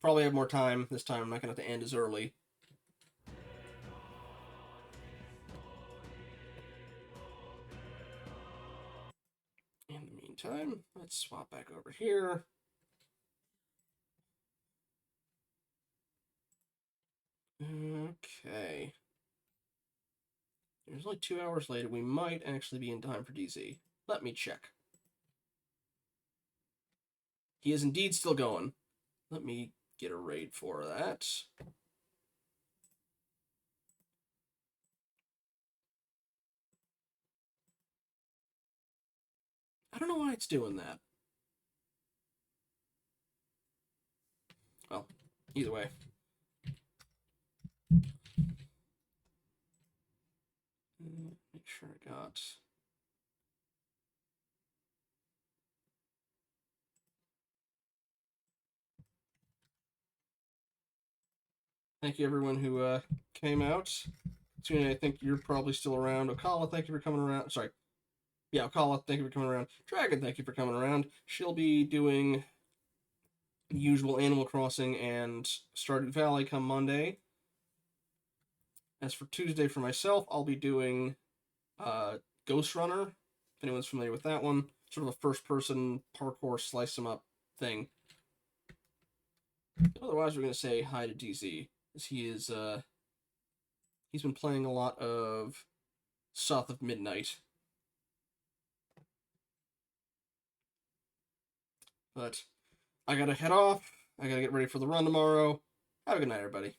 Probably have more time. This time I'm not going to have to end as early. In the meantime, let's swap back over here. Okay. There's only 2 hours later. We might actually be in time for DZ. Let me check. He is indeed still going. Let me get a raid for that. I don't know why it's doing that. Well, either way. Make sure I got...
Thank you, everyone who came out. Tuna, I think you're probably still around. Okala, thank you for coming around. Sorry. Yeah, Okala, thank you for coming around. Dragon, thank you for coming around. She'll be doing the usual Animal Crossing and Stardew Valley come Monday. As for Tuesday for myself, I'll be doing Ghost Runner, if anyone's familiar with that one. Sort of a first-person parkour slice 'em up thing. Otherwise, we're going to say hi to DZ, as he is, he's been playing a lot of South of Midnight. But I gotta head off. I gotta get ready for the run tomorrow. Have a good night, everybody.